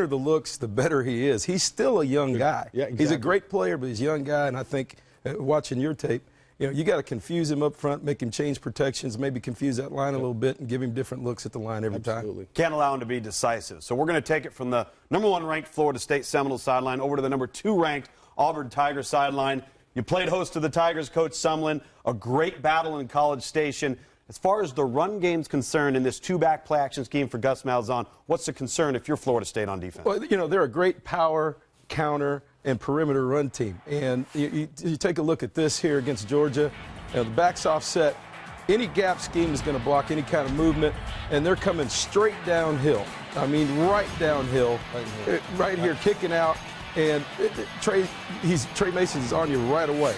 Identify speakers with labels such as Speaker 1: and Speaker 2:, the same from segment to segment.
Speaker 1: The looks, the better he is. He's still a young guy.
Speaker 2: Yeah, exactly.
Speaker 1: He's a great player, but he's a young guy, and I think watching your tape, you got to confuse him up front, make him change protections, maybe confuse that line a little bit and give him different looks at the line every time.
Speaker 3: Can't allow him to be decisive. So we're going to take it from the #1 ranked Florida State Seminoles sideline over to the #2 ranked Auburn Tigers sideline. You played host to the Tigers, Coach Sumlin, a great battle in College Station. As far as the run game's concerned in this two-back play action scheme for Gus Malzahn, what's the concern if you're Florida State on defense?
Speaker 1: Well, they're a great power, counter, and perimeter run team. And you take a look at this here against Georgia. The back's offset. Any gap scheme is going to block any kind of movement, and they're coming straight downhill. I mean, right downhill, right here, kicking out. And Trey Mason is on you right away,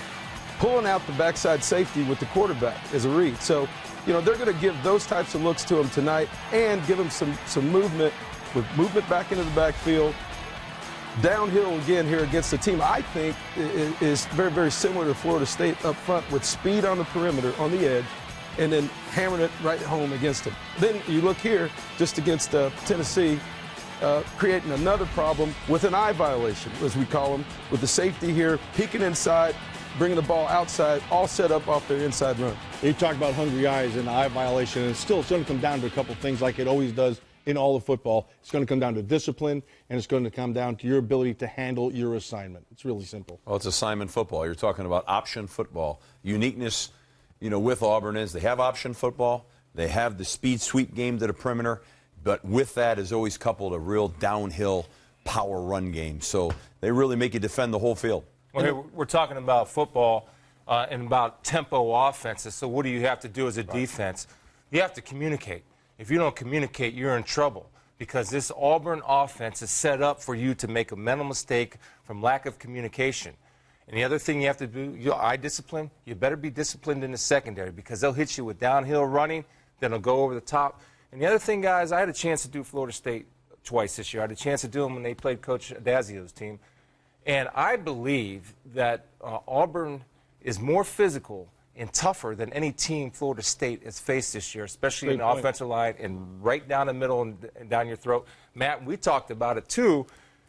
Speaker 1: pulling out the backside safety with the quarterback as a read. So, they're going to give those types of looks to him tonight and give him some movement, with movement back into the backfield. Downhill again here against the team I think is very, very similar to Florida State up front, with speed on the perimeter, on the edge, and then hammering it right home against them. Then you look here, just against Tennessee, creating another problem with an eye violation, as we call them, with the safety here, peeking inside, bringing the ball outside, all set up off their inside run.
Speaker 2: You talk about hungry eyes and eye violation, and it's going to come down to a couple things like it always does in all of football. It's going to come down to discipline, and it's going to come down to your ability to handle your assignment. It's really simple.
Speaker 4: Well, it's assignment football. You're talking about option football. Uniqueness, with Auburn is they have option football. They have the speed sweep game to the perimeter. But with that is always coupled a real downhill power run game. So they really make you defend the whole field.
Speaker 5: Well, here we're talking about football and about tempo offenses. So what do you have to do as a defense? You have to communicate. If you don't communicate, you're in trouble, because this Auburn offense is set up for you to make a mental mistake from lack of communication. And the other thing you have to do, your eye discipline, you better be disciplined in the secondary, because they'll hit you with downhill running, then they'll go over the top. And the other thing, guys, I had a chance to do Florida State twice this year. I had a chance to do them when they played Coach Dazio's team. And I believe that Auburn is more physical and tougher than any team Florida State has faced this year, especially in the offensive line and right down the middle and down your throat. Matt, we talked about it too,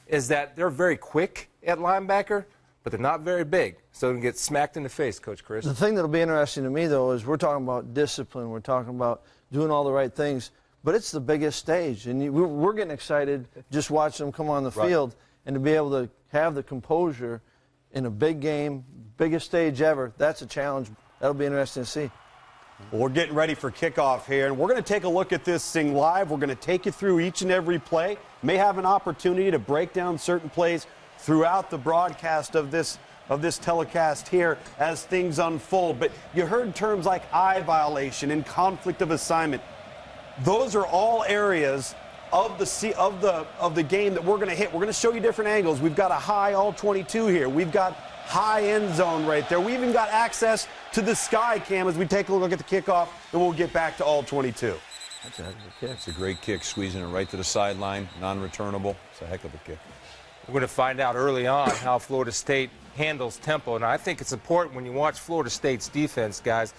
Speaker 5: is that they're very quick at linebacker, but they're not very big. So they can get smacked in the face, Coach Chris.
Speaker 6: The thing that will be interesting to me, though, is we're talking about discipline. We're talking about doing all the right things. But it's the biggest stage. And we're getting excited just watching them come on the field, and to be able to have the composure in a big game, biggest stage ever, that's a challenge. That'll be interesting to see.
Speaker 3: Well, we're getting ready for kickoff here, and we're going to take a look at this thing live. We're going to take you through each and every play. May have an opportunity to break down certain plays throughout the broadcast of this telecast here as things unfold. But you heard terms like eye violation and conflict of assignment. Those are all areas of the game that we're going to hit. We're going to show you different angles. We've got a high all 22 here. We've got high end zone right there. We even got access to the sky cam as we take a look at the kickoff, and we'll get back to all 22.
Speaker 4: That's a heck of a kick. It's a great kick, squeezing it right to the sideline, non-returnable. It's a heck of a kick.
Speaker 5: We're going to find out early on how Florida State handles tempo. And I think it's important when you watch Florida State's defense, guys,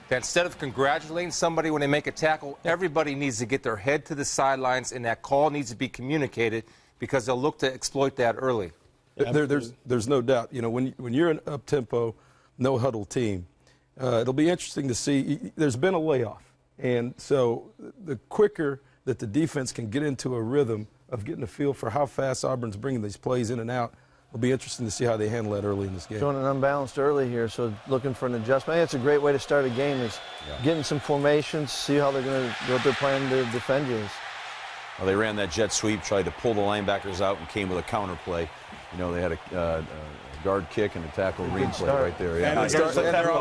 Speaker 5: that instead of congratulating somebody when they make a tackle, everybody needs to get their head to the sidelines, and that call needs to be communicated, because they'll look to exploit that early.
Speaker 1: There's no doubt. When you're an up-tempo, no-huddle team, it'll be interesting to see. There's been a layoff. And so the quicker that the defense can get into a rhythm of getting a feel for how fast Auburn's bringing these plays in and out, it'll be interesting to see how they handle that early in this game.
Speaker 6: Showing an unbalanced early here, so looking for an adjustment. I think it's a great way to start a game, is getting some formations, see how they're going to, what they're planning to defend you.
Speaker 4: Well, they ran that jet sweep, tried to pull the linebackers out, and came with a counter play. They had a guard kick and a tackle read play right there.
Speaker 2: Yeah,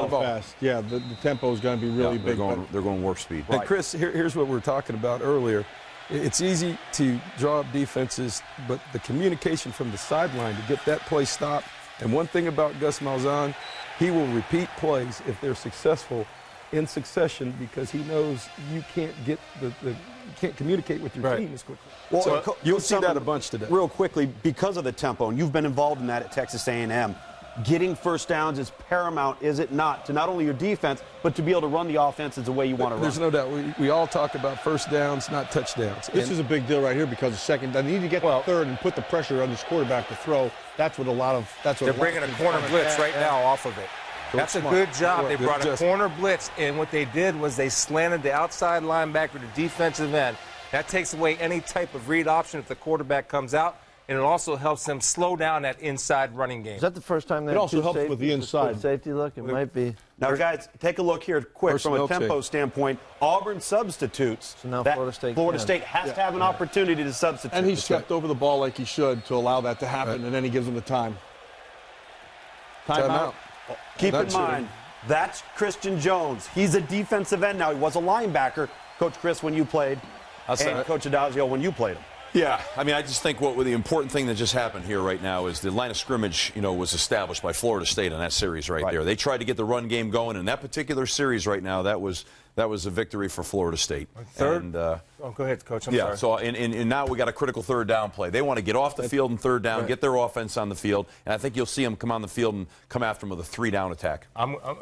Speaker 2: fast. Yeah, the tempo is going to be really big.
Speaker 4: They're going warp speed.
Speaker 1: And Chris, here's what we were talking about earlier. It's easy to draw up defenses, but the communication from the sideline to get that play stopped. And one thing about Gus Malzahn, he will repeat plays if they're successful in succession, because he knows you can't get you can't communicate with your team as quickly.
Speaker 3: Well,
Speaker 1: so you'll see that a bunch today.
Speaker 3: Real quickly, because of the tempo, and you've been involved in that at Texas A&M, getting first downs is paramount, is it not, to not only your defense, but to be able to run the offense as the way you want to run.
Speaker 1: There's no doubt. We all talk about first downs, not touchdowns.
Speaker 2: This is a big deal right here because the second, they need to get to third and put the pressure on this quarterback to throw. That's what
Speaker 5: they're bringing a corner blitz right now off of it. That's a good job. They brought a corner blitz, and what they did was they slanted the outside linebacker to defensive end. That takes away any type of read option if the quarterback comes out, and it also helps them slow down that inside running game.
Speaker 6: Is that the first time they
Speaker 2: It also helps with the inside.
Speaker 6: Safety look? It might be.
Speaker 3: Now, guys, take a look here quick from a tempo standpoint. Auburn substitutes.
Speaker 6: So now
Speaker 3: that
Speaker 6: Florida State
Speaker 3: has to have an opportunity to substitute.
Speaker 2: And he stepped over the ball like he should to allow that to happen, and then he gives him the time. Timeout.
Speaker 3: Keep in mind, that's Christian Jones. He's a defensive end now. He was a linebacker, Coach Chris, when you played, and Coach Adazio when you played him.
Speaker 4: Yeah, I mean, I just think what the important thing that just happened here right now is the line of scrimmage, was established by Florida State in that series right there. They tried to get the run game going in that particular series right now. That was a victory for Florida State.
Speaker 5: Third? And, go ahead, Coach. I'm sorry.
Speaker 4: So and now we got a critical third down play. They want to get off the field in third down, get their offense on the field, and I think you'll see them come on the field and come after them with a 3-down attack.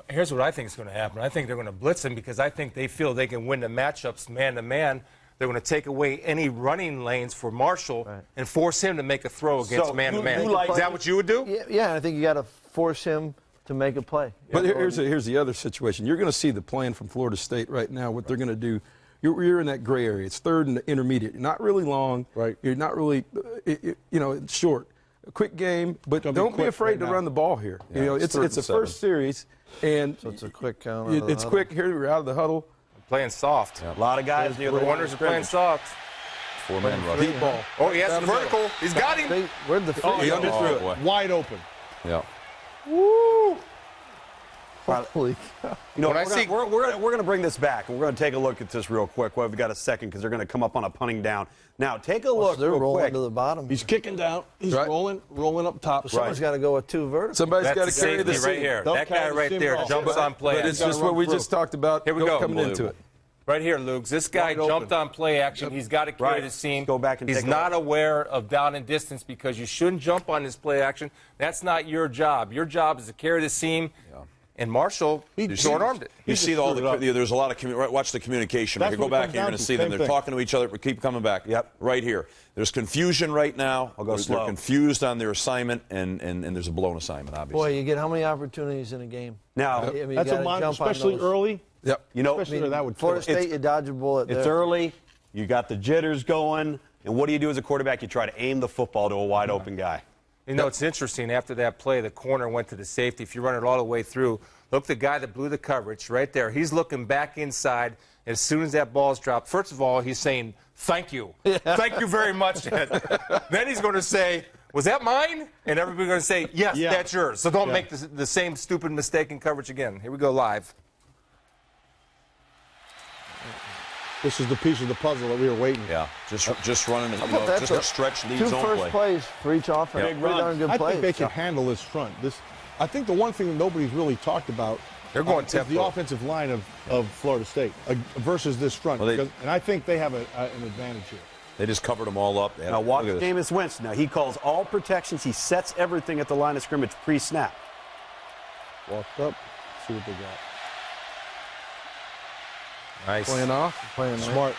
Speaker 5: Here's what I think is going to happen. I think they're going to blitz them because I think they feel they can win the matchups man-to-man. They're going to take away any running lanes for Marshall and force him to make a throw against man-to-man. Is that what you would do?
Speaker 6: Yeah, I think you got to force him to make a play.
Speaker 1: But here's the other situation. You're going to see the plan from Florida State right now, what they're going to do. You're in that gray area. It's third and intermediate. You're not really long.
Speaker 2: Right.
Speaker 1: You're not really, it's short. A quick game, but don't be afraid to run the ball here.
Speaker 4: Yeah,
Speaker 1: it's a first series, and
Speaker 6: so it's a quick count.
Speaker 1: It's quick. Here we're out of the huddle.
Speaker 5: Playing soft.
Speaker 3: A lot of guys near the
Speaker 5: Warners are playing soft.
Speaker 4: 4-man rush.
Speaker 1: Deep ball.
Speaker 5: Oh, he has the vertical. He's got him.
Speaker 6: Where'd the
Speaker 1: He underthrew it.
Speaker 2: Wide open.
Speaker 4: Yeah.
Speaker 6: Woo! Holy cow.
Speaker 3: We're going to bring this back, and we're going to take a look at this real quick. Well, we've got a second because they're going to come up on a punting down. Now, take a look
Speaker 6: They're
Speaker 3: real
Speaker 6: rolling
Speaker 3: quick.
Speaker 6: to the bottom.
Speaker 2: He's kicking down. He's rolling up top.
Speaker 6: Someone's got to go with two verticals.
Speaker 1: Somebody's got to carry the
Speaker 5: safety right
Speaker 1: seam.
Speaker 5: here.
Speaker 2: Don't
Speaker 5: That guy
Speaker 2: carry the
Speaker 5: right
Speaker 2: seam
Speaker 5: there
Speaker 2: ball.
Speaker 5: jumps on play.
Speaker 1: But it's just what we just talked about.
Speaker 5: Here we go.
Speaker 1: Coming into it.
Speaker 5: Right here, Luke. This guy jumped on play action. He's got to carry the seam.
Speaker 3: Go back and
Speaker 5: He's
Speaker 3: take a
Speaker 5: not
Speaker 3: look.
Speaker 5: aware of down and distance because you shouldn't jump on this play action. That's not your job. Your job is to carry the seam. And Marshall short-armed it.
Speaker 4: You see there's a lot of watch the communication.
Speaker 2: That's
Speaker 4: Go
Speaker 2: what it
Speaker 4: back
Speaker 2: comes
Speaker 4: here, you're
Speaker 2: down
Speaker 4: going to
Speaker 2: to.
Speaker 4: see them.
Speaker 2: Same
Speaker 4: They're
Speaker 2: thing.
Speaker 4: talking to each other. We keep coming back.
Speaker 3: Yep.
Speaker 4: Right here. There's confusion right now.
Speaker 3: I'll go slow.
Speaker 4: They're confused on their assignment, and there's a blown assignment, obviously.
Speaker 6: Boy, you get how many opportunities in a game?
Speaker 3: Now,
Speaker 6: I mean, you
Speaker 2: That's a
Speaker 6: gotta
Speaker 2: lot,
Speaker 6: jump on
Speaker 2: especially
Speaker 6: those.
Speaker 2: early.
Speaker 1: Yep.
Speaker 2: Especially that would kill
Speaker 6: Florida
Speaker 2: it.
Speaker 6: State, you dodge a bullet
Speaker 3: it's
Speaker 6: there.
Speaker 3: early. You got the jitters going. And what do you do as a quarterback? You try to aim the football to a wide-open guy.
Speaker 5: You know, it's interesting. After that play, the corner went to the safety. If you run it all the way through, look, the guy that blew the coverage right there, he's looking back inside. As soon as that ball's dropped, first of all, he's saying, thank you. Thank you very much. Then he's going to say, was that mine? And everybody's going to say, yes, that's yours. So don't make the same stupid mistake in coverage again. Here we go live.
Speaker 2: This is the piece of the puzzle that we were waiting.
Speaker 4: Yeah, just running,
Speaker 6: That's
Speaker 4: just a stretch lead
Speaker 6: two
Speaker 4: zone
Speaker 6: first
Speaker 4: play.
Speaker 6: plays for each offense.
Speaker 3: Big
Speaker 6: Pretty
Speaker 3: run.
Speaker 6: darn good
Speaker 2: I
Speaker 6: plays.
Speaker 2: think they can handle this front. I think the one thing that nobody's really talked about
Speaker 5: They're going
Speaker 2: is
Speaker 5: tempo.
Speaker 2: the offensive line of Florida State versus this front.
Speaker 4: Well,
Speaker 2: And I think they have an advantage here.
Speaker 4: They just covered them all up.
Speaker 3: Now, watch
Speaker 4: Look at this.
Speaker 3: Jameis Winston. Now, he calls all protections. He sets everything at the line of scrimmage pre-snap.
Speaker 2: Walked up, see what they got.
Speaker 5: Nice.
Speaker 1: Playing off.
Speaker 6: Playing
Speaker 2: Smart.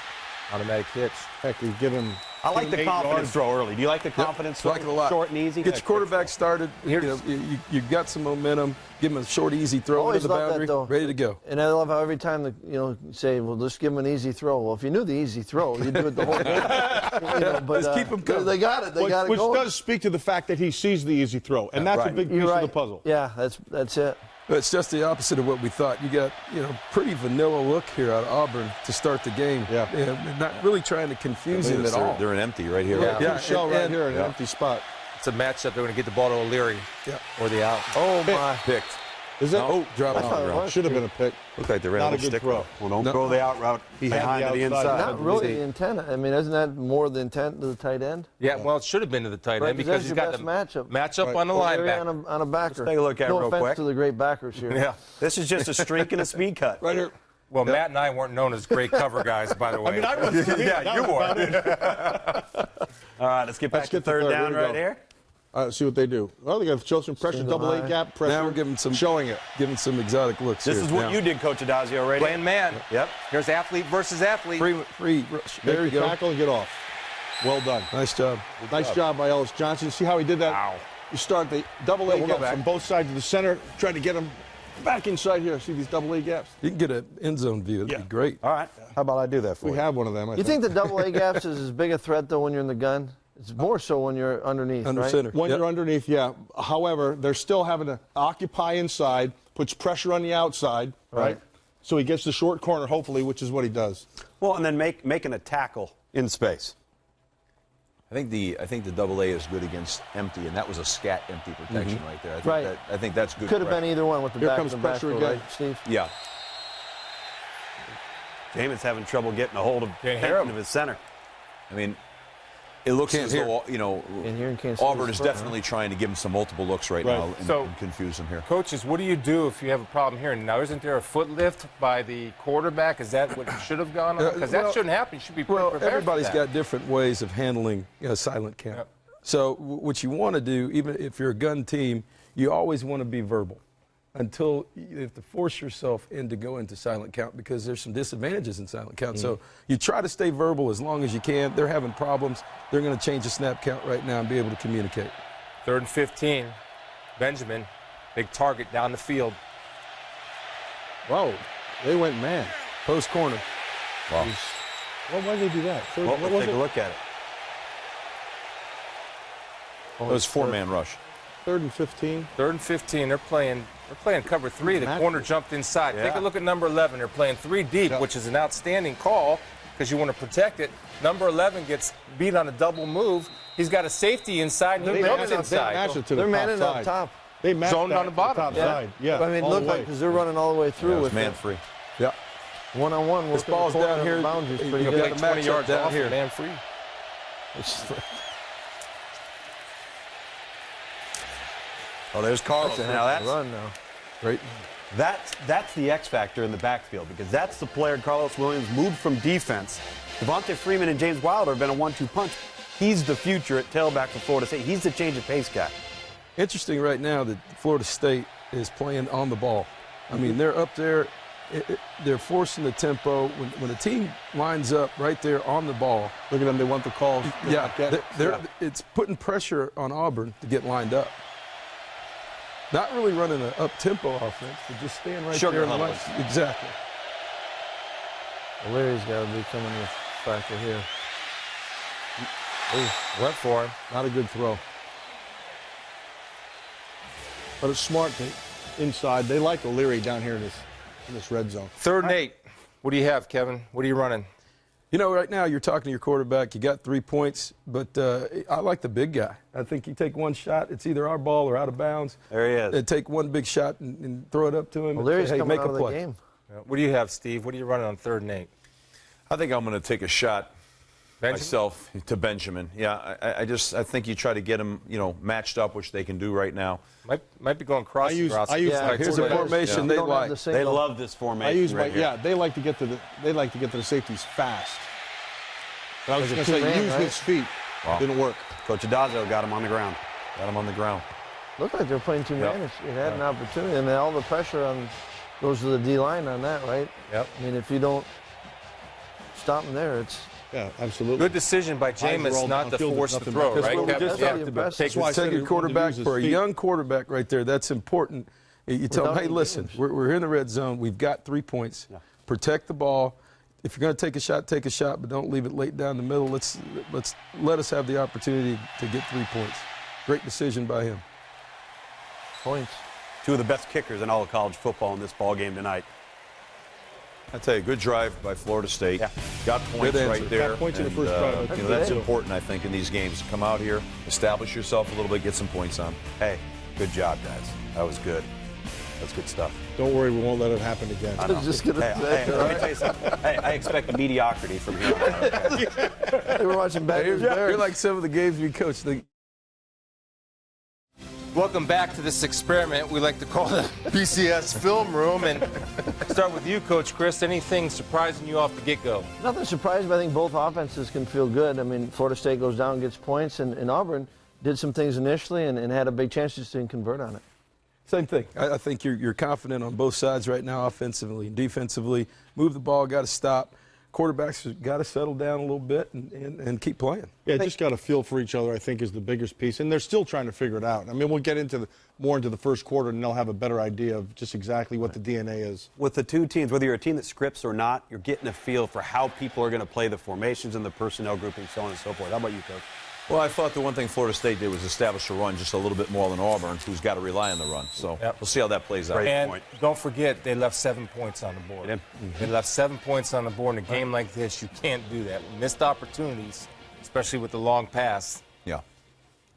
Speaker 5: Automatic hitch.
Speaker 2: Heck, you give him.
Speaker 3: I like the
Speaker 2: 8
Speaker 3: confidence
Speaker 2: yards.
Speaker 3: throw early. Do you like the confidence throw?
Speaker 1: Like it a lot.
Speaker 3: Short and easy?
Speaker 1: Get your quarterback started. You got some momentum. Give him a short, easy throw
Speaker 6: Always
Speaker 1: into the
Speaker 6: love that,
Speaker 1: boundary.
Speaker 6: though.
Speaker 1: Ready to go.
Speaker 6: And I love how every time you say, well, just give them an easy throw. Well, if you knew the easy throw, you'd do it the whole game. But
Speaker 1: Let's keep 'em coming.
Speaker 6: They got it. They got it
Speaker 2: Which
Speaker 6: going.
Speaker 2: does speak to the fact that he sees the easy throw, and that's a big piece
Speaker 6: You're right.
Speaker 2: of the puzzle.
Speaker 6: Yeah, that's it.
Speaker 1: But it's just the opposite of what we thought. You got, pretty vanilla look here out of Auburn to start the game.
Speaker 2: Yeah.
Speaker 1: They're not really really trying to confuse him at all.
Speaker 4: They're an empty right here.
Speaker 5: Yeah.
Speaker 1: Yeah,
Speaker 2: Shell
Speaker 1: and-
Speaker 2: right
Speaker 1: and-
Speaker 2: here in an empty spot.
Speaker 5: It's a matchup. They're going to get the ball to O'Leary or the out.
Speaker 6: Oh, my.
Speaker 4: Picked.
Speaker 2: Is it?
Speaker 4: No.
Speaker 1: Drop it.
Speaker 6: Oh,
Speaker 2: Should have been a pick.
Speaker 4: Looked like they ran
Speaker 2: Not
Speaker 4: a
Speaker 2: a
Speaker 4: little
Speaker 2: good
Speaker 4: stick.
Speaker 2: throw.
Speaker 3: Well, don't go the out route
Speaker 2: He had
Speaker 3: behind
Speaker 2: the
Speaker 3: to the
Speaker 2: outside.
Speaker 3: inside.
Speaker 6: Not really the intent. I mean, isn't that more the intent to the tight end?
Speaker 5: Yeah, well, it should have been to the tight
Speaker 6: Right,
Speaker 5: end
Speaker 6: 'cause
Speaker 5: because
Speaker 6: that's
Speaker 5: he's
Speaker 6: your
Speaker 5: got
Speaker 6: best
Speaker 5: the
Speaker 6: matchup.
Speaker 5: matchup on the
Speaker 6: O'Leary
Speaker 5: linebacker.
Speaker 6: on a backer.
Speaker 3: take a look at it
Speaker 6: no
Speaker 3: real
Speaker 6: offense
Speaker 3: quick.
Speaker 6: to the great backers here.
Speaker 5: Yeah.
Speaker 3: This is just a streak and a speed cut.
Speaker 2: Right here.
Speaker 5: Well, Matt and I weren't known as great cover guys, by the way.
Speaker 2: I mean, I was
Speaker 5: yeah, you were.
Speaker 3: All right, let's get back to
Speaker 2: get to
Speaker 3: third
Speaker 2: third.
Speaker 3: down
Speaker 2: Here we
Speaker 3: right
Speaker 2: go.
Speaker 3: here.
Speaker 2: See what they do. Well, they got to show some pressure,
Speaker 6: Single
Speaker 2: double A
Speaker 6: high.
Speaker 2: gap pressure.
Speaker 1: Now we're giving some
Speaker 2: showing it.
Speaker 1: giving some exotic looks.
Speaker 3: This
Speaker 1: here.
Speaker 3: is what
Speaker 1: Now,
Speaker 3: you did, Coach Adazio, right?
Speaker 5: Playing man.
Speaker 3: Yep.
Speaker 5: Here's athlete versus athlete.
Speaker 1: free rush. There you
Speaker 2: Make the
Speaker 1: go.
Speaker 2: tackle and get off. Well done.
Speaker 1: Nice job.
Speaker 2: Nice job by Ellis Johnson. See how he did that?
Speaker 5: Wow.
Speaker 2: You start the double A
Speaker 5: we'll go
Speaker 2: gap
Speaker 5: back.
Speaker 2: from both sides of the center. Try to get him back inside here. See these double A gaps?
Speaker 1: You can get an end zone view. That'd
Speaker 2: Yeah.
Speaker 1: be great.
Speaker 3: All right. How about I do that for you?
Speaker 2: We have one of them. I
Speaker 6: You think the double A gaps is as big a threat, though, when you're in the gun? It's more so when you're underneath,
Speaker 1: Under
Speaker 6: right?
Speaker 1: center.
Speaker 2: When
Speaker 1: Yep.
Speaker 2: you're underneath, yeah. However, they're still having to occupy inside, puts pressure on the outside, right? So he gets the short corner, hopefully, which is what he does.
Speaker 3: Well, and then making a tackle in space.
Speaker 4: I think the double A is good against empty, and that was a scat empty protection right there. I think
Speaker 6: Right.
Speaker 4: I think that's good.
Speaker 6: Could have been
Speaker 4: pressure.
Speaker 6: either one with the
Speaker 2: Here
Speaker 6: back
Speaker 2: comes
Speaker 6: of the
Speaker 2: pressure
Speaker 6: backfield,
Speaker 2: again.
Speaker 6: right, Steve?
Speaker 4: Yeah.
Speaker 3: Jamin's having trouble getting a hold of
Speaker 5: Can't hear him.
Speaker 3: his center.
Speaker 4: I mean, it looks
Speaker 1: Can't
Speaker 4: as
Speaker 1: hear.
Speaker 4: though,
Speaker 6: Can't hear and can't see
Speaker 4: Auburn
Speaker 6: his
Speaker 4: is
Speaker 6: foot, huh?
Speaker 4: definitely trying to give him some multiple looks right,
Speaker 2: Right.
Speaker 4: now and,
Speaker 5: So-
Speaker 4: and confuse him here.
Speaker 5: Coaches, what do you do if you have a problem here? Now, isn't there a foot lift by the quarterback? Is that what should have gone on? Because that
Speaker 1: well-
Speaker 5: shouldn't happen. You should be
Speaker 1: Well,
Speaker 5: prepared
Speaker 1: everybody's
Speaker 5: for that.
Speaker 1: got different ways of handling a silent count.
Speaker 5: Yep.
Speaker 1: So what you want to do, even if you're a gun team, you always want to be verbal until you have to force yourself to go into silent count because there's some disadvantages in silent count. So you try to stay verbal as long as you can. They're having problems. They're going to change the snap count right now and be able to communicate.
Speaker 5: 3rd and 15. Benjamin, big target down the field.
Speaker 2: Whoa, they went man.
Speaker 1: Post corner.
Speaker 4: Wow.
Speaker 2: Well, why did they do that? Third,
Speaker 3: Well,
Speaker 2: what
Speaker 3: let's
Speaker 2: was
Speaker 3: take
Speaker 2: it?
Speaker 3: a look at it.
Speaker 4: It was four-man rush.
Speaker 2: 3rd and 15.
Speaker 5: 3rd and 15. They're playing cover 3. The
Speaker 2: Match-
Speaker 5: corner jumped inside. Take
Speaker 3: Yeah.
Speaker 5: a look at number 11. They're playing 3 deep,
Speaker 2: Yep.
Speaker 5: which is an outstanding call because you want to protect it. Number 11 gets beat on a double move. He's got a safety inside, and he jumps
Speaker 2: They
Speaker 5: inside.
Speaker 2: match it to the
Speaker 6: They're
Speaker 2: top
Speaker 6: manning up
Speaker 2: side.
Speaker 6: top.
Speaker 2: They matched
Speaker 5: Zoned
Speaker 2: that
Speaker 5: on the
Speaker 2: to
Speaker 5: bottom.
Speaker 2: top
Speaker 5: Yeah.
Speaker 2: side. Yeah.
Speaker 6: I mean,
Speaker 2: all
Speaker 6: look
Speaker 2: the
Speaker 6: like
Speaker 2: way.
Speaker 6: because they're running all the way
Speaker 4: Yeah,
Speaker 6: through
Speaker 4: it was
Speaker 6: with
Speaker 4: man
Speaker 6: it.
Speaker 4: free.
Speaker 1: Yeah.
Speaker 6: One-on-one.
Speaker 1: This ball's down here.
Speaker 6: Boundaries
Speaker 1: You
Speaker 6: pretty
Speaker 1: got
Speaker 6: good.
Speaker 1: the
Speaker 5: Like 20
Speaker 1: matchup
Speaker 5: yards
Speaker 1: down
Speaker 5: off,
Speaker 1: here.
Speaker 5: man free.
Speaker 3: Oh, there's Carlos.
Speaker 6: That's a
Speaker 3: Now
Speaker 6: heck of
Speaker 3: that's
Speaker 6: a run now.
Speaker 1: Great.
Speaker 3: That's the X factor in the backfield because that's the player Carlos Williams moved from defense. Devontae Freeman and James Wilder have been a 1-2 punch. He's the future at tailback for Florida State. He's the change of pace guy.
Speaker 1: Interesting right now that Florida State is playing on the ball. I mean, they're up there. They're forcing the tempo. When a team lines up right there on the ball,
Speaker 2: Look at them. They want the calls.
Speaker 1: yeah, it's putting pressure on Auburn to get lined up. Not really running an up-tempo offense, but just staying right
Speaker 3: Sugar
Speaker 1: there in the
Speaker 3: huddles.
Speaker 1: line. Exactly.
Speaker 6: Larry's got to be coming with factor here.
Speaker 5: Went for him.
Speaker 2: Not a good throw. But it's smart inside. They like O'Leary down here in this red zone.
Speaker 5: 3rd and 8. What do you have, Kevin? What are you running?
Speaker 1: You know, right now you're talking to your quarterback. You got 3 points, but I like the big guy. I think you take one shot, it's either our ball or out of bounds.
Speaker 3: There he is.
Speaker 1: Take one big shot and throw it up to him.
Speaker 6: Well,
Speaker 1: and
Speaker 6: Larry's
Speaker 1: say, hey,
Speaker 6: coming
Speaker 1: make
Speaker 6: out
Speaker 1: a
Speaker 6: of the
Speaker 1: play.
Speaker 6: game.
Speaker 5: What do you have, Steve? What are you running on 3rd and 8?
Speaker 4: I think I'm going to take a shot
Speaker 5: Benjamin?
Speaker 4: myself to Benjamin. Yeah, I think you try to get him, matched up, which they can do right now.
Speaker 5: Might be going cross
Speaker 2: I use
Speaker 5: routes.
Speaker 6: Yeah,
Speaker 1: Here's a
Speaker 6: quarterbacks,
Speaker 1: formation
Speaker 6: you
Speaker 1: they
Speaker 6: don't have
Speaker 1: like.
Speaker 6: the
Speaker 3: They
Speaker 6: single.
Speaker 3: love this formation.
Speaker 2: I use my
Speaker 3: right here.
Speaker 2: They like to get to the safeties fast. But I was
Speaker 6: There's
Speaker 2: going
Speaker 6: a
Speaker 2: to say
Speaker 6: two-man,
Speaker 2: use
Speaker 6: right?
Speaker 2: his feet.
Speaker 4: Wow.
Speaker 2: Didn't work.
Speaker 3: Coach Adazio got him on the ground.
Speaker 4: Got him on the ground.
Speaker 6: Looked like they were playing 2
Speaker 4: Yep.
Speaker 6: man. It had an opportunity, and then all the pressure goes to the D line on that, right?
Speaker 5: Yep.
Speaker 6: I mean, if you don't stop them there, it's
Speaker 2: Yeah, absolutely.
Speaker 5: Good decision by
Speaker 2: Eyes are
Speaker 5: Jameis
Speaker 2: all
Speaker 5: not to
Speaker 2: downfield,
Speaker 5: force
Speaker 2: there's
Speaker 5: the
Speaker 2: nothing
Speaker 5: throw,
Speaker 2: back.
Speaker 1: That's
Speaker 5: right,
Speaker 1: what we
Speaker 5: Kevin?
Speaker 1: just
Speaker 6: Yeah.
Speaker 1: talked about.
Speaker 6: That's
Speaker 2: why I
Speaker 1: You
Speaker 2: said
Speaker 1: take
Speaker 2: he
Speaker 1: your
Speaker 2: wanted to
Speaker 1: quarterback
Speaker 2: use his
Speaker 1: for a
Speaker 2: feet.
Speaker 1: young quarterback right there. That's important. You tell them,
Speaker 6: Without
Speaker 1: hey,
Speaker 6: any
Speaker 1: listen,
Speaker 6: games.
Speaker 1: we're here in the red zone. We've got 3 points. Protect the ball. If you're going to take a shot, but don't leave it late down the middle. Let us have the opportunity to get 3 points. Great decision by him.
Speaker 6: points.
Speaker 3: Two of the best kickers in all of college football in this ball game tonight.
Speaker 4: I tell you, good drive by Florida State.
Speaker 3: Yeah.
Speaker 4: Got points
Speaker 1: Good
Speaker 4: right
Speaker 1: answer.
Speaker 4: there.
Speaker 2: Got points in the
Speaker 4: and,
Speaker 2: first drive.
Speaker 4: That's
Speaker 6: That's
Speaker 4: important, I think, in these games. Come out here, establish yourself a little bit, get some points on.
Speaker 3: Hey, good job, guys. That was good. That's good stuff.
Speaker 2: Don't worry, we won't let it happen again.
Speaker 6: I was just gonna
Speaker 3: Hey,
Speaker 6: say.
Speaker 3: let me tell you something. Hey, I expect mediocrity from here on out.
Speaker 6: They were watching Badgers.
Speaker 1: You're like some of the games we coached.
Speaker 5: Welcome back to this experiment we like to call the BCS Film Room. And start with you, Coach Chris. Anything surprising you off the get-go?
Speaker 6: Nothing surprising, but I think both offenses can feel good. I mean, Florida State goes down, gets points, and Auburn, did some things initially and had a big chance just didn't convert on it.
Speaker 1: Same thing. I think you're confident on both sides right now, offensively and defensively. Move the ball, got to stop. Quarterbacks got to settle down a little bit and keep playing.
Speaker 2: Yeah, just got a feel for each other, I think, is the biggest piece. And they're still trying to figure it out. I mean, we'll get more into the first quarter, and they'll have a better idea of just exactly what the DNA is.
Speaker 3: With the two teams, whether you're a team that scripts or not, you're getting a feel for how people are going to play the formations and the personnel grouping, so on and so forth. How about you, Coach?
Speaker 4: Well, I thought the one thing Florida State did was establish a run just a little bit more than Auburn, who's got to rely on the run. So we'll see how that plays out.
Speaker 5: And don't forget, they left 7 points on the board. They left 7 points on the board in a game like this. You can't do that. Missed opportunities, especially with the long pass.
Speaker 4: Yeah.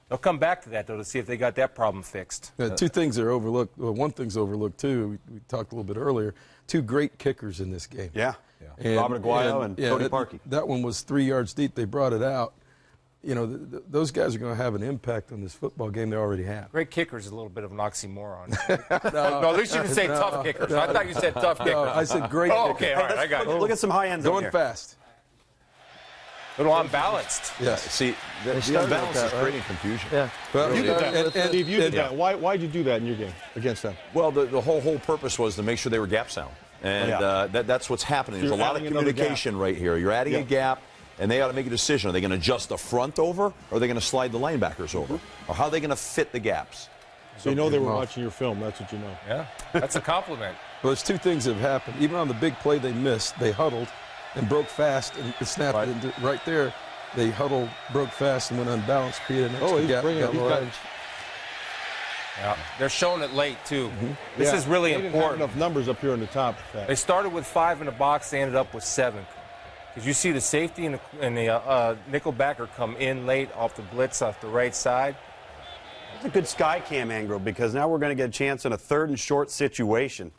Speaker 5: They'll come back to that, though, to see if they got that problem fixed.
Speaker 1: Two things are overlooked. Well, one thing's overlooked, too. We talked a little bit earlier. Two great kickers in this game.
Speaker 3: Yeah.
Speaker 1: And,
Speaker 3: Robert Aguayo and Cody Parkey.
Speaker 1: That one was 3 yards deep. They brought it out. You know, those guys are going to have an impact on this football game they already have.
Speaker 5: Great kickers is a little bit of an oxymoron. No, at least you didn't say tough kickers. I thought you said tough kickers.
Speaker 1: No, I said great kickers.
Speaker 5: Okay, all right, I got it.
Speaker 3: Look at some high ends
Speaker 1: Going
Speaker 3: here.
Speaker 1: fast.
Speaker 5: A little unbalanced.
Speaker 1: Yeah.
Speaker 4: See, the
Speaker 6: started
Speaker 4: unbalance
Speaker 6: with
Speaker 4: is
Speaker 6: that, right?
Speaker 4: creating confusion.
Speaker 6: Yeah.
Speaker 1: Well,
Speaker 2: You did that. Steve, you did
Speaker 1: and-
Speaker 2: that. Why'd you do that in your game against them?
Speaker 4: Well, the whole purpose was to make sure they were gap sound. And that's what's happening. There's a
Speaker 2: You're
Speaker 4: lot of
Speaker 2: adding another
Speaker 4: communication right here. You're adding a gap, and they ought to make a decision. Are they going to adjust the front over, or are they going to slide the linebackers over? Or how are they going to fit the gaps?
Speaker 2: So you know they were watching your film. That's what you know.
Speaker 5: Yeah, that's a compliment.
Speaker 1: Well, there's two things that have happened. Even on the big play they missed, they huddled and broke fast and snapped it into right there. They huddled, broke fast, and went unbalanced, created an extra
Speaker 2: he's
Speaker 1: gap.
Speaker 2: bringing it. He's got-
Speaker 5: Yeah, they're showing it late, too. This is really
Speaker 2: they didn't have
Speaker 5: important.
Speaker 2: enough numbers up here on the top.
Speaker 5: They started with 5 in the box. They ended up with 7. Because you see the safety and the nickel backer come in late off the blitz off the right side.
Speaker 3: It's a good sky cam angle because now we're going to get a chance in a 3rd and short situation.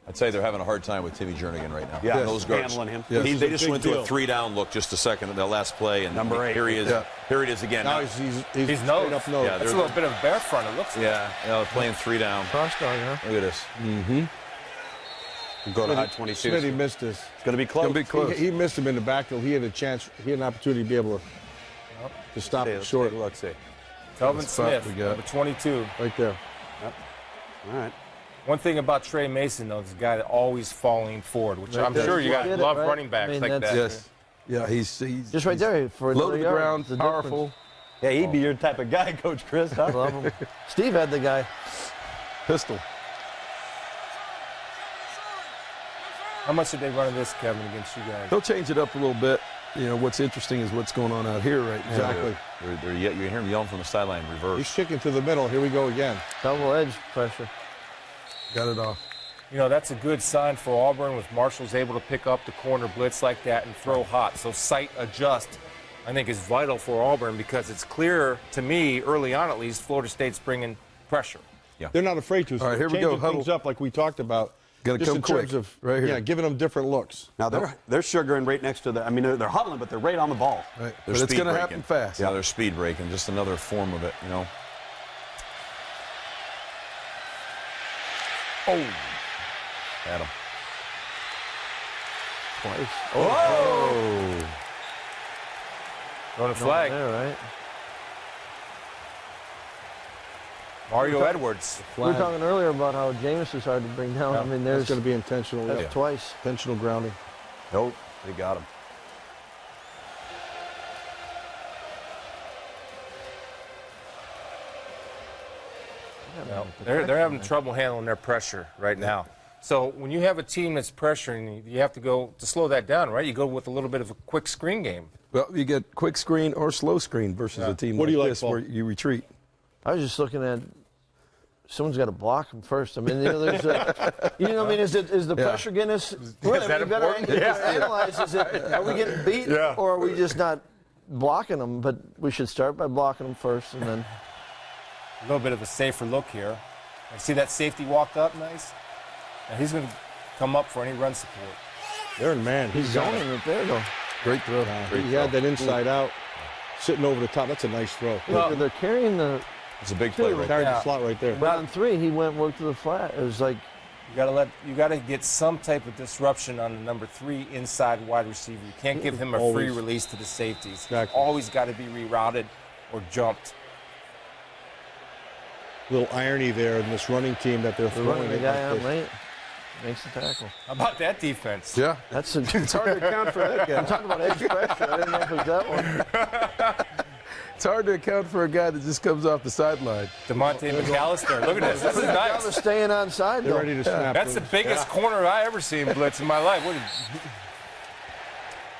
Speaker 4: I'd say they're having a hard time with Timmy Jernigan right now.
Speaker 3: Yeah,
Speaker 4: those guards.
Speaker 3: handling him.
Speaker 1: Yeah.
Speaker 4: They just
Speaker 2: big
Speaker 4: went to
Speaker 2: deal.
Speaker 4: a 3-down look just a second in that last play, and
Speaker 3: Number 8.
Speaker 4: here he is.
Speaker 1: Yeah.
Speaker 4: Here it is again.
Speaker 2: Now
Speaker 4: Now,
Speaker 2: he's
Speaker 5: nose.
Speaker 2: straight up nose.
Speaker 4: Yeah,
Speaker 5: That's a little bit of bear front, it looks like.
Speaker 4: yeah, they're playing 3 down.
Speaker 6: Cross dog, huh?
Speaker 4: Look at this.
Speaker 3: Go to high 22.
Speaker 2: Smitty missed this.
Speaker 3: It's going to be close.
Speaker 1: Gonna be close.
Speaker 2: He missed him in the backfield. He had a chance. He had an opportunity to be able to stop it
Speaker 3: Let's
Speaker 2: short.
Speaker 3: take a look, see.
Speaker 5: Telvin
Speaker 1: That's tough
Speaker 5: Smith,
Speaker 1: we got.
Speaker 5: number 22.
Speaker 2: Right there.
Speaker 3: All right.
Speaker 5: One thing about Trey Mason, though, is a guy that always falling forward, which I'm
Speaker 6: there.
Speaker 5: sure you guys
Speaker 6: Get it,
Speaker 5: love
Speaker 6: right?
Speaker 5: running backs
Speaker 6: I mean,
Speaker 5: like
Speaker 6: that's-
Speaker 5: that.
Speaker 1: Yes. Yeah, he's
Speaker 6: Just right there for
Speaker 1: low to
Speaker 6: another
Speaker 1: the
Speaker 6: yard.
Speaker 1: ground,
Speaker 6: It's the
Speaker 1: powerful.
Speaker 3: Yeah, he'd be your type of guy, Coach Chris. Huh?
Speaker 6: difference. Love him. Steve had the guy.
Speaker 1: Pistol.
Speaker 5: How much did they run of this, Kevin, against you guys?
Speaker 1: He'll change it up a little bit. You know, what's interesting is what's going on out here right now.
Speaker 2: Exactly.
Speaker 4: You hear him yelling from the sideline, reverse.
Speaker 2: He's kicking to the middle. Here we go again.
Speaker 6: Double edge pressure.
Speaker 1: Got it off.
Speaker 5: You know, that's a good sign for Auburn with Marshall's able to pick up the corner blitz like that and throw hot. So sight adjust, I think, is vital for Auburn because it's clear to me, early on at least, Florida State's bringing pressure.
Speaker 2: They're not afraid to.
Speaker 1: All right, here we
Speaker 2: Changing
Speaker 1: go, huddle.
Speaker 2: things up like we talked about.
Speaker 1: Gotta
Speaker 2: just
Speaker 1: come
Speaker 2: in terms
Speaker 1: quick,
Speaker 2: of
Speaker 1: right here.
Speaker 2: Yeah, giving them different looks.
Speaker 3: Now, they're sugaring right next to the – I mean, they're huddling, but they're right on the ball.
Speaker 1: Right.
Speaker 4: They're
Speaker 1: But it's
Speaker 4: speed
Speaker 1: going to
Speaker 4: breaking.
Speaker 1: happen fast.
Speaker 4: Yeah, they're speed breaking, just another form of it, you know. Oh. Had him.
Speaker 6: Twice.
Speaker 1: Oh.
Speaker 5: Throwing a flag.
Speaker 6: There, right?
Speaker 5: Mario Edwards.
Speaker 6: We were talking earlier about how Jameis is hard to bring down. I mean,
Speaker 2: That's
Speaker 6: there's
Speaker 2: going to be intentional.
Speaker 6: that's
Speaker 2: Yeah.
Speaker 6: twice.
Speaker 2: Intentional grounding.
Speaker 3: Nope, they got him.
Speaker 5: No, they're having trouble handling their pressure right now. So when you have a team that's pressuring, you have to go to slow that down, right? You go with a little bit of a quick screen game.
Speaker 1: Well, you get quick screen or slow screen versus a team
Speaker 2: What do
Speaker 1: like
Speaker 2: you like,
Speaker 1: this
Speaker 2: Paul?
Speaker 1: where you retreat.
Speaker 6: I was just looking at someone's got to block him first. I mean, you know, there's I mean, is the pressure getting us? Well,
Speaker 5: Is that
Speaker 6: you better
Speaker 5: important?
Speaker 6: analyze. Is it, are we getting beat, or are we just not blocking them? But we should start by blocking them first, and then.
Speaker 5: A little bit of a safer look here. And see that safety walk up nice? And he's going to come up for any run support.
Speaker 2: They're in man.
Speaker 6: He's zoning it there, though.
Speaker 1: Great throw.
Speaker 2: He had that inside out, sitting over the top. That's a nice throw.
Speaker 6: Look, they're carrying the.
Speaker 4: It's a big play right there.
Speaker 2: Carried
Speaker 5: Yeah.
Speaker 2: the slot right there.
Speaker 6: But on 3, he went and worked to the flat. It was like.
Speaker 5: You got to get some type of disruption on the number 3 inside wide receiver. You can't give him a free
Speaker 2: Always.
Speaker 5: release to the safeties.
Speaker 2: Exactly.
Speaker 5: Always got to be rerouted or jumped.
Speaker 2: Little irony there in this running team that they're throwing
Speaker 6: Running the
Speaker 2: it
Speaker 6: guy
Speaker 2: like
Speaker 6: on
Speaker 2: this.
Speaker 6: late. Makes the tackle.
Speaker 5: How about that defense?
Speaker 1: Yeah.
Speaker 6: That's
Speaker 1: It's hard to account for that guy.
Speaker 6: I'm talking about edge pressure. I didn't know if it was that one.
Speaker 1: It's hard to account for a guy that just comes off the sideline.
Speaker 5: DeMonte McAllister. Look at this. This is
Speaker 6: Job of
Speaker 5: nice.
Speaker 6: staying on side,
Speaker 2: They're
Speaker 6: though.
Speaker 2: ready to snap.
Speaker 5: That's the biggest corner I ever seen blitz in my life.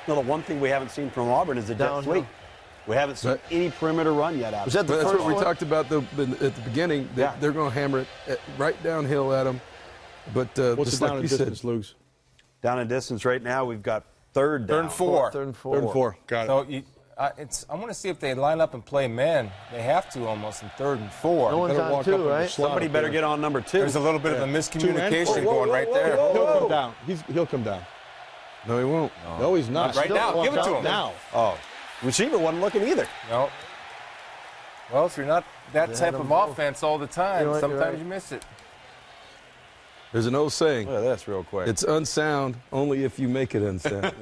Speaker 3: No, the one thing we haven't seen from Auburn is the jet
Speaker 6: Downhill.
Speaker 3: sweep. We haven't seen any perimeter run yet out
Speaker 6: Was
Speaker 3: of
Speaker 6: that
Speaker 3: it.
Speaker 6: the
Speaker 1: That's
Speaker 6: first
Speaker 1: what we
Speaker 6: one?
Speaker 1: talked about at the beginning.
Speaker 3: Yeah.
Speaker 1: They're going to hammer it right downhill at him. But
Speaker 2: What's
Speaker 1: just
Speaker 2: the down
Speaker 1: like
Speaker 2: and
Speaker 1: you said,
Speaker 2: distance, Lugs?
Speaker 3: Down in distance right now, we've got third down.
Speaker 5: Third and 4.
Speaker 6: Third and 4.
Speaker 2: Third and 4. Got it.
Speaker 5: So I want to see if they line up and play man. They have to almost in 3rd and 4.
Speaker 6: No one's
Speaker 2: Better
Speaker 6: on
Speaker 2: walk up
Speaker 6: 2,
Speaker 2: with the
Speaker 6: right?
Speaker 2: slot
Speaker 3: Somebody
Speaker 2: up
Speaker 3: better
Speaker 2: there.
Speaker 3: get on number 2.
Speaker 5: There's a little bit of a miscommunication going right there.
Speaker 2: He'll come down. He'll come down.
Speaker 1: no, he won't.
Speaker 2: No, he's not.
Speaker 5: Right now.
Speaker 2: Still
Speaker 5: Give it to
Speaker 2: walk
Speaker 5: him.
Speaker 2: out now.
Speaker 3: Oh, receiver wasn't looking either.
Speaker 5: No. Well, if you're not that
Speaker 6: They
Speaker 5: type
Speaker 6: had
Speaker 5: of
Speaker 6: them both.
Speaker 5: offense all the time,
Speaker 6: You're right, you're
Speaker 5: sometimes
Speaker 6: right.
Speaker 5: you miss it.
Speaker 1: There's an old saying.
Speaker 3: Look at this real quick.
Speaker 1: It's unsound only if you make it unsound.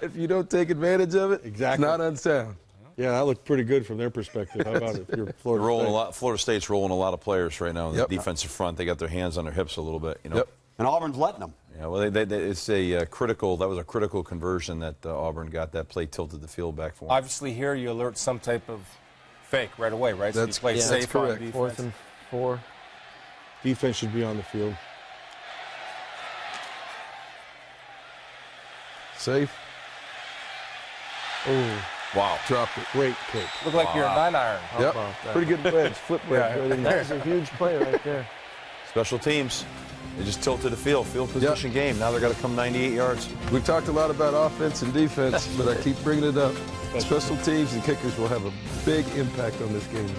Speaker 1: If you don't take advantage of it,
Speaker 2: Exactly.
Speaker 1: it's not unsound.
Speaker 2: Yeah, that looked pretty good from their perspective. How about it? If you're Florida
Speaker 4: Rolling
Speaker 2: State?
Speaker 4: a lot. Florida State's rolling a lot of players right now in
Speaker 1: Yep.
Speaker 4: the defensive front. They got their hands on their hips a little bit. You know.
Speaker 1: Yep.
Speaker 3: and Auburn's letting them.
Speaker 4: Yeah. Well, it's a critical. That was a critical conversion that Auburn got. That play tilted the field back for them.
Speaker 5: Obviously, here you alert some type of fake right away, right? So you
Speaker 1: That's-
Speaker 5: play
Speaker 1: yeah,
Speaker 5: safe
Speaker 1: that's
Speaker 5: on
Speaker 1: correct.
Speaker 5: defense.
Speaker 6: 4th and 4.
Speaker 2: Defense should be on the field.
Speaker 1: Safe. Oh,
Speaker 4: Wow.
Speaker 1: dropped it.
Speaker 2: Great pick.
Speaker 5: Look like you're a 9-iron.
Speaker 1: Yep.
Speaker 6: about that?
Speaker 1: Pretty good wedge. Flip wedge.
Speaker 5: Yeah.
Speaker 1: right in
Speaker 6: That
Speaker 1: there.
Speaker 6: was a huge play right there.
Speaker 4: Special teams. They just tilted the field. Field position game. Now they're going to come 98 yards.
Speaker 1: We've talked a lot about offense and defense, but I keep bringing it up. Special teams and kickers will have a big impact on this game.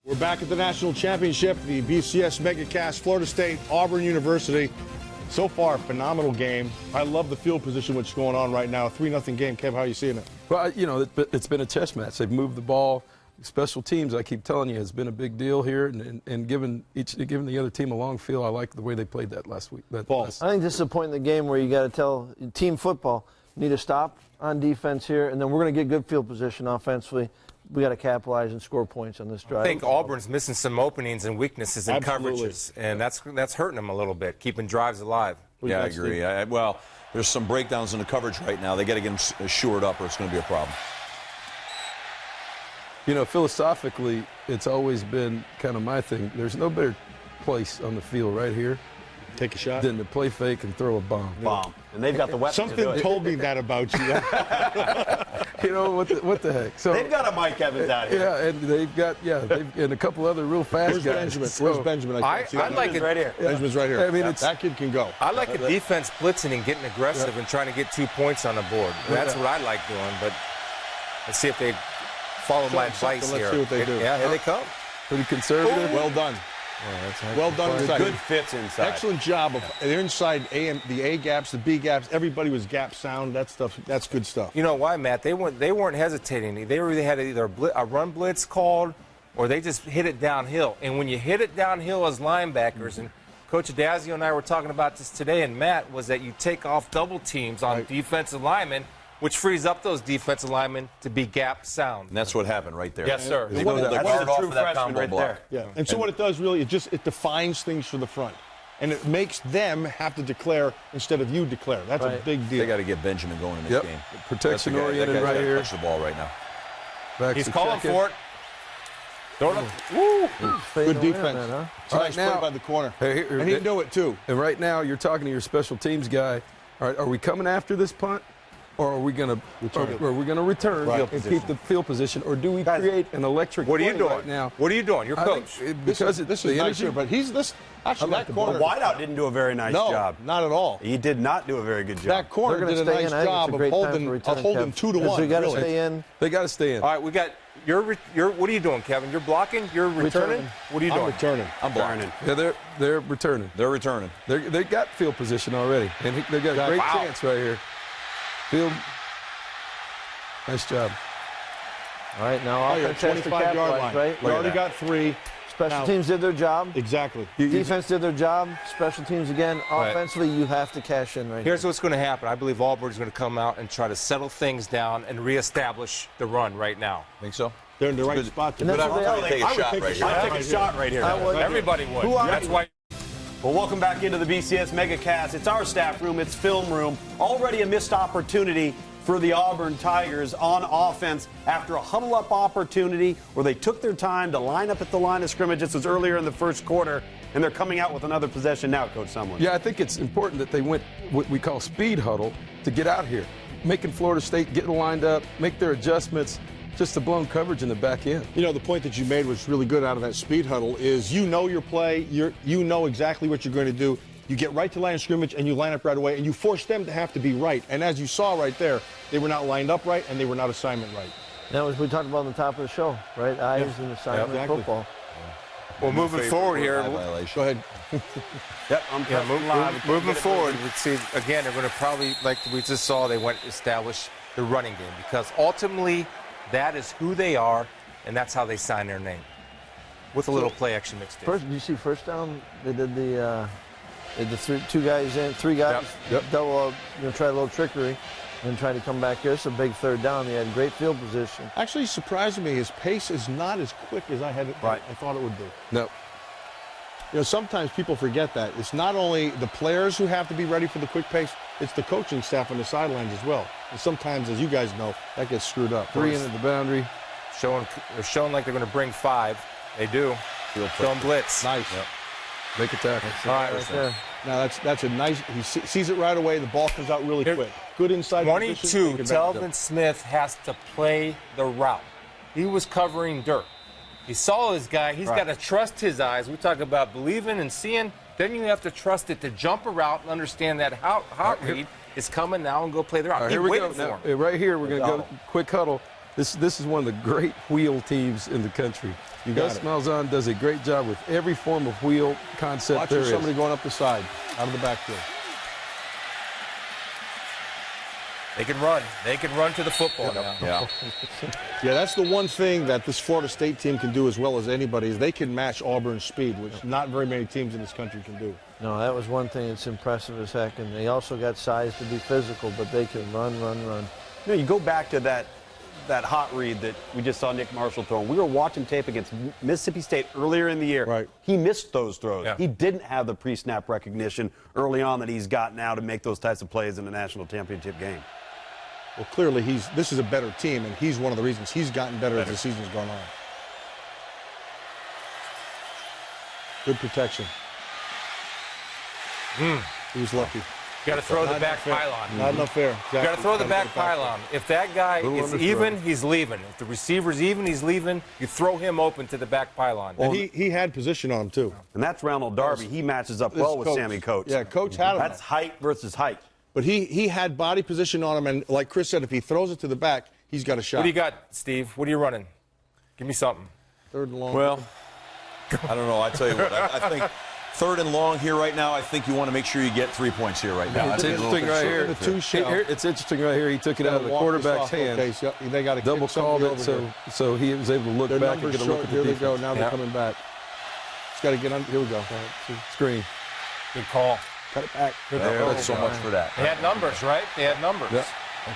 Speaker 2: We're back at the national championship, the BCS MegaCast, Florida State, Auburn University. So far, phenomenal game. I love the field position, what's going on right now. 3-0 game. Kev, how are you seeing it?
Speaker 1: Well, you know, it's been a chess match. They've moved the ball. Special teams, I keep telling you, has been a big deal here, and giving the other team a long field. I like the way they played that last week.
Speaker 2: Paul.
Speaker 6: I think this is a point in the game where you got to tell team football, need to stop on defense here, and then we're going to get good field position offensively. We got to capitalize and score points on this drive.
Speaker 5: I think Auburn's missing some openings and weaknesses in
Speaker 2: Absolutely.
Speaker 5: coverages, and that's hurting them a little bit, keeping drives alive.
Speaker 4: Yeah, I
Speaker 2: That's the-
Speaker 4: agree. Well, there's some breakdowns in the coverage right now. They got to get them shored up, or it's going to be a problem.
Speaker 1: You know, philosophically, it's always been kind of my thing. There's no better place on the field right here
Speaker 2: Take a shot.
Speaker 1: than to play fake and throw a bomb.
Speaker 3: Bomb. And they've got the weapons to do
Speaker 2: Something
Speaker 3: it.
Speaker 2: told me that about you.
Speaker 1: You know, what the heck? So
Speaker 3: They've got a Mike Evans out here.
Speaker 1: yeah, and they've got and a couple other real fast
Speaker 2: Where's
Speaker 1: guys.
Speaker 2: Benjamin?
Speaker 1: So-
Speaker 2: Where's Benjamin?
Speaker 5: I
Speaker 2: can't see that.
Speaker 5: like it.
Speaker 3: Right here.
Speaker 2: Benjamin's right here.
Speaker 1: I mean, it's-
Speaker 2: that kid can go.
Speaker 5: I like a defense blitzing and getting aggressive and trying to get 2 points on the board. That's what I like doing, but let's see if they follow my
Speaker 2: Show 'em
Speaker 5: advice
Speaker 2: something.
Speaker 5: here.
Speaker 2: Let's see what they do.
Speaker 5: Yeah, here they come.
Speaker 1: Pretty conservative.
Speaker 2: Well done. Well done inside.
Speaker 3: Good fits inside.
Speaker 2: Excellent job of they're inside the A gaps, the B gaps. Everybody was gap sound. That stuff. That's good stuff.
Speaker 5: You know why, Matt? They weren't hesitating. They really had either a run blitz called or they just hit it downhill. And when you hit it downhill as linebackers, and Coach Adazio and I were talking about this today, and Matt, was that you take off double teams on defensive linemen, which frees up those defensive linemen to be gap sound.
Speaker 4: And that's what happened right there.
Speaker 5: Yes, sir.
Speaker 4: They
Speaker 3: That's
Speaker 4: pulled the
Speaker 3: a
Speaker 4: guard off
Speaker 3: true
Speaker 4: of that
Speaker 3: freshman
Speaker 4: combo
Speaker 3: right
Speaker 4: block.
Speaker 3: there.
Speaker 2: Yeah. And so what it does really, it defines things for the front, and it makes them have to declare instead of you declare. That's a
Speaker 6: Right.
Speaker 2: big deal.
Speaker 4: They got to get Benjamin going in this
Speaker 1: Yep.
Speaker 4: game.
Speaker 1: Protection
Speaker 4: That's the guy-
Speaker 1: oriented
Speaker 4: that guy's
Speaker 1: right
Speaker 4: gotta
Speaker 1: here.
Speaker 4: touch the ball right now.
Speaker 1: Back
Speaker 5: He's
Speaker 1: to
Speaker 5: calling
Speaker 1: check
Speaker 5: for it. Throw it up. Woo!
Speaker 2: Good defense.
Speaker 6: Man, huh?
Speaker 2: It's a
Speaker 1: All
Speaker 2: nice
Speaker 1: right, now-
Speaker 2: play by the corner,
Speaker 1: Hey, here-
Speaker 2: and he knew it too.
Speaker 1: And right now, you're talking to your special teams guy. All right, are we coming after this punt, or are we going to return
Speaker 2: Right.
Speaker 1: and keep the field position, or do we create an electric
Speaker 5: What are you
Speaker 1: play
Speaker 5: doing
Speaker 1: right now?
Speaker 5: What are you doing? You're
Speaker 1: I
Speaker 5: coach.
Speaker 1: think
Speaker 2: This
Speaker 1: because
Speaker 2: is
Speaker 1: it's
Speaker 2: the
Speaker 1: the
Speaker 2: nice
Speaker 1: energy.
Speaker 2: here, but he's this actually
Speaker 1: like
Speaker 2: that
Speaker 1: the
Speaker 2: corner.
Speaker 3: The wideout didn't do a very nice
Speaker 2: no,
Speaker 3: job.
Speaker 2: not at all.
Speaker 3: He did not do a very good job.
Speaker 2: That corner
Speaker 6: They're going
Speaker 2: did
Speaker 6: to
Speaker 2: a
Speaker 6: stay
Speaker 2: nice
Speaker 6: in. I think
Speaker 2: job
Speaker 6: it's a
Speaker 2: of
Speaker 6: great time for
Speaker 2: holding
Speaker 6: returning,
Speaker 2: 2 to
Speaker 6: Kev.
Speaker 2: 1.
Speaker 6: So you got to
Speaker 2: really.
Speaker 6: stay in.
Speaker 1: They got to stay in.
Speaker 5: All right, we got you're what are you doing, Kevin? You're blocking. You're returning.
Speaker 6: Returning.
Speaker 5: What are you
Speaker 2: I'm
Speaker 5: doing?
Speaker 2: returning.
Speaker 4: I'm blocking.
Speaker 1: Yeah, they're returning.
Speaker 4: They're returning.
Speaker 1: They got field position already, and they got a great
Speaker 5: Wow.
Speaker 1: chance right here. Field. Nice job.
Speaker 6: All right, now
Speaker 2: Oh, you're
Speaker 6: offense has to
Speaker 2: 25-yard
Speaker 6: capitalize,
Speaker 2: line.
Speaker 6: right?
Speaker 2: We already got 3.
Speaker 6: Special teams did their job.
Speaker 2: Exactly.
Speaker 6: Defense did their job. Special teams again. Offensively, you have to cash in right
Speaker 5: Here's
Speaker 6: here.
Speaker 5: what's going to happen. I believe Auburn is going to come out and try to settle things down and reestablish the run right now.
Speaker 4: Think so?
Speaker 2: They're in the right spot.
Speaker 6: And that's what they are.
Speaker 4: Take a shot right here.
Speaker 3: I'd take a shot right here.
Speaker 5: Everybody would. That's why.
Speaker 3: Well, welcome back into the BCS MegaCast. It's our staff room. It's film room. Already a missed opportunity for the Auburn Tigers on offense after a huddle-up opportunity where they took their time to line up at the line of scrimmage. This was earlier in the first quarter, and they're coming out with another possession now, Coach Sumlin.
Speaker 1: Yeah, I think it's important that they went what we call speed huddle to get out here, making Florida State get lined up, make their adjustments, just the blown coverage in the back end.
Speaker 2: You know, the point that you made was really good out of that speed huddle is you know your play, you know exactly what you're going to do. You get right to line of scrimmage and you line up right away, and you force them to have to be right. And as you saw right there, they were not lined up right and they were not assignment right.
Speaker 6: That was we talked about on the top of the show, right? Eyes and assignment
Speaker 2: exactly.
Speaker 6: football.
Speaker 5: Well, moving forward here.
Speaker 2: Go ahead.
Speaker 3: Yep, I'm
Speaker 5: Moving forward, we see again they're going to probably, like we just saw, they went to establish the running game because ultimately that is who they are and that's how they sign their name with a little play action mixed in.
Speaker 6: First, did you see first down? They did the two guys in, three guys double, try a little trickery, and try to come back here. It's a big third down. They had great field position.
Speaker 2: Actually, surprised me. His pace is not as quick as I thought it would be.
Speaker 1: No.
Speaker 2: You know, sometimes people forget that. It's not only the players who have to be ready for the quick pace, it's the coaching staff on the sidelines as well. And sometimes, as you guys know, that gets screwed up.
Speaker 1: 3 in at the boundary.
Speaker 5: They're showing like they're going to bring 5. They do. Show them blitz.
Speaker 2: Nice.
Speaker 1: Yep. Make a tackle.
Speaker 5: All
Speaker 6: Right there.
Speaker 2: Now that's a nice. He sees it right away. The ball comes out really quick. Good inside.
Speaker 5: 22.
Speaker 2: position.
Speaker 5: Telvin Smith has to play the route. He was covering dirt. He saw his guy. He's got to trust his eyes. We talk about believing and seeing. Then you have to trust it to jump a route and understand that hot read is coming now and go play the route.
Speaker 1: Here we go.
Speaker 5: For him.
Speaker 1: Now, right here, we're going to go quick huddle. This is one of the great wheel teams in the country. Gus Malzahn does a great job with every form of wheel concept
Speaker 2: Watching
Speaker 1: there is.
Speaker 2: somebody going up the side, out of the backfield.
Speaker 5: They can run. They can run to the football now.
Speaker 4: Yeah.
Speaker 2: Yeah, that's the one thing that this Florida State team can do as well as anybody is they can match Auburn's speed, which not very many teams in this country can do.
Speaker 6: No, that was one thing that's impressive as heck, and they also got size to be physical, but they can run.
Speaker 3: You know, you go back to that hot read that we just saw Nick Marshall throwing. We were watching tape against Mississippi State earlier in the year.
Speaker 2: Right.
Speaker 3: He missed those throws.
Speaker 5: Yeah.
Speaker 3: He didn't have the pre-snap recognition early on that he's got now to make those types of plays in the national championship game.
Speaker 2: Well, clearly this is a better team, and he's one of the reasons he's gotten better as the season's gone on. Good protection. He was lucky.
Speaker 5: Got to throw the back pylon.
Speaker 2: Not enough fair.
Speaker 5: You got to throw the back pylon. If that guy is even, he's leaving. If the receiver's even, he's leaving. You throw him open to the back pylon.
Speaker 2: And he had position on him, too.
Speaker 3: And that's Ronald Darby. He matches up well with
Speaker 2: Coach.
Speaker 3: Sammy Coates.
Speaker 2: Yeah, Coach had him.
Speaker 3: That's height versus height.
Speaker 2: But he had body position on him, and like Chris said, if he throws it to the back, he's got a shot.
Speaker 5: What do you got, Steve? What are you running? Give me something.
Speaker 2: Third and long.
Speaker 4: Well, I don't know. I tell you what, I think third and long here right now, I think you want to make sure you get 3 points here right now.
Speaker 1: It's interesting right here.
Speaker 2: The two shell.
Speaker 1: It's interesting right here. He took it out of the quarterback's hand.
Speaker 2: Case. Yep. They got to
Speaker 1: Double called it, so he was able to look back and get a look at the
Speaker 2: Here they
Speaker 1: defense.
Speaker 2: go. Now they're coming back. It's got to get on. Here we go.
Speaker 1: Screen.
Speaker 5: Good call.
Speaker 2: Cut it back.
Speaker 4: That's so much for that.
Speaker 5: They had numbers, right? They had numbers.
Speaker 1: Yeah.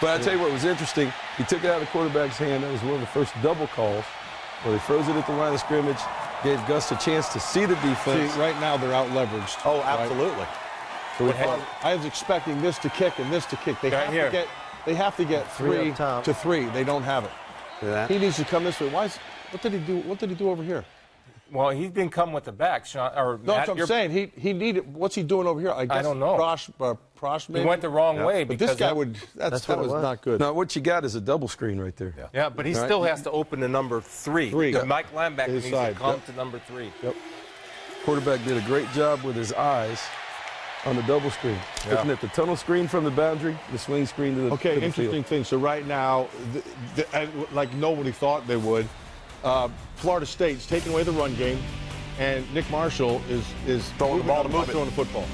Speaker 1: But I tell you what was interesting. He took it out of the quarterback's hand. That was one of the first double calls where he froze it at the line of scrimmage, gave Gus a chance to see the defense.
Speaker 2: See, right now they're out leveraged.
Speaker 3: Oh, absolutely.
Speaker 1: So
Speaker 2: I was expecting this to kick and this to kick. They
Speaker 5: Right here.
Speaker 2: have to get
Speaker 6: Three
Speaker 2: three
Speaker 6: up top.
Speaker 2: to 3. They don't have it.
Speaker 3: See that?
Speaker 2: He needs to come this way. What did he do? What did he do over here?
Speaker 5: Well, he's been coming with the back, Sean. Or
Speaker 2: No,
Speaker 5: Matt,
Speaker 2: that's what I'm saying. He needed. What's he doing over here? I guess
Speaker 5: don't know.
Speaker 2: Prosh
Speaker 5: He
Speaker 2: maybe.
Speaker 5: went the wrong way.
Speaker 2: But
Speaker 5: because
Speaker 2: this guy
Speaker 6: That's
Speaker 2: that
Speaker 6: what it
Speaker 2: was
Speaker 6: was.
Speaker 2: not good.
Speaker 1: now what you got is a double screen right there.
Speaker 5: Yeah, but he still has to open to number 3.
Speaker 2: Three.
Speaker 5: The
Speaker 2: Yeah.
Speaker 5: Mike linebacker
Speaker 2: His
Speaker 5: needs
Speaker 2: side.
Speaker 5: to come
Speaker 2: Yep.
Speaker 5: to number 3.
Speaker 2: Yep.
Speaker 1: Quarterback did a great job with his eyes on the double screen. Looking at the tunnel screen from the boundary, the swing screen to the
Speaker 2: Okay,
Speaker 1: to the
Speaker 2: interesting
Speaker 1: field.
Speaker 2: thing. So right now, like nobody thought they would, Florida State's taking away the run game, and Nick Marshall is
Speaker 3: Throwing the ball to
Speaker 2: moving
Speaker 3: move it.
Speaker 2: throwing the football.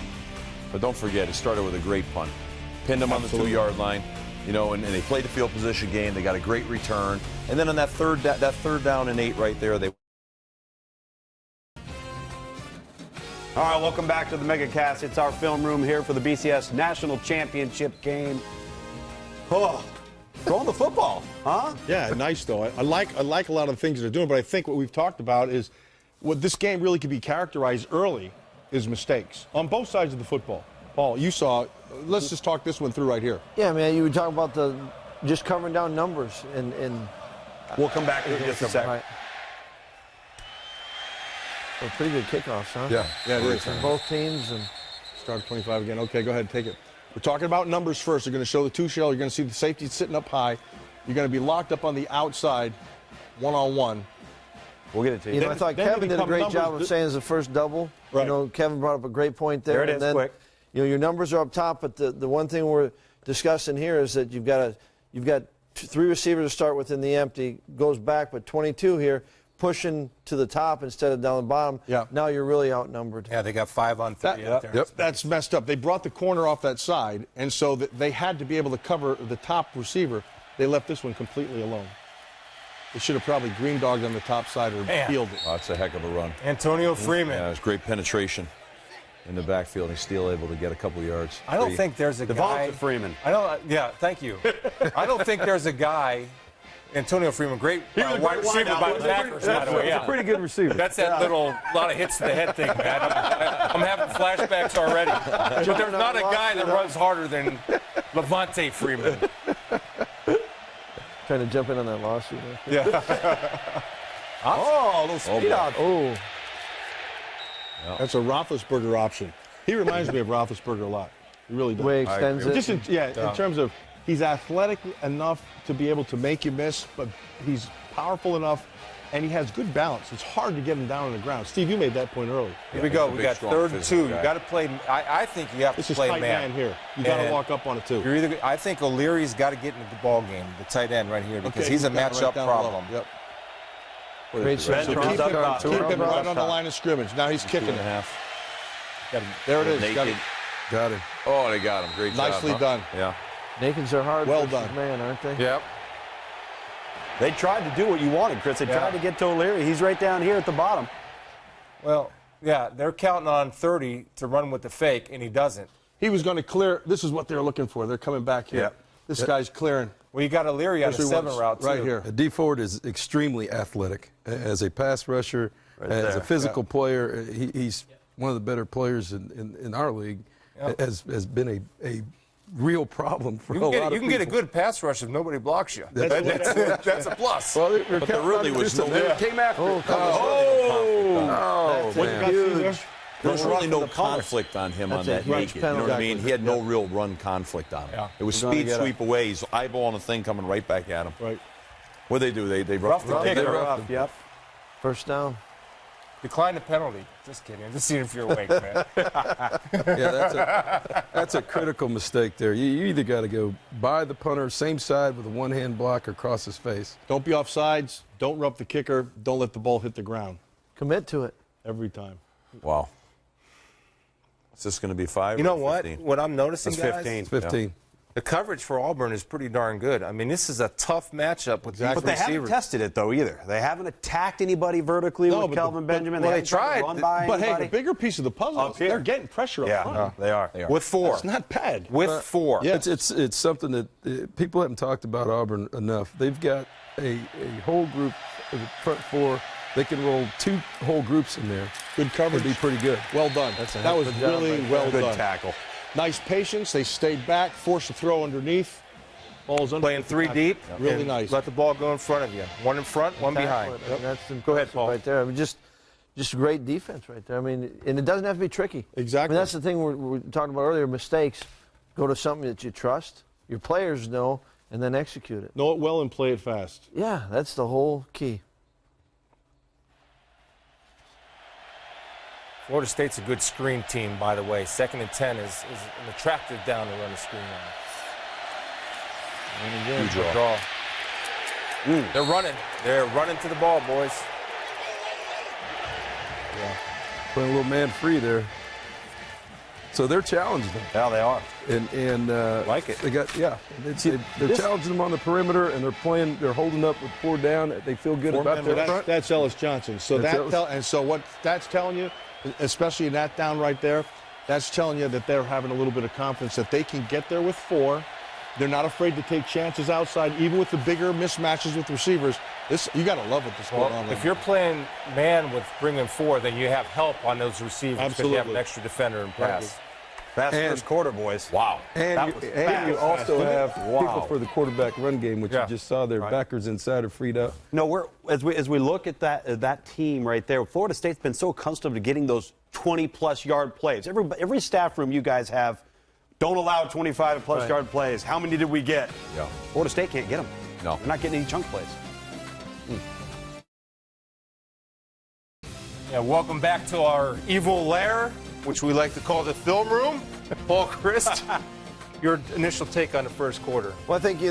Speaker 4: But don't forget, it started with a great punt. Pinned him on the
Speaker 2: Absolutely.
Speaker 4: 2-yard line, and they played the field position game. They got a great return. And then on that third down and 8 right there, they
Speaker 3: All right, welcome back to the MegaCast. It's our film room here for the BCS National Championship game. Oh, throwing the football, huh?
Speaker 2: Yeah, nice though. I like a lot of the things they're doing, but I think what we've talked about is what this game really could be characterized early is mistakes on both sides of the football. Paul, you saw. Let's just talk this one through right here.
Speaker 6: Yeah, man, you were talking about just covering down numbers and
Speaker 3: We'll come back to it in just a second.
Speaker 6: Right. Well, pretty good kickoffs, huh?
Speaker 2: Yeah, it is.
Speaker 6: For both teams. And
Speaker 2: Start 25 again. Okay, go ahead, take it. We're talking about numbers first. You're going to show the two shell. You're going to see the safety sitting up high. You're going to be locked up on the outside, one-on-one.
Speaker 3: We'll get it to you.
Speaker 6: You know, I thought
Speaker 2: then they
Speaker 6: Kevin did a
Speaker 2: become
Speaker 6: great
Speaker 2: numbers.
Speaker 6: job of saying it's the first double.
Speaker 2: Right.
Speaker 6: You know, Kevin brought up a great point there.
Speaker 3: There it is,
Speaker 6: and then,
Speaker 3: quick.
Speaker 6: You know, your numbers are up top, but the one thing we're discussing here is that you've got 3 receivers to start with in the empty, goes back, but 22 here, pushing to the top instead of down the bottom.
Speaker 2: Yeah.
Speaker 6: Now you're really outnumbered.
Speaker 5: Yeah, they got 5 on 3 out there.
Speaker 2: That's messed up. They brought the corner off that side, and so that they had to be able to cover the top receiver. They left this one completely alone. They should have probably green dogged on the top side or
Speaker 5: Man.
Speaker 2: peeled it.
Speaker 4: Oh, that's a heck of a run.
Speaker 5: Antonio Freeman.
Speaker 4: Yeah, it was great penetration in the backfield. He's still able to get a couple yards.
Speaker 5: I don't think there's a guy.
Speaker 3: Devonta Freeman.
Speaker 5: I don't. Yeah, thank you. I don't think there's a guy. Antonio Freeman, great wide receiver by the Packers, by the way. Yeah.
Speaker 1: Pretty good receiver.
Speaker 5: That's that little lot of hits to the head thing, man. I'm having flashbacks already. But there's not a guy that runs harder than Devonta Freeman.
Speaker 6: Trying to jump in on that lawsuit.
Speaker 3: Oh, those speed outs.
Speaker 6: Oh,
Speaker 2: That's a Roethlisberger option. He reminds me of Roethlisberger a lot. He really does.
Speaker 6: the way he extends it.
Speaker 2: Just in terms of he's athletic enough to be able to make you miss, but he's powerful enough, and he has good balance. It's hard to get him down on the ground. Steve, you made that point earlier.
Speaker 5: Here we go.
Speaker 4: he's a
Speaker 5: We
Speaker 4: big,
Speaker 5: got
Speaker 4: strong,
Speaker 5: 3rd and 2.
Speaker 4: physical
Speaker 5: You
Speaker 4: guy.
Speaker 5: got to play. I think you have
Speaker 2: This
Speaker 5: to
Speaker 2: is
Speaker 5: play
Speaker 2: tight man here. You got to
Speaker 5: And
Speaker 2: walk up on it too.
Speaker 5: You're either. I think O'Leary's got to get into the ball game, the tight end right here, because he's a
Speaker 2: got it
Speaker 5: matchup
Speaker 2: right down low.
Speaker 5: problem.
Speaker 2: Yep.
Speaker 6: Great
Speaker 3: Ben
Speaker 6: sense.
Speaker 3: comes up top.
Speaker 2: Keep him right on the
Speaker 6: Top.
Speaker 2: line of scrimmage. Now he's kicking it.
Speaker 4: 2.5.
Speaker 2: There it is. Got
Speaker 4: Naked.
Speaker 2: it.
Speaker 1: Got him.
Speaker 4: Oh, they got him. Great job.
Speaker 2: Nicely
Speaker 4: huh?
Speaker 2: done.
Speaker 4: Yeah.
Speaker 6: Nakeds are hard.
Speaker 2: Well
Speaker 6: versus
Speaker 2: done.
Speaker 6: man, aren't they?
Speaker 5: Yep.
Speaker 3: They tried to do what you wanted, Chris. They tried to get to O'Leary. He's right down here at the bottom.
Speaker 5: Well, yeah, they're counting on 30 to run with the fake, and he doesn't.
Speaker 2: He was going to clear. This is what they're looking for. They're coming back here.
Speaker 3: Yep.
Speaker 2: This guy's clearing.
Speaker 5: Well, you got O'Leary on a
Speaker 2: Especially
Speaker 5: 7
Speaker 2: once
Speaker 5: route, too.
Speaker 2: right here.
Speaker 1: D Ford is extremely athletic as a pass rusher, as
Speaker 3: there.
Speaker 1: a physical player. He's one of the better players in our league. Has been a real problem for a lot of people.
Speaker 5: You can get a good pass rush if nobody blocks you. That's a plus.
Speaker 1: Well,
Speaker 4: But there really was no.
Speaker 1: They came after.
Speaker 6: That's huge.
Speaker 4: There was really no conflict on him on
Speaker 6: That's a
Speaker 4: that
Speaker 6: huge
Speaker 4: naked. You know what I
Speaker 6: penalty.
Speaker 4: mean? He had no real run conflict on him.
Speaker 5: Yeah.
Speaker 4: It was
Speaker 6: We're gonna
Speaker 4: speed
Speaker 6: get
Speaker 4: sweep away. He's eyeballing the thing coming right back at him.
Speaker 2: Right.
Speaker 4: What they do? They rough the
Speaker 3: Pick
Speaker 4: kicker.
Speaker 3: her up. Yep.
Speaker 6: First down.
Speaker 5: Decline the penalty. Just kidding. I'm just seeing if you're awake, man.
Speaker 1: Yeah, that's a critical mistake there. You either got to go by the punter, same side with a one-hand block, or cross his face.
Speaker 2: Don't be off sides. Don't rough the kicker. Don't let the ball hit the ground.
Speaker 6: Commit to it.
Speaker 2: Every time.
Speaker 4: Wow. Is this going to be 5?
Speaker 5: You know
Speaker 4: or
Speaker 5: what?
Speaker 4: 15?
Speaker 5: What I'm noticing,
Speaker 3: That's
Speaker 5: guys,
Speaker 3: 15.
Speaker 1: 15.
Speaker 5: the coverage for Auburn is pretty darn good. I mean, this is a tough matchup with these
Speaker 3: But they haven't
Speaker 5: receivers.
Speaker 3: tested it, though, either. They haven't attacked anybody vertically
Speaker 2: No,
Speaker 3: with
Speaker 2: but
Speaker 3: Kelvin Benjamin.
Speaker 5: well, they
Speaker 3: haven't tried to
Speaker 5: tried.
Speaker 3: run by
Speaker 2: But hey,
Speaker 3: anybody.
Speaker 2: the bigger piece of the puzzle
Speaker 3: Up
Speaker 2: is
Speaker 3: here.
Speaker 2: they're getting pressure up
Speaker 3: Yeah,
Speaker 2: front.
Speaker 3: they are.
Speaker 5: With 4.
Speaker 2: It's not bad.
Speaker 5: With 4.
Speaker 2: Yeah.
Speaker 1: It's something that people haven't talked about Auburn enough. They've got a whole group of the front 4. They can roll 2 whole groups in there.
Speaker 2: Good coverage.
Speaker 1: It'd be pretty good.
Speaker 2: Well done. That was really well
Speaker 3: Good
Speaker 2: done.
Speaker 3: tackle.
Speaker 2: Nice patience. They stayed back, forced a throw underneath. Ball's under.
Speaker 5: Playing 3 deep.
Speaker 2: Really
Speaker 5: and
Speaker 2: nice.
Speaker 5: Let the ball go in front of you. 1 in front, 1 behind.
Speaker 6: I mean, that's
Speaker 5: Go ahead,
Speaker 6: impressive
Speaker 5: Paul.
Speaker 6: right there. I mean, just great defense right there. I mean, and it doesn't have to be tricky.
Speaker 2: Exactly.
Speaker 6: I mean, that's the thing we're talking about earlier. Mistakes. Go to something that you trust, your players know, and then execute it.
Speaker 2: Know it well and play it fast.
Speaker 6: Yeah, that's the whole key.
Speaker 5: Florida State's a good screen team, by the way. 2nd and 10 is an attractive down to run a screen on.
Speaker 6: And again,
Speaker 4: Good draw.
Speaker 5: They're running. They're running to the ball, boys.
Speaker 1: Playing a little man free there. So they're challenging them.
Speaker 3: Yeah, they are.
Speaker 1: And
Speaker 3: Like it.
Speaker 1: They got they're challenging them on the perimeter, and they're holding up with 4 down. They feel good about their front.
Speaker 2: That's Ellis Johnson. So
Speaker 1: That's
Speaker 2: that
Speaker 1: Ellis.
Speaker 2: and so what that's telling you especially in that down right there, that's telling you that they're having a little bit of confidence that they can get there with 4. They're not afraid to take chances outside, even with the bigger mismatches with receivers. You got to love what this going on.
Speaker 5: If you're playing man with bringing 4, then you have help on those receivers because you have an
Speaker 2: Absolutely.
Speaker 5: extra defender and pass.
Speaker 3: Fast first quarter, boys.
Speaker 4: Wow.
Speaker 1: And you also have people for the quarterback run game, which you just saw their backers inside are freed up.
Speaker 3: No, as we look at that team right there, Florida State's been so accustomed to getting those 20-plus yard plays. Every staff room you guys have, don't allow 25-plus yard plays. How many did we get?
Speaker 4: Yeah.
Speaker 3: Florida State can't get them.
Speaker 4: No.
Speaker 3: They're not getting any chunk plays.
Speaker 5: Yeah, welcome back to our evil lair, which we like to call the film room. Paul Christ, your initial take on the first quarter.
Speaker 6: Well, I think,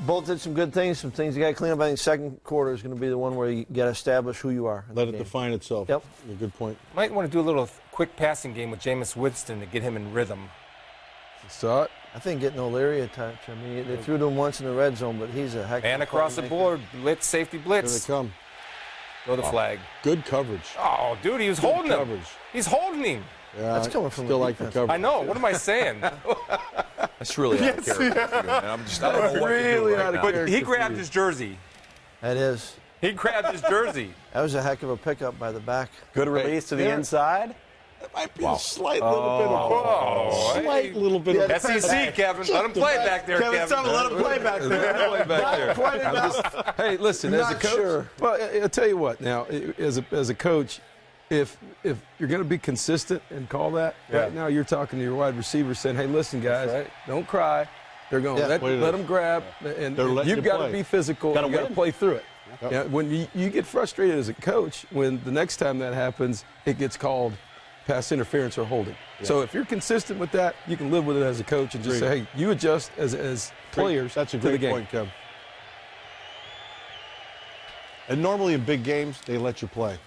Speaker 6: both did some good things, some things you got to clean up. I think second quarter is going to be the one where you got to establish who you are.
Speaker 2: Let it define itself.
Speaker 6: Yep.
Speaker 2: A good point.
Speaker 5: Might want to do a little quick passing game with Jameis Winston to get him in rhythm.
Speaker 1: You saw it?
Speaker 6: I think getting O'Leary a touch. I mean, they threw to him once in the red zone, but he's a heck of a
Speaker 5: And across the
Speaker 6: playmaker.
Speaker 5: board, blitz, safety
Speaker 2: Here
Speaker 5: blitz.
Speaker 2: they come.
Speaker 5: Throw the flag.
Speaker 2: Good coverage.
Speaker 5: Oh, dude, he was holding him.
Speaker 2: coverage.
Speaker 5: He's holding him.
Speaker 2: Yeah,
Speaker 6: That's coming from
Speaker 2: still
Speaker 6: the
Speaker 2: like the
Speaker 6: defense.
Speaker 2: coverage.
Speaker 5: I know. What am I saying?
Speaker 4: That's really out of character. And I don't know what to do
Speaker 1: Really
Speaker 4: right
Speaker 1: out of
Speaker 4: now.
Speaker 1: character.
Speaker 5: But he grabbed his jersey.
Speaker 6: That is.
Speaker 5: He grabbed his jersey.
Speaker 6: That was a heck of a pickup by the back.
Speaker 3: Good release to the inside.
Speaker 2: It might be a slight little bit of slight little bit of
Speaker 5: SEC, Kevin. Let him play back there, Kevin.
Speaker 3: Let him play back there.
Speaker 1: Way back there. Hey, listen, as a
Speaker 6: Not
Speaker 1: coach,
Speaker 6: sure.
Speaker 1: well, I'll tell you what. Now, as a coach, if you're going to be consistent and call that, right now you're talking to your wide receivers saying, "Hey, listen, guys, don't cry. They're going to let them grab, and
Speaker 2: They're letting
Speaker 1: you've
Speaker 2: you
Speaker 1: got to
Speaker 2: play.
Speaker 1: be physical.
Speaker 3: Gotta
Speaker 1: You got to
Speaker 3: win.
Speaker 1: play through it."
Speaker 2: Yep.
Speaker 1: Yeah, when you get frustrated as a coach, when the next time that happens, it gets called pass interference or holding. So if you're consistent with that, you can live with it as a coach and just say, "Hey, you adjust as players
Speaker 2: That's a
Speaker 1: to the
Speaker 2: great
Speaker 1: game."
Speaker 2: point, Kev. And normally in big games, they let you play.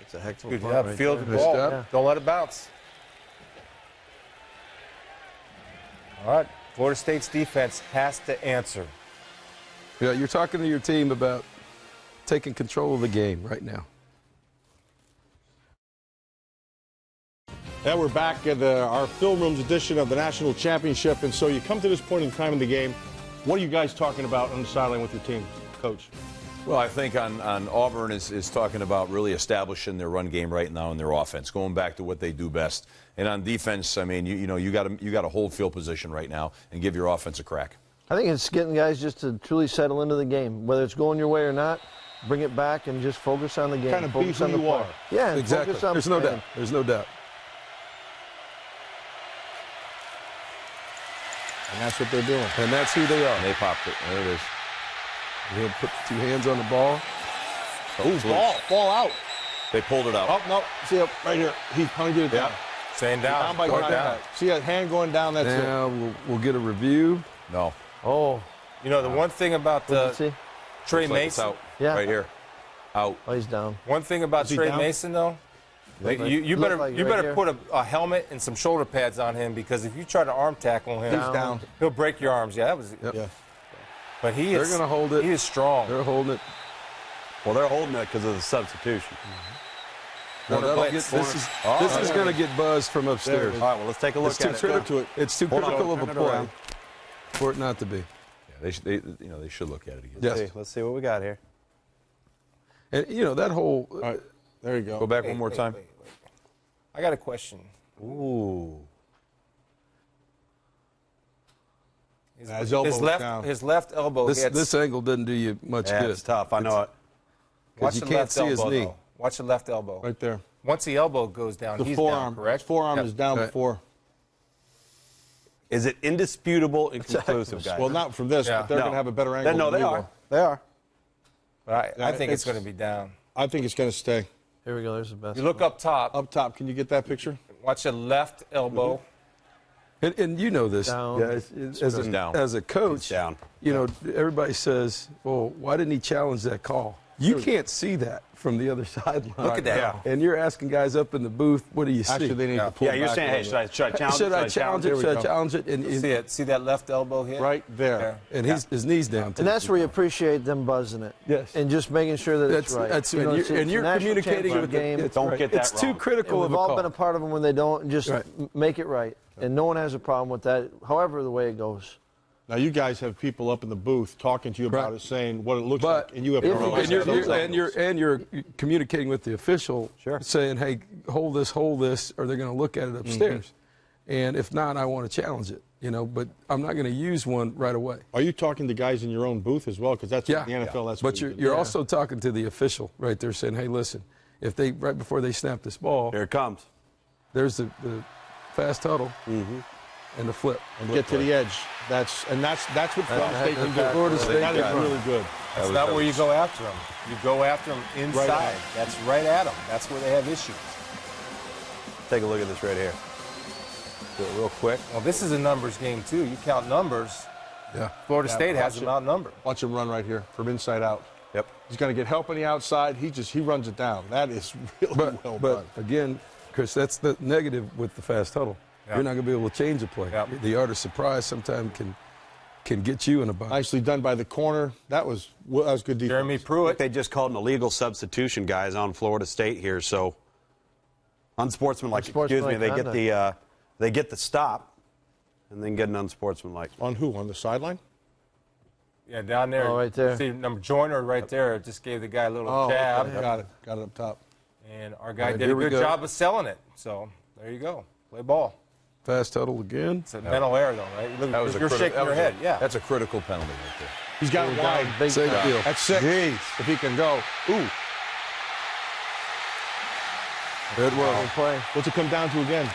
Speaker 6: It's a heck of a
Speaker 5: Good
Speaker 6: punt
Speaker 5: job.
Speaker 6: right
Speaker 5: Field
Speaker 6: there.
Speaker 5: the
Speaker 1: Nice
Speaker 5: ball.
Speaker 1: job.
Speaker 5: Don't let it bounce. All right. Florida State's defense has to answer.
Speaker 1: Yeah, you're talking to your team about taking control of the game right now.
Speaker 2: And we're back at our film room's edition of the National Championship. And so you come to this point in time in the game. What are you guys talking about on the sideline with your team, Coach?
Speaker 4: Well, I think on Auburn is talking about really establishing their run game right now in their offense, going back to what they do best. And on defense, I mean, you got to hold field position right now and give your offense a crack.
Speaker 6: I think it's getting guys just to truly settle into the game. Whether it's going your way or not, bring it back and just focus on the game.
Speaker 2: Kind of be
Speaker 6: focus
Speaker 2: who
Speaker 6: on the
Speaker 2: you
Speaker 6: play.
Speaker 2: are.
Speaker 6: Yeah, and
Speaker 1: Exactly.
Speaker 6: focus on
Speaker 1: There's no
Speaker 6: playing.
Speaker 1: doubt. There's no doubt.
Speaker 2: And that's what they're doing.
Speaker 1: And that's who they are.
Speaker 4: And they popped it. There it is.
Speaker 1: He'll put 2 hands on the ball.
Speaker 4: Oh,
Speaker 2: Ball out.
Speaker 4: They pulled it out.
Speaker 2: Oh, no. See it right here. He pointed it down.
Speaker 5: Staying down.
Speaker 2: Down by
Speaker 5: Go
Speaker 2: contact. See a hand going down, that's it.
Speaker 1: Now we'll get a review.
Speaker 4: No.
Speaker 6: Oh,
Speaker 5: You know, the one thing about
Speaker 6: what'd you see?
Speaker 5: Trey
Speaker 4: Looks like it's
Speaker 5: Mason.
Speaker 4: out.
Speaker 6: Yeah.
Speaker 4: Right here. Out.
Speaker 6: Oh, he's down.
Speaker 5: One thing about
Speaker 2: he
Speaker 5: Trey
Speaker 2: down?
Speaker 5: Mason, though,
Speaker 6: Look like-
Speaker 5: you
Speaker 6: look
Speaker 5: better
Speaker 6: like
Speaker 5: you
Speaker 6: right
Speaker 5: better
Speaker 6: here.
Speaker 5: put a helmet and some shoulder pads on him because if you try to arm tackle him,
Speaker 6: He's down.
Speaker 5: he'll break your arms. Yeah, that was.
Speaker 1: Yep.
Speaker 2: Yeah.
Speaker 5: But he
Speaker 1: They're
Speaker 5: is.
Speaker 1: going to hold it.
Speaker 5: He is strong.
Speaker 1: They're holding it.
Speaker 3: Well, they're holding it because of the substitution.
Speaker 1: Now, that'll
Speaker 5: blitz.
Speaker 1: get- this is going to get buzzed from upstairs.
Speaker 3: All right, well, let's take a look
Speaker 1: It's too
Speaker 3: at it.
Speaker 1: critical. It's too
Speaker 3: Hold on,
Speaker 1: critical of a
Speaker 3: turn it
Speaker 1: play
Speaker 3: around.
Speaker 1: for it not to be.
Speaker 4: Yeah, they should look at it again.
Speaker 1: Yes.
Speaker 3: Let's see what we got here.
Speaker 1: And that whole
Speaker 2: All right. There you go.
Speaker 4: Go back one more time.
Speaker 5: Wait. I got a question.
Speaker 3: Ooh.
Speaker 2: His elbow's down.
Speaker 5: His left elbow hits.
Speaker 1: this angle doesn't do you much
Speaker 3: Yeah,
Speaker 1: good.
Speaker 3: it's tough. I know it.
Speaker 5: Watch
Speaker 1: you
Speaker 5: the
Speaker 1: can't
Speaker 5: left
Speaker 1: see his
Speaker 5: elbow,
Speaker 1: knee.
Speaker 5: though. Watch the left elbow.
Speaker 2: Right there.
Speaker 5: Once the elbow goes down,
Speaker 2: The
Speaker 5: he's
Speaker 2: forearm.
Speaker 5: down, correct?
Speaker 2: His forearm
Speaker 5: Yep.
Speaker 2: is down
Speaker 1: Right.
Speaker 2: before.
Speaker 3: Is it indisputable and conclusive, guys?
Speaker 2: Well, not from this,
Speaker 5: Yeah.
Speaker 2: but they're
Speaker 3: No.
Speaker 2: going to have a better angle.
Speaker 3: No,
Speaker 2: than
Speaker 3: they
Speaker 2: we
Speaker 3: are.
Speaker 2: will. They are.
Speaker 5: But I
Speaker 2: Yeah,
Speaker 5: think it's
Speaker 2: it's-
Speaker 5: going to be down.
Speaker 2: I think it's going to stay.
Speaker 6: Here we go. There's the best.
Speaker 5: You look up top.
Speaker 2: Up top, can you get that picture?
Speaker 5: Watch the left elbow.
Speaker 1: And you know this,
Speaker 6: Down.
Speaker 1: guys.
Speaker 4: Down.
Speaker 1: As a coach,
Speaker 3: It's down.
Speaker 1: everybody says, well, why didn't he challenge that call? You can't see that from the other sideline.
Speaker 5: Look at that. Yeah.
Speaker 1: And you're asking guys up in the booth, what do you see?
Speaker 2: Actually, they need to pull
Speaker 3: You're
Speaker 2: back
Speaker 3: saying,
Speaker 2: a
Speaker 3: hey,
Speaker 2: little bit.
Speaker 3: should I challenge it?
Speaker 1: Should I challenge it?
Speaker 2: There we
Speaker 1: Should I
Speaker 2: go.
Speaker 1: challenge it? And
Speaker 5: See it? See that left elbow hit?
Speaker 2: Right there.
Speaker 1: and his knees down.
Speaker 6: And that's where you appreciate them buzzing it.
Speaker 1: Yes.
Speaker 6: And just making sure that it's right.
Speaker 1: That's
Speaker 6: You know,
Speaker 1: and
Speaker 6: it's
Speaker 1: you're
Speaker 6: a national
Speaker 1: communicating
Speaker 6: championship
Speaker 1: with
Speaker 6: game.
Speaker 1: the,
Speaker 3: Don't get that
Speaker 1: It's too
Speaker 3: wrong.
Speaker 1: critical
Speaker 6: And
Speaker 1: of
Speaker 6: we've
Speaker 1: a
Speaker 6: all
Speaker 1: call.
Speaker 6: been a part of them when they don't, and just
Speaker 1: Right.
Speaker 6: make it right. And no one has a problem with that, however the way it goes.
Speaker 2: Now, you guys have people up in the booth talking to you about
Speaker 1: Right.
Speaker 2: it, saying what it looks
Speaker 1: But
Speaker 2: like, and you have
Speaker 6: if
Speaker 2: to
Speaker 6: we
Speaker 2: realize
Speaker 6: can-
Speaker 2: that.
Speaker 1: you're communicating with the official, saying, "Hey, hold this," or they're going to look at it upstairs. And if not, I want to challenge it. But I'm not going to use one right away.
Speaker 2: Are you talking to guys in your own booth as well? Because that's
Speaker 1: Yeah,
Speaker 2: the NFL. That's
Speaker 1: but
Speaker 2: what you do.
Speaker 1: you're also talking to the official right there, saying, "Hey, listen, if they right before they snap this ball,
Speaker 3: Here it comes.
Speaker 1: there's the fast huddle and the flip."
Speaker 2: and get to the edge. That's what Florida State can do.
Speaker 1: Florida State
Speaker 2: That is
Speaker 1: got it.
Speaker 2: really good.
Speaker 5: That's not where you go after them. You go after them inside.
Speaker 2: at 'em.
Speaker 5: That's right at them. That's where they have issues.
Speaker 3: Take a look at this right here. Do it real quick.
Speaker 5: Well, this is a numbers game, too. You count numbers.
Speaker 1: Yeah.
Speaker 5: Florida State has
Speaker 2: watch
Speaker 5: them
Speaker 2: it.
Speaker 5: outnumbered.
Speaker 2: Watch him run right here from inside out.
Speaker 3: Yep.
Speaker 2: He's going to get help on the outside. He runs it down. That is really well done.
Speaker 1: But again, Chris, that's the negative with the fast huddle.
Speaker 5: Yeah.
Speaker 1: You're not going to be able to change a play.
Speaker 5: Yeah.
Speaker 1: The art of surprise sometimes can get you in a bind.
Speaker 2: Nicely done by the corner. That was good defense.
Speaker 5: Jeremy
Speaker 3: I think
Speaker 5: Pruitt.
Speaker 3: they just called an illegal substitution, guys, on Florida State here. So unsportsmanlike. Excuse me.
Speaker 6: Unsportsmanlike
Speaker 3: They get the stop, and then get an unsportsmanlike.
Speaker 2: On who? On the sideline?
Speaker 5: Yeah, down there.
Speaker 6: Oh, right there.
Speaker 5: See, number Joyner right there just gave the guy a little
Speaker 2: Oh,
Speaker 5: jab.
Speaker 2: okay. Got it. Got it up top.
Speaker 5: And our guy
Speaker 1: All right,
Speaker 5: did a
Speaker 1: here we
Speaker 5: good
Speaker 1: go.
Speaker 5: job of selling it. So there you go. Play ball.
Speaker 1: Fast huddle again.
Speaker 5: It's a mental error, though, right? Look,
Speaker 4: That was
Speaker 5: you're shaking your head. Yeah.
Speaker 4: That's a critical penalty right there.
Speaker 2: He's got it wide.
Speaker 6: Big
Speaker 1: Same
Speaker 6: time.
Speaker 1: deal.
Speaker 2: That's 6. If he can go. Ooh.
Speaker 1: Good
Speaker 6: Well
Speaker 1: one.
Speaker 6: play.
Speaker 2: What's it come down to again?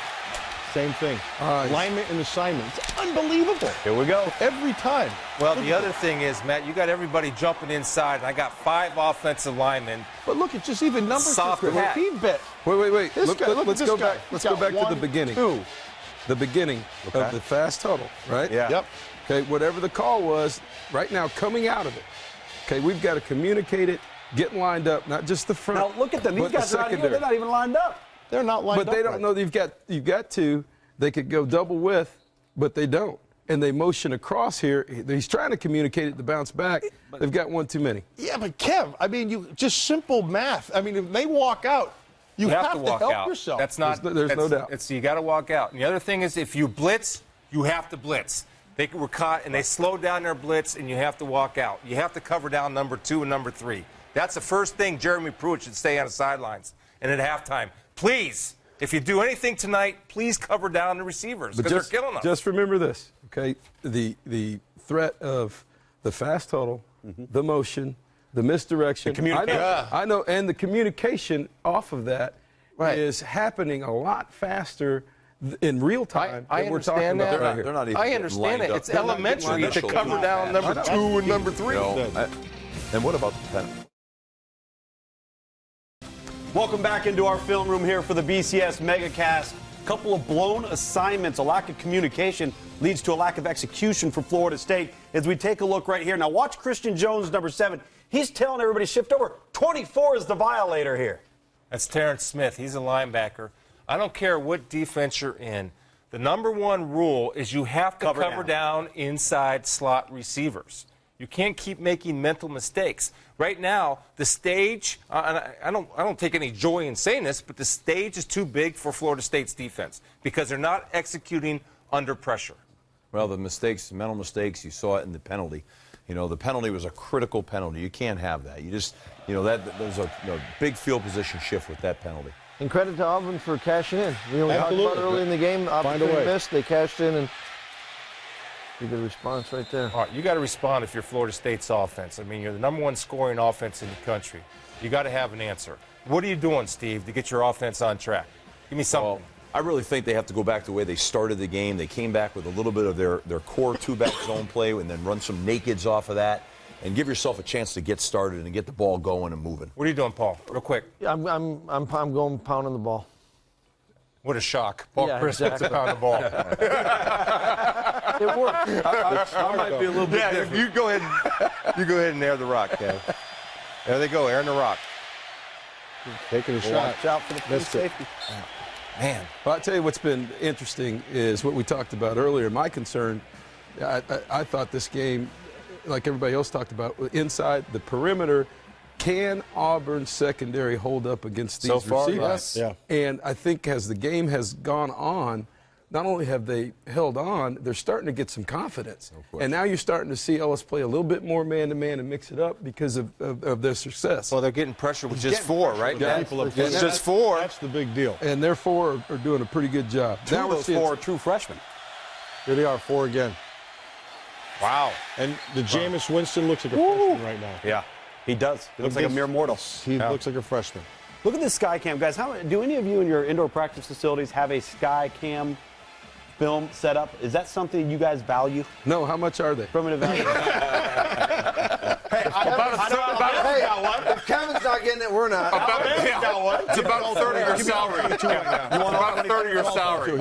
Speaker 2: Same thing.
Speaker 1: Eyes.
Speaker 2: Alignment and assignment. It's unbelievable.
Speaker 3: Here we go.
Speaker 2: Every time.
Speaker 5: Well, the other thing is, Matt, you got everybody jumping inside, and I got 5 offensive linemen.
Speaker 2: But look, it's just even numbers.
Speaker 5: Soft
Speaker 2: different.
Speaker 5: hat.
Speaker 2: He bet.
Speaker 1: Wait.
Speaker 2: This guy, look
Speaker 1: Let's
Speaker 2: at
Speaker 1: go
Speaker 2: this guy.
Speaker 1: back. Let's
Speaker 2: He's
Speaker 1: go
Speaker 2: got
Speaker 1: back to
Speaker 2: 1,
Speaker 1: the beginning.
Speaker 2: 2.
Speaker 1: The beginning of the fast huddle, right?
Speaker 3: Yeah.
Speaker 2: Yep.
Speaker 1: Okay, whatever the call was, right now coming out of it. Okay, we've got to communicate it, get lined up, not just the front.
Speaker 3: Now look at them. These
Speaker 1: but the
Speaker 3: guys are not,
Speaker 1: secondary.
Speaker 3: they're not even lined up.
Speaker 2: They're not lined
Speaker 1: But they
Speaker 2: up
Speaker 1: don't
Speaker 2: right.
Speaker 1: know that you've got two. They could go double width, but they don't. And they motion across here. He's trying to communicate it to bounce back. They've got one too many.
Speaker 2: Yeah, but Kev, I mean, you just simple math. I mean, if they walk out, you
Speaker 5: have to walk
Speaker 2: help
Speaker 5: out.
Speaker 2: yourself.
Speaker 5: That's not.
Speaker 1: There's no doubt.
Speaker 5: You got to walk out. And the other thing is, if you blitz, you have to blitz. They were caught and they slowed down their blitz, and you have to walk out. You have to cover down number 2 and number 3. That's the first thing Jeremy Pruitt should stay on the sidelines. And at halftime, please, if you do anything tonight, please cover down the receivers because they're killing us.
Speaker 1: Just remember this, okay? The threat of the fast huddle, the motion, the misdirection.
Speaker 3: The communication.
Speaker 1: I know, and the communication off of that is happening a lot faster in real time
Speaker 5: I
Speaker 1: than we're talking
Speaker 5: understand
Speaker 1: about
Speaker 5: that.
Speaker 1: right here.
Speaker 4: They're not even
Speaker 5: I
Speaker 4: getting
Speaker 5: understand
Speaker 4: lined
Speaker 5: it.
Speaker 4: up.
Speaker 5: It's
Speaker 4: They're not getting
Speaker 5: elementary
Speaker 4: lined
Speaker 5: to
Speaker 4: up.
Speaker 5: cover down number 2 and number 3.
Speaker 4: And what about the penalty?
Speaker 3: Welcome back into our film room here for the BCS MegaCast. Couple of blown assignments, a lack of communication leads to a lack of execution for Florida State. As we take a look right here, now watch Christian Jones, number 7. He's telling everybody to shift over. 24 is the violator here.
Speaker 5: That's Terrence Smith. He's a linebacker. I don't care what defense you're in. The number 1 rule is you have to cover down inside slot receivers. You can't keep making mental mistakes. Right now, the stage, and I don't take any joy in saying this, but the stage is too big for Florida State's defense because they're not executing under pressure.
Speaker 4: Well, the mistakes, mental mistakes, you saw it in the penalty. You know, the penalty was a critical penalty. You can't have that. You just, there's a big field position shift with that penalty.
Speaker 6: And credit to Auburn for cashing in. We talked about
Speaker 2: Absolutely.
Speaker 6: early in the game,
Speaker 2: Find a
Speaker 6: opportunity
Speaker 2: way.
Speaker 6: missed, they cashed in, and a good response right there.
Speaker 5: All right, you got to respond if you're Florida State's offense. I mean, you're the number 1 scoring offense in the country. You got to have an answer. What are you doing, Steve, to get your offense on track? Give me something.
Speaker 4: Well, I really think they have to go back to the way they started the game. They came back with a little bit of their core 2-back zone play and then run some nakeds off of that and give yourself a chance to get started and get the ball going and moving.
Speaker 5: What are you doing, Paul? Real quick.
Speaker 6: I'm going pounding the ball.
Speaker 5: What a shock. Paul
Speaker 6: Yeah,
Speaker 5: Chris
Speaker 6: exactly.
Speaker 5: gets a pound of ball.
Speaker 6: It worked.
Speaker 1: I might be a little bit different.
Speaker 5: You go ahead and air the rock, Kev. There they go, airing the rock.
Speaker 2: Taking a shot.
Speaker 3: Watch out for the free
Speaker 2: Missed it.
Speaker 3: safety.
Speaker 5: Man.
Speaker 1: Well, I'll tell you what's been interesting is what we talked about earlier. My concern, I thought this game, like everybody else talked about, inside the perimeter, can Auburn's secondary hold up against these
Speaker 5: So far,
Speaker 1: receivers?
Speaker 5: yes.
Speaker 2: Yeah.
Speaker 1: And I think as the game has gone on, not only have they held on, they're starting to get some confidence. And now you're starting to see Ellis play a little bit more man-to-man and mix it up because of their success.
Speaker 5: Well, they're getting pressure with just 4, right?
Speaker 2: Yeah, people have
Speaker 5: It's just 4.
Speaker 2: That's the big deal.
Speaker 1: And their 4 are doing a pretty good job.
Speaker 3: Two
Speaker 1: Now
Speaker 3: of
Speaker 1: we're
Speaker 3: those
Speaker 1: seeing
Speaker 3: 4 are true freshmen.
Speaker 2: Here they are, 4 again.
Speaker 5: Wow.
Speaker 2: And the Jameis Winston looks like a freshman right now.
Speaker 3: Yeah, he does. He looks like a mere mortal.
Speaker 2: He looks like a freshman.
Speaker 3: Look at this sky cam, guys. Do any of you in your indoor practice facilities have a sky cam film set up? Is that something you guys value
Speaker 1: No, how much are they?
Speaker 3: from an evaluation?
Speaker 6: If Kevin's not getting it, we're not.
Speaker 5: It's about 30 your salary. About 30 your salary.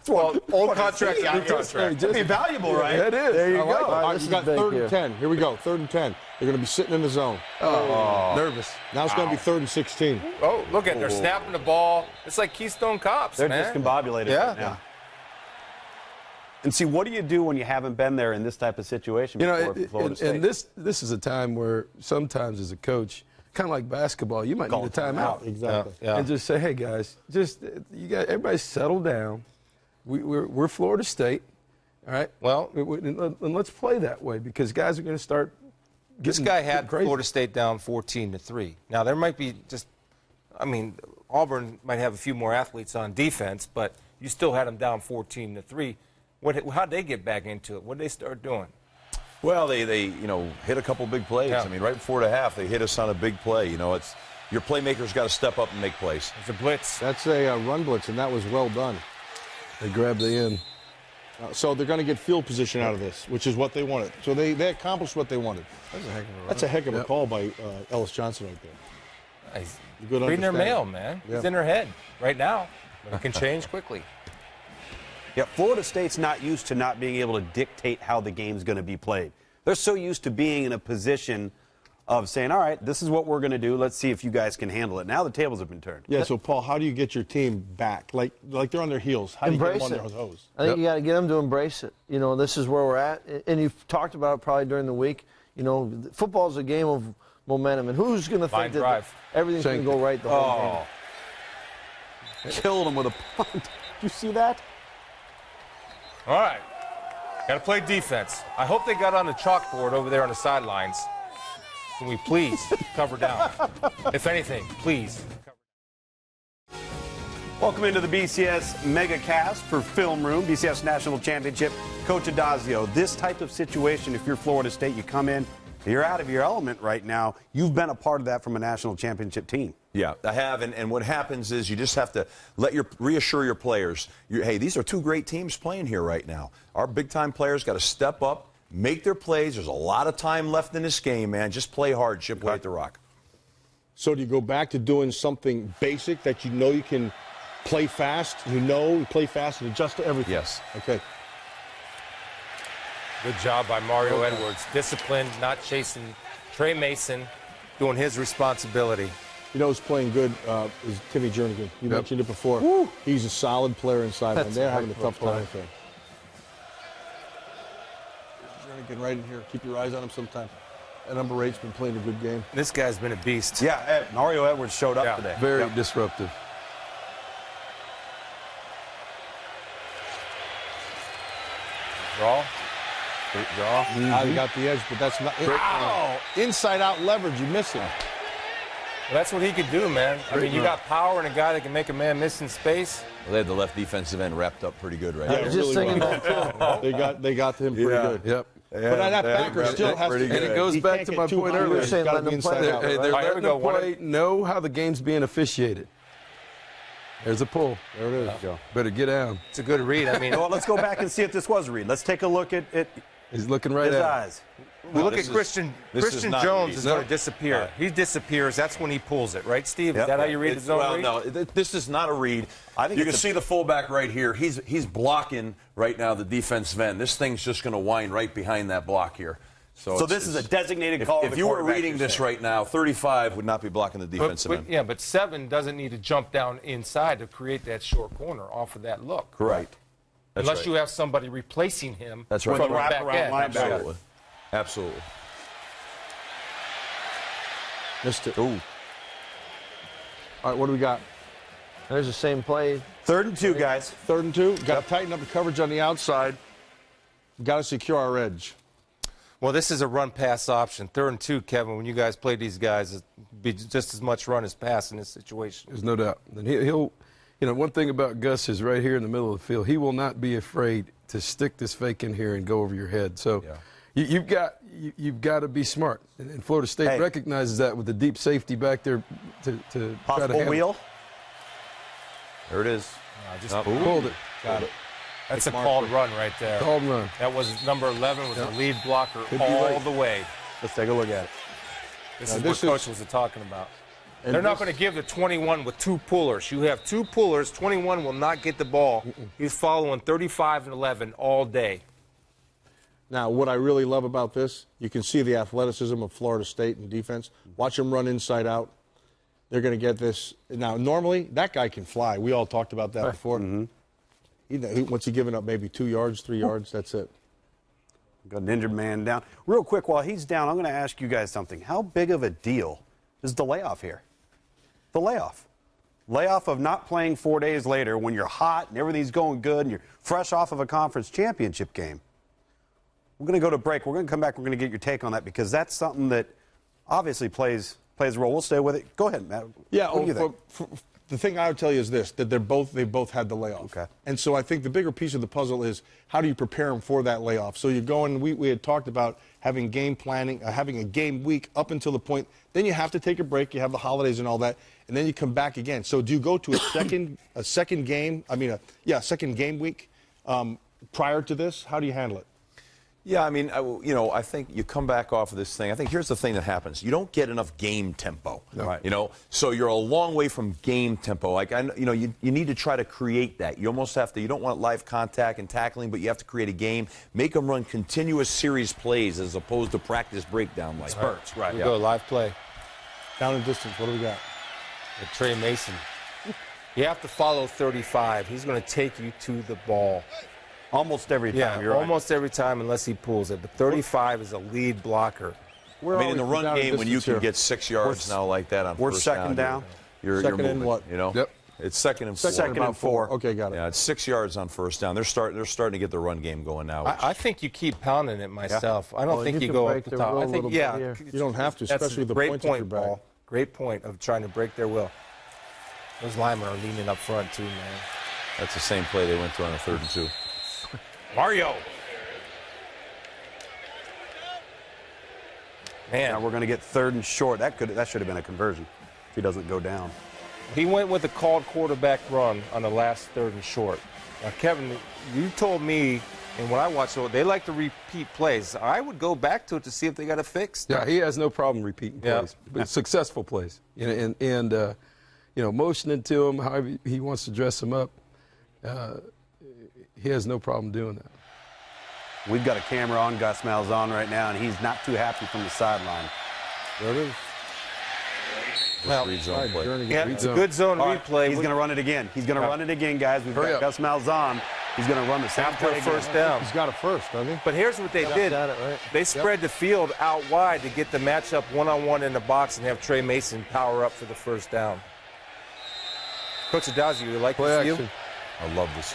Speaker 5: Well, old contract, new contract.
Speaker 3: It'd be valuable, right?
Speaker 1: It is.
Speaker 3: There you
Speaker 1: I like
Speaker 3: go.
Speaker 1: it.
Speaker 2: All right,
Speaker 6: this
Speaker 2: we
Speaker 6: is
Speaker 2: got
Speaker 6: big
Speaker 2: 3rd
Speaker 6: here.
Speaker 2: and 10. Here we go, 3rd and 10. They're going to be sitting in the zone.
Speaker 1: Nervous.
Speaker 2: Now it's going to be 3rd and 16.
Speaker 5: Oh, look at they're snapping the ball. It's like Keystone Cops,
Speaker 3: They're
Speaker 5: man.
Speaker 3: discombobulated
Speaker 5: Yeah.
Speaker 3: right now. And see, what do you do when you haven't been there in this type of situation
Speaker 1: You
Speaker 3: before
Speaker 1: know,
Speaker 3: for Florida State?
Speaker 1: and this is a time where sometimes as a coach, kind of like basketball, you might need a timeout.
Speaker 2: Exactly.
Speaker 5: Yeah.
Speaker 1: And just say, hey guys, just you got everybody settle down. We're Florida State, all right.
Speaker 5: Well,
Speaker 1: and let's play that way because guys are going to start.
Speaker 5: This guy had Florida State down 14-3. Now, there might be Auburn might have a few more athletes on defense, but you still had them down 14-3. How'd they get back into it? What did they start doing?
Speaker 4: Well, they hit a couple big plays.
Speaker 5: Yeah.
Speaker 4: I mean, right before the half, they hit us on a big play. It's your playmakers got to step up and make plays.
Speaker 5: It's a blitz.
Speaker 2: That's a run blitz, and that was well done.
Speaker 1: They grabbed the end.
Speaker 2: So they're going to get field position out of this, which is what they wanted. So they accomplished what they wanted. That's a heck of a call by Ellis Johnson right there.
Speaker 5: He's
Speaker 2: Good
Speaker 5: reading their
Speaker 2: understanding.
Speaker 5: mail, man.
Speaker 2: Yeah.
Speaker 5: It's in their head right now. But it can change quickly.
Speaker 3: Yeah, Florida State's not used to not being able to dictate how the game's going to be played. They're so used to being in a position of saying, all right, this is what we're going to do. Let's see if you guys can handle it. Now the tables have been turned.
Speaker 2: Yeah, so, Paul, how do you get your team back? Like they're on their heels. How do you get them
Speaker 6: Embrace
Speaker 2: on
Speaker 6: it.
Speaker 2: their toes?
Speaker 6: I think you got to get them to embrace it. This is where we're at, and you've talked about it probably during the week. Football is a game of momentum, and who's going to think that
Speaker 5: drive.
Speaker 6: everything's going to go right the whole game?
Speaker 3: Killed him with a punt. Did you see that?
Speaker 5: All right. Got to play defense. I hope they got on the chalkboard over there on the sidelines. Can we please cover down? If anything, please.
Speaker 3: Welcome into the BCS Mega Cast for Film Room, BCS National Championship. Coach Adazio, this type of situation, if you're Florida State, you come in, you're out of your element right now. You've been a part of that from a national championship team.
Speaker 4: Yeah, I have, and what happens is you just have to reassure your players. Hey, these are 2 great teams playing here right now. Our big-time players got to step up, make their plays. There's a lot of time left in this game, man. Just play hard, chip away at the rock.
Speaker 2: So do you go back to doing something basic that you know you can play fast? You play fast and adjust to everything.
Speaker 4: Yes.
Speaker 2: Okay.
Speaker 5: Good job by Mario Edwards. Disciplined, not chasing. Trey Mason doing his responsibility.
Speaker 2: Who's playing good is Timmy Jernigan. You mentioned it before. He's a solid player inside, and they're having a tough time with him. Jernigan right in here. Keep your eyes on him sometimes. And number 8's been playing a good game.
Speaker 5: This guy's been a beast.
Speaker 3: Yeah, Mario Edwards showed up today.
Speaker 1: Very disruptive.
Speaker 5: Draw.
Speaker 3: Great draw.
Speaker 2: He got the edge, but that's not. Ow! Inside out leverage. You miss him.
Speaker 5: Well, that's what he could do, man. I mean, you got power and a guy that can make a man miss in space.
Speaker 4: Well, they had the left defensive end wrapped up pretty good right
Speaker 6: I
Speaker 4: now.
Speaker 6: was just thinking
Speaker 2: well.
Speaker 6: that too.
Speaker 2: They got to him pretty good.
Speaker 1: Yep.
Speaker 2: But that backer still has to.
Speaker 1: And it goes
Speaker 2: he
Speaker 1: back
Speaker 2: can't
Speaker 1: to
Speaker 2: get
Speaker 1: my
Speaker 2: too
Speaker 1: point
Speaker 2: high.
Speaker 1: earlier.
Speaker 2: He's
Speaker 6: Saying
Speaker 2: gotta
Speaker 6: let
Speaker 2: be
Speaker 6: them play
Speaker 2: inside
Speaker 6: that
Speaker 2: out.
Speaker 6: way.
Speaker 1: Hey, they're
Speaker 5: All right, here
Speaker 1: letting
Speaker 5: we
Speaker 1: them
Speaker 5: go.
Speaker 1: play, know how the game's being officiated. There's a pull.
Speaker 2: There it is. Go.
Speaker 1: Better get down.
Speaker 5: It's a good read. I mean,
Speaker 3: Well, let's go back and see if this was a read. Let's take a look at
Speaker 1: He's looking right
Speaker 3: his
Speaker 1: at him.
Speaker 3: eyes.
Speaker 5: we look
Speaker 4: this
Speaker 5: at
Speaker 4: is-
Speaker 5: Christian.
Speaker 4: this is
Speaker 5: Christian
Speaker 4: not
Speaker 5: Jones
Speaker 4: read.
Speaker 5: is
Speaker 4: No.
Speaker 5: going to disappear.
Speaker 4: Right.
Speaker 5: He disappears. That's when he pulls it, right, Steve?
Speaker 3: Yep.
Speaker 5: Is that how you read the zone
Speaker 4: Well,
Speaker 5: read?
Speaker 4: no, this is not a read.
Speaker 3: I think
Speaker 4: You can
Speaker 3: it's a-
Speaker 4: see the fullback right here. He's blocking right now the defensive end. This thing's just going to wind right behind that block here.
Speaker 3: So this is a designated call.
Speaker 4: If you were reading this right now, 35 would not be blocking the defensive end.
Speaker 5: Yeah, but 7 doesn't need to jump down inside to create that short corner off of that look.
Speaker 4: Correct.
Speaker 5: Unless you have somebody replacing him
Speaker 4: That's right.
Speaker 5: from the
Speaker 3: Wraparound
Speaker 5: back end.
Speaker 3: linebacker.
Speaker 4: Absolutely. Absolutely.
Speaker 2: Missed it.
Speaker 4: Ooh.
Speaker 2: All right, what do we got?
Speaker 6: There's the same play.
Speaker 3: 3rd and 2, guys.
Speaker 2: 3rd and 2. Got to tighten up the coverage on the outside. Got to secure our edge.
Speaker 5: Well, this is a run-pass option. 3rd and 2, Kevin, when you guys play these guys, it'd be just as much run as pass in this situation.
Speaker 1: There's no doubt. And he'll, you know, one thing about Gus is right here in the middle of the field, he will not be afraid to stick this fake in here and go over your head. So you've got to be smart. And Florida State recognizes that with the deep safety back there to try to
Speaker 3: Possible
Speaker 1: handle
Speaker 3: wheel.
Speaker 1: it.
Speaker 4: There it is.
Speaker 5: Just
Speaker 1: Pulled it.
Speaker 2: Got it.
Speaker 5: That's a called run right there.
Speaker 1: Called run.
Speaker 5: That was number 11 was the lead blocker
Speaker 1: Could be
Speaker 5: all
Speaker 1: late.
Speaker 5: the way.
Speaker 3: Let's take a look at it.
Speaker 5: This
Speaker 2: Now,
Speaker 5: is
Speaker 2: this
Speaker 5: what
Speaker 2: is-
Speaker 5: Coach was talking about.
Speaker 2: And
Speaker 5: They're not
Speaker 2: this-
Speaker 5: going to give the 21 with 2 pullers. You have 2 pullers. 21 will not get the ball. He's following 35 and 11 all day.
Speaker 2: Now, what I really love about this, you can see the athleticism of Florida State in defense. Watch them run inside out. They're going to get this. Now, normally, that guy can fly. We all talked about that before. Once he given up maybe 2 yards, 3 yards, that's it.
Speaker 3: Got an injured man down. Real quick, while he's down, I'm going to ask you guys something. How big of a deal is the layoff here? The layoff. Layoff of not playing 4 days later when you're hot and everything's going good and you're fresh off of a conference championship game. We're going to go to break. We're going to come back. We're going to get your take on that because that's something that obviously plays a role. We'll stay with it. Go ahead, Matt.
Speaker 2: Yeah,
Speaker 3: What do you think?
Speaker 2: the thing I would tell you is this, that they both had the layoff.
Speaker 3: Okay.
Speaker 2: And so I think the bigger piece of the puzzle is how do you prepare them for that layoff? So you're going, we had talked about having game planning, having a game week up until the point, then you have to take a break, you have the holidays and all that, and then you come back again. So do you go to a second game week prior to this? How do you handle it?
Speaker 4: Yeah, I mean, I think you come back off of this thing. I think here's the thing that happens. You don't get enough game tempo.
Speaker 3: Right.
Speaker 4: So you're a long way from game tempo. Like, you need to try to create that. You almost have to, you don't want live contact and tackling, but you have to create a game. Make them run continuous series plays as opposed to practice breakdown like
Speaker 3: Spurts, right.
Speaker 5: We go live play.
Speaker 2: Down and distance, what do we got?
Speaker 5: With Trey Mason. You have to follow 35. He's going to take you to the ball.
Speaker 3: Almost every time.
Speaker 5: Yeah,
Speaker 3: You're right.
Speaker 5: almost every time unless he pulls it. But 35 is a lead blocker.
Speaker 4: I mean, in the run
Speaker 2: down and
Speaker 4: game, when you
Speaker 2: distance
Speaker 4: can
Speaker 2: here.
Speaker 4: get 6 yards now like that on
Speaker 3: We're
Speaker 4: first
Speaker 3: second down.
Speaker 4: You're
Speaker 2: Second and
Speaker 4: moving,
Speaker 2: what?
Speaker 1: Yep.
Speaker 4: It's second and 4.
Speaker 3: Second and 4.
Speaker 2: Okay, got it.
Speaker 4: Yeah, it's 6 yards on first down. They're starting to get the run game going now.
Speaker 5: I think you keep pounding it myself. I don't
Speaker 6: Well,
Speaker 5: think
Speaker 6: you
Speaker 5: you
Speaker 6: can
Speaker 5: go
Speaker 6: break
Speaker 5: up the
Speaker 6: their
Speaker 5: top.
Speaker 6: will
Speaker 5: I
Speaker 6: a
Speaker 5: think,
Speaker 6: little bit
Speaker 5: yeah.
Speaker 6: here.
Speaker 2: You don't have to,
Speaker 5: That's
Speaker 2: especially
Speaker 5: a
Speaker 2: the
Speaker 5: great
Speaker 2: points at your
Speaker 5: point,
Speaker 2: back.
Speaker 5: Paul. Great point of trying to break their will. Those linemen are leaning up front, too, man.
Speaker 4: That's the same play they went to on the 3rd and 2.
Speaker 5: Mario. Man,
Speaker 3: Now we're going to get 3rd and short. That should have been a conversion if he doesn't go down.
Speaker 5: he went with a called quarterback run on the last 3rd and short. Now, Kevin, you told me, and when I watched it, they like to repeat plays. I would go back to it to see if they got it fixed.
Speaker 1: Yeah, he has no problem repeating plays, but successful plays, and motioning to him, however he wants to dress him up. He has no problem doing that.
Speaker 3: We've got a camera on Gus Malzahn right now, and he's not too happy from the sideline.
Speaker 2: There it is.
Speaker 5: Well,
Speaker 4: Read zone play.
Speaker 5: yeah, it's a good zone
Speaker 3: All right,
Speaker 5: replay.
Speaker 3: he's going to run it again. He's going to run it again, guys. We've
Speaker 1: Hurry
Speaker 3: got
Speaker 1: up.
Speaker 3: Gus Malzahn. He's going to run the same
Speaker 5: After
Speaker 3: play
Speaker 5: a first
Speaker 3: again.
Speaker 5: down.
Speaker 2: He's got it first, doesn't he?
Speaker 5: But here's what they did.
Speaker 6: got it, right?
Speaker 5: They spread the field out wide to get the matchup one-on-one in the box and have Trey Mason power up for the first down. Coach Adazio, you like
Speaker 1: Play
Speaker 5: this
Speaker 1: action.
Speaker 5: view?
Speaker 4: I love this.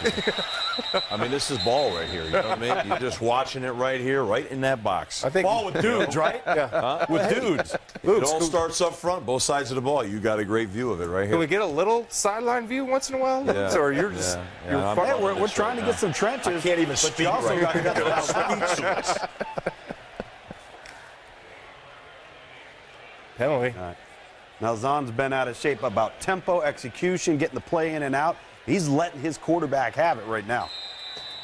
Speaker 4: I mean, this is ball right here. You know what I mean? You're just watching it right here, right in that box.
Speaker 5: I think
Speaker 3: Ball with dudes, right?
Speaker 5: Yeah.
Speaker 4: With dudes. It all starts up front, both sides of the ball. You got a great view of it right
Speaker 5: Can we
Speaker 4: here.
Speaker 5: get a little sideline view once in a while?
Speaker 4: Yeah.
Speaker 5: Or you're just
Speaker 4: Yeah,
Speaker 5: you're
Speaker 4: I'm
Speaker 5: far-
Speaker 3: Hey, we're
Speaker 4: this
Speaker 3: trying to
Speaker 4: right
Speaker 3: get
Speaker 4: now.
Speaker 3: some trenches.
Speaker 4: I can't even
Speaker 3: but
Speaker 4: speak
Speaker 3: you also
Speaker 4: right
Speaker 3: got
Speaker 4: now.
Speaker 3: Gus
Speaker 4: Speechless.
Speaker 5: penalty.
Speaker 3: Malzahn's been out of shape about tempo, execution, getting the play in and out. He's letting his quarterback have it right now.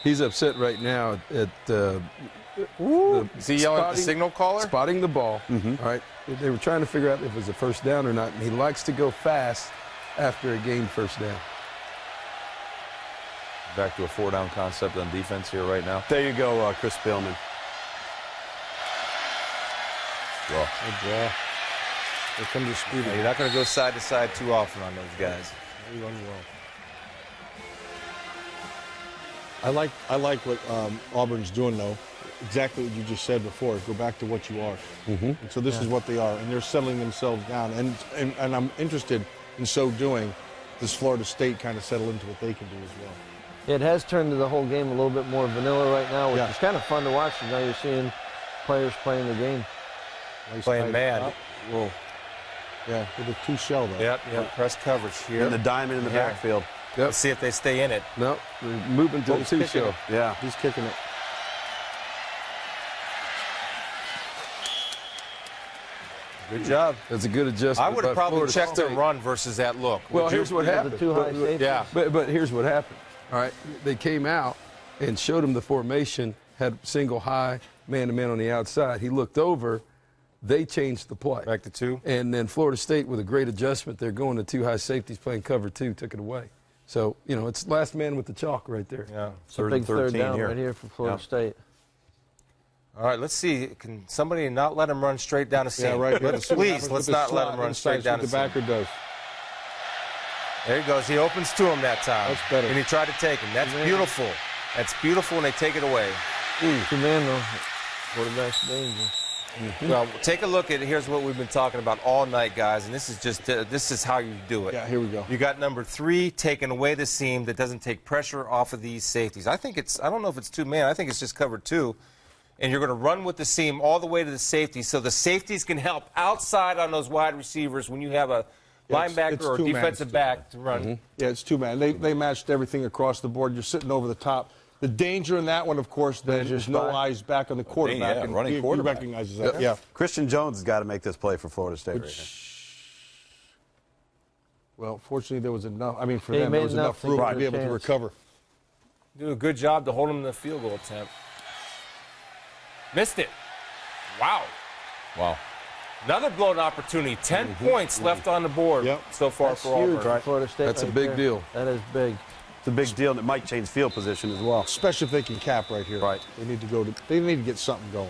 Speaker 1: He's upset right now at
Speaker 5: Is he yelling at the signal caller?
Speaker 1: spotting the ball. All right, they were trying to figure out if it was a first down or not, and he likes to go fast after a gained first down.
Speaker 4: Back to a 4-down concept on defense here right now.
Speaker 3: There you go, Chris Spielman.
Speaker 4: Draw.
Speaker 2: Good draw. Here comes the speed.
Speaker 5: You're not going to go side to side too often on those guys.
Speaker 2: They run well. I like what Auburn's doing, though. Exactly what you just said before. Go back to what you are. And so this is what they are, and they're settling themselves down. And I'm interested in so doing, does Florida State kind of settle into what they can do as well?
Speaker 6: It has turned the whole game a little bit more vanilla right now, which is kind of fun to watch. Now you're seeing players playing the game.
Speaker 2: Nice
Speaker 5: Playing
Speaker 2: tight
Speaker 5: man.
Speaker 2: top. Whoa. Yeah, with a 2-shell, though.
Speaker 5: Yep. Press coverage here.
Speaker 3: And the diamond in the backfield.
Speaker 5: Let's see if they stay in it.
Speaker 1: No, they're moving to the
Speaker 2: he's kicking
Speaker 1: two-shell.
Speaker 2: it.
Speaker 3: Yeah.
Speaker 2: He's kicking it.
Speaker 5: Good job.
Speaker 1: That's a good adjustment.
Speaker 5: I would have
Speaker 1: by
Speaker 5: probably
Speaker 1: Florida
Speaker 5: checked
Speaker 1: State.
Speaker 5: the run versus that look.
Speaker 1: Well,
Speaker 5: Would you?
Speaker 1: here's what happened.
Speaker 6: The two high safeties.
Speaker 5: Yeah.
Speaker 1: But here's what happened. All right, they came out and showed him the formation, had single high, man-to-man on the outside. He looked over. They changed the play.
Speaker 5: Back to 2.
Speaker 1: And then Florida State, with a great adjustment, they're going to 2 high safeties playing cover 2, took it away. So, it's last man with the chalk right there.
Speaker 5: Yeah.
Speaker 6: It's a big third down right here for Florida State.
Speaker 5: All right, let's see. Can somebody not let him run straight down the seam?
Speaker 2: Yeah, right.
Speaker 5: Please, let's not let him run straight down the
Speaker 2: the
Speaker 5: seam.
Speaker 2: backer does.
Speaker 5: There he goes. He opens to him that time.
Speaker 2: That's better.
Speaker 5: And he tried to take him. That's beautiful. That's beautiful, and they take it away.
Speaker 6: Two-man, though. Quarterback's danger.
Speaker 5: Well, take a look at here's what we've been talking about all night, guys, and this is just this is how you do it.
Speaker 2: Yeah, here we go.
Speaker 5: You got number 3 taking away the seam that doesn't take pressure off of these safeties. I don't know if it's 2-man. I think it's just cover 2. And you're going to run with the seam all the way to the safety so the safeties can help outside on those wide receivers when you have a linebacker
Speaker 2: it's
Speaker 5: or
Speaker 2: two-man.
Speaker 5: defensive back to run.
Speaker 2: Yeah, it's 2-man. They matched everything across the board. You're sitting over the top. The danger in that one, of course, then is no eyes back on the quarterback.
Speaker 4: Yeah,
Speaker 2: and
Speaker 4: running
Speaker 2: he
Speaker 4: quarterback.
Speaker 2: recognizes that. Yeah.
Speaker 3: Christian Jones has got to make this play for Florida State right here.
Speaker 2: Well, fortunately, there was enough. I mean, for
Speaker 6: He
Speaker 2: them, there
Speaker 6: made
Speaker 2: was
Speaker 6: enough
Speaker 2: enough room
Speaker 6: to
Speaker 2: to be able to
Speaker 6: chance.
Speaker 2: recover.
Speaker 5: Do a good job to hold him in the field goal attempt. Missed it. Wow.
Speaker 4: Wow.
Speaker 5: Another blown opportunity. 10 points left on the board
Speaker 2: Yep.
Speaker 5: so far
Speaker 6: That's
Speaker 5: for
Speaker 6: huge
Speaker 5: Auburn.
Speaker 6: for Florida State.
Speaker 1: That's a
Speaker 6: right
Speaker 1: big
Speaker 6: there.
Speaker 1: deal.
Speaker 6: That is big.
Speaker 3: It's a big deal, and it might change field position as well.
Speaker 2: Especially if they can cap right here.
Speaker 3: Right.
Speaker 2: They need to get something going.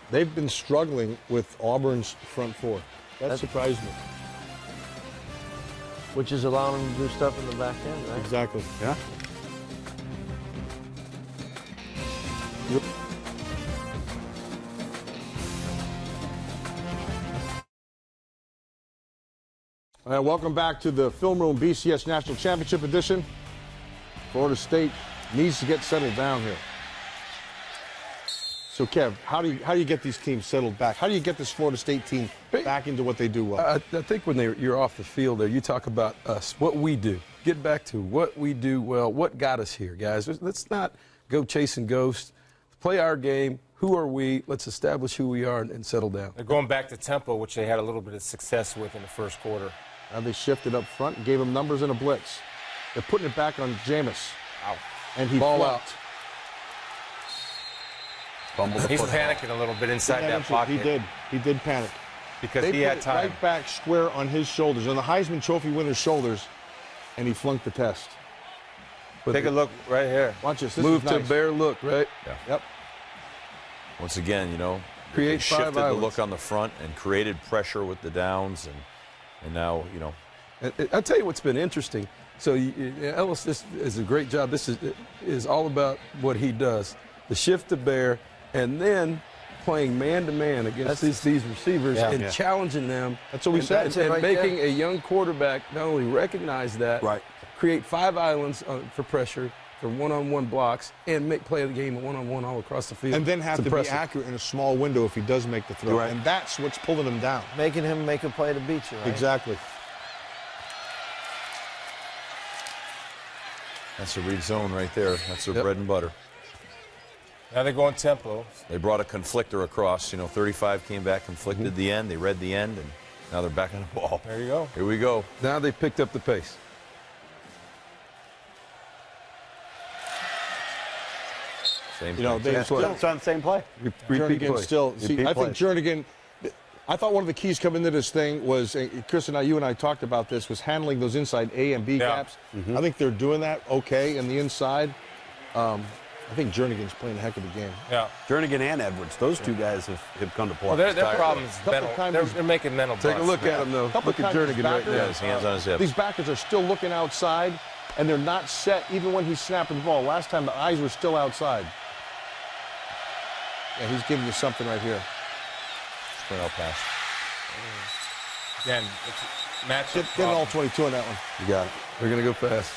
Speaker 2: They've been struggling with Auburn's front four. That surprised me.
Speaker 6: Which is allowing them to do stuff in the back end, right?
Speaker 2: Exactly.
Speaker 3: Yeah.
Speaker 2: All right, welcome back to the Film Room BCS National Championship Edition. Florida State needs to get settled down here. So, Kev, how do you get these teams settled back? How do you get this Florida State team back into what they do well?
Speaker 1: I think when you're off the field there, you talk about us, what we do. Get back to what we do well, what got us here, guys. Let's not go chasing ghosts. Play our game. Who are we? Let's establish who we are and settle down.
Speaker 5: They're going back to tempo, which they had a little bit of success with in the first quarter.
Speaker 2: Now they shifted up front and gave him numbers in a blitz. They're putting it back on Jameis.
Speaker 5: Wow.
Speaker 2: And he
Speaker 1: Ball
Speaker 2: flopped.
Speaker 4: Fumbled the
Speaker 5: He's
Speaker 4: football.
Speaker 5: panicking a little bit inside that pocket.
Speaker 2: He did. He did panic.
Speaker 5: Because
Speaker 2: They
Speaker 5: he
Speaker 2: put
Speaker 5: had
Speaker 2: it
Speaker 5: time.
Speaker 2: right back square on his shoulders, on the Heisman Trophy winner's shoulders, and he flunked the test.
Speaker 1: But
Speaker 5: Take a look right here.
Speaker 2: Watch this. This
Speaker 1: move
Speaker 2: is
Speaker 1: to
Speaker 2: nice.
Speaker 1: bear look, right?
Speaker 2: Yep.
Speaker 4: Once again,
Speaker 1: Create
Speaker 4: they shifted
Speaker 1: five
Speaker 4: the
Speaker 1: islands.
Speaker 4: look on the front and created pressure with the downs, and now,
Speaker 1: I'll tell you what's been interesting. So Ellis, this is a great job. This is all about what he does. The shift to bear, and then playing man-to-man against these receivers and challenging them.
Speaker 2: That's what we said.
Speaker 1: And,
Speaker 6: That's it right
Speaker 1: making
Speaker 6: there.
Speaker 1: a young quarterback not only recognize that,
Speaker 3: Right.
Speaker 1: create five islands for pressure, for one-on-one blocks, and play the game one-on-one all across the field.
Speaker 2: And then have
Speaker 1: It's
Speaker 2: to be
Speaker 1: impressive.
Speaker 2: accurate in a small window if he does make the throw.
Speaker 3: Right.
Speaker 2: And that's what's pulling him down.
Speaker 6: Making him make a play to beat you, right?
Speaker 2: Exactly.
Speaker 4: that's a read zone right there. That's their
Speaker 1: Yep.
Speaker 4: bread and butter.
Speaker 5: Now they're going tempo.
Speaker 4: They brought a conflictor across. 35 came back, conflicted the end. They read the end, and now they're back on the ball.
Speaker 5: There you go.
Speaker 4: Here we go.
Speaker 1: Now they picked up the pace.
Speaker 4: Same
Speaker 2: You know,
Speaker 4: thing.
Speaker 2: they
Speaker 3: It's
Speaker 2: still,
Speaker 3: on the same play.
Speaker 1: Repeat
Speaker 2: Jernigan
Speaker 1: play.
Speaker 2: still. See,
Speaker 3: Repeat
Speaker 2: I think
Speaker 3: plays.
Speaker 2: Jernigan. I thought one of the keys coming into this thing was, Chris and you and I talked about this, was handling those inside A and B
Speaker 5: Yeah.
Speaker 2: gaps. I think they're doing that okay in the inside. I think Jernigan's playing a heck of a game.
Speaker 5: Yeah.
Speaker 3: Jernigan and Edwards, those two guys have come to play.
Speaker 5: Well, their problem is
Speaker 2: Couple
Speaker 5: mental.
Speaker 2: times
Speaker 5: They're making mental
Speaker 1: Take a
Speaker 5: busts.
Speaker 1: look at him, though.
Speaker 2: Couple
Speaker 1: Look at
Speaker 2: times
Speaker 1: Jernigan right
Speaker 2: backers-
Speaker 1: now.
Speaker 4: His hands on his hips.
Speaker 2: These backers are still looking outside, and they're not set even when he's snapping the ball. Last time, the eyes were still outside. Yeah, he's giving you something right here.
Speaker 4: Sprint out pass.
Speaker 5: Again, it's matchup.
Speaker 2: Get an all 22 on that one.
Speaker 3: You got it.
Speaker 1: They're going to go fast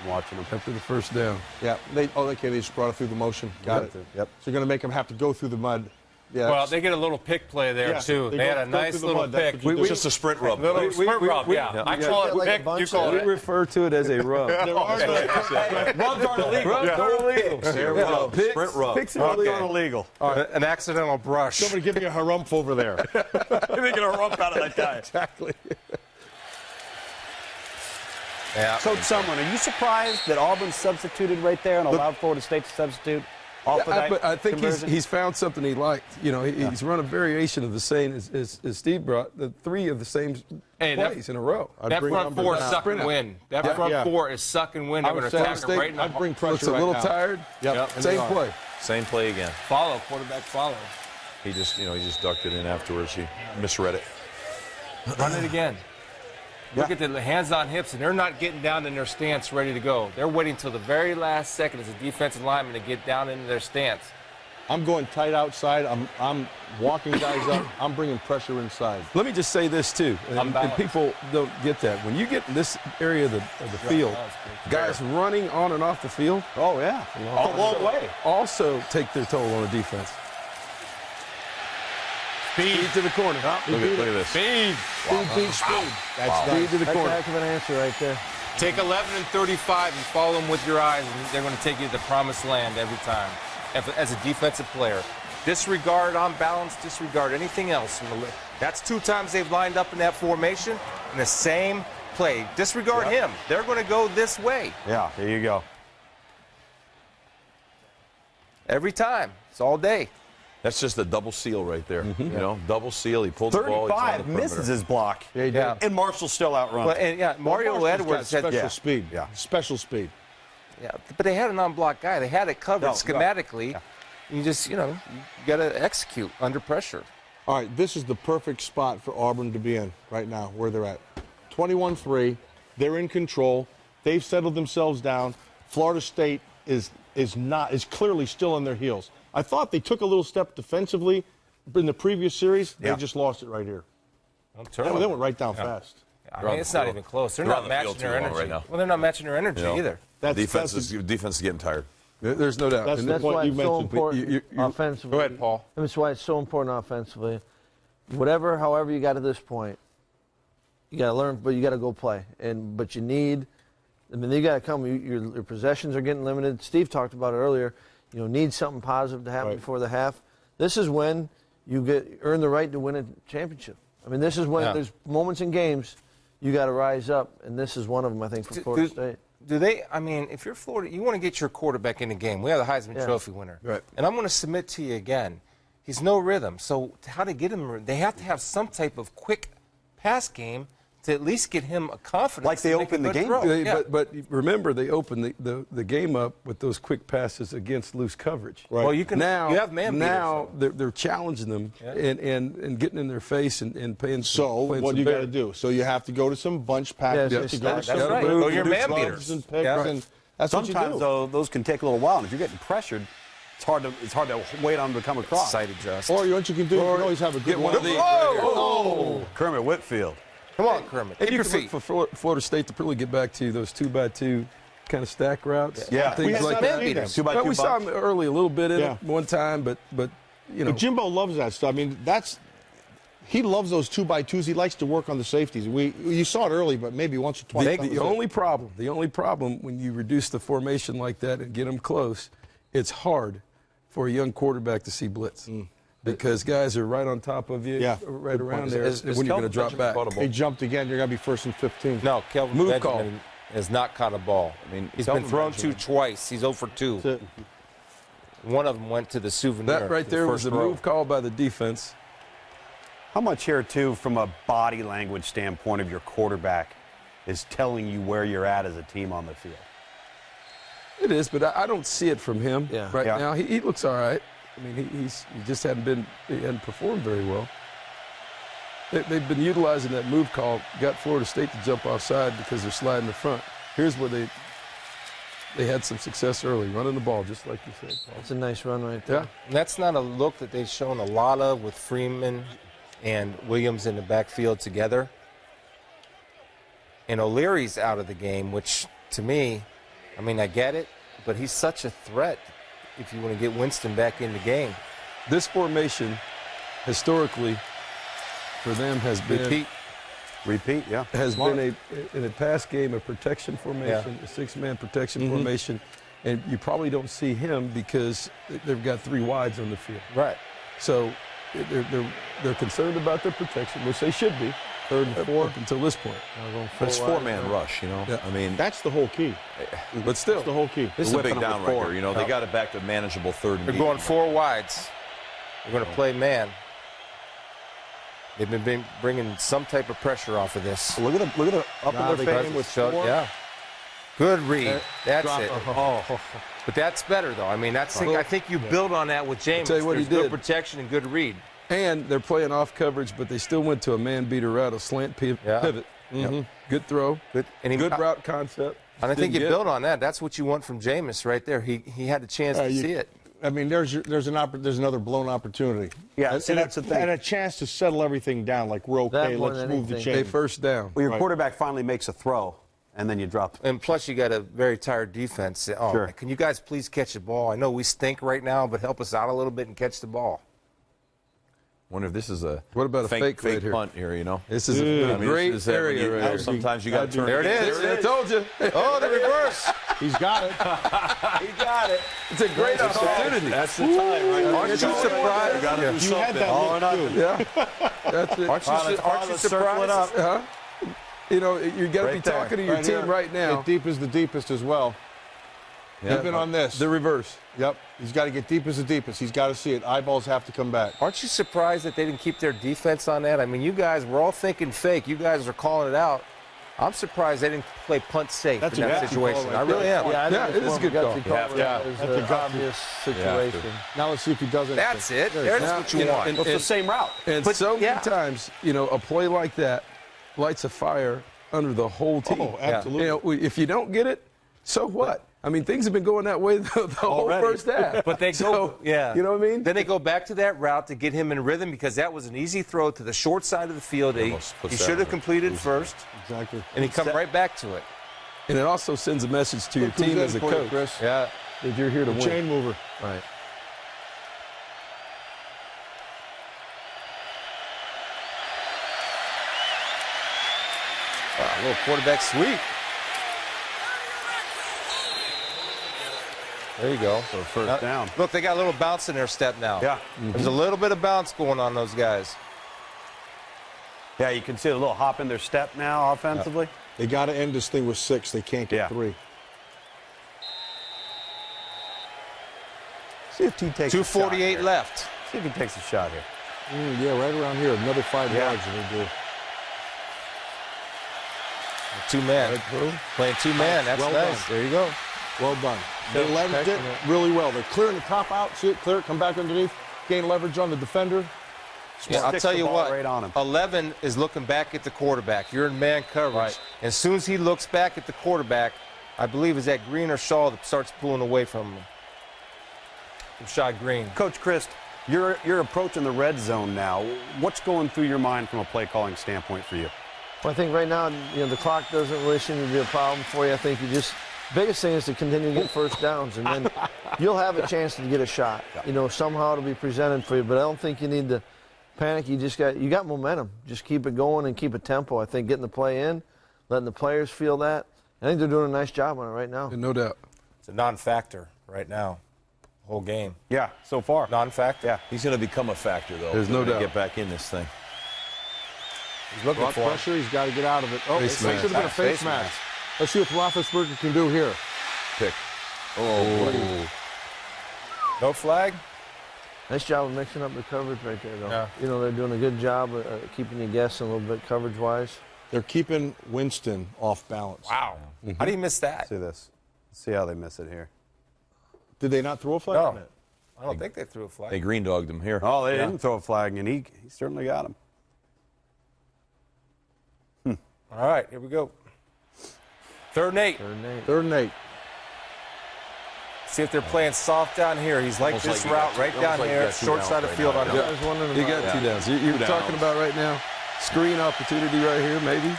Speaker 3: I'm watching them.
Speaker 1: after the first down.
Speaker 2: Yeah, they just brought it through the motion. Got it.
Speaker 3: Yep.
Speaker 2: So you're going to make them have to go through the mud. Yeah.
Speaker 5: Well, they get a little pick play there,
Speaker 2: Yeah,
Speaker 5: too.
Speaker 2: they
Speaker 5: They
Speaker 2: go-
Speaker 5: had a
Speaker 2: go
Speaker 5: nice
Speaker 2: through the
Speaker 5: little
Speaker 2: mud. That's
Speaker 5: pick.
Speaker 2: what you do.
Speaker 4: Just a sprint rub.
Speaker 5: Little sprint rub, yeah. I call it
Speaker 6: like a
Speaker 5: pick,
Speaker 6: bunch
Speaker 5: you call
Speaker 6: of-
Speaker 5: it.
Speaker 1: refer to it as a rub.
Speaker 2: There are no-
Speaker 5: Rubs aren't illegal. Rubs aren't illegal.
Speaker 4: There we go. Sprint rub.
Speaker 1: Picks are
Speaker 3: Rubs
Speaker 1: illegal.
Speaker 3: aren't illegal.
Speaker 5: An accidental brush.
Speaker 2: Somebody give me a harumph over there.
Speaker 3: They're going to rump out of that guy.
Speaker 2: Exactly.
Speaker 5: Yeah.
Speaker 3: Coach Summerlin, are you surprised that Auburn substituted right there and allowed Florida State to substitute off of that
Speaker 1: But I think
Speaker 3: conversion?
Speaker 1: he's found something he liked. You know, he's run a variation of the same as Steve brought, the three of the same
Speaker 5: Hey,
Speaker 1: plays in a row.
Speaker 5: That
Speaker 2: bring
Speaker 5: front
Speaker 2: numbers
Speaker 5: four is
Speaker 2: down.
Speaker 5: suck
Speaker 1: Sprint
Speaker 5: and
Speaker 1: out.
Speaker 5: win. That front four is suck and win. They're going to
Speaker 1: Florida
Speaker 5: attack
Speaker 1: State,
Speaker 5: him right now.
Speaker 2: I'd bring pressure
Speaker 1: Looks a
Speaker 2: right
Speaker 1: little
Speaker 2: now.
Speaker 1: tired.
Speaker 2: Yep. And they
Speaker 1: Same
Speaker 2: are.
Speaker 1: play.
Speaker 4: Same play again.
Speaker 5: Follow, quarterback follow.
Speaker 4: He just ducked it in afterwards. He misread it.
Speaker 5: Run it again. Look at the hands on hips, and they're not getting down in their stance ready to go. They're waiting till the very last second as a defensive lineman to get down into their stance.
Speaker 2: I'm going tight outside. I'm walking guys up. I'm bringing pressure inside.
Speaker 1: Let me just say this, too, and
Speaker 5: Unbalanced.
Speaker 1: people don't get that. When you get in this area of the field, guys running on and off the field
Speaker 3: Oh, yeah. A long way.
Speaker 1: also take their toll on the defense. Speed to the corner.
Speaker 4: Look at this.
Speaker 5: Speed.
Speaker 2: Speed beats speed. That's
Speaker 1: Speed
Speaker 2: nice.
Speaker 1: to the
Speaker 6: That's a
Speaker 1: corner.
Speaker 6: heck of an answer right there.
Speaker 5: Take 11 and 35 and follow them with your eyes, and they're going to take you to the promised land every time. As a defensive player, disregard on balance, disregard anything else. That's 2 times they've lined up in that formation in the same play. Disregard him. They're going to go this way
Speaker 3: Yeah, there you go.
Speaker 5: every time. It's all day.
Speaker 4: That's just a double seal right there. You know, double seal. He pulled the ball. He's on the
Speaker 3: 35 misses
Speaker 4: perimeter.
Speaker 3: his block.
Speaker 2: Yeah, he did.
Speaker 5: Yeah.
Speaker 3: And Marshall still outruns.
Speaker 5: But, and yeah, Mario
Speaker 2: Marshall's got
Speaker 5: Edwards said,
Speaker 2: special
Speaker 3: yeah.
Speaker 2: speed.
Speaker 3: Yeah.
Speaker 2: Special speed.
Speaker 5: yeah, but they had an on-block guy. They had it covered
Speaker 3: No,
Speaker 5: schematically. You just, you got to execute under pressure.
Speaker 2: All right, this is the perfect spot for Auburn to be in right now, where they're at. 21-3. They're in control. They've settled themselves down. Florida State is clearly still on their heels. I thought they took a little step defensively in the previous series.
Speaker 3: Yeah.
Speaker 2: They just lost it right here. They
Speaker 5: Turnover.
Speaker 2: went right down fast.
Speaker 5: I mean, it's not even close. They're
Speaker 4: They're
Speaker 5: not
Speaker 4: on the field
Speaker 5: matching their
Speaker 4: too long
Speaker 5: energy.
Speaker 4: right now.
Speaker 5: Well, they're not matching their energy
Speaker 4: You know,
Speaker 5: either.
Speaker 4: Defense is getting tired.
Speaker 1: There's no doubt.
Speaker 2: That's
Speaker 1: And
Speaker 2: the
Speaker 6: That's
Speaker 2: point
Speaker 6: why
Speaker 2: you
Speaker 6: it's so
Speaker 2: mentioned.
Speaker 6: important
Speaker 1: you-
Speaker 6: offensively.
Speaker 5: Go ahead, Paul.
Speaker 6: That's why it's so important offensively. However you got to this point, you got to learn, but you got to go play. But you need, they got to come. Your possessions are getting limited. Steve talked about it earlier. Need something positive to happen
Speaker 2: Right.
Speaker 6: before the half. This is when you earn the right to win a championship. I mean, this is when there's moments in games you got to rise up, and this is one of them, I think, for Florida State.
Speaker 5: Do they? I mean, if you're Florida, you want to get your quarterback in the game. We have the Heisman
Speaker 6: Yeah.
Speaker 5: Trophy winner.
Speaker 1: Right.
Speaker 5: And I'm going to submit to you again. He's no rhythm. So how to get him? They have to have some type of quick pass game to at least get him a confidence.
Speaker 3: Like they
Speaker 5: to make
Speaker 3: opened
Speaker 5: a
Speaker 3: the
Speaker 5: good
Speaker 3: game.
Speaker 5: throw. Yeah.
Speaker 1: But remember, they opened the game up with those quick passes against loose coverage.
Speaker 2: Right.
Speaker 5: Well, you can.
Speaker 1: Now,
Speaker 5: you have man beaters,
Speaker 1: now
Speaker 5: so.
Speaker 1: they're challenging them and getting in their face and paying.
Speaker 2: So
Speaker 1: playing
Speaker 2: what
Speaker 1: some
Speaker 2: do you got
Speaker 1: bear.
Speaker 2: to do? So you have to go to some bunch practices.
Speaker 6: Yeah,
Speaker 2: to go to
Speaker 6: that's
Speaker 2: some
Speaker 5: right.
Speaker 2: moves,
Speaker 5: Go your
Speaker 2: do
Speaker 5: man
Speaker 2: rubs
Speaker 5: beaters.
Speaker 2: and picks,
Speaker 5: Yeah.
Speaker 2: and that's what you
Speaker 3: Sometimes,
Speaker 2: do.
Speaker 3: though, those can take a little while. And if you're getting pressured, it's hard to wait on them to come across.
Speaker 5: Side adjust.
Speaker 2: Or what you can do, you can always have a good
Speaker 1: Get one of these.
Speaker 3: Kermit Whitfield.
Speaker 5: Come on, Kermit.
Speaker 1: And
Speaker 5: Keep
Speaker 1: you
Speaker 5: your
Speaker 1: can
Speaker 5: feet.
Speaker 1: look for Florida State to really get back to those 2x2 kind of stack routes.
Speaker 3: Yeah.
Speaker 1: things
Speaker 2: We have
Speaker 1: like
Speaker 2: not
Speaker 1: that.
Speaker 2: seen them.
Speaker 3: 2 by
Speaker 1: Well,
Speaker 3: 2
Speaker 1: we saw
Speaker 3: bunch.
Speaker 1: them early a little bit in
Speaker 2: Yeah.
Speaker 1: it one time, but
Speaker 2: But Jimbo loves that stuff. I mean, he loves those 2x2s. He likes to work on the safeties. You saw it early, but maybe once or twice. that was
Speaker 1: The
Speaker 2: it.
Speaker 1: only problem when you reduce the formation like that and get them close, it's hard for a young quarterback to see blitz because guys are right on top of you,
Speaker 2: Yeah.
Speaker 1: right around there
Speaker 4: Is
Speaker 1: when you're going to drop back.
Speaker 4: caught a ball?
Speaker 2: He jumped again. You're going to be first and 15.
Speaker 5: No, Kelvin
Speaker 1: Move
Speaker 5: Benjamin has not caught a ball. I mean, he's
Speaker 2: Kelvin
Speaker 5: been thrown
Speaker 2: Benjamin.
Speaker 5: to twice. He's 0 for 2.
Speaker 2: That's it.
Speaker 5: One of them went to the souvenir.
Speaker 1: That right
Speaker 5: the
Speaker 1: there was
Speaker 5: first
Speaker 1: a
Speaker 5: row.
Speaker 1: move call by the defense.
Speaker 3: How much here, too, from a body language standpoint of your quarterback is telling you where you're at as a team on the field?
Speaker 1: It is, but I don't see it from him right
Speaker 3: Yeah.
Speaker 1: now. He looks all right. I mean, he just hadn't performed very well. They've been utilizing that move call, got Florida State to jump offside because they're sliding the front. Here's where they had some success early, running the ball, just like you said, Paul.
Speaker 6: That's a nice run right there.
Speaker 1: Yeah.
Speaker 5: And that's not a look that they've shown a lot of with Freeman and Williams in the backfield together. And O'Leary's out of the game, which to me, I mean, I get it, but he's such a threat if you want to get Winston back in the game.
Speaker 1: This formation, historically, for them has been
Speaker 3: Repeat, yeah.
Speaker 1: has
Speaker 3: Smart.
Speaker 1: been in a pass game a protection formation, a 6-man protection formation, and you probably don't see him because they've got 3 wides on the field.
Speaker 5: Right.
Speaker 1: So they're concerned about their protection, which they should be. 3rd and 4 up until this point.
Speaker 4: But it's 4-man rush, you know.
Speaker 1: Yeah.
Speaker 4: I mean,
Speaker 2: That's the whole key.
Speaker 1: But still,
Speaker 2: That's the whole key.
Speaker 4: this is a
Speaker 3: whipping
Speaker 4: big
Speaker 3: them
Speaker 4: down
Speaker 3: with
Speaker 4: right
Speaker 3: 4.
Speaker 4: here. You know, they got it back to manageable 3rd and
Speaker 5: They're
Speaker 4: medium.
Speaker 5: going 4 wides. They're going to play man. They've been bringing some type of pressure off of this.
Speaker 3: Look at the up
Speaker 2: Now
Speaker 3: in
Speaker 2: they
Speaker 3: their
Speaker 2: got
Speaker 3: face.
Speaker 2: him with
Speaker 5: So,
Speaker 2: 4.
Speaker 5: yeah. Good read. That's
Speaker 2: Drop-
Speaker 5: it. Oh. But that's better, though. I mean, I think you build on that with James.
Speaker 1: tell you what he
Speaker 5: There's good
Speaker 1: did.
Speaker 5: protection and good read.
Speaker 1: and they're playing off coverage, but they still went to a man beater route, a slant pivot. Good throw.
Speaker 5: Good, and he,
Speaker 1: Good route concept.
Speaker 5: And I think you
Speaker 1: Didn't get
Speaker 5: build on that. That's what you want from Jameis right there. He had a chance to see it.
Speaker 2: I mean, there's another blown opportunity.
Speaker 3: Yeah,
Speaker 2: and,
Speaker 3: see, that's the thing.
Speaker 2: And a chance to settle everything down. Like we're okay.
Speaker 6: That more
Speaker 2: Let's
Speaker 6: than
Speaker 2: move the
Speaker 6: anything.
Speaker 1: They
Speaker 2: chain.
Speaker 1: first down.
Speaker 3: Well, your
Speaker 2: Right.
Speaker 3: quarterback finally makes a throw, and then you drop.
Speaker 5: And plus, you got a very tired defense. Oh,
Speaker 3: Sure.
Speaker 5: man, can you guys please catch the ball? I know we stink right now, but help us out a little bit and catch the ball.
Speaker 4: Wonder if this is a
Speaker 1: What about a fake right here?
Speaker 4: punt here, you know?
Speaker 1: This is a
Speaker 4: I mean,
Speaker 1: great
Speaker 4: this is that when
Speaker 1: area
Speaker 4: you-
Speaker 1: right here.
Speaker 4: Sometimes you got to turn
Speaker 5: There it is.
Speaker 1: I told you.
Speaker 5: Oh, the reverse.
Speaker 2: He's got it.
Speaker 3: He got it.
Speaker 1: It's a great opportunity.
Speaker 4: That's the time, right?
Speaker 5: Aren't you surprised?
Speaker 4: You got to do
Speaker 2: You had
Speaker 4: something.
Speaker 2: that look, too.
Speaker 1: Yeah, that's it.
Speaker 5: Aren't you surprised?
Speaker 1: Huh? You know, you got to be
Speaker 3: Right there.
Speaker 1: talking to your
Speaker 2: Right
Speaker 1: team
Speaker 2: here.
Speaker 1: right now.
Speaker 2: Get deep as the deepest as well. They've been on this.
Speaker 1: The reverse.
Speaker 2: Yep. He's got to get deep as the deepest. He's got to see it. Eyeballs have to come back.
Speaker 5: Aren't you surprised that they didn't keep their defense on that? I mean, you guys were all thinking fake. You guys are calling it out. I'm surprised they didn't play punt safe
Speaker 2: That's
Speaker 5: in
Speaker 2: a
Speaker 5: that
Speaker 2: gutsy
Speaker 5: situation.
Speaker 2: call right
Speaker 5: I really
Speaker 2: there.
Speaker 5: am.
Speaker 6: Yeah, I think
Speaker 1: Yeah,
Speaker 6: it's
Speaker 1: it is
Speaker 6: more
Speaker 1: a
Speaker 6: of
Speaker 1: good call.
Speaker 6: gutsy call.
Speaker 2: Yeah,
Speaker 6: It's
Speaker 2: that's a
Speaker 6: an
Speaker 2: gutsy.
Speaker 6: obvious situation.
Speaker 2: Now let's see if he does anything.
Speaker 5: That's it. There's
Speaker 1: Now,
Speaker 5: what you
Speaker 1: you know,
Speaker 5: want.
Speaker 1: and-
Speaker 3: It's the same route.
Speaker 1: And
Speaker 5: But,
Speaker 1: so
Speaker 5: yeah.
Speaker 1: many times, you know, a play like that lights a fire under the whole team.
Speaker 2: Oh, absolutely.
Speaker 1: You know, if you don't get it, so what? I mean, things have been going that way the whole
Speaker 3: Already.
Speaker 1: first half.
Speaker 5: But they go, yeah.
Speaker 1: You know what I mean?
Speaker 5: Then they go back to that route to get him in rhythm because that was an easy throw to the short side of the field. He
Speaker 4: Almost puts that
Speaker 5: should
Speaker 4: on
Speaker 5: have
Speaker 4: the-
Speaker 5: completed first,
Speaker 2: Exactly.
Speaker 5: and he come right back to it.
Speaker 1: And it also sends a message to your
Speaker 2: Look who's
Speaker 1: team
Speaker 2: in
Speaker 1: as a
Speaker 2: for you,
Speaker 1: coach
Speaker 2: Chris.
Speaker 5: Yeah.
Speaker 1: that you're here to
Speaker 2: The
Speaker 1: win.
Speaker 2: chain mover.
Speaker 1: Right.
Speaker 5: A little quarterback sweep. There you go.
Speaker 3: So first down.
Speaker 5: Look, they got a little bounce in their step now.
Speaker 3: Yeah.
Speaker 5: There's a little bit of bounce going on those guys.
Speaker 3: Yeah, you can see a little hop in their step now offensively.
Speaker 2: They got to end this thing with 6. They can't get
Speaker 3: Yeah.
Speaker 2: 3.
Speaker 3: See if he takes a shot
Speaker 5: 2:48
Speaker 3: here.
Speaker 5: left.
Speaker 3: See if he takes a shot here.
Speaker 2: Yeah, right around here. Another 5
Speaker 3: Yeah.
Speaker 2: yards and they do.
Speaker 5: Two-man. Playing two-man. That's
Speaker 2: Well
Speaker 5: nice.
Speaker 2: done.
Speaker 5: There you go.
Speaker 2: Well done. They leveraged it really well. They're clearing the top out. See it clear it, come back underneath, gain leverage on the defender.
Speaker 5: Yeah, I'll
Speaker 3: Sticks
Speaker 5: tell
Speaker 3: the
Speaker 5: you
Speaker 3: ball
Speaker 5: what,
Speaker 3: right on him.
Speaker 5: 11 is looking back at the quarterback. You're in man coverage.
Speaker 3: Right.
Speaker 5: As soon as he looks back at the quarterback, I believe is that Green or Shaw that starts pulling away from him. Rashad Green.
Speaker 3: Coach Chris, you're approaching the red zone now. What's going through your mind from a play calling standpoint for you?
Speaker 6: Well, I think right now, you know, the clock doesn't really seem to be a problem for you. I think you just biggest thing is to continue to get first downs, and then you'll have a chance to get a shot. You know, somehow it'll be presented for you. But I don't think you need to panic. You got momentum. Just keep it going and keep a tempo. I think getting the play in, letting the players feel that. I think they're doing a nice job on it right now.
Speaker 1: No doubt.
Speaker 5: It's a non-factor right now. Whole game.
Speaker 3: Yeah, so far.
Speaker 5: Non-factor.
Speaker 3: Yeah.
Speaker 4: He's going to become a factor, though.
Speaker 1: There's no
Speaker 4: He's gonna
Speaker 1: doubt.
Speaker 4: Get back in this thing.
Speaker 5: He's looking
Speaker 2: Brought
Speaker 5: for him.
Speaker 2: pressure. He's got to get out of it. Oh,
Speaker 1: Face
Speaker 2: it should have been a
Speaker 5: mask.
Speaker 2: face
Speaker 5: Face
Speaker 2: mask.
Speaker 5: mask.
Speaker 2: Let's see what Roethlisberger can do here.
Speaker 4: Pick.
Speaker 5: No flag?
Speaker 6: Nice job of mixing up the coverage right there, though.
Speaker 5: Yeah.
Speaker 6: You know, they're doing a good job of keeping you guessing a little bit coverage-wise.
Speaker 2: They're keeping Winston off balance.
Speaker 5: Wow. How do you miss that?
Speaker 3: See this. Let's see how they miss it here.
Speaker 2: Did they not throw a flag
Speaker 5: No.
Speaker 2: on it?
Speaker 5: I don't think they threw a flag.
Speaker 4: They green dogged him here.
Speaker 3: Oh, they didn't throw a flag, and he certainly got him.
Speaker 5: All right, here we go. 3rd and 8.
Speaker 2: 3rd and 8.
Speaker 5: See if they're playing soft down here. He's like
Speaker 4: Almost
Speaker 5: this
Speaker 4: like you
Speaker 5: route
Speaker 4: got
Speaker 5: right
Speaker 4: two-
Speaker 5: down
Speaker 4: almost like you
Speaker 5: here,
Speaker 4: got two
Speaker 5: short
Speaker 4: downs
Speaker 5: side of
Speaker 4: right
Speaker 5: field
Speaker 4: now.
Speaker 5: on
Speaker 4: Yeah.
Speaker 5: the
Speaker 6: I was wondering
Speaker 1: You
Speaker 6: about
Speaker 1: got
Speaker 6: that.
Speaker 1: 2 downs. You're
Speaker 4: Two
Speaker 1: talking
Speaker 4: downs.
Speaker 1: about right now, screen opportunity right here, maybe.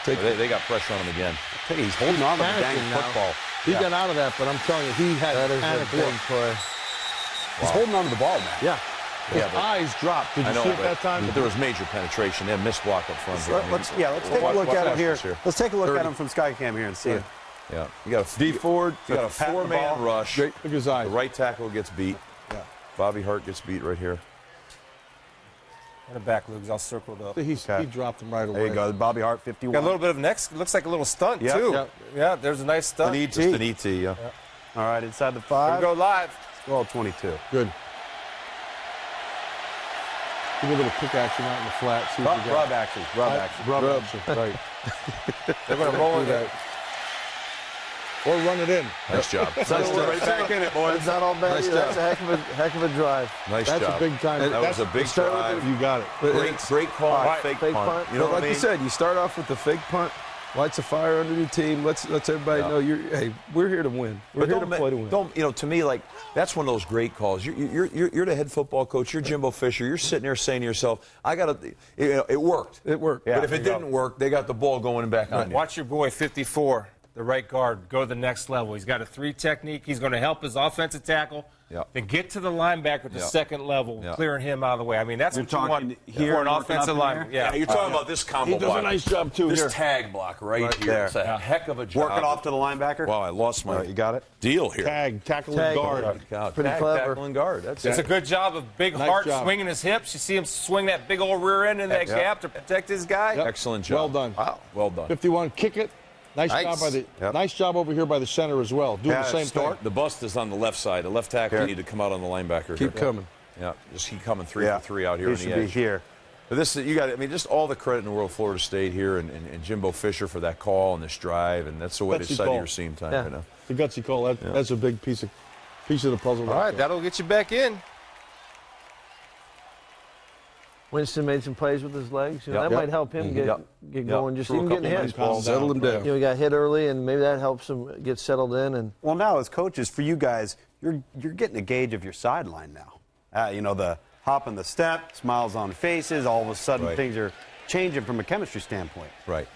Speaker 1: Take
Speaker 4: They got pressure on him again.
Speaker 3: Hey, he's holding on to the dang
Speaker 2: Panicking now.
Speaker 3: football.
Speaker 2: He got out of that, but I'm telling you, he had
Speaker 6: That is
Speaker 2: panic
Speaker 6: a big
Speaker 2: look.
Speaker 6: play.
Speaker 3: He's holding on to the ball, man.
Speaker 2: Yeah. His
Speaker 4: Yeah, but-
Speaker 2: eyes dropped. Did you
Speaker 4: I know,
Speaker 2: see it
Speaker 4: but,
Speaker 2: that time?
Speaker 4: but there was major penetration. They had missed block up front. here. I mean,
Speaker 3: Let's take a
Speaker 4: watch-
Speaker 3: look
Speaker 4: watch
Speaker 3: at him
Speaker 4: this
Speaker 3: here. Let's take a look at him from Skycam here and see it.
Speaker 4: Yeah, you got a
Speaker 1: D Ford.
Speaker 4: You got a
Speaker 3: pat the
Speaker 4: 4-man
Speaker 3: ball.
Speaker 4: rush.
Speaker 2: Look at his eyes.
Speaker 4: The right tackle gets beat.
Speaker 2: Yeah.
Speaker 4: Bobby Hart gets beat right here.
Speaker 5: In the back, Luke. I'll circle it up.
Speaker 2: He dropped him right away.
Speaker 3: There you go. Bobby Hart, 51.
Speaker 5: Got a little bit of next. Looks like a little stunt,
Speaker 3: Yeah.
Speaker 5: too.
Speaker 2: Yeah.
Speaker 5: Yeah, there's a nice stunt.
Speaker 3: An
Speaker 5: Here
Speaker 3: ET.
Speaker 4: Just an ET, yeah.
Speaker 3: All right, inside the
Speaker 5: we
Speaker 3: 5.
Speaker 5: go live.
Speaker 3: Well, 22.
Speaker 2: Good. Give a little kick action out in the flat. See what you
Speaker 3: Rub
Speaker 2: got.
Speaker 3: action. Rub action.
Speaker 2: Rub action. Right.
Speaker 5: They're going to roll it.
Speaker 2: Or run it in.
Speaker 4: Nice job.
Speaker 3: Right back in it, boys.
Speaker 6: It's not all bad.
Speaker 1: Nice
Speaker 6: either. That's a heck of a drive.
Speaker 4: Nice
Speaker 2: That's
Speaker 4: job.
Speaker 2: a big time.
Speaker 4: That was a big
Speaker 2: start with
Speaker 4: drive.
Speaker 2: it. You got it.
Speaker 4: Great call.
Speaker 5: Right.
Speaker 4: Fake,
Speaker 6: Fake
Speaker 4: punt.
Speaker 6: punt.
Speaker 4: You know
Speaker 1: But
Speaker 4: what
Speaker 1: like
Speaker 4: I mean?
Speaker 1: you said, you start off with the fake punt, lights a fire under the team. Let's everybody know we're here to win. We're here to play to win.
Speaker 4: Don't, to me, like, that's one of those great calls. You're the head football coach. You're Jimbo Fisher. You're sitting there saying to yourself, it worked.
Speaker 1: It worked.
Speaker 4: But if it didn't work, they got the ball going back on you.
Speaker 5: Watch your boy, 54, the right guard, go to the next level. He's got a 3 technique. He's going to help his offensive tackle.
Speaker 4: Yeah.
Speaker 5: Then get to the linebacker at the second level, clearing him out of the way. I mean, that's what you want
Speaker 3: here
Speaker 5: for an
Speaker 3: and working
Speaker 5: offensive
Speaker 3: up in
Speaker 5: lineman.
Speaker 3: there?
Speaker 5: Yeah.
Speaker 4: You're talking about this combo
Speaker 2: He does
Speaker 4: block.
Speaker 2: a nice job, too,
Speaker 4: This
Speaker 2: here.
Speaker 4: tag block right here.
Speaker 3: there.
Speaker 4: It's a heck of a job.
Speaker 3: Work it off to the linebacker.
Speaker 4: Wow, I lost my
Speaker 3: You got it?
Speaker 4: deal here.
Speaker 2: Tag, tackle, and guard.
Speaker 4: God,
Speaker 6: Pretty
Speaker 4: tag,
Speaker 6: clever.
Speaker 4: tackle, and guard. That's
Speaker 5: It's a
Speaker 4: it.
Speaker 5: good job of Big
Speaker 2: Nice
Speaker 5: Hart
Speaker 2: job.
Speaker 5: swinging his hips. You see him swing that big old rear end in that gap to protect his guy.
Speaker 2: Yep.
Speaker 4: Excellent job.
Speaker 2: Well done.
Speaker 4: Wow, well done.
Speaker 2: 51, kick it. Nice job by the.
Speaker 3: Yep.
Speaker 2: Nice job over here by the center as well. Doing
Speaker 3: Yeah,
Speaker 2: the same
Speaker 3: start.
Speaker 2: thing.
Speaker 4: The bust is on the left side. The left tackle need to come out on the linebacker.
Speaker 1: Keep
Speaker 4: here.
Speaker 1: coming.
Speaker 4: Yeah, just keep coming 3 for 3 out here
Speaker 3: He
Speaker 4: on the
Speaker 3: should
Speaker 4: edge.
Speaker 3: be here.
Speaker 4: But this, you got. I mean, just all the credit in the world, Florida State here, and Jimbo Fisher for that call and this drive, and that's the way to
Speaker 2: Gutsy
Speaker 4: study
Speaker 2: call.
Speaker 4: your seam time
Speaker 6: Yeah.
Speaker 4: right now.
Speaker 2: The gutsy call. That's a big piece of the puzzle.
Speaker 5: All right, that'll get you back in.
Speaker 6: Winston made some plays with his legs. You know,
Speaker 4: Yep.
Speaker 6: that might help him get
Speaker 4: Yep.
Speaker 6: going. Just
Speaker 4: Threw a
Speaker 6: even getting
Speaker 4: couple
Speaker 6: hit.
Speaker 4: nice balls
Speaker 1: Settle him down.
Speaker 6: You know, he got hit early, and maybe that helps him get settled in. And
Speaker 3: Well, now as coaches, for you guys, you're getting a gauge of your sideline now. You know, the hop and the step, smiles on faces. All of a sudden,
Speaker 4: Right.
Speaker 3: things are changing from a chemistry standpoint.
Speaker 4: Right.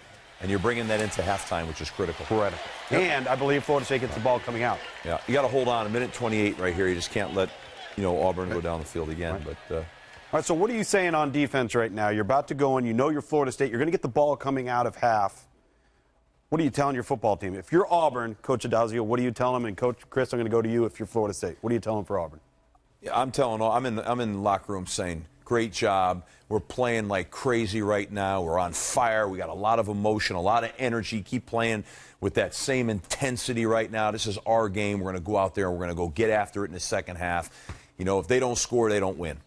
Speaker 4: And you're bringing that into halftime, which is critical.
Speaker 3: Critical. And I believe Florida State gets the ball coming out.
Speaker 4: Yeah, you got to hold on. 1:28 right here. You just can't let, Auburn go down the field again. But
Speaker 3: All right, so what are you saying on defense right now? You're about to go in. You know you're Florida State. You're going to get the ball coming out of half. What are you telling your football team? If you're Auburn, Coach Adazio, what are you telling them? And Coach Chris, I'm going to go to you if you're Florida State. What are you telling for Auburn?
Speaker 4: yeah, I'm in the locker room saying, great job. We're playing like crazy right now. We're on fire. We got a lot of emotion, a lot of energy. Keep playing with that same intensity right now. This is our game. We're going to go out there and we're going to go get after it in the second half. If they don't score, they don't win.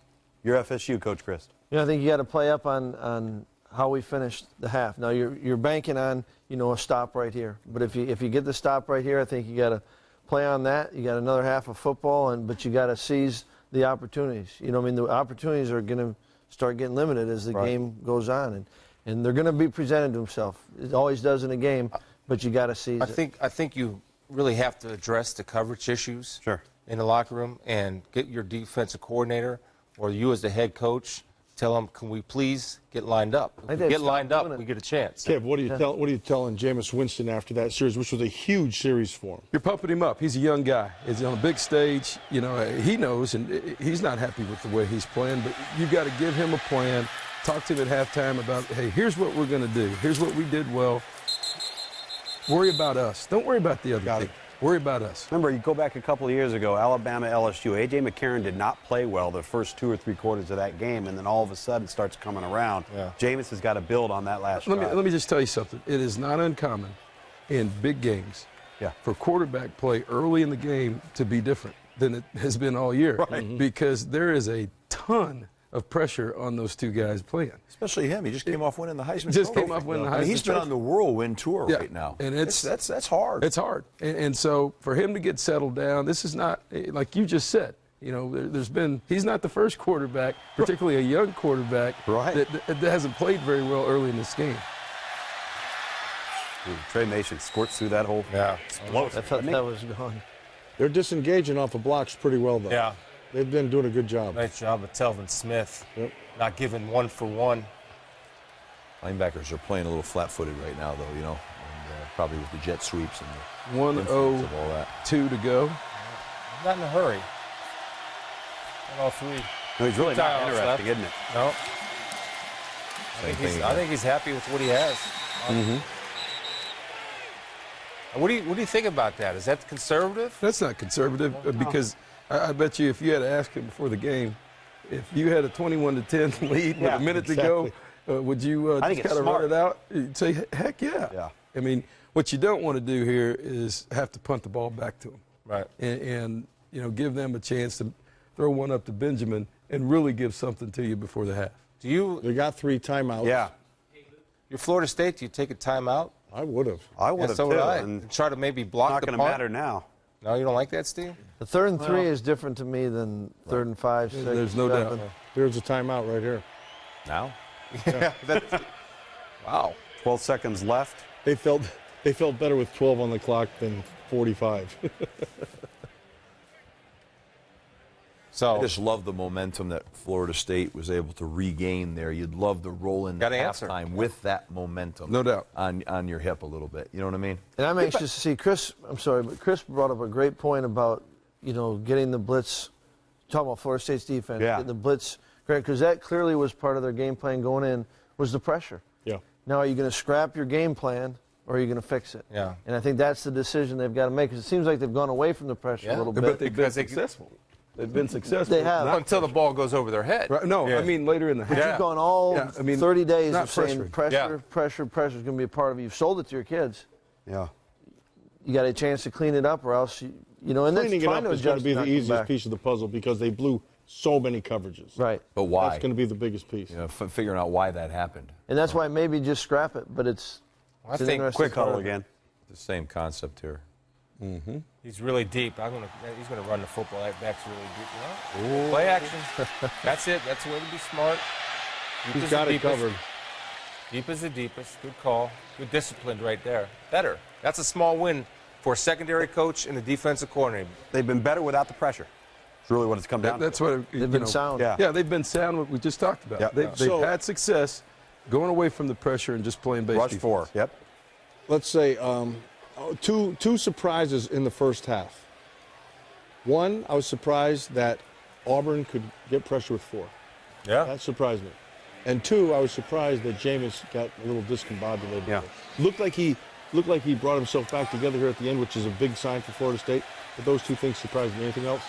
Speaker 3: You're FSU, Coach Chris.
Speaker 6: I think you got to play up on how we finished the half. Now you're banking on a stop right here. But if you get the stop right here, I think you got to play on that. You got another half of football, but you got to seize the opportunities. The opportunities are going to start getting limited as the game goes on, and they're going to be presented to themselves. It always does in a game, but you got to seize it.
Speaker 5: I think you really have to address the coverage issues in the locker room and get your defensive coordinator or you as the head coach, tell them, can we please get lined up? If we get lined up, we get a chance.
Speaker 2: Kev, what are you telling Jameis Winston after that series, which was a huge series for him?
Speaker 1: You're pumping him up. He's a young guy. He's on a big stage. He knows, and he's not happy with the way he's playing, but you've got to give him a plan. Talk to him at halftime about, hey, here's what we're going to do. Here's what we did well. Worry about us. Don't worry about the other team. Worry about us.
Speaker 3: Remember, you go back a couple of years ago, Alabama, LSU. A.J. McCarron did not play well the first 2 or 3 quarters of that game, and then all of a sudden starts coming around. Jameis has got to build on that last drive.
Speaker 1: Let me just tell you something. It is not uncommon in big games for quarterback play early in the game to be different than it has been all year. Because there is a ton of pressure on those two guys playing.
Speaker 4: Especially him. He just came off winning the Heisman
Speaker 1: Just
Speaker 4: Trophy.
Speaker 1: came off winning the
Speaker 4: I mean,
Speaker 1: Heisman
Speaker 4: he's been
Speaker 1: Trophy.
Speaker 4: on the whirlwind tour
Speaker 1: Yeah,
Speaker 4: right now.
Speaker 1: and
Speaker 4: that's hard.
Speaker 1: It's hard. And so for him to get settled down, this is not, like you just said, he's not the first quarterback, particularly a young quarterback,
Speaker 3: Right.
Speaker 1: that hasn't played very well early in this game.
Speaker 3: Ooh, Trey Mason squirts through that hole.
Speaker 5: Yeah.
Speaker 6: I thought that was gone.
Speaker 2: They're disengaging off of blocks pretty well, though.
Speaker 5: Yeah.
Speaker 2: They've been doing a good job.
Speaker 5: Nice job of Telvin Smith.
Speaker 2: Yep.
Speaker 5: Not giving 1 for 1.
Speaker 4: Linebackers are playing a little flat-footed right now, though, and probably with the jet sweeps and the influence of all that.
Speaker 1: 1:02 to go.
Speaker 5: I'm not in a hurry. Got all 3.
Speaker 3: No, he's really not
Speaker 5: Timeouts
Speaker 3: interesting,
Speaker 5: left.
Speaker 3: isn't it?
Speaker 5: No.
Speaker 4: Same thing
Speaker 5: I think he's happy with what he has. What do you think about that? Is that conservative?
Speaker 1: That's not conservative because I bet you if you had to ask him before the game, if you had a 21-10 lead with
Speaker 3: Yeah,
Speaker 1: a minute
Speaker 2: exactly.
Speaker 1: to go, would you
Speaker 3: I think
Speaker 1: just
Speaker 3: it's
Speaker 1: kind of run
Speaker 3: smart.
Speaker 1: it out? You'd say, heck yeah.
Speaker 3: Yeah.
Speaker 1: I mean, what you don't want to do here is have to punt the ball back to him.
Speaker 5: Right.
Speaker 1: And give them a chance to throw one up to Benjamin and really give something to you before the half.
Speaker 2: They got 3 timeouts.
Speaker 3: Yeah.
Speaker 5: You're Florida State. Do you take a timeout?
Speaker 2: I would have.
Speaker 3: I would
Speaker 5: Yeah,
Speaker 3: have
Speaker 5: so
Speaker 3: too.
Speaker 5: would I.
Speaker 3: And
Speaker 5: Try to maybe
Speaker 3: it's
Speaker 5: block
Speaker 3: not
Speaker 5: the
Speaker 3: going to
Speaker 5: punt?
Speaker 3: matter now.
Speaker 5: No, you don't like that, Steve?
Speaker 6: The 3rd and 3 is different to me than 3rd and 5, 6,
Speaker 1: There's no
Speaker 6: 7.
Speaker 1: doubt.
Speaker 2: There's a timeout right here.
Speaker 4: Now?
Speaker 3: Wow. 12 seconds left.
Speaker 2: They felt better with 12 on the clock than 45.
Speaker 5: So
Speaker 4: I just love the momentum that Florida State was able to regain there. You'd love to roll in
Speaker 5: Gotta answer.
Speaker 4: halftime with that momentum.
Speaker 1: No doubt.
Speaker 4: On your hip a little bit. You know what I mean?
Speaker 6: And I'm anxious to see Chris. I'm sorry, but Chris brought up a great point about getting the blitz. Talking about Florida State's defense,
Speaker 3: Yeah.
Speaker 6: getting the blitz, because that clearly was part of their game plan going in. Was the pressure?
Speaker 2: Yeah.
Speaker 6: Now, are you going to scrap your game plan or are you going to fix it?
Speaker 5: Yeah.
Speaker 6: And I think that's the decision they've got to make. Because it seems like they've gone away from the pressure a little bit.
Speaker 1: But they've been
Speaker 5: Because they-
Speaker 1: successful. They've been successful.
Speaker 6: They have.
Speaker 1: Not-
Speaker 5: until the ball goes over their head.
Speaker 1: Right, no,
Speaker 5: Yeah.
Speaker 1: I mean later in the half.
Speaker 5: Yeah.
Speaker 6: You've gone all
Speaker 1: Yeah, I mean,
Speaker 6: 30 days
Speaker 1: not
Speaker 6: of saying
Speaker 1: pressuring.
Speaker 6: pressure,
Speaker 5: Yeah.
Speaker 6: pressure is going to be a part of it. You've sold it to your kids.
Speaker 3: Yeah.
Speaker 6: You got a chance to clean it up, or else and that's
Speaker 2: Cleaning it
Speaker 6: trying
Speaker 2: up
Speaker 6: to
Speaker 2: is going
Speaker 6: adjust
Speaker 2: to be the
Speaker 6: not come
Speaker 2: easiest
Speaker 6: back.
Speaker 2: piece of the puzzle because they blew so many coverages.
Speaker 6: Right.
Speaker 4: But why?
Speaker 2: That's going to be the biggest piece.
Speaker 4: Figuring out why that happened.
Speaker 6: And that's why maybe just scrap it, but it's
Speaker 5: I
Speaker 6: an
Speaker 5: think
Speaker 6: interesting
Speaker 3: Quick
Speaker 6: part
Speaker 3: huddle
Speaker 6: of it.
Speaker 3: again.
Speaker 4: The same concept here.
Speaker 5: He's really deep. He's gonna run the football. That back's really deep. Play action. That's it. That's the way to be smart. Deep
Speaker 2: He's
Speaker 5: is
Speaker 2: got
Speaker 5: the
Speaker 2: it
Speaker 5: deepest.
Speaker 2: covered.
Speaker 5: Deep is the deepest. Good call. Good disciplined right there. Better. That's a small win for a secondary coach and a defensive coordinator.
Speaker 3: They've been better without the pressure. It's really what it's come down
Speaker 1: That's
Speaker 3: to.
Speaker 1: what
Speaker 6: They've been sound.
Speaker 3: Yeah.
Speaker 1: Yeah, they've been sound. What we just talked about.
Speaker 3: Yeah.
Speaker 1: They've
Speaker 2: So-
Speaker 1: had success going away from the pressure and just playing base
Speaker 3: Rush
Speaker 1: defense.
Speaker 3: 4. Yep.
Speaker 2: Let's say two surprises in the first half. One, I was surprised that Auburn could get pressure with 4.
Speaker 5: Yeah.
Speaker 2: That surprised me. And 2, I was surprised that Jameis got a little discombobulated.
Speaker 3: Yeah.
Speaker 2: Looked like he brought himself back together here at the end, which is a big sign for Florida State. But those 2 things surprised me. Anything else?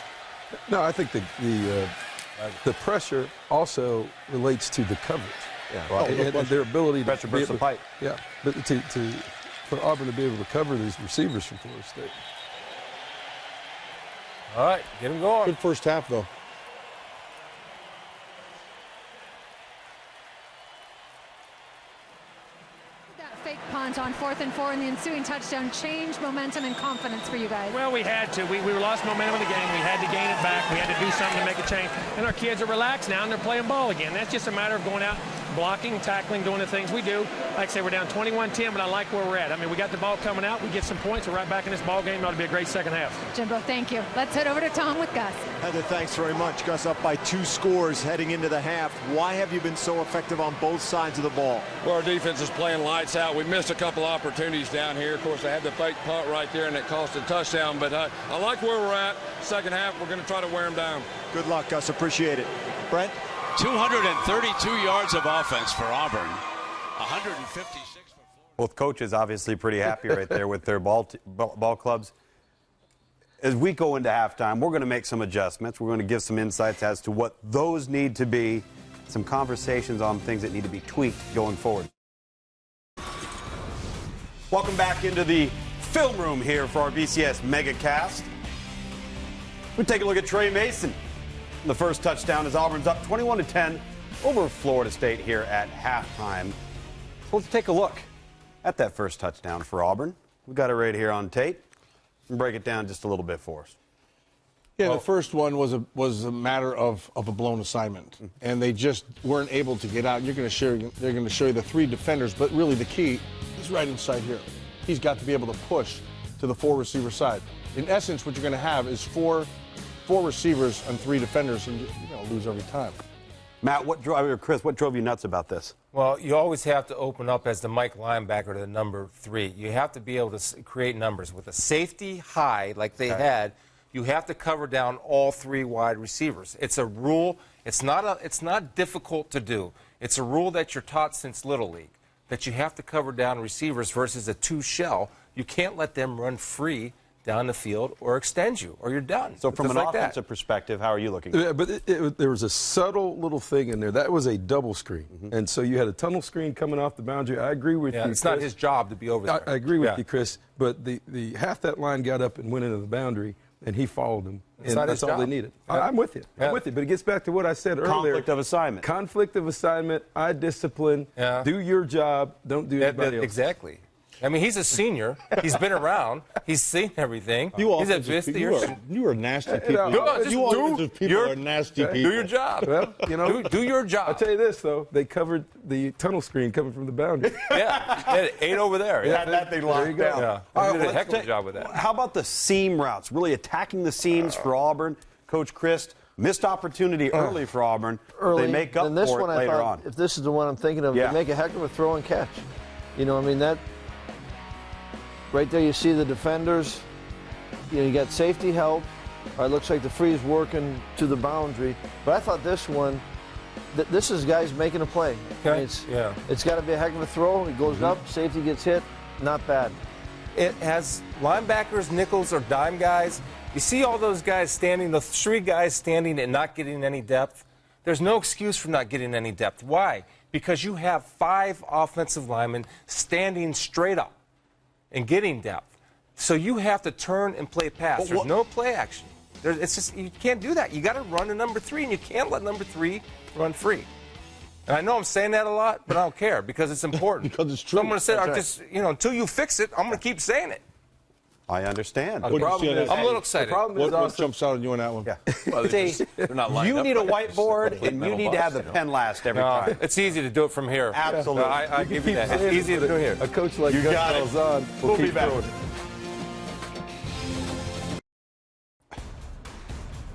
Speaker 1: No, I think the pressure also relates to the coverage.
Speaker 2: Right.
Speaker 1: And their ability to
Speaker 3: Pressure
Speaker 1: be
Speaker 3: bursts
Speaker 1: able-
Speaker 3: the pipe.
Speaker 1: Yeah, but for Auburn to be able to cover these receivers from Florida State.
Speaker 5: All right. Get him going.
Speaker 2: Good first half, though.
Speaker 7: That fake punt on 4th and 4 and the ensuing touchdown changed momentum and confidence for you guys.
Speaker 8: Well, we had to. We lost momentum in the game. We had to gain it back. We had to do something to make a change. And our kids are relaxed now, and they're playing ball again. That's just a matter of going out, blocking, tackling, doing the things we do. Like I say, we're down 21-10, but I like where we're at. I mean, we got the ball coming out. We get some points. We're right back in this ball game. It ought to be a great second half.
Speaker 7: Jimbo, thank you. Let's head over to Tom with Gus.
Speaker 9: Heather, thanks very much. Gus up by 2 scores heading into the half. Why have you been so effective on both sides of the ball?
Speaker 10: Well, our defense is playing lights out. We missed a couple opportunities down here. Of course, they had the fake punt right there, and it cost a touchdown. But I like where we're at. Second half, we're going to try to wear them down.
Speaker 9: Good luck, Gus. Appreciate it. Brent?
Speaker 11: 232 yards of offense for Auburn. 156 for Florida.
Speaker 3: Both coaches obviously pretty happy right there with their ball clubs. As we go into halftime, we're going to make some adjustments. We're going to give some insights as to what those need to be, some conversations on things that need to be tweaked going forward. Welcome back into the film room here for our BCS MegaCast. We take a look at Trey Mason. The first touchdown as Auburn's up 21-10 over Florida State here at halftime. So let's take a look at that first touchdown for Auburn. We've got it right here on tape. And break it down just a little bit for us.
Speaker 2: Yeah, the first one was a matter of a blown assignment, and they just weren't able to get out. They're going to show you the 3 defenders, but really the key is right inside here. He's got to be able to push to the 4 receiver side. In essence, what you're going to have is four receivers and 3 defenders, and you're going to lose every time.
Speaker 3: Matt, Chris, what drove you nuts about this?
Speaker 5: Well, you always have to open up as the Mike linebacker to the number 3. You have to be able to create numbers. With a safety high like they had, you have to cover down all 3 wide receivers. It's a rule. It's not difficult to do. It's a rule that you're taught since Little League, that you have to cover down receivers versus a 2 shell. You can't let them run free down the field or extend you, or you're done.
Speaker 3: So from an offensive perspective, how are you looking at it?
Speaker 1: But there was a subtle little thing in there. That was a double screen. And so you had a tunnel screen coming off the boundary. I agree with you,
Speaker 5: It's
Speaker 1: Chris.
Speaker 5: not his job to be over there.
Speaker 1: I agree with you, Chris. But the half that line got up and went into the boundary, and he followed him. And that's all they needed. I'm with you. I'm with you. But it gets back to what I said earlier.
Speaker 3: Conflict of assignment.
Speaker 1: Conflict of assignment. I discipline. Do your job. Don't do anybody else.
Speaker 5: Exactly. I mean, he's a senior. He's been around. He's seen everything. He's at Vista.
Speaker 2: You are nasty people. You offensive people are nasty people.
Speaker 5: Do your job.
Speaker 1: Well, you know,
Speaker 5: do your job.
Speaker 1: I'll tell you this, though. They covered the tunnel screen coming from the boundary.
Speaker 5: Yeah. 8 over there.
Speaker 3: Yeah, that thing locked down.
Speaker 5: Yeah.
Speaker 3: All
Speaker 5: They
Speaker 3: right,
Speaker 5: did a heck of a job with that.
Speaker 3: How about the seam routes? Really attacking the seams for Auburn. Coach Christ, missed opportunity early for Auburn. They make up
Speaker 6: this
Speaker 3: for
Speaker 6: one,
Speaker 3: it later
Speaker 6: on. If this is the one I'm thinking of,
Speaker 3: Yeah.
Speaker 6: they make a heck of a throw and catch. You know, I mean, that right there you see the defenders. You know, you got safety help. It looks like the free's working to the boundary. But I thought this one, this is guys making a play.
Speaker 5: Okay.
Speaker 6: I mean, it's got to be a heck of a throw. It goes up, safety gets hit, not bad.
Speaker 5: It has linebackers, nickels, or dime guys. You see all those guys standing, the 3 guys standing and not getting any depth. There's no excuse for not getting any depth. Why? Because you have 5 offensive linemen standing straight up and getting depth. So you have to turn and play pass. There's no play action. It's just, you can't do that. You got to run to number 3, and you can't let number 3 run free. And I know I'm saying that a lot, but I don't care because it's important.
Speaker 2: Because it's true.
Speaker 5: So I'm going to say, just, until you fix it, I'm going to keep saying it.
Speaker 3: I understand.
Speaker 5: I'm a little excited.
Speaker 2: What jumps out on you on that one?
Speaker 3: Yeah.
Speaker 4: Well, they're not lined
Speaker 3: You
Speaker 4: up
Speaker 3: need a
Speaker 4: right.
Speaker 3: whiteboard, and you need to have the pen last every time.
Speaker 5: It's easy to do it from here.
Speaker 3: Absolutely.
Speaker 5: I give you that. It's easy to do here.
Speaker 1: A coach like Gus Malzahn will
Speaker 3: We'll be
Speaker 1: keep
Speaker 3: back.
Speaker 1: throwing it.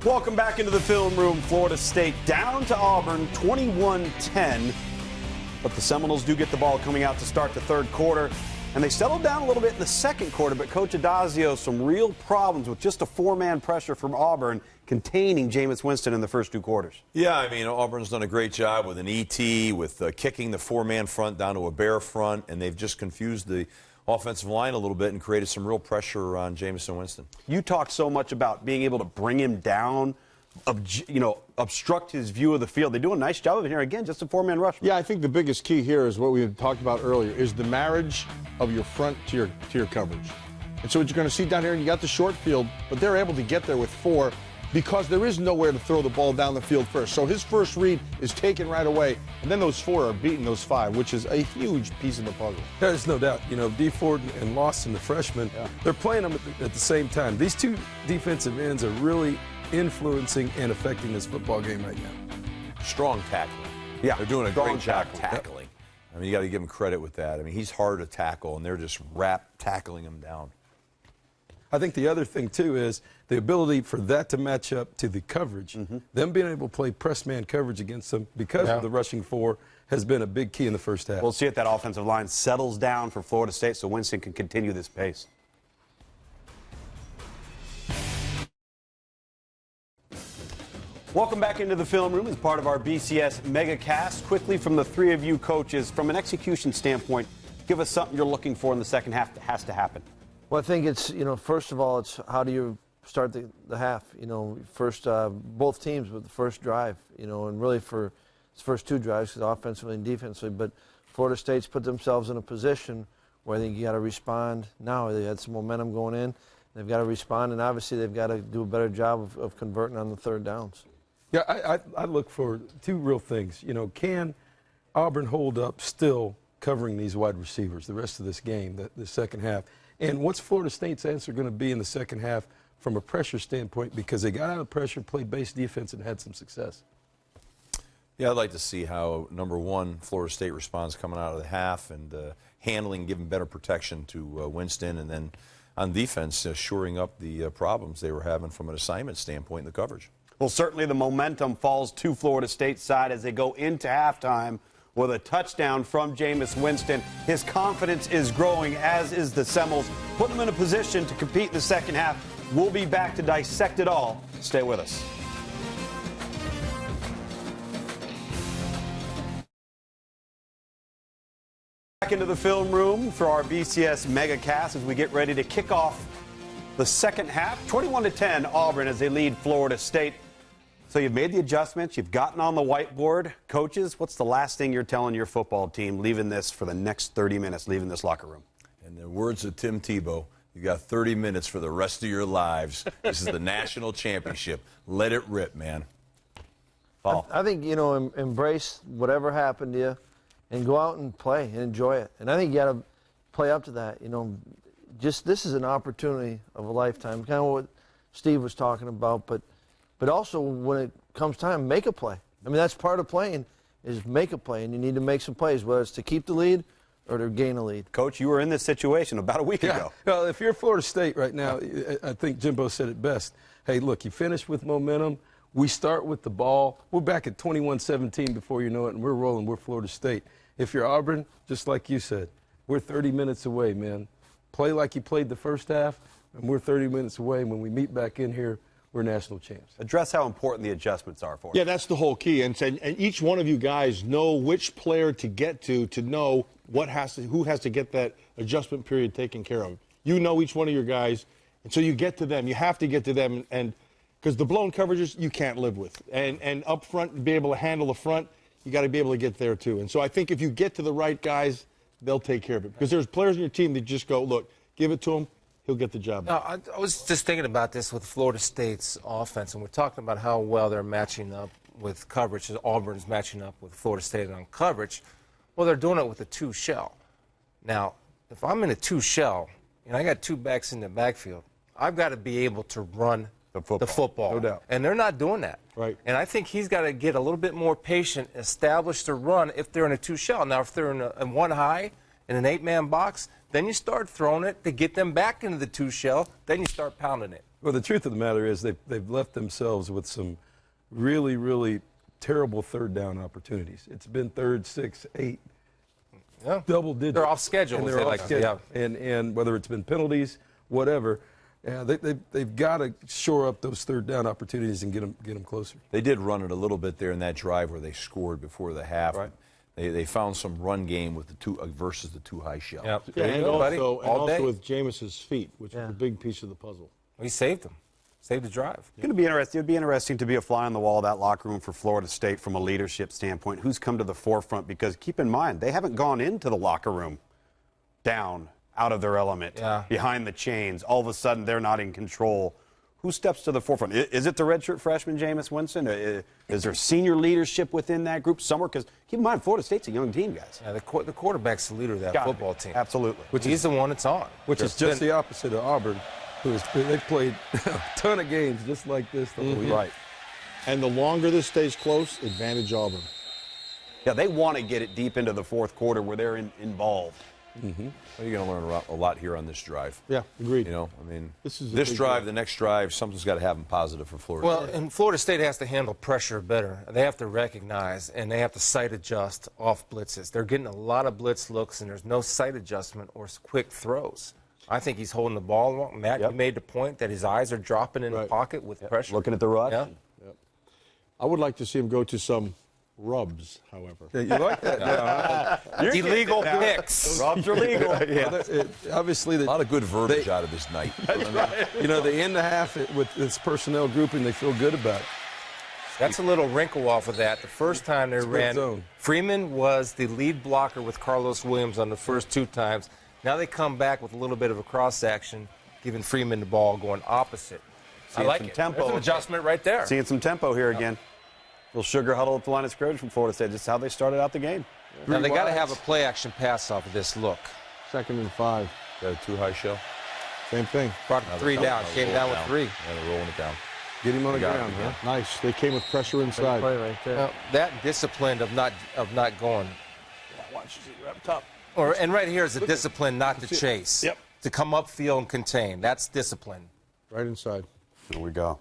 Speaker 3: Welcome back into the film room. Florida State down to Auburn, 21-10. But the Seminoles do get the ball coming out to start the third quarter. And they settled down a little bit in the second quarter, but Coach Adazio, some real problems with just a 4-man pressure from Auburn containing Jameis Winston in the first 2 quarters.
Speaker 4: Yeah, I mean, Auburn's done a great job with an ET, with kicking the 4-man front down to a bare front, and they've just confused the offensive line a little bit and created some real pressure on Jameis Winston.
Speaker 3: You talked so much about being able to bring him down, obstruct his view of the field. They do a nice job of it here. Again, just a 4-man rush.
Speaker 2: Yeah, I think the biggest key here is what we had talked about earlier, is the marriage of your front to your coverage. And so what you're going to see down here, and you got the short field, but they're able to get there with 4 because there is nowhere to throw the ball down the field first. So his first read is taken right away, and then those 4 are beating those 5, which is a huge piece of the puzzle.
Speaker 1: There's no doubt. D. Ford and Lawson, the freshmen, they're playing them at the same time. These 2 defensive ends are really influencing and affecting this football game right now.
Speaker 4: Strong tackling.
Speaker 3: Yeah,
Speaker 4: they're doing a great job
Speaker 3: tackling.
Speaker 4: tackling. I mean, you got to give him credit with that. I mean, he's hard to tackle, and they're just tackling him down.
Speaker 1: I think the other thing, too, is the ability for that to match up to the coverage. Them being able to play press man coverage against them because of the rushing 4 has been a big key in the first half.
Speaker 3: We'll see if that offensive line settles down for Florida State so Winston can continue this pace. Welcome back into the film room as part of our BCS MegaCast. Quickly from the 3 of you coaches, from an execution standpoint, give us something you're looking for in the second half that has to happen.
Speaker 6: Well, I think it's, first of all, it's how do you start the half? First, both teams with the first drive, and really for its first 2 drives, offensively and defensively. But Florida State's put themselves in a position where I think you got to respond now. They had some momentum going in. They've got to respond, and obviously they've got to do a better job of converting on the third downs.
Speaker 1: Yeah, I look for two real things. You know, can Auburn hold up still covering these wide receivers the rest of this game, the second half? And what's Florida State's answer going to be in the second half from a pressure standpoint, because they got out of pressure, played base defense, and had some success?
Speaker 4: Yeah, I'd like to see how, number one, Florida State responds coming out of the half and handling, giving better protection to Winston, and then on defense, shoring up the problems they were having from an assignment standpoint in the coverage.
Speaker 3: Well, certainly the momentum falls to Florida State's side as they go into halftime with a touchdown from Jameis Winston. His confidence is growing, as is the Seminoles, putting them in a position to compete in the second half. We'll be back to dissect it all. Stay with us. Back into the film room for our BCS MegaCast as we get ready to kick off the second half. 21-10 Auburn as they lead Florida State. So you've made the adjustments. You've gotten on the whiteboard. Coaches, what's the last thing you're telling your football team leaving this for the next 30 minutes, leaving this locker room?
Speaker 4: In the words of Tim Tebow, you got 30 minutes for the rest of your lives. This is the national championship. Let it rip, man.
Speaker 3: Paul.
Speaker 6: I think, you know, embrace whatever happened to you and go out and play and enjoy it. And I think you got to play up to that. You know, just this is an opportunity of a lifetime, kind of what Steve was talking about, but also when it comes time, make a play. I mean, that's part of playing is make a play, and you need to make some plays, whether it's to keep the lead or to gain a lead.
Speaker 3: Coach, you were in this situation about a week ago.
Speaker 1: Well, if you're Florida State right now, I think Jimbo said it best. Hey, look, you finish with momentum. We start with the ball. We're back at 21-17 before you know it, and we're rolling. We're Florida State. If you're Auburn, just like you said, we're 30 minutes away, man. Play like you played the first half, and we're 30 minutes away. And when we meet back in here, we're national champs.
Speaker 3: Address how important the adjustments are for us.
Speaker 2: Yeah, that's the whole key. And each one of you guys know which player to get to know who has to get that adjustment period taken care of. You know each one of your guys, and so you get to them. You have to get to them, and because the blown coverages you can't live with. And up front, be able to handle the front, you got to be able to get there too. And so I think if you get to the right guys, they'll take care of it. Because there's players in your team that just go, look, give it to him. He'll get the job.
Speaker 5: No, I was just thinking about this with Florida State's offense, and we're talking about how well they're matching up with coverage. Auburn's matching up with Florida State on coverage. Well, they're doing it with a two shell. Now, if I'm in a two shell and I got two backs in the backfield, I've got to be able to run the football.
Speaker 2: No doubt.
Speaker 5: And they're not doing that.
Speaker 2: Right.
Speaker 5: And I think he's got to get a little bit more patient, establish the run if they're in a two shell. Now, if they're in one high in an 8-man box, then you start throwing it to get them back into the two shell. Then you start pounding it.
Speaker 1: Well, the truth of the matter is they've left themselves with some really, really terrible third down opportunities. It's been 3rd, 6, 8, double digits.
Speaker 5: They're off schedule.
Speaker 1: And they're off schedule.
Speaker 5: Yeah.
Speaker 1: And whether it's been penalties, whatever, they've got to shore up those third down opportunities and get them closer.
Speaker 4: They did run it a little bit there in that drive where they scored before the half.
Speaker 3: Right.
Speaker 4: They found some run game with the two versus the two high shell.
Speaker 5: Yep.
Speaker 2: Yeah, and
Speaker 5: buddy.
Speaker 2: also with Jameis's feet, which is a big piece of the puzzle.
Speaker 5: He saved them. Saved the drive.
Speaker 3: It's going to be interesting. It would be interesting to be a fly on the wall of that locker room for Florida State from a leadership standpoint. Who's come to the forefront? Because keep in mind, they haven't gone into the locker room down, out of their element, behind the chains. All of a sudden, they're not in control. Who steps to the forefront? Is it the redshirt freshman, Jameis Winston? Is there senior leadership within that group somewhere? Because keep in mind, Florida State's a young team, guys.
Speaker 5: Yeah, the quarterback's the leader of that football team.
Speaker 3: Absolutely.
Speaker 5: He's the one that's on.
Speaker 1: Which is just the opposite of Auburn, they've played a ton of games just like this the whole year.
Speaker 3: Right.
Speaker 2: And the longer this stays close, advantage Auburn.
Speaker 3: Yeah, they want to get it deep into the fourth quarter where they're involved.
Speaker 4: Well, you're going to learn a lot here on this drive.
Speaker 2: Yeah, agreed.
Speaker 4: You know, I mean,
Speaker 2: this
Speaker 4: drive, the next drive, something's got to happen positive for Florida.
Speaker 5: Well, and Florida State has to handle pressure better. They have to recognize, and they have to sight adjust off blitzes. They're getting a lot of blitz looks, and there's no sight adjustment or quick throws. I think he's holding the ball wrong. Matt, you made the point that his eyes are dropping in the pocket with pressure.
Speaker 3: Looking at the rush.
Speaker 5: Yeah.
Speaker 2: I would like to see him go to some rubs, however.
Speaker 1: Yeah, you like that now?
Speaker 5: Illegal picks.
Speaker 3: Rubs are legal.
Speaker 1: Obviously,
Speaker 4: a lot of good verbiage out of this night.
Speaker 1: You know, they end the half with this personnel grouping. They feel good about it.
Speaker 5: That's a little wrinkle off of that. The first time they ran,
Speaker 1: zone.
Speaker 5: Freeman was the lead blocker with Carlos Williams on the first two times. Now they come back with a little bit of a cross action, giving Freeman the ball going opposite. I like it.
Speaker 3: Tempo.
Speaker 5: There's an adjustment right there.
Speaker 3: Seeing some tempo here again. Little sugar huddle at the line of scrimmage from Florida State. Just how they started out the game.
Speaker 5: Now, they got to have a play-action pass off of this look.
Speaker 2: 2nd and 5.
Speaker 4: Got a too-high show.
Speaker 2: Same thing.
Speaker 5: Brought 3 down. Came down with 3.
Speaker 4: Yeah, they're rolling it down.
Speaker 2: Get him on the
Speaker 4: Got
Speaker 2: ground.
Speaker 4: him,
Speaker 2: Huh? Nice. They came with pressure inside.
Speaker 6: Play right there.
Speaker 5: Now, that discipline of not going.
Speaker 2: Watch it wrapped up.
Speaker 5: And right here is a discipline not to chase.
Speaker 2: Yep.
Speaker 5: To come upfield and contain. That's discipline.
Speaker 2: Right inside.
Speaker 3: Here we go.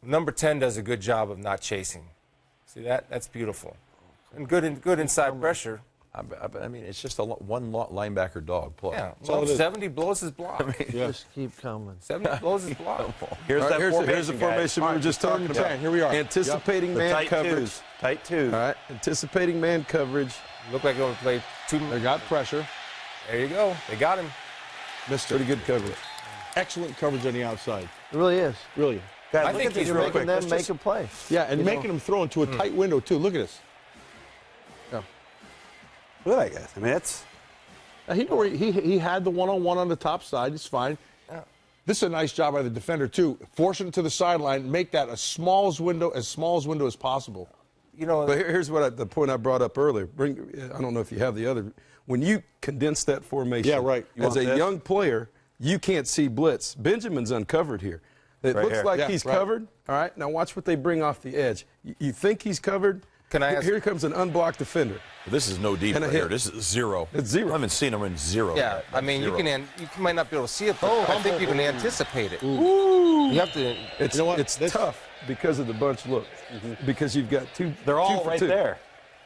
Speaker 5: Number 10 does a good job of not chasing. See that? That's beautiful. And good inside pressure.
Speaker 4: I mean, it's just one linebacker dog play.
Speaker 5: Yeah. Well, 70 blows his block.
Speaker 6: Just keep coming.
Speaker 5: 70 blows his block.
Speaker 3: Here's that formation,
Speaker 1: here's the formation we were just talking about.
Speaker 2: 10. Here we are.
Speaker 1: Anticipating
Speaker 3: The
Speaker 1: man
Speaker 3: tight
Speaker 1: coverage.
Speaker 3: twos. Tight twos.
Speaker 1: All right. Anticipating man coverage.
Speaker 5: Look like they're going to play 2.
Speaker 2: They got pressure.
Speaker 5: There you go. They got him.
Speaker 2: Missed
Speaker 1: Pretty
Speaker 2: it.
Speaker 1: good coverage.
Speaker 2: Excellent coverage on the outside.
Speaker 6: It really is.
Speaker 2: Really.
Speaker 3: Guys,
Speaker 5: I
Speaker 3: look
Speaker 5: think
Speaker 3: at these
Speaker 5: he's
Speaker 3: real
Speaker 6: Making
Speaker 3: quick.
Speaker 6: them
Speaker 3: Let's
Speaker 6: make
Speaker 3: just-
Speaker 6: a play.
Speaker 2: Yeah, and making them throw into a tight window, too. Look at this. Yeah.
Speaker 3: Look at that, guys. I mean, it's
Speaker 2: Now, he had the one-on-one on the top side. It's fine.
Speaker 5: Yeah.
Speaker 2: This is a nice job by the defender, too. Forcing it to the sideline, make that as small as window as possible.
Speaker 5: You know,
Speaker 1: But here's the point I brought up earlier. I don't know if you have the other. When you condense that formation,
Speaker 2: Yeah, right.
Speaker 1: As a young player, you can't see blitz. Benjamin's uncovered here. It
Speaker 3: Right
Speaker 1: looks
Speaker 3: here.
Speaker 1: like
Speaker 2: Yeah,
Speaker 1: he's
Speaker 2: right.
Speaker 1: covered. All right, now watch what they bring off the edge. You think he's covered?
Speaker 5: Can I ask-
Speaker 1: Here comes an unblocked defender.
Speaker 4: This is no deep
Speaker 1: And a
Speaker 4: right here.
Speaker 1: hit.
Speaker 4: This is 0.
Speaker 1: It's 0.
Speaker 4: I haven't seen him in 0.
Speaker 5: yeah,
Speaker 4: yet.
Speaker 5: I mean, you
Speaker 4: Zero.
Speaker 5: you might not be able to see it, but I think you can anticipate it.
Speaker 1: Ooh.
Speaker 5: You have to.
Speaker 1: It's,
Speaker 2: You know what?
Speaker 1: it's tough because of the bunch look. Because you've got two.
Speaker 3: they're all
Speaker 1: two for
Speaker 3: right
Speaker 1: two.
Speaker 3: there.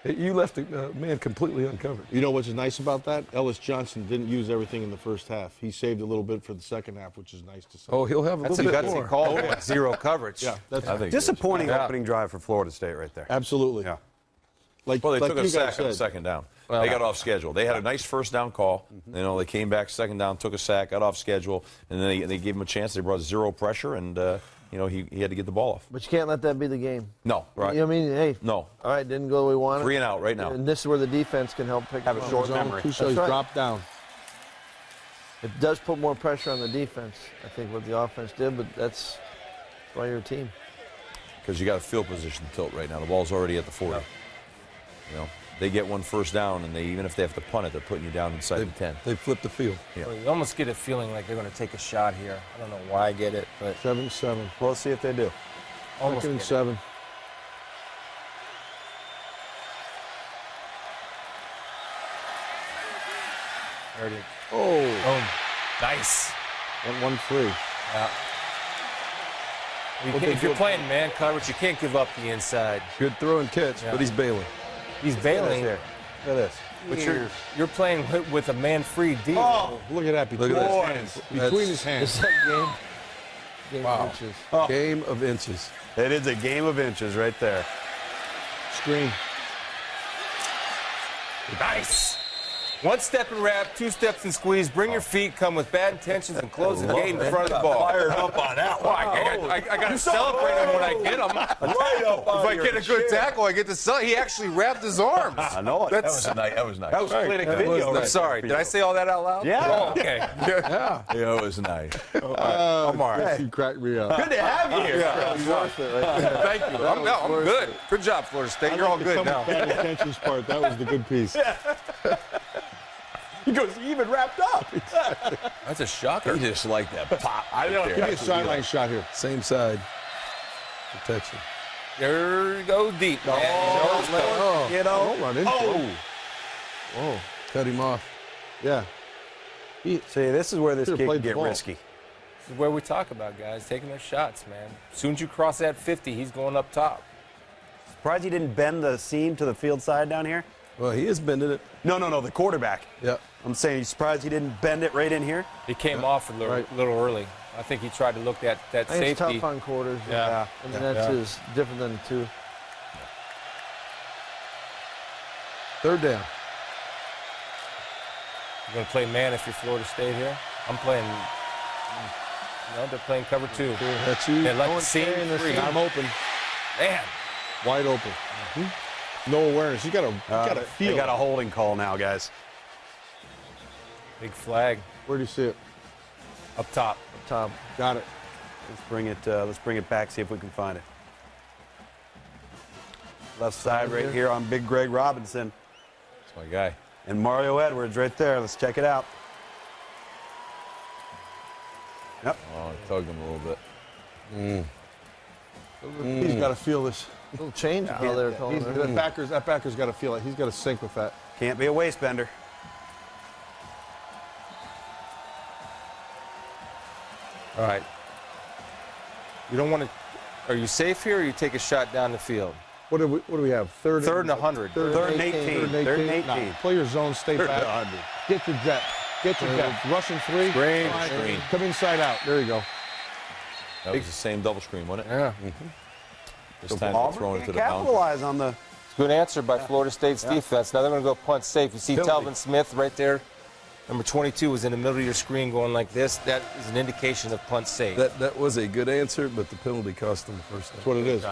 Speaker 1: You left the man completely uncovered.
Speaker 2: You know what's nice about that? Ellis Johnson didn't use everything in the first half. He saved a little bit for the second half, which is nice to see.
Speaker 1: Oh, he'll have a
Speaker 5: That's a
Speaker 1: little bit
Speaker 5: gutsy
Speaker 1: more.
Speaker 5: call with 0 coverage.
Speaker 2: Yeah, that's
Speaker 4: I think
Speaker 3: Disappointing
Speaker 5: Yeah.
Speaker 3: opening drive for Florida State right there.
Speaker 2: absolutely.
Speaker 3: Yeah.
Speaker 2: Like,
Speaker 4: Well, they
Speaker 2: like
Speaker 4: took a
Speaker 2: you
Speaker 4: sack
Speaker 2: guys
Speaker 4: on the
Speaker 2: said.
Speaker 4: second down. They got off schedule. They had a nice first down call. You know, they came back second down, took a sack, got off schedule, and then they gave him a chance. They brought 0 pressure, and you know he had to get the ball off.
Speaker 6: But you can't let that be the game.
Speaker 4: No, right?
Speaker 6: You know what I mean? Hey.
Speaker 4: No.
Speaker 6: All right, didn't go the way we wanted.
Speaker 4: 3 and out right now.
Speaker 6: And this is where the defense can help pick
Speaker 3: Have
Speaker 6: them
Speaker 3: a
Speaker 6: up.
Speaker 3: short
Speaker 2: Zone,
Speaker 3: memory.
Speaker 2: two
Speaker 6: That's
Speaker 2: shows
Speaker 6: right.
Speaker 2: drop down.
Speaker 6: It does put more pressure on the defense, I think, what the offense did, but that's why you're a team.
Speaker 4: Because you got a field position tilt right now. The ball's already at the 40. You know, they get one first down, and even if they have to punt it, they're putting you down inside the 10.
Speaker 1: They flipped the field.
Speaker 4: Yeah.
Speaker 5: Well, you almost get a feeling like they're going to take a shot here. I don't know why I get it, but
Speaker 2: 7-7.
Speaker 3: Well, let's see if they do.
Speaker 5: almost
Speaker 2: Second and
Speaker 5: get it.
Speaker 2: 7.
Speaker 5: There it is.
Speaker 2: Oh,
Speaker 5: Oh, nice.
Speaker 2: went 1-3.
Speaker 5: Yeah. If you're playing man coverage, you can't give up the inside.
Speaker 1: Good throw and catch,
Speaker 5: Yeah.
Speaker 1: but he's bailing.
Speaker 5: He's bailing,
Speaker 3: Here. Look at this.
Speaker 5: but you're playing with a man-free D.
Speaker 2: Oh, look at that. Between
Speaker 1: Look at
Speaker 2: his
Speaker 1: that.
Speaker 2: hands.
Speaker 1: That's-
Speaker 2: Between his hands.
Speaker 6: Is that game? Game
Speaker 1: Wow.
Speaker 6: inches.
Speaker 1: Game of inches.
Speaker 3: It is a game of inches right there.
Speaker 2: Screen.
Speaker 5: Nice. 1 step and wrap, 2 steps and squeeze. Bring your feet, come with bad intentions, and close the gate in front of the ball.
Speaker 3: Fired up on that one.
Speaker 5: I got to celebrate him when I get him.
Speaker 3: Right up
Speaker 5: If I get a good tackle, I get to celebrate. He actually wrapped his arms.
Speaker 3: I know it.
Speaker 4: That was nice. That was nice.
Speaker 3: That was clinic video.
Speaker 5: I'm sorry. Did I say all that out loud?
Speaker 3: Yeah.
Speaker 5: Oh, okay.
Speaker 1: Yeah.
Speaker 4: Yeah, it was nice.
Speaker 5: I'm all right.
Speaker 2: You cracked me up.
Speaker 3: Good to have you here.
Speaker 6: It's worth it right there.
Speaker 5: Thank you. I'm good. Good job, Florida State. You're all good now.
Speaker 2: Bad intentions part. That was the good piece.
Speaker 3: He goes, he even wrapped up.
Speaker 5: That's a shocker.
Speaker 4: He just liked that pop.
Speaker 3: I know.
Speaker 2: Give me a sideline shot here.
Speaker 1: Same side. Protection.
Speaker 5: There you go deep. Man.
Speaker 1: Oh,
Speaker 3: You know.
Speaker 2: Don't run into him.
Speaker 1: whoa. Cut him off.
Speaker 2: Yeah.
Speaker 3: See, this is where this
Speaker 2: Should've
Speaker 3: kid
Speaker 2: played
Speaker 3: can
Speaker 2: the
Speaker 3: get
Speaker 2: ball.
Speaker 3: risky.
Speaker 5: This is where we talk about guys taking their shots, man. As soon as you cross that 50, he's going up top.
Speaker 3: Surprised he didn't bend the seam to the field side down here.
Speaker 1: Well, he is bending it.
Speaker 3: No, the quarterback.
Speaker 1: Yep.
Speaker 3: I'm saying he's surprised he didn't bend it right in here.
Speaker 5: He came off a little early. I think he tried to look at that
Speaker 6: I think it's
Speaker 5: safety.
Speaker 6: tough on quarters.
Speaker 5: Yeah.
Speaker 6: I mean, that's is different than 2.
Speaker 1: Third down.
Speaker 5: You're going to play man if you're Florida State here? I'm playing. No, they're playing cover 2.
Speaker 1: That's you.
Speaker 5: They let the
Speaker 6: Going
Speaker 5: seam
Speaker 6: stay in the
Speaker 5: free.
Speaker 6: seam.
Speaker 2: I'm open.
Speaker 5: Man.
Speaker 2: Wide open. No awareness. You got to feel.
Speaker 3: They got a holding call now, guys.
Speaker 5: Big flag
Speaker 2: Where do you see it?
Speaker 5: up top.
Speaker 6: Top.
Speaker 2: Got it.
Speaker 3: Let's bring it back. See if we can find it. Left side right here on Big Greg Robinson.
Speaker 4: That's my guy.
Speaker 3: And Mario Edwards right there. Let's check it out. Yep.
Speaker 4: Oh, I tugged him a little bit.
Speaker 2: He's got to feel this.
Speaker 6: A little change of how they were calling it.
Speaker 2: That backer's got to feel it. He's got to sync with that.
Speaker 3: Can't be a waist bender.
Speaker 5: All right. You don't want to. Are you safe here, or you take a shot down the field?
Speaker 2: What do we have? Third
Speaker 5: and 100.
Speaker 3: Third and 18. Third and 18.
Speaker 2: Nah, play your zone, stay back. Get your depth. Get your depth. Rushing three.
Speaker 4: Screen.
Speaker 2: Come inside out. There you go.
Speaker 4: That was the same double screen, wasn't it?
Speaker 5: Yeah.
Speaker 4: This time they're throwing it to the boundary.
Speaker 3: Capitalize on the.
Speaker 5: Good answer by Florida State's defense. Now they're going to go punt safe. You see
Speaker 1: Penalty.
Speaker 5: Telvin Smith right there. Number 22 was in the middle of your screen going like this. That is an indication of punt safe.
Speaker 1: That was a good answer, but the penalty cost them the first time.
Speaker 2: That's what it is.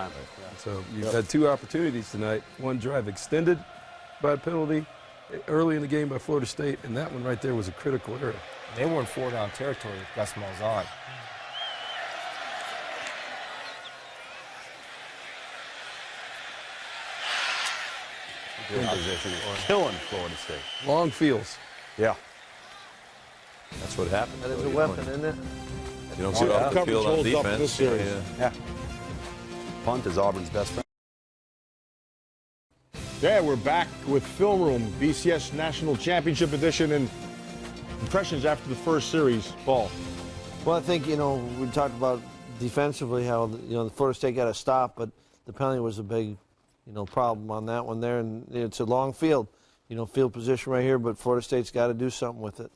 Speaker 1: So you've had two opportunities tonight. One drive extended by a penalty early in the game by Florida State, and that one right there was a critical error.
Speaker 5: They were in 4-down territory with Gus Malzahn.
Speaker 3: Good position. Killing Florida State.
Speaker 1: Long fields.
Speaker 3: Yeah.
Speaker 4: That's what happened.
Speaker 6: That is a weapon, isn't it?
Speaker 4: You don't sit off the field on
Speaker 2: Coverage holds up this
Speaker 4: defense.
Speaker 2: series.
Speaker 3: Yeah. Punt is Auburn's best friend.
Speaker 2: Yeah, we're back with Film Room, BCS National Championship Edition, and impressions after the first series. Paul.
Speaker 6: Well, I think, we talked about defensively how, the Florida State got a stop, but the penalty was a big, problem on that one there. And it's a long field, field position right here, but Florida State's got to do something with it.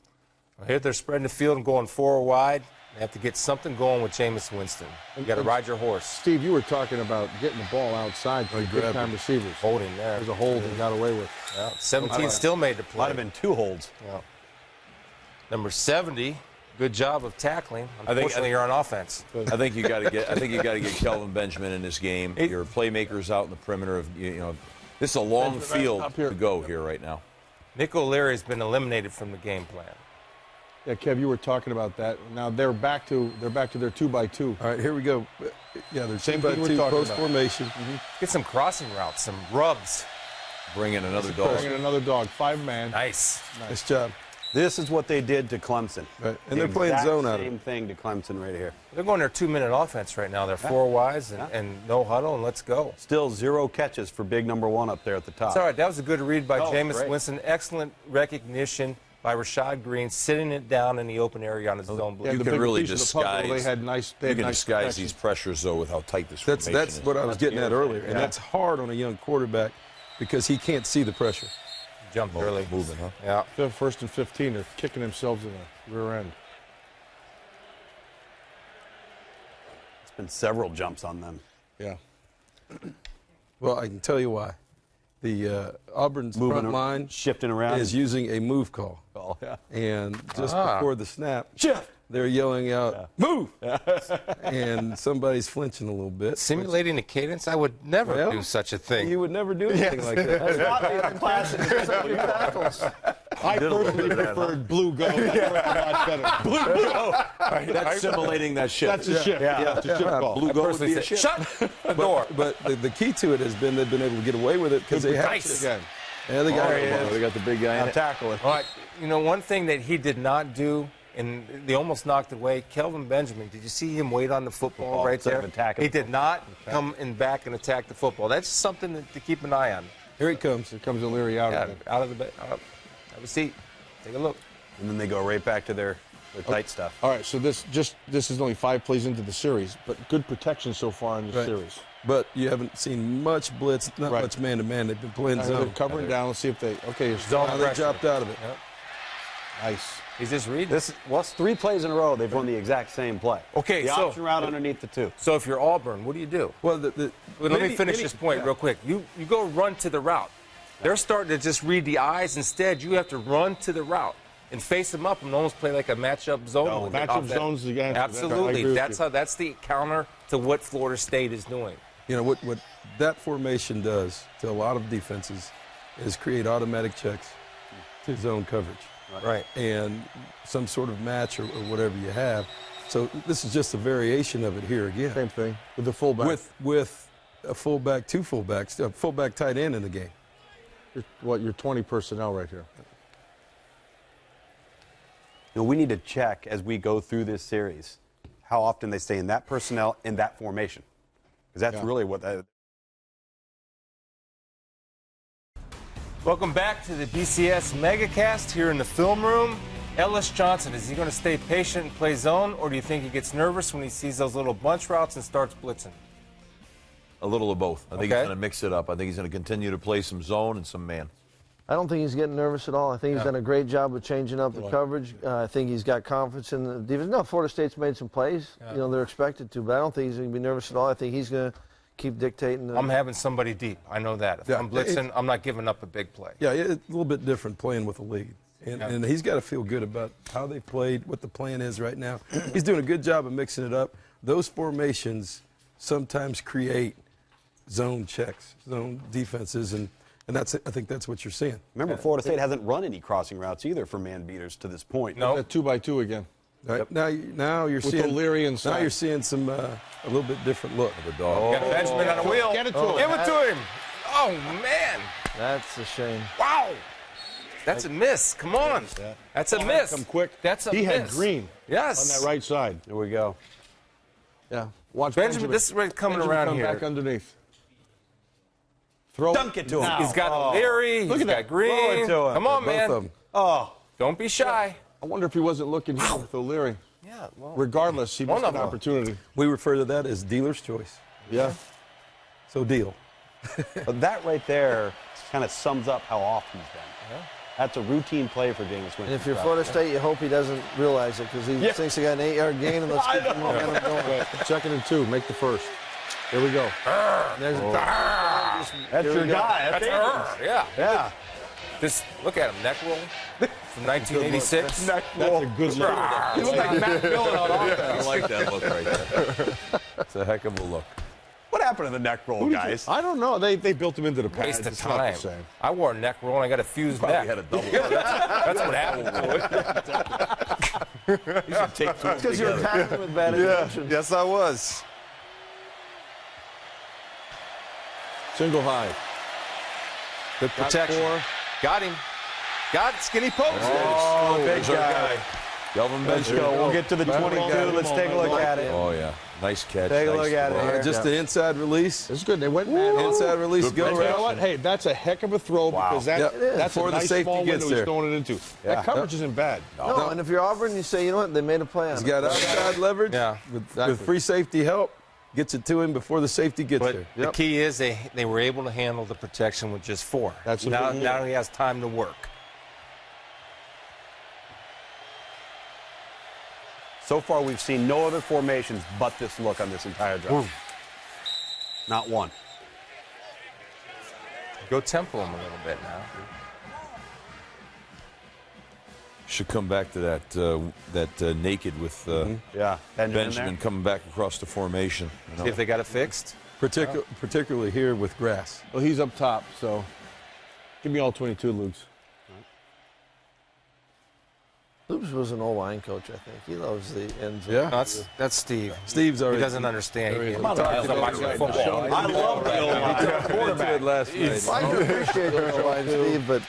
Speaker 5: Well, here they're spreading the field and going forward wide. They have to get something going with Jameis Winston. You got to ride your horse.
Speaker 2: Steve, you were talking about getting the ball outside for big-time receivers.
Speaker 5: Holding there.
Speaker 2: There's a hold he got away with.
Speaker 5: Yeah, 17 still made the play.
Speaker 3: Might have been two holds.
Speaker 5: Yeah. Number 70, good job of tackling. Unfortunately, you're on offense.
Speaker 4: I think you got to get Kelvin Benjamin in this game. Your playmakers out in the perimeter of this is a long field to go here right now.
Speaker 5: Nick O'Leary has been eliminated from the game plan.
Speaker 2: Yeah, Kev, you were talking about that. Now they're back to their 2x2.
Speaker 1: All right, here we go. Yeah, they're
Speaker 2: Same
Speaker 1: 2 by
Speaker 2: thing we're
Speaker 1: 2
Speaker 2: talking
Speaker 1: post
Speaker 2: about.
Speaker 1: formation.
Speaker 5: Get some crossing routes, some rubs.
Speaker 4: Bring in another dog.
Speaker 2: Bringing another dog, 5-man.
Speaker 5: Nice.
Speaker 1: Nice job.
Speaker 3: This is what they did to Clemson.
Speaker 1: Right. And they're playing zone out of
Speaker 3: Same
Speaker 1: it.
Speaker 3: thing to Clemson right here.
Speaker 5: They're going their 2-minute offense right now. They're four wides and no huddle, and let's go.
Speaker 3: Still 0 catches for big number 1 up there at the top.
Speaker 5: It's all right. That was a good read by Jameis
Speaker 3: great.
Speaker 5: Winston. Excellent recognition by Rashad Green, sitting it down in the open area on his zone blue.
Speaker 4: You
Speaker 2: the
Speaker 4: can
Speaker 2: big
Speaker 4: really
Speaker 2: piece of the puzzle,
Speaker 4: disguise.
Speaker 2: they had nice
Speaker 4: Disguise these pressures though with how tight this formation
Speaker 1: That's
Speaker 4: is.
Speaker 1: what I was getting at earlier, and that's hard on a young quarterback because he can't see the pressure.
Speaker 5: Jumped early.
Speaker 4: Moving, huh?
Speaker 5: Yeah.
Speaker 2: They're 1st and 15. They're kicking themselves in the rear end.
Speaker 3: It's been several jumps on them.
Speaker 2: Yeah.
Speaker 1: Well, I can tell you why. The Auburn's front line
Speaker 3: shifting around
Speaker 1: is using a move call.
Speaker 3: Oh, yeah.
Speaker 1: And just before the snap, they're yelling out, move! And somebody's flinching a little bit.
Speaker 5: Simulating the cadence, I would never do such a thing.
Speaker 1: You would never do anything like that.
Speaker 2: I personally preferred blue go. That worked a lot better. Blue go.
Speaker 4: That's simulating that shift.
Speaker 2: That's a shift. Yeah, that's a shift call.
Speaker 4: Blue go would be a shift.
Speaker 5: Shut the door.
Speaker 1: But the key to it has been they've been able to get away with it because they have
Speaker 5: Nice.
Speaker 1: to. Yeah, they got it.
Speaker 4: They got the big guy in it.
Speaker 3: Tackle it.
Speaker 5: All right. One thing that he did not do, and they almost knocked away, Kelvin Benjamin, did you see him wait on the football right
Speaker 3: instead
Speaker 5: there?
Speaker 3: of attacking
Speaker 5: He
Speaker 3: the
Speaker 5: did not come in back and attack the football. That's something to keep an eye on.
Speaker 1: Here he comes.
Speaker 2: Here comes O'Leary out
Speaker 5: Yeah,
Speaker 2: of it.
Speaker 5: out of the bed. Have a seat. Take a look.
Speaker 3: And then they go right back to their tight stuff.
Speaker 2: All right, so this is only 5 plays into the series, but good protection so far in the series.
Speaker 1: But you haven't seen much blitz, not much man-to-man. They've been playing
Speaker 2: They're
Speaker 1: zone.
Speaker 2: covering down. Let's see if they. Okay, here's
Speaker 5: Zone
Speaker 1: Now they
Speaker 5: pressure.
Speaker 1: dropped out of it.
Speaker 5: Yep.
Speaker 2: nice.
Speaker 5: He's just reading.
Speaker 3: It's 3 plays in a row. They've run the exact same play.
Speaker 5: Okay,
Speaker 3: the
Speaker 5: so-
Speaker 3: option route underneath the 2.
Speaker 5: So if you're Auburn, what do you do?
Speaker 1: Well,
Speaker 5: Let me finish this point real quick. You go run to the route. They're starting to just read the eyes. Instead, you have to run to the route and face them up and almost play like a matchup zone.
Speaker 2: No, matchup zone's the answer. I agree
Speaker 5: Absolutely.
Speaker 2: with
Speaker 5: That's
Speaker 2: you.
Speaker 5: that's the counter to what Florida State is doing.
Speaker 1: You know, what that formation does to a lot of defenses is create automatic checks to zone coverage.
Speaker 5: Right.
Speaker 1: And some sort of match or whatever you have. So this is just a variation of it here again.
Speaker 2: Same thing with the fullback.
Speaker 1: With a fullback, two fullbacks, a fullback tight end in the game.
Speaker 2: Your 20 personnel right here.
Speaker 3: You know, we need to check as we go through this series how often they stay in that personnel in that formation, because that's really what that.
Speaker 5: Welcome back to the BCS MegaCast here in the film room. Ellis Johnson, is he going to stay patient and play zone, or do you think he gets nervous when he sees those little bunch routes and starts blitzing?
Speaker 4: A little of both. I think he's going to mix it up. I think he's going to continue to play some zone and some man.
Speaker 6: I don't think he's getting nervous at all. I think he's done a great job of changing up the coverage. I think he's got confidence in the defense. No, Florida State's made some plays. You know, they're expected to, but I don't think he's going to be nervous at all. I think he's going to keep dictating.
Speaker 5: I'm having somebody deep. I know that. If I'm blitzing, I'm not giving up a big play.
Speaker 1: Yeah, it's a little bit different playing with a lead. And he's got to feel good about how they played, what the plan is right now. He's doing a good job of mixing it up. Those formations sometimes create zone checks, zone defenses, and that's, I think that's what you're seeing.
Speaker 3: Remember, Florida State hasn't run any crossing routes either for man beaters to this point.
Speaker 2: No, 2-by-2 again.
Speaker 1: Right. Now you're
Speaker 2: with
Speaker 1: seeing
Speaker 2: O'Leary inside.
Speaker 1: Now you're seeing some a little bit different look of the dog.
Speaker 5: Got Benjamin on a wheel.
Speaker 2: Get it to him.
Speaker 5: Give it to him. Oh man,
Speaker 6: that's a shame.
Speaker 5: Wow, that's a miss. Come on, that's a miss.
Speaker 2: Come quick.
Speaker 5: That's a miss.
Speaker 2: He had Green.
Speaker 5: Yes.
Speaker 2: On that right side.
Speaker 3: There we go.
Speaker 2: Yeah. Watch
Speaker 5: Benjamin. This is where he's coming around
Speaker 2: come
Speaker 5: here.
Speaker 2: back underneath. Throw.
Speaker 3: Dunk it to him.
Speaker 5: He's got O'Leary. He's got Green. Come on, man.
Speaker 1: Both of them.
Speaker 3: Oh,
Speaker 5: don't be shy.
Speaker 2: I wonder if he wasn't looking here with O'Leary.
Speaker 5: Yeah. Well,
Speaker 2: regardless, he missed an opportunity.
Speaker 1: We refer to that as dealer's choice.
Speaker 2: Yeah.
Speaker 1: So deal.
Speaker 3: But that right there kind of sums up how off he's been. That's a routine play for James Winston.
Speaker 6: And if you're Florida State, you hope he doesn't realize it because he thinks he got an 8-yard gain and let's keep him going.
Speaker 2: Second and 2, make the first. Here we go.
Speaker 6: There's
Speaker 3: That's your guy.
Speaker 5: That's her. Yeah. Just look at him, neck roll from 1986.
Speaker 3: Neck roll.
Speaker 2: That's a good look.
Speaker 3: You look like Matt Dillon on offense.
Speaker 4: I like that look right there. It's a heck of a look.
Speaker 3: What happened to the neck roll, guys?
Speaker 2: I don't know. They built him into the pads.
Speaker 5: Waste of
Speaker 2: It's not
Speaker 5: time.
Speaker 2: the same.
Speaker 5: I wore a neck roll and I got a fused neck.
Speaker 4: Had a double.
Speaker 5: That's what happened to it.
Speaker 4: You should take two
Speaker 6: because you're
Speaker 4: together.
Speaker 6: attacking with bad intentions.
Speaker 3: Yes, I was.
Speaker 2: Single high.
Speaker 5: Good protection. Got him. Got skinny post.
Speaker 3: Oh, big guy.
Speaker 4: Delvin
Speaker 3: Let's
Speaker 4: Benjamin.
Speaker 3: go. We'll get to the 22. Let's take a look at it.
Speaker 4: Oh, yeah. Nice catch.
Speaker 3: Take a
Speaker 4: nice
Speaker 3: look at it
Speaker 4: throw.
Speaker 3: here.
Speaker 1: Just the inside release.
Speaker 2: It's good. They went man.
Speaker 1: Inside release,
Speaker 4: Good
Speaker 1: go
Speaker 4: protection.
Speaker 2: You know
Speaker 1: right.
Speaker 2: what? Hey, that's a heck of a throw because that's
Speaker 1: Before
Speaker 2: a
Speaker 1: the
Speaker 2: nice
Speaker 1: safety
Speaker 2: small
Speaker 1: gets
Speaker 2: window
Speaker 1: there.
Speaker 2: he's throwing it into. That coverage isn't bad.
Speaker 6: No, and if you're Auburn, you say, you know what, they made a play on
Speaker 1: He's
Speaker 6: it.
Speaker 1: got outside leverage.
Speaker 5: Yeah.
Speaker 1: With free safety help, gets it to him before the safety gets
Speaker 5: But
Speaker 1: there.
Speaker 5: the key is they were able to handle the protection with just 4.
Speaker 2: That's a
Speaker 5: now,
Speaker 2: big
Speaker 5: now he has time to work.
Speaker 3: So far, we've seen no other formations but this look on this entire drive. Not one.
Speaker 5: Go tempo him a little bit now.
Speaker 4: Should come back to that naked with
Speaker 3: Yeah,
Speaker 4: Benjamin coming back across the formation. You know?
Speaker 5: See if they got it fixed.
Speaker 1: Particularly here with grass.
Speaker 2: Well, he's up top, so give me all 22, Luke's.
Speaker 6: Loops was an O-line coach, I think. He loves the end zone.
Speaker 1: Yeah.
Speaker 5: No, that's Steve.
Speaker 1: Steve's already.
Speaker 5: He doesn't understand. He
Speaker 1: Come on,
Speaker 5: talks about football.
Speaker 3: I love the old
Speaker 1: quarterback last night.
Speaker 6: I do appreciate your O-line, Steve, but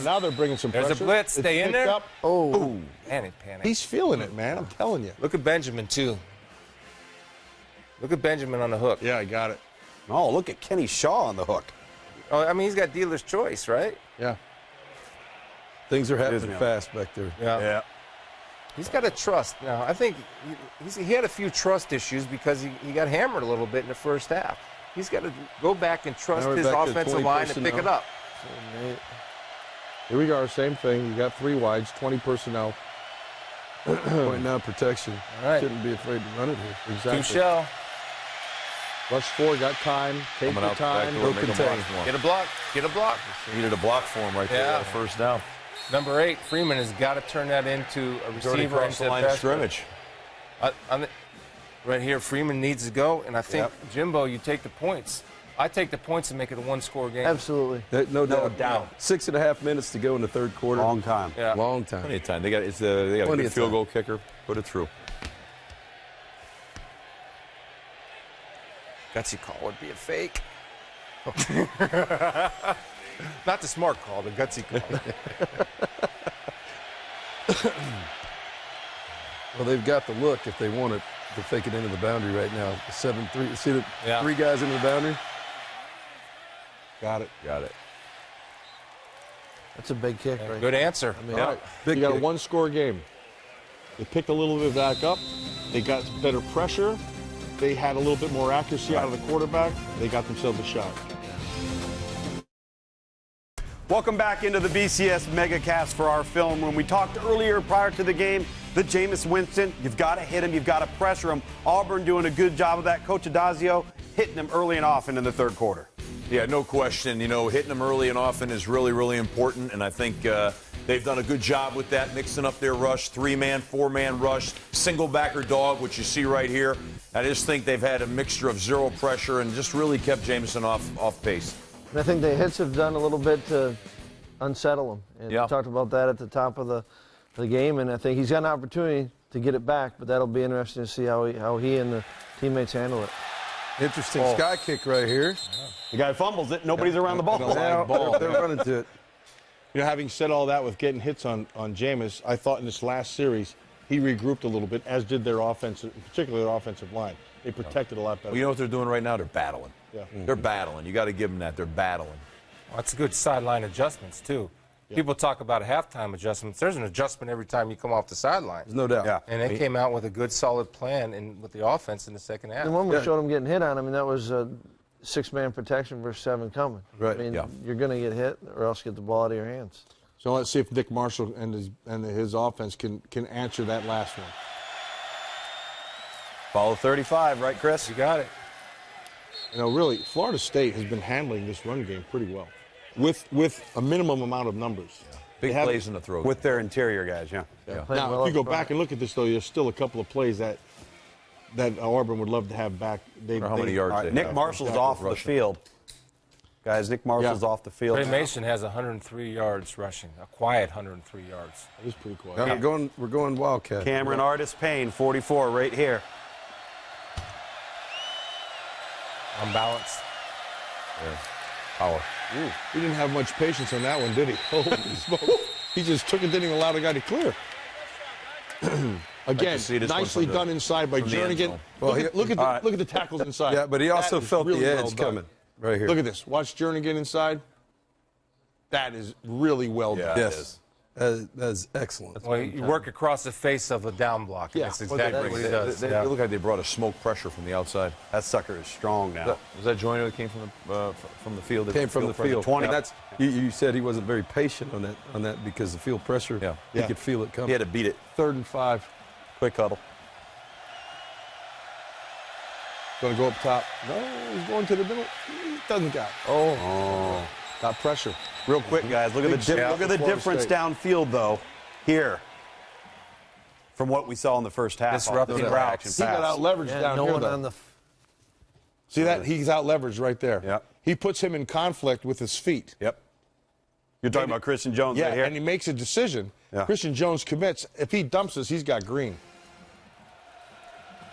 Speaker 2: Now they're bringing some pressure.
Speaker 5: There's a blitz. Stay in
Speaker 2: picked
Speaker 5: there.
Speaker 2: up.
Speaker 6: oh,
Speaker 5: Man, it panicked.
Speaker 2: He's feeling it, man. I'm telling you.
Speaker 5: Look at Benjamin, too. Look at Benjamin on the hook.
Speaker 2: Yeah, I got it.
Speaker 3: Oh, look at Kenny Shaw on the hook.
Speaker 5: Oh, I mean, he's got dealer's choice, right?
Speaker 2: Yeah.
Speaker 1: Things are happening
Speaker 3: now.
Speaker 1: fast back there.
Speaker 5: Yeah. He's got to trust. Now, I think he had a few trust issues because he got hammered a little bit in the first half. He's got to go back and trust
Speaker 1: Now we're
Speaker 5: his
Speaker 1: back to
Speaker 5: offensive
Speaker 1: 20
Speaker 5: line to pick
Speaker 1: personnel.
Speaker 5: it up.
Speaker 2: Here we go. Same thing. You got 3 wides, 20 personnel.
Speaker 1: Point now protection.
Speaker 5: All right.
Speaker 1: Shouldn't be afraid to run it here.
Speaker 2: Exactly.
Speaker 5: 2 shell.
Speaker 2: Rush 4, got time. Take
Speaker 4: Coming
Speaker 2: your
Speaker 4: out the back
Speaker 2: time.
Speaker 4: door,
Speaker 1: Go
Speaker 4: make a block
Speaker 1: contain.
Speaker 4: for him.
Speaker 5: Get a block. Get a block.
Speaker 4: Needed a block for him right there.
Speaker 5: Yeah.
Speaker 4: On the first down.
Speaker 5: Number 8, Freeman has got to turn that into a
Speaker 4: He's already
Speaker 5: receiver
Speaker 4: across the
Speaker 5: into
Speaker 4: line of
Speaker 5: pass rush.
Speaker 4: scrimmage.
Speaker 5: Right here, Freeman needs to go, and I think, Jimbo, you take the points. I take the points and make it a 1-score game.
Speaker 6: absolutely.
Speaker 1: No doubt.
Speaker 5: doubt.
Speaker 1: 6.5 minutes to go in the third quarter.
Speaker 3: Long time.
Speaker 5: Yeah.
Speaker 1: Long time.
Speaker 4: Plenty of time. They got a
Speaker 1: Plenty
Speaker 4: good
Speaker 1: of
Speaker 4: field
Speaker 1: time.
Speaker 4: goal kicker. Put it through.
Speaker 5: Gutsy call would be a fake. Not the smart call, the gutsy call.
Speaker 1: Well, they've got the look if they want it to fake it into the boundary right now. 7-3. See the 3 guys into the boundary?
Speaker 2: Got it.
Speaker 4: Got it.
Speaker 6: That's a big kick, right?
Speaker 5: Good answer.
Speaker 2: All right. You got a one-score game. They picked a little bit back up. They got better pressure. They had a little bit more accuracy out of the quarterback. They got themselves a shot.
Speaker 3: Welcome back into the BCS MegaCast for our film. When we talked earlier prior to the game, the Jameis Winston, you've got to hit him, you've got to pressure him. Auburn doing a good job of that. Coach Adazio hitting him early and often in the third quarter.
Speaker 4: Yeah, no question. You know, hitting them early and often is really, really important, and I think they've done a good job with that, mixing up their rush, 3-man, 4-man rush, single backer dog, which you see right here. I just think they've had a mixture of zero pressure and just really kept Jamison off pace.
Speaker 6: And I think the hits have done a little bit to unsettle him. And we talked about that at the top of the game, and I think he's got an opportunity to get it back, but that'll be interesting to see how he and the teammates handle it.
Speaker 1: Interesting sky kick right here.
Speaker 3: The guy fumbles it. Nobody's around the ball.
Speaker 1: They're running to it.
Speaker 2: You know, having said all that with getting hits on Jameis, I thought in this last series he regrouped a little bit, as did their offensive, particularly their offensive line. They protected a lot better.
Speaker 4: Well, you know what they're doing right now? They're battling.
Speaker 2: Yeah.
Speaker 4: They're battling. You got to give them that. They're battling.
Speaker 5: Well, that's good sideline adjustments, too. Yeah. People talk about halftime adjustments. There's an adjustment every time you come off the sideline.
Speaker 1: There's no doubt.
Speaker 3: Yeah.
Speaker 5: And they came out with a good, solid plan with the offense in the second half.
Speaker 6: The one we showed him getting hit on, I mean, that was 6-man protection versus 7 coming.
Speaker 1: Right.
Speaker 6: I mean, you're going to get hit or else get the ball out of your hands.
Speaker 2: So let's see if Nick Marshall and his offense can answer that last one.
Speaker 3: Follow 35, right, Chris?
Speaker 5: You got it.
Speaker 2: You know, really, Florida State has been handling this run game pretty well, with a minimum amount of numbers.
Speaker 4: Yeah. Big plays in the throat.
Speaker 3: With their interior guys,
Speaker 2: Now, if you go back and look at this, though, there's still a couple of plays that Auburn would love to have back.
Speaker 4: How many yards they
Speaker 3: Nick
Speaker 4: have.
Speaker 3: Marshall's off the field. Guys, Nick Marshall's off the field.
Speaker 5: Trey Mason has 103 yards rushing, a quiet 103 yards.
Speaker 2: That is pretty quiet.
Speaker 1: Yeah, we're going Wildcat.
Speaker 3: Cameron Artis Payne, 44, right here.
Speaker 5: Unbalanced.
Speaker 4: Yeah. Power.
Speaker 2: Ooh, he didn't have much patience on that one, did he? Holy smokes. He just took it, didn't even allow the guy to clear. Again, nicely done inside by Jernigan.
Speaker 1: Well,
Speaker 2: look at the tackles inside.
Speaker 1: Yeah, but he also felt
Speaker 2: really
Speaker 1: the edge
Speaker 2: well
Speaker 1: coming right here.
Speaker 2: Look at this. Watch Jernigan inside. That is really well done.
Speaker 1: Yes. That is excellent.
Speaker 5: Well, you work across the face of a down block.
Speaker 2: Yeah,
Speaker 5: that's exactly what he does.
Speaker 4: They look like they brought a smoke pressure from the outside.
Speaker 3: That sucker is strong now.
Speaker 4: Was that Joyner that came from the field?
Speaker 1: Came from the field.
Speaker 3: 20.
Speaker 1: And that's you said he wasn't very patient on that because the field pressure.
Speaker 4: Yeah.
Speaker 1: He could feel it coming.
Speaker 3: He had to beat it.
Speaker 2: 3rd and 5.
Speaker 3: Quick huddle.
Speaker 2: Going to go up top. No, he's going to the middle. He doesn't got it.
Speaker 3: Oh.
Speaker 2: Got pressure.
Speaker 3: Real quick, guys. Look at the difference downfield, though. Here. From what we saw in the first half.
Speaker 5: Disrupting routes.
Speaker 2: He got out-leveraged down
Speaker 6: no
Speaker 2: here,
Speaker 6: one
Speaker 2: though.
Speaker 6: on the
Speaker 2: See that? He's out-leveraged right there.
Speaker 3: Yep.
Speaker 2: He puts him in conflict with his feet.
Speaker 3: Yep. You're talking about Christian Jones right here?
Speaker 2: And he makes a decision.
Speaker 3: Yeah.
Speaker 2: Christian Jones commits. If he dumps us, he's got green.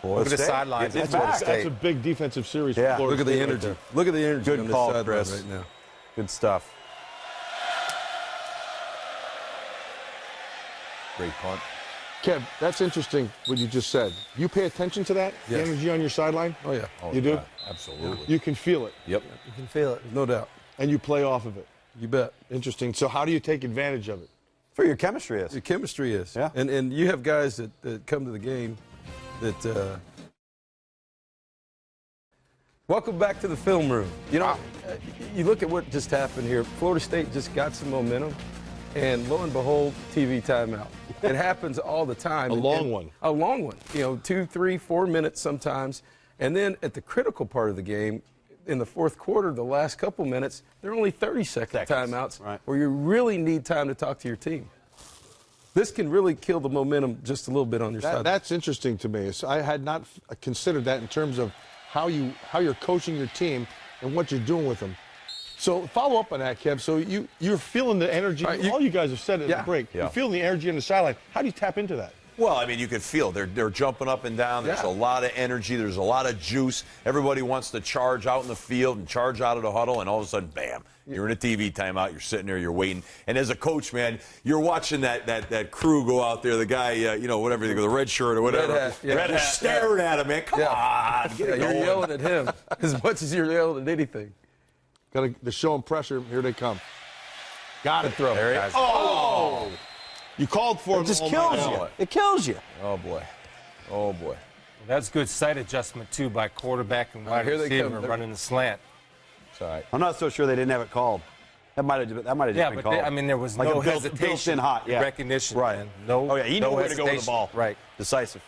Speaker 5: Look at the sidelines.
Speaker 2: That's a big defensive series.
Speaker 3: Yeah.
Speaker 2: For
Speaker 1: Look at the
Speaker 2: State
Speaker 1: energy.
Speaker 2: right
Speaker 1: Look at the energy
Speaker 3: Good
Speaker 1: on
Speaker 3: call,
Speaker 1: this sideline
Speaker 3: Chris.
Speaker 1: right now.
Speaker 3: Good stuff.
Speaker 4: Great punt.
Speaker 2: Kev, that's interesting what you just said. You pay attention to that?
Speaker 1: Yes.
Speaker 2: The energy on your sideline?
Speaker 1: Oh, yeah.
Speaker 2: You do?
Speaker 4: Yeah, absolutely.
Speaker 2: You can feel it.
Speaker 4: Yep.
Speaker 6: You can feel it.
Speaker 1: No doubt.
Speaker 2: And you play off of it.
Speaker 1: You bet.
Speaker 2: Interesting. So how do you take advantage of it?
Speaker 3: For your chemistry is.
Speaker 1: The chemistry is.
Speaker 3: Yeah.
Speaker 1: And you have guys that come to the game that welcome back to the film room. You know, you look at what just happened here. Florida State just got some momentum, and lo and behold, TV timeout. It happens all the time.
Speaker 2: A long one.
Speaker 1: A long one. You know, 2, 3, 4 minutes sometimes. And then at the critical part of the game, in the fourth quarter, the last couple minutes, there are only 30-second timeouts where you really need time to talk to your team. This can really kill the momentum just a little bit on your side.
Speaker 2: That's interesting to me. So I had not considered that in terms of how you're coaching your team and what you're doing with them. So follow up on that, Kev. So you're feeling the energy. All you guys have said at the break.
Speaker 4: Yeah.
Speaker 2: You're feeling the energy on the sideline. How do you tap into that?
Speaker 4: Well, I mean, you could feel they're jumping up and down. There's a lot of energy. There's a lot of juice. Everybody wants to charge out in the field and charge out of the huddle, and all of a sudden, bam, you're in a TV timeout. You're sitting there, you're waiting. And as a coach, man, you're watching that crew go out there, the guy, whatever, the red shirt or whatever. Red hat, staring at him, man. Come on. Get it
Speaker 1: You're
Speaker 4: going.
Speaker 1: yelling at him as much as you're yelling at anything.
Speaker 2: Got to show them pressure. Here they come. Got to throw.
Speaker 4: There he is.
Speaker 2: Oh! You called for
Speaker 3: It just kills you. It kills you.
Speaker 4: Oh, boy. Oh, boy.
Speaker 5: That's good sight adjustment, too, by quarterback and wide
Speaker 1: here they
Speaker 5: receiver
Speaker 1: come.
Speaker 5: running the slant.
Speaker 4: It's all right.
Speaker 3: I'm not so sure they didn't have it called. That might have just been called.
Speaker 5: There was
Speaker 3: Like
Speaker 5: no
Speaker 3: a built-in
Speaker 5: hesitation,
Speaker 3: hot, yeah.
Speaker 5: recognition.
Speaker 3: Right.
Speaker 5: Man. No.
Speaker 3: Oh, yeah, he knew
Speaker 5: no
Speaker 3: where to go with the
Speaker 5: hesitation.
Speaker 3: ball.
Speaker 5: Right.
Speaker 3: Decisive.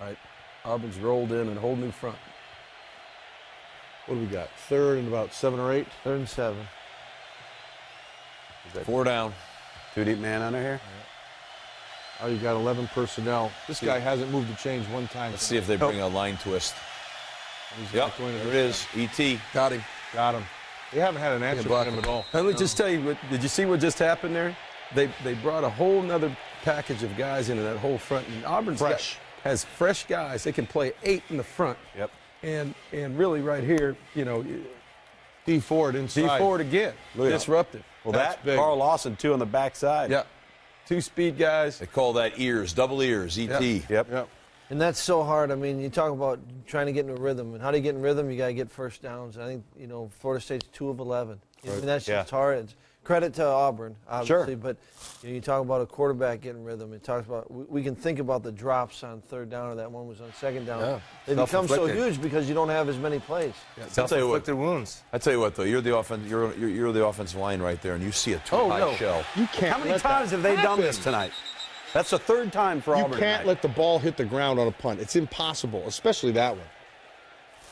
Speaker 1: All right. Auburn's rolled in and a whole new front.
Speaker 2: What do we got? 3rd and about 7 or 8?
Speaker 6: 3rd and 7.
Speaker 4: 4 down.
Speaker 3: 2 deep man under here.
Speaker 2: Oh, you got 11 personnel. This guy hasn't moved the chains one time.
Speaker 4: Let's see if they bring a line twist.
Speaker 2: He's
Speaker 4: Yep,
Speaker 2: not going to
Speaker 4: there it is. E.T.
Speaker 1: Got him.
Speaker 2: Got him. They haven't had an answer for him at all.
Speaker 1: Let me just tell you, did you see what just happened there? They brought a whole nother package of guys into that whole front. And Auburn's has fresh guys. They can play 8 in the front.
Speaker 3: Yep.
Speaker 1: And really right here,
Speaker 2: D Ford inside.
Speaker 1: D Ford again. Disruptive.
Speaker 3: Well,
Speaker 2: That's
Speaker 3: that
Speaker 2: big.
Speaker 3: Carl Lawson, too, on the backside.
Speaker 1: Yeah. 2 speed guys.
Speaker 4: They call that ears, double ears, E.T.
Speaker 3: Yep.
Speaker 6: And that's so hard. I mean, you talk about trying to get in a rhythm. And how do you get in rhythm? You got to get first downs. I think, Florida State's 2 of 11. I mean, that's just hard. It's credit to Auburn, obviously. But you talk about a quarterback getting rhythm. It talks about we can think about the drops on 3rd down, or that one was on 2nd down.
Speaker 1: Yeah.
Speaker 6: They become so huge because you don't have as many plays.
Speaker 5: Self-inflicted wounds.
Speaker 4: I tell you what, though, you're the offensive line right there, and you see a too-high shell.
Speaker 2: You can't.
Speaker 3: How many times have they done this tonight? That's the 3rd time for Auburn.
Speaker 2: You can't let the ball hit the ground on a punt. It's impossible, especially that one.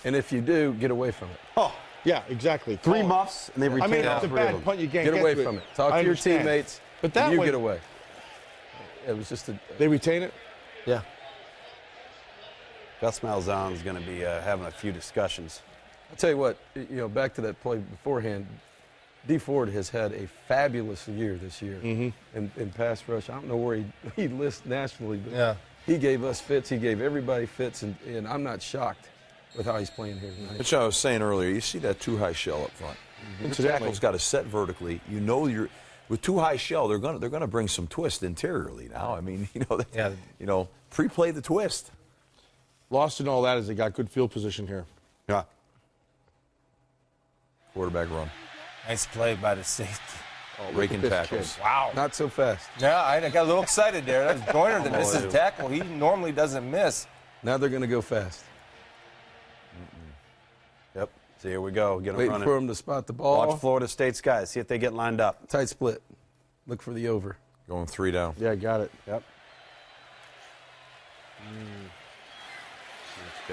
Speaker 1: And if you do, get away from it.
Speaker 2: Oh, yeah, exactly.
Speaker 3: 3 muffs, and they retain
Speaker 2: it's a bad punt. You can't
Speaker 1: Get away
Speaker 2: to
Speaker 1: from it. Talk to your teammates.
Speaker 2: But that
Speaker 1: you
Speaker 2: one,
Speaker 1: get away. It was just
Speaker 2: they retain it?
Speaker 6: Yeah.
Speaker 3: Gus Malzahn is going to be having a few discussions.
Speaker 1: I'll tell you what, back to that play beforehand, D Ford has had a fabulous year this year in pass rush. I don't know where he lists nationally, but he gave us fits. He gave everybody fits, and I'm not shocked with how he's playing here tonight.
Speaker 4: Which I was saying earlier, you see that too-high shell up front. Your tackle's got to set vertically. You're with too-high shell, they're going to bring some twist interiorly now. I mean, pre-play the twist.
Speaker 2: Lost in all that is they got good field position here.
Speaker 3: Yeah.
Speaker 4: Quarterback run.
Speaker 5: Nice play by the safety.
Speaker 4: Raking tackles.
Speaker 5: Wow.
Speaker 1: Not so fast.
Speaker 5: Yeah, I got a little excited there. That's Joyner that misses the tackle. He normally doesn't miss.
Speaker 1: Now they're going to go fast.
Speaker 3: Yep. So here we go. Get them
Speaker 1: Waiting
Speaker 3: running.
Speaker 1: for them to spot the ball.
Speaker 3: Watch Florida State's guys. See if they get lined up.
Speaker 1: Tight split. Look for the over.
Speaker 4: Going 3 down.
Speaker 2: Yeah, got it.
Speaker 3: Yep.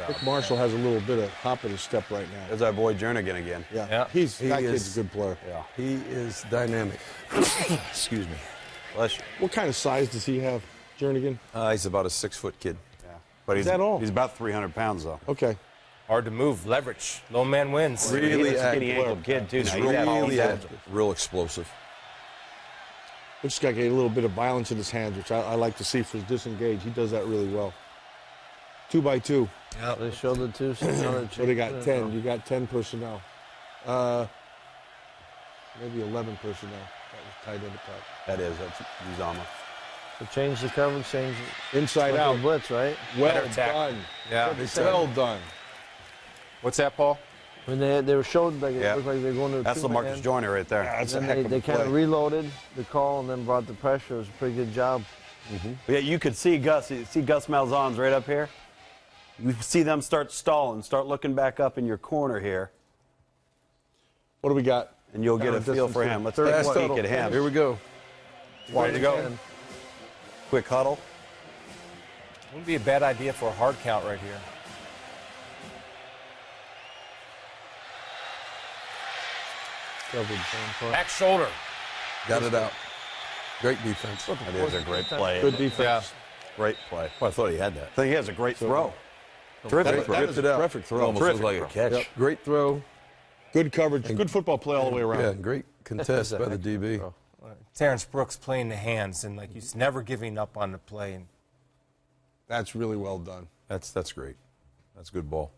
Speaker 2: Rick Marshall has a little bit of hop in his step right now.
Speaker 3: There's our boy Jernigan again.
Speaker 2: Yeah.
Speaker 5: Yeah.
Speaker 2: That kid's a good player.
Speaker 3: Yeah.
Speaker 1: He is dynamic.
Speaker 4: Excuse me.
Speaker 3: Bless you.
Speaker 2: What kind of size does he have, Jernigan?
Speaker 4: He's about a 6-foot kid.
Speaker 3: Yeah. But
Speaker 2: Is that all?
Speaker 3: He's about 300 pounds, though.
Speaker 2: Okay.
Speaker 5: Hard to move. Leverage. Low man wins.
Speaker 1: Really
Speaker 3: He's a skinny
Speaker 1: active.
Speaker 3: ankle kid, too.
Speaker 4: He's
Speaker 3: Now, he's
Speaker 4: really
Speaker 3: athletic.
Speaker 4: active. Real explosive.
Speaker 2: This guy got a little bit of violence in his hands, which I like to see for his disengage. He does that really well. 2 by 2.
Speaker 6: Yeah. They showed the 2.
Speaker 2: So they got 10. You got 10 personnel. Maybe 11 personnel. That was tight end attack.
Speaker 3: That is. That's Uzama.
Speaker 6: So change the coverage, change it.
Speaker 2: Inside
Speaker 6: Went to
Speaker 2: out.
Speaker 6: a blitz, right?
Speaker 2: Well
Speaker 5: Better attack.
Speaker 2: done.
Speaker 5: Yeah.
Speaker 2: Well done.
Speaker 5: What's that, Paul?
Speaker 6: When they were showed, like,
Speaker 3: Yeah.
Speaker 6: it looked like they were going to a
Speaker 3: That's
Speaker 6: two-man.
Speaker 3: LaMarcus Joyner right there.
Speaker 2: That's a
Speaker 6: And
Speaker 2: heck
Speaker 6: then
Speaker 2: of
Speaker 6: they
Speaker 2: a
Speaker 6: kind of
Speaker 2: play.
Speaker 6: reloaded the call and then brought the pressure. It was a pretty good job.
Speaker 3: But yeah, you could see Gus. You see Gus Malzahn's right up here. You see them start stalling, start looking back up in your corner here,
Speaker 2: What do we got?
Speaker 3: and you'll get a feel for him. Let's take a
Speaker 1: Fast
Speaker 3: peek
Speaker 1: total.
Speaker 3: at him.
Speaker 1: Here we go.
Speaker 3: Ready to go. Quick huddle.
Speaker 5: Wouldn't be a bad idea for a hard count right here. Back shoulder.
Speaker 1: Got it out. Great defense.
Speaker 3: That is a great play.
Speaker 2: Good defense.
Speaker 3: Great play.
Speaker 4: Well, I thought he had that.
Speaker 3: I think he has a great throw. Terrific throw.
Speaker 2: That is a perfect throw.
Speaker 4: Almost looked like a catch.
Speaker 1: Yep. Great throw.
Speaker 2: Good coverage. Good football play all the way around.
Speaker 1: Yeah, great contest by the DB.
Speaker 5: Terrence Brooks playing the hands and he's never giving up on the play. And
Speaker 2: That's really well done.
Speaker 4: That's great. That's a good ball.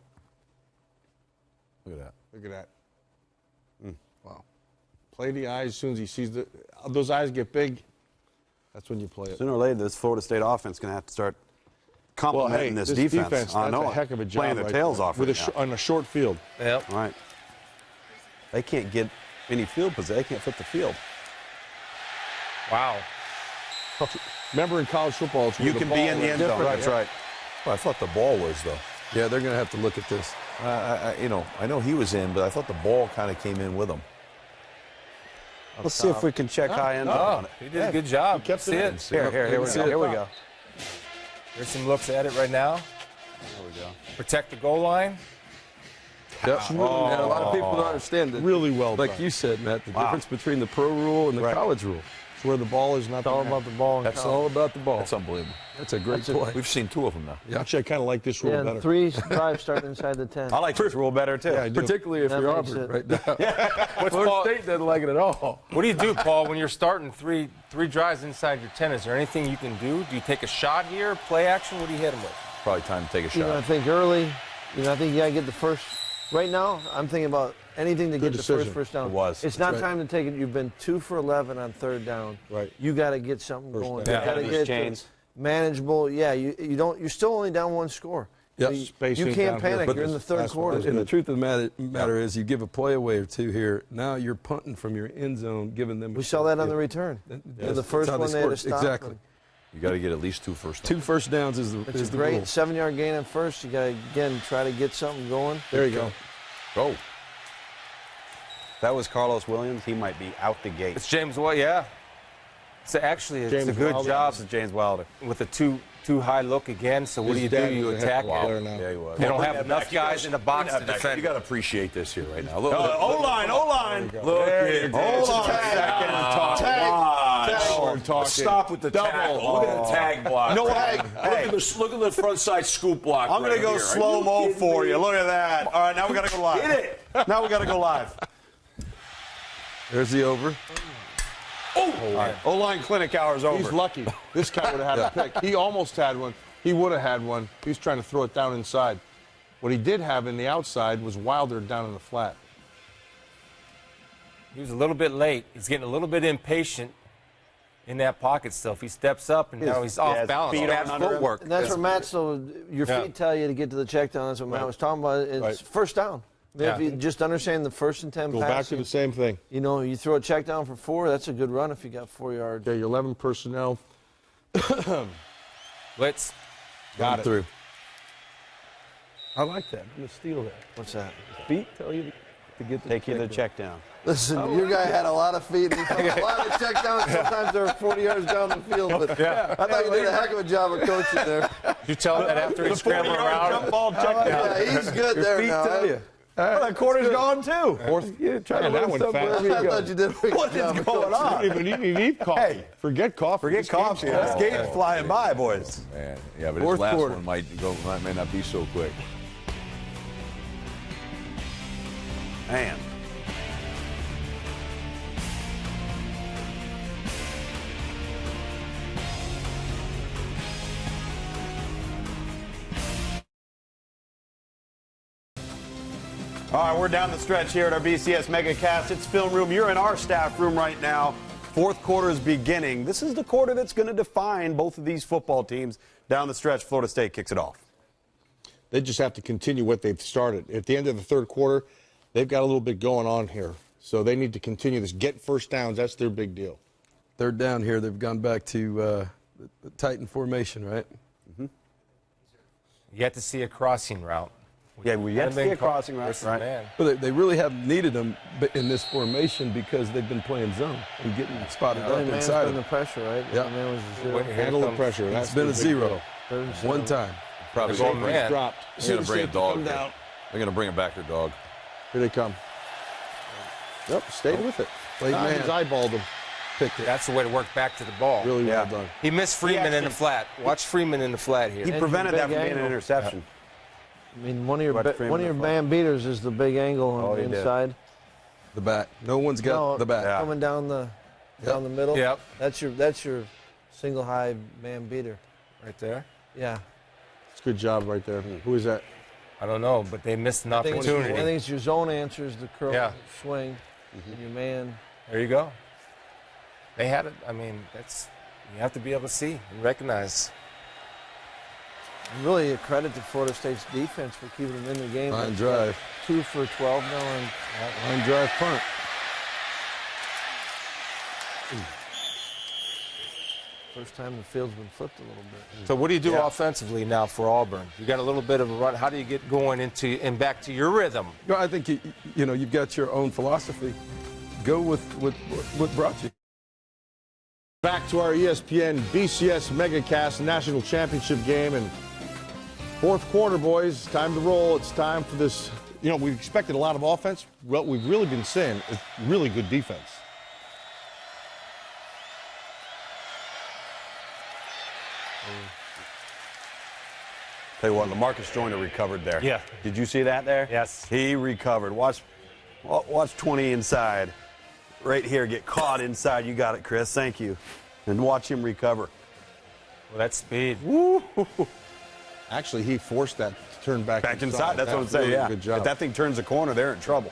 Speaker 4: Look at that.
Speaker 2: Look at that. Wow. Play the eyes as soon as he sees those eyes get big. That's when you play it.
Speaker 3: Sooner or later, this Florida State offense is going to have to start complimenting this defense.
Speaker 2: That's a heck of a job.
Speaker 3: Playing their tails off
Speaker 2: on a short field.
Speaker 5: Yep.
Speaker 3: Right. They can't get any field position. They can't flip the field.
Speaker 5: Wow.
Speaker 2: Remember in college football, it's
Speaker 3: You can be in the end zone. That's right.
Speaker 4: Well, I thought the ball was, though.
Speaker 1: Yeah, they're going to have to look at this.
Speaker 4: I know he was in, but I thought the ball kind of came in with him.
Speaker 3: Let's see if we can check high end on it.
Speaker 5: He did a good job.
Speaker 2: kept
Speaker 5: See
Speaker 2: it
Speaker 5: it.
Speaker 2: in.
Speaker 3: Here we go. Here we go.
Speaker 5: There's some looks at it right now.
Speaker 3: There we go.
Speaker 5: Protect the goal line.
Speaker 1: Yep. And a lot of people don't understand that.
Speaker 2: Really well
Speaker 1: Like
Speaker 2: done.
Speaker 1: you said, Matt, the difference between the pro rule and the college rule.
Speaker 2: It's where the ball is not
Speaker 6: It's all about the ball.
Speaker 1: That's all about the ball.
Speaker 4: That's unbelievable.
Speaker 1: That's a great play.
Speaker 4: We've seen 2 of them now.
Speaker 1: Yeah.
Speaker 2: Actually, I kind of like this rule
Speaker 6: Yeah,
Speaker 2: better.
Speaker 6: and 3 drives starting inside the 10.
Speaker 3: I like this rule better, too.
Speaker 2: Yeah, I do.
Speaker 1: Particularly if
Speaker 6: That
Speaker 1: you're
Speaker 6: makes
Speaker 1: Auburn
Speaker 6: it-
Speaker 1: right now.
Speaker 5: What's
Speaker 1: Florida
Speaker 5: Paul,
Speaker 1: State doesn't like it at all.
Speaker 5: what do you do, Paul, when you're starting three drives inside your 10? Is there anything you can do? Do you take a shot here, play action? What do you hit him with?
Speaker 4: Probably time to take a shot.
Speaker 6: I think early. I think you got to get the first. Right now, I'm thinking about anything to get the
Speaker 2: decision.
Speaker 6: first down.
Speaker 3: It was.
Speaker 6: It's not
Speaker 1: right.
Speaker 6: time to take it. You've been 2 for 11 on 3rd down.
Speaker 2: Right.
Speaker 6: You got to get something
Speaker 2: First
Speaker 6: going.
Speaker 2: down.
Speaker 6: You got to
Speaker 3: Yeah,
Speaker 6: get it
Speaker 3: chains.
Speaker 6: manageable. Yeah, you don't. You're still only down 1 score.
Speaker 1: Yep.
Speaker 6: So you
Speaker 2: Spacing
Speaker 6: can't
Speaker 2: down here.
Speaker 6: panic. You're in the 3rd
Speaker 2: That's
Speaker 6: quarter.
Speaker 2: what
Speaker 1: And the truth of the matter is, you give a play away or 2 here. Now you're punting from your end zone, giving them.
Speaker 6: We saw that on the return.
Speaker 1: That's
Speaker 6: The first
Speaker 1: how
Speaker 6: one they had to
Speaker 1: scored.
Speaker 6: stop.
Speaker 1: Exactly.
Speaker 6: them.
Speaker 4: You got to get at least 2 first downs.
Speaker 1: 2 first downs is
Speaker 6: It's
Speaker 1: the
Speaker 6: a great
Speaker 1: rule.
Speaker 6: 7-yard gain at first. You got to again try to get something going.
Speaker 2: There you go.
Speaker 4: Go.
Speaker 3: If that was Carlos Williams, he might be out the gate.
Speaker 5: It's James White, yeah. So actually, it's
Speaker 2: James
Speaker 5: a good
Speaker 2: Wilder.
Speaker 5: job
Speaker 3: This is James Wilder.
Speaker 5: with a too high look again. So what do you
Speaker 2: His
Speaker 5: do?
Speaker 2: dad
Speaker 5: You
Speaker 2: was a
Speaker 5: attack
Speaker 2: heck of a player
Speaker 5: it.
Speaker 2: now.
Speaker 4: Yeah, he was.
Speaker 5: They don't
Speaker 4: Bring
Speaker 5: have
Speaker 4: that
Speaker 5: enough
Speaker 4: back. You gotta-
Speaker 5: guys in the box to defend.
Speaker 4: You got to appreciate this here right now. Look,
Speaker 3: O-line, O-line.
Speaker 4: Look at it.
Speaker 3: Hold on a second.
Speaker 2: Talking.
Speaker 4: Stop with the tackle. Look at the tag block.
Speaker 3: You know what?
Speaker 4: Hey, look at the front side scoop block.
Speaker 3: I'm going to go slow-mo for you. Look at that. All right, now we got to go live.
Speaker 4: Hit it.
Speaker 3: Now we got to go live.
Speaker 1: There's the over.
Speaker 3: O-line clinic hour's over.
Speaker 2: He's lucky. This guy would have had a pick. He almost had one. He would have had one. He was trying to throw it down inside. What he did have in the outside was Wilder down in the flat.
Speaker 5: He was a little bit late. He's getting a little bit impatient in that pocket still. If he steps up and now he's off balance.
Speaker 3: feet
Speaker 5: Bad
Speaker 3: on under him.
Speaker 5: footwork.
Speaker 6: And that's where Matt, so your
Speaker 5: Yeah.
Speaker 6: feet tell you to get to the check down. That's what Matt was talking about. It's
Speaker 2: Right.
Speaker 6: first down.
Speaker 5: Yeah.
Speaker 6: If you just understand the 1st and 10
Speaker 2: Go back to
Speaker 6: passing,
Speaker 2: the same thing.
Speaker 6: you throw a check down for 4, that's a good run if you got 4 yards.
Speaker 2: Okay, your 11 personnel.
Speaker 5: Blitz.
Speaker 2: Got it.
Speaker 1: Through. I like that. I'm going to steal that.
Speaker 6: What's that?
Speaker 1: Feet tell you to get the
Speaker 3: Take you to the
Speaker 1: check
Speaker 3: check down.
Speaker 6: Listen, your guy had a lot of feet. And he took a lot of check downs. Sometimes they're 40 yards down the field. But I thought you did a heck of a job of coaching there.
Speaker 5: Did you tell him that after he scrambled around?
Speaker 3: Jump ball check down.
Speaker 6: Yeah, he's good there
Speaker 1: Feet
Speaker 6: now.
Speaker 1: tell you.
Speaker 3: Well, that quarter's gone, too.
Speaker 1: Yeah, try to
Speaker 2: Man, that
Speaker 1: learn
Speaker 2: one
Speaker 1: something
Speaker 2: fast.
Speaker 1: wherever
Speaker 6: I
Speaker 1: you
Speaker 6: thought
Speaker 1: go.
Speaker 6: you did a great
Speaker 3: What is
Speaker 6: job of
Speaker 3: going
Speaker 6: coaching.
Speaker 3: on?
Speaker 2: You don't even need coffee.
Speaker 3: Hey.
Speaker 2: Forget coffee.
Speaker 3: Forget
Speaker 2: This game's
Speaker 3: coffee.
Speaker 2: flying.
Speaker 3: This game's flying by, boys.
Speaker 4: Man, yeah, but
Speaker 1: Fourth
Speaker 4: his last
Speaker 1: quarter.
Speaker 4: one may not be so quick.
Speaker 3: Man. All right, we're down the stretch here at our BCS MegaCast. It's film room. You're in our staff room right now. 4th quarter is beginning. This is the quarter that's going to define both of these football teams. Down the stretch, Florida State kicks it off.
Speaker 2: They just have to continue what they've started. At the end of the 3rd quarter, they've got a little bit going on here. So they need to continue this. Get first downs. That's their big deal.
Speaker 1: 3rd down here. They've gone back to the Titan formation, right?
Speaker 5: You have to see a crossing route.
Speaker 3: Yeah, we have to see a crossing route, right?
Speaker 5: Man.
Speaker 1: But they really haven't needed them in this formation because they've been playing zone and getting spotted
Speaker 6: Only
Speaker 1: up
Speaker 6: man's
Speaker 1: inside
Speaker 6: been
Speaker 1: of
Speaker 6: the
Speaker 1: them.
Speaker 6: pressure, right?
Speaker 1: Yeah.
Speaker 6: The man was a zero.
Speaker 5: Here
Speaker 2: Handle the
Speaker 5: comes-
Speaker 2: pressure.
Speaker 1: It's been a 0. One time.
Speaker 4: Probably
Speaker 5: They're going man.
Speaker 2: Dropped.
Speaker 4: They're going to bring a dog.
Speaker 2: Come
Speaker 4: Here.
Speaker 2: down.
Speaker 4: They're going to bring a backer dog.
Speaker 2: Here they come. Yep, stayed with it.
Speaker 1: Played man.
Speaker 2: He's eyeballed him.
Speaker 1: Picked it.
Speaker 5: That's the way to work back to the ball.
Speaker 2: Really well
Speaker 3: Yeah.
Speaker 2: done.
Speaker 5: He missed Freeman in the flat. Watch Freeman in the flat here.
Speaker 3: He
Speaker 6: And
Speaker 3: prevented
Speaker 6: big
Speaker 3: that from being an
Speaker 6: angle.
Speaker 3: interception.
Speaker 6: I mean, one of your
Speaker 3: Watch Freeman
Speaker 6: one of your
Speaker 3: in the
Speaker 6: man beaters is the big angle on
Speaker 3: Oh,
Speaker 6: the
Speaker 3: he did.
Speaker 6: inside.
Speaker 1: The back. No one's got the back.
Speaker 3: Yeah.
Speaker 6: Coming down the middle.
Speaker 5: Yep.
Speaker 6: That's your single high man beater.
Speaker 5: Right there.
Speaker 6: Yeah.
Speaker 2: It's a good job right there. Who is that?
Speaker 5: I don't know, but they missed an
Speaker 6: I think
Speaker 5: opportunity.
Speaker 6: it's your zone answers, the curl swing,
Speaker 2: Mm-hmm.
Speaker 6: and your man.
Speaker 5: There you go. They had it. I mean, you have to be able to see and recognize.
Speaker 6: Really a credit to Florida State's defense for keeping them in the game.
Speaker 1: Line drive.
Speaker 6: 2 for 12 now.
Speaker 1: Line drive punt.
Speaker 6: First time the field's been flipped a little bit.
Speaker 5: So what do you do offensively now for Auburn? You got a little bit of a run. How do you get going and back to your rhythm?
Speaker 1: I think you've got your own philosophy. Go with what brought you.
Speaker 2: Back to our ESPN BCS MegaCast National Championship game, and fourth quarter, boys. Time to roll. It's time for this. We've expected a lot of offense. What we've really been seeing is really good defense.
Speaker 3: Tell you what, LaMarcus Joyner recovered there.
Speaker 5: Yeah.
Speaker 3: Did you see that there?
Speaker 5: Yes.
Speaker 3: He recovered. Watch 20 inside. Right here, get caught inside. You got it, Chris. Thank you. And watch him recover.
Speaker 5: Well, that's speed.
Speaker 3: Woo.
Speaker 2: Actually, he forced that to turn back
Speaker 3: inside. That's what I'm saying,
Speaker 2: really
Speaker 3: yeah.
Speaker 2: Good job.
Speaker 3: If that thing turns the corner, they're in trouble.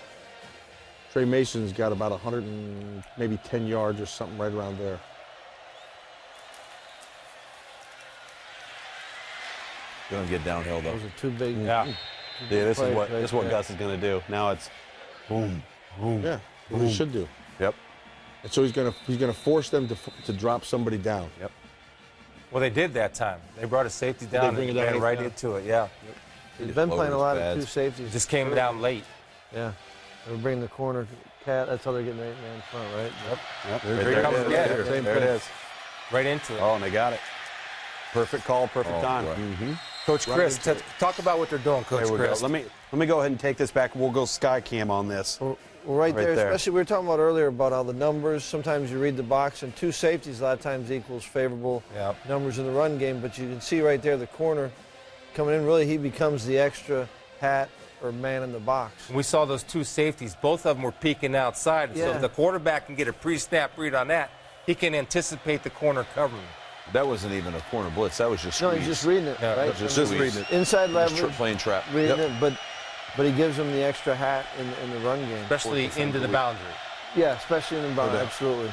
Speaker 2: Trey Mason's got about 100 and maybe 10 yards or something right around there.
Speaker 4: Going to get downhill, though.
Speaker 6: Those are two big.
Speaker 3: Yeah. This is what
Speaker 6: right
Speaker 3: Gus is going to do. Now it's boom, boom.
Speaker 2: Yeah, what he should do.
Speaker 3: Yep.
Speaker 2: And so he's gonna force them to drop somebody down.
Speaker 3: Yep.
Speaker 5: Well, they did that time. They brought a safety down
Speaker 2: bring
Speaker 5: and
Speaker 2: it down
Speaker 5: ran right
Speaker 2: down?
Speaker 5: into it. Yeah.
Speaker 6: He's been playing a lot of two
Speaker 5: It
Speaker 6: safeties.
Speaker 5: just came down late.
Speaker 6: Yeah. They're bringing the corner cat. That's how they're getting the 8-man front, right?
Speaker 3: Yep.
Speaker 5: Here it comes again.
Speaker 3: There it is.
Speaker 5: Right into it.
Speaker 3: Oh, and they got it. Perfect call, perfect time.
Speaker 5: Coach Chris, talk about what they're doing, Coach
Speaker 3: There we
Speaker 5: Chris.
Speaker 3: go. Let me go ahead and take this back. We'll go sky cam on this.
Speaker 6: Well, right there, especially we were talking about earlier about how the numbers, sometimes you read the box, and two safeties a lot of times equals favorable numbers in the run game, but you can see right there the corner coming in, really he becomes the extra hat or man in the box.
Speaker 5: We saw those two safeties. Both of them were peeking outside. So if the quarterback can get a pre-snap read on that, he can anticipate the corner covering.
Speaker 4: That wasn't even a corner blitz. That was just
Speaker 6: No,
Speaker 4: squeeze.
Speaker 6: he's just reading it, right?
Speaker 4: Just
Speaker 6: reading it. Inside leverage.
Speaker 4: Playing trap.
Speaker 6: Reading it, but he gives them the extra hat in the run game.
Speaker 5: Especially into the boundary.
Speaker 6: Yeah, especially in the boundary, absolutely.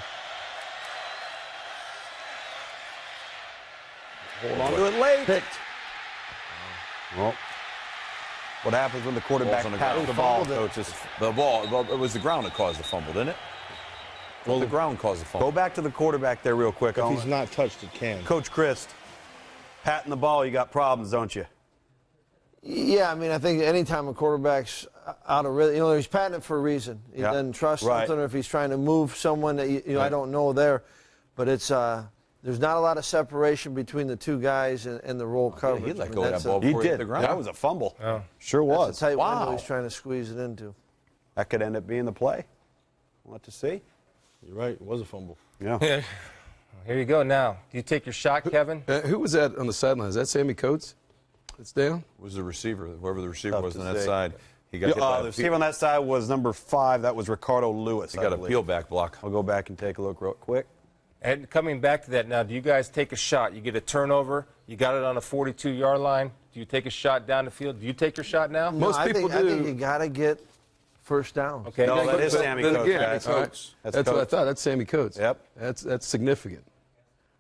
Speaker 3: Hold on to it late.
Speaker 6: Picked.
Speaker 3: Well, what happens when the quarterback pats the ball, coaches?
Speaker 4: The ball, it was the ground that caused the fumble, didn't it? Well, the ground caused the fumble.
Speaker 3: Go back to the quarterback there real quick.
Speaker 2: If he's not touched, it can.
Speaker 3: Coach Christ, patting the ball, you got problems, don't you?
Speaker 6: Yeah, I mean, I think anytime a quarterback's out of rhythm, he's patting it for a reason. He doesn't trust something, or if he's trying to move someone that I don't know there. But it's there's not a lot of separation between the two guys and the roll coverage.
Speaker 4: He let go of that ball
Speaker 3: He
Speaker 4: before
Speaker 3: did.
Speaker 4: the ground.
Speaker 3: That was a fumble.
Speaker 5: Yeah.
Speaker 3: Sure was.
Speaker 6: That's a tight window he's trying to squeeze it into.
Speaker 3: That could end up being the play. We'll have to see.
Speaker 2: You're right. It was a fumble.
Speaker 3: Yeah.
Speaker 5: Here you go now. Do you take your shot, Kevin?
Speaker 1: Who was that on the sideline? Is that Sammy Coates? It's down?
Speaker 4: Was the receiver, whoever the receiver
Speaker 3: Tough
Speaker 4: was
Speaker 3: to
Speaker 4: on that
Speaker 3: say.
Speaker 4: side. He got hit by
Speaker 3: The receiver on that side was number 5. That was Ricardo Lewis.
Speaker 4: He got a peel back block.
Speaker 3: I'll go back and take a look real quick.
Speaker 5: And coming back to that now, do you guys take a shot? You get a turnover. You got it on a 42-yard line. Do you take a shot down the field? Do you take your shot now?
Speaker 1: Most people do.
Speaker 6: I think you got to get first down.
Speaker 5: Okay.
Speaker 3: No, that is Sammy Coates, guys.
Speaker 1: That's what I thought. That's Sammy Coates.
Speaker 3: Yep.
Speaker 1: That's significant.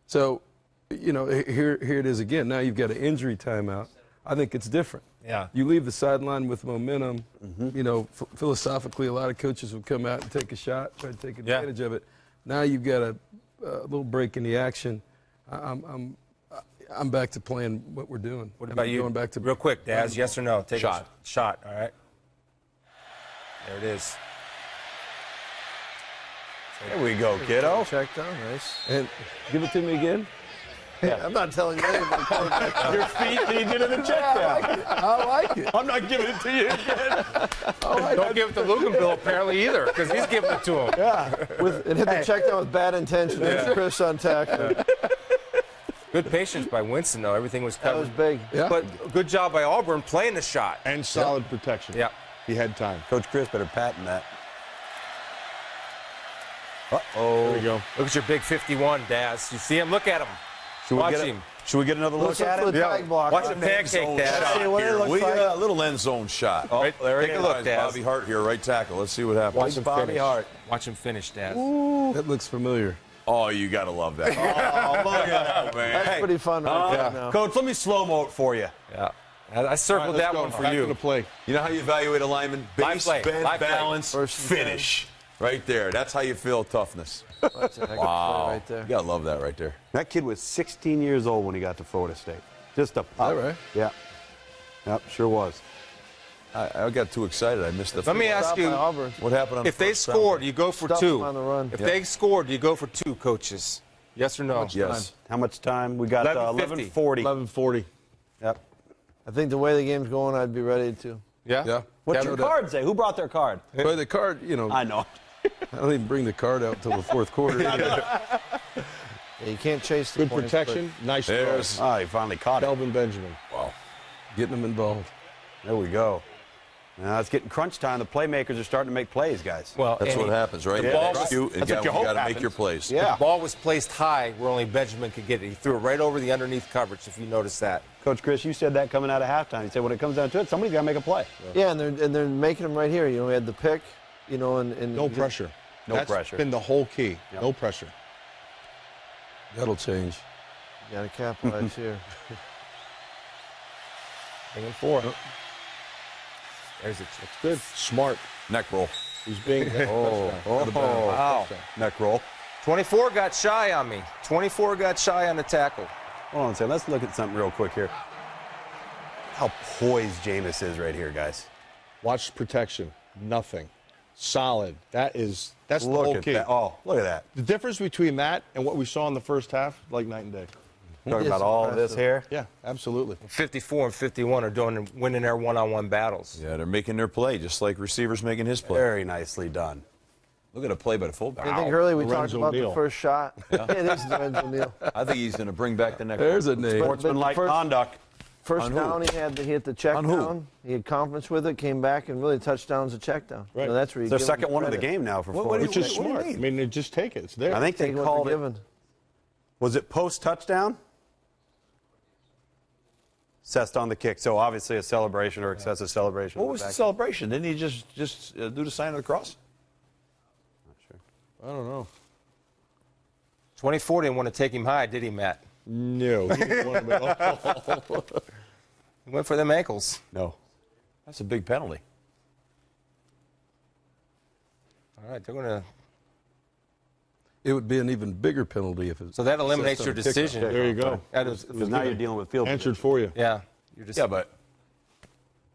Speaker 1: So, here it is again. Now you've got an injury timeout. I think it's different.
Speaker 5: Yeah.
Speaker 1: You leave the sideline with momentum. Philosophically, a lot of coaches will come out and take a shot, try to take advantage of it. Now you've got a little break in the action. I'm back to playing what we're doing.
Speaker 5: What about you?
Speaker 1: Going back to
Speaker 5: real quick, Daz, yes or no? Take
Speaker 4: Shot.
Speaker 5: a shot, all right? There it is.
Speaker 3: There we go, kiddo.
Speaker 6: Check down, nice.
Speaker 1: And give it to me again.
Speaker 6: I'm not telling you anything about quarterback.
Speaker 3: Your feet needed in the check down.
Speaker 1: I like it.
Speaker 3: I'm not giving it to you again.
Speaker 5: Don't give it to Luganville, apparently, either, because he's giving it to him.
Speaker 3: Yeah.
Speaker 6: It hit the check down with bad intention. Chris on tackle.
Speaker 5: Good patience by Winston, though. Everything was covered.
Speaker 6: That was big.
Speaker 1: Yeah.
Speaker 5: But good job by Auburn playing the shot.
Speaker 2: And solid protection.
Speaker 5: Yeah.
Speaker 2: He had time.
Speaker 3: Coach Chris better patent that. Uh-oh.
Speaker 2: There we go.
Speaker 5: Look at your big 51, Daz. You see him? Look at him.
Speaker 3: Should we
Speaker 5: Watch
Speaker 3: get
Speaker 5: him.
Speaker 3: Should we get another look at it?
Speaker 6: Tag block.
Speaker 5: Watch the pancake, Dad.
Speaker 6: See what it looks like.
Speaker 4: A little end zone shot.
Speaker 3: Oh, there it
Speaker 4: Take
Speaker 3: is.
Speaker 4: a look, Dad. Bobby Hart here, right tackle. Let's see what happens.
Speaker 5: Watch him
Speaker 3: Bobby
Speaker 5: finish.
Speaker 3: Hart.
Speaker 5: Watch him finish, Dad.
Speaker 1: That looks familiar.
Speaker 4: Oh, you got to love that.
Speaker 3: Oh, look at that, man.
Speaker 6: That's pretty fun right there now.
Speaker 3: Coach, let me slow-mo it for you.
Speaker 5: Yeah. I circled that one for
Speaker 2: Back to
Speaker 5: you.
Speaker 2: the play.
Speaker 4: You know how you evaluate a lineman? Base,
Speaker 5: play.
Speaker 4: bend,
Speaker 5: Live play.
Speaker 4: balance,
Speaker 6: First and
Speaker 4: finish. Right there. That's how you feel toughness.
Speaker 6: That's a heck of a play
Speaker 4: Wow.
Speaker 6: right there.
Speaker 4: You got to love that right there.
Speaker 3: That kid was 16 years old when he got to Florida State. Just a pop.
Speaker 1: Is that right?
Speaker 3: Yeah. Yep, sure was.
Speaker 4: I got too excited. I missed the
Speaker 5: Let me ask
Speaker 6: Stop by
Speaker 5: you,
Speaker 6: Auburn.
Speaker 4: What happened on
Speaker 5: if
Speaker 4: the
Speaker 5: they
Speaker 4: first down?
Speaker 5: scored, you go for
Speaker 6: Stuff
Speaker 5: two.
Speaker 6: them on the run.
Speaker 5: If they scored, you go for two, coaches. Yes or no?
Speaker 4: Yes.
Speaker 3: How much time? We got
Speaker 5: 11:50.
Speaker 3: 11:40.
Speaker 2: 11:40.
Speaker 3: Yep.
Speaker 6: I think the way the game's going, I'd be ready to.
Speaker 5: Yeah?
Speaker 1: Yeah.
Speaker 3: What's
Speaker 1: Yeah,
Speaker 3: your
Speaker 1: no doubt.
Speaker 3: card say? Who brought their card?
Speaker 1: But the card, you know,
Speaker 3: I know.
Speaker 1: I don't even bring the card out until the fourth quarter.
Speaker 6: Yeah, you can't chase the
Speaker 2: Good
Speaker 6: points,
Speaker 2: protection. Nice throw.
Speaker 4: There's
Speaker 3: Oh, he finally caught it.
Speaker 2: Kelvin Benjamin.
Speaker 4: wow.
Speaker 1: Getting them involved.
Speaker 3: There we go. Now it's getting crunch time. The playmakers are starting to make plays, guys.
Speaker 5: Well,
Speaker 4: That's
Speaker 5: and
Speaker 4: what happens, right?
Speaker 5: the
Speaker 4: You
Speaker 5: ball was-
Speaker 4: execute, and
Speaker 3: that's what you
Speaker 4: you
Speaker 3: hope
Speaker 4: got to make
Speaker 3: happens.
Speaker 4: your plays.
Speaker 3: Yeah.
Speaker 5: The ball was placed high where only Benjamin could get it. He threw it right over the underneath coverage, if you notice that.
Speaker 3: Coach Chris, you said that coming out of halftime. You said when it comes down to it, somebody's got to make a play.
Speaker 6: Yeah, and they're making them right here. You know, we had the pick, you know, and
Speaker 2: No pressure.
Speaker 3: No
Speaker 2: That's
Speaker 3: pressure.
Speaker 2: been the whole key.
Speaker 3: Yep.
Speaker 2: No pressure.
Speaker 1: That'll change.
Speaker 6: You got to capitalize here.
Speaker 5: Bringing four. There's a
Speaker 2: That's good. Smart.
Speaker 4: Neck roll.
Speaker 2: He's being.
Speaker 3: Wow. Neck roll.
Speaker 5: 24 got shy on me. 24 got shy on the tackle.
Speaker 3: Hold on a second. Let's look at something real quick here. How poised Jameis is right here, guys.
Speaker 2: Watch protection. Nothing. Solid. That's the
Speaker 3: Look
Speaker 2: whole
Speaker 3: at
Speaker 2: key.
Speaker 3: that. Oh, look at that.
Speaker 2: The difference between that and what we saw in the first half, like night and day.
Speaker 3: Talking
Speaker 6: It's
Speaker 3: about all
Speaker 6: impressive.
Speaker 3: this here.
Speaker 2: Yeah, absolutely.
Speaker 5: 54 and 51 are winning their one-on-one battles.
Speaker 4: Yeah, they're making their play, just like receivers making his play.
Speaker 3: Very nicely done.
Speaker 4: Look at a play by the fullback.
Speaker 6: I think Hurley, we talked
Speaker 2: Lorenzo
Speaker 6: about
Speaker 2: Neal.
Speaker 6: the first shot. Yeah, it is Lorenzo Neal.
Speaker 4: I think he's going to bring back the neck
Speaker 1: There's
Speaker 4: roll.
Speaker 1: a name.
Speaker 3: Sportsmanlike
Speaker 6: first-
Speaker 3: conduct.
Speaker 6: First
Speaker 4: On who?
Speaker 6: down, he hit the check
Speaker 4: On who?
Speaker 6: down. He had confidence with it, came back, and really touchdown's a check down.
Speaker 2: Right.
Speaker 6: So that's where you
Speaker 3: It's their
Speaker 6: give him
Speaker 3: second one of the
Speaker 6: credit.
Speaker 3: game now for
Speaker 4: What
Speaker 3: Florida.
Speaker 2: Which is
Speaker 4: What do you
Speaker 2: smart. I
Speaker 4: mean?
Speaker 2: mean, just take it. It's there.
Speaker 3: I think they
Speaker 6: Take what
Speaker 3: called
Speaker 6: they're
Speaker 3: it.
Speaker 6: given.
Speaker 3: Was it post-touchdown? Assessed on the kick. So obviously a celebration or excessive celebration.
Speaker 4: What
Speaker 3: on
Speaker 4: was the
Speaker 3: back.
Speaker 4: celebration? Didn't he just do the sign of the cross?
Speaker 3: Not sure.
Speaker 2: I don't know.
Speaker 5: 24 didn't want to take him high, did he, Matt?
Speaker 2: No. He didn't want him at all.
Speaker 5: He went for them ankles.
Speaker 3: No.
Speaker 4: That's a big penalty.
Speaker 5: All right, they're going to.
Speaker 1: It would be an even bigger penalty if it.
Speaker 5: So that eliminates your
Speaker 1: Assessed on the
Speaker 5: decision.
Speaker 2: There you go.
Speaker 5: That is,
Speaker 3: Because now you're dealing with field
Speaker 2: Answered
Speaker 3: position.
Speaker 2: for you.
Speaker 5: yeah. You're just,
Speaker 4: Yeah, but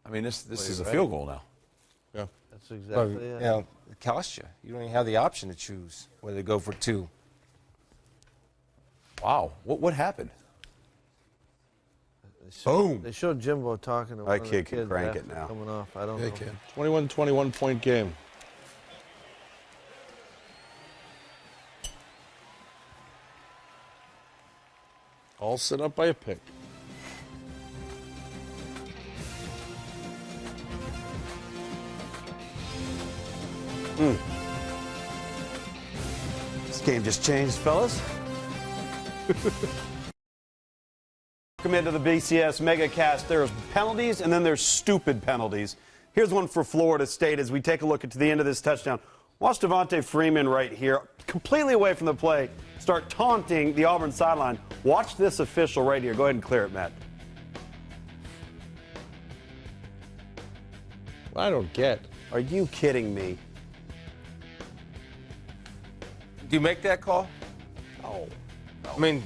Speaker 4: I mean, this is a field goal now.
Speaker 2: Yeah.
Speaker 6: That's exactly
Speaker 5: you
Speaker 6: it.
Speaker 5: know, it costs you. You don't even have the option to choose whether to go for two.
Speaker 4: Wow, what happened?
Speaker 6: Boom. They showed Jimbo talking to one
Speaker 3: That
Speaker 6: of the
Speaker 3: kid can
Speaker 6: kids
Speaker 3: crank
Speaker 6: after
Speaker 3: it now.
Speaker 6: coming off. I don't
Speaker 1: They
Speaker 6: know.
Speaker 1: can.
Speaker 2: 21 point game. All set up by a pick.
Speaker 3: This game just changed, fellas. Welcome into the BCS MegaCast. There's penalties and then there's stupid penalties. Here's one for Florida State as we take a look at the end of this touchdown. Watch Devontae Freeman right here, completely away from the play, start taunting the Auburn sideline. Watch this official right here. Go ahead and clear it, Matt.
Speaker 2: I don't get.
Speaker 3: Are you kidding me?
Speaker 5: Do you make that call?
Speaker 3: Oh.
Speaker 5: I mean,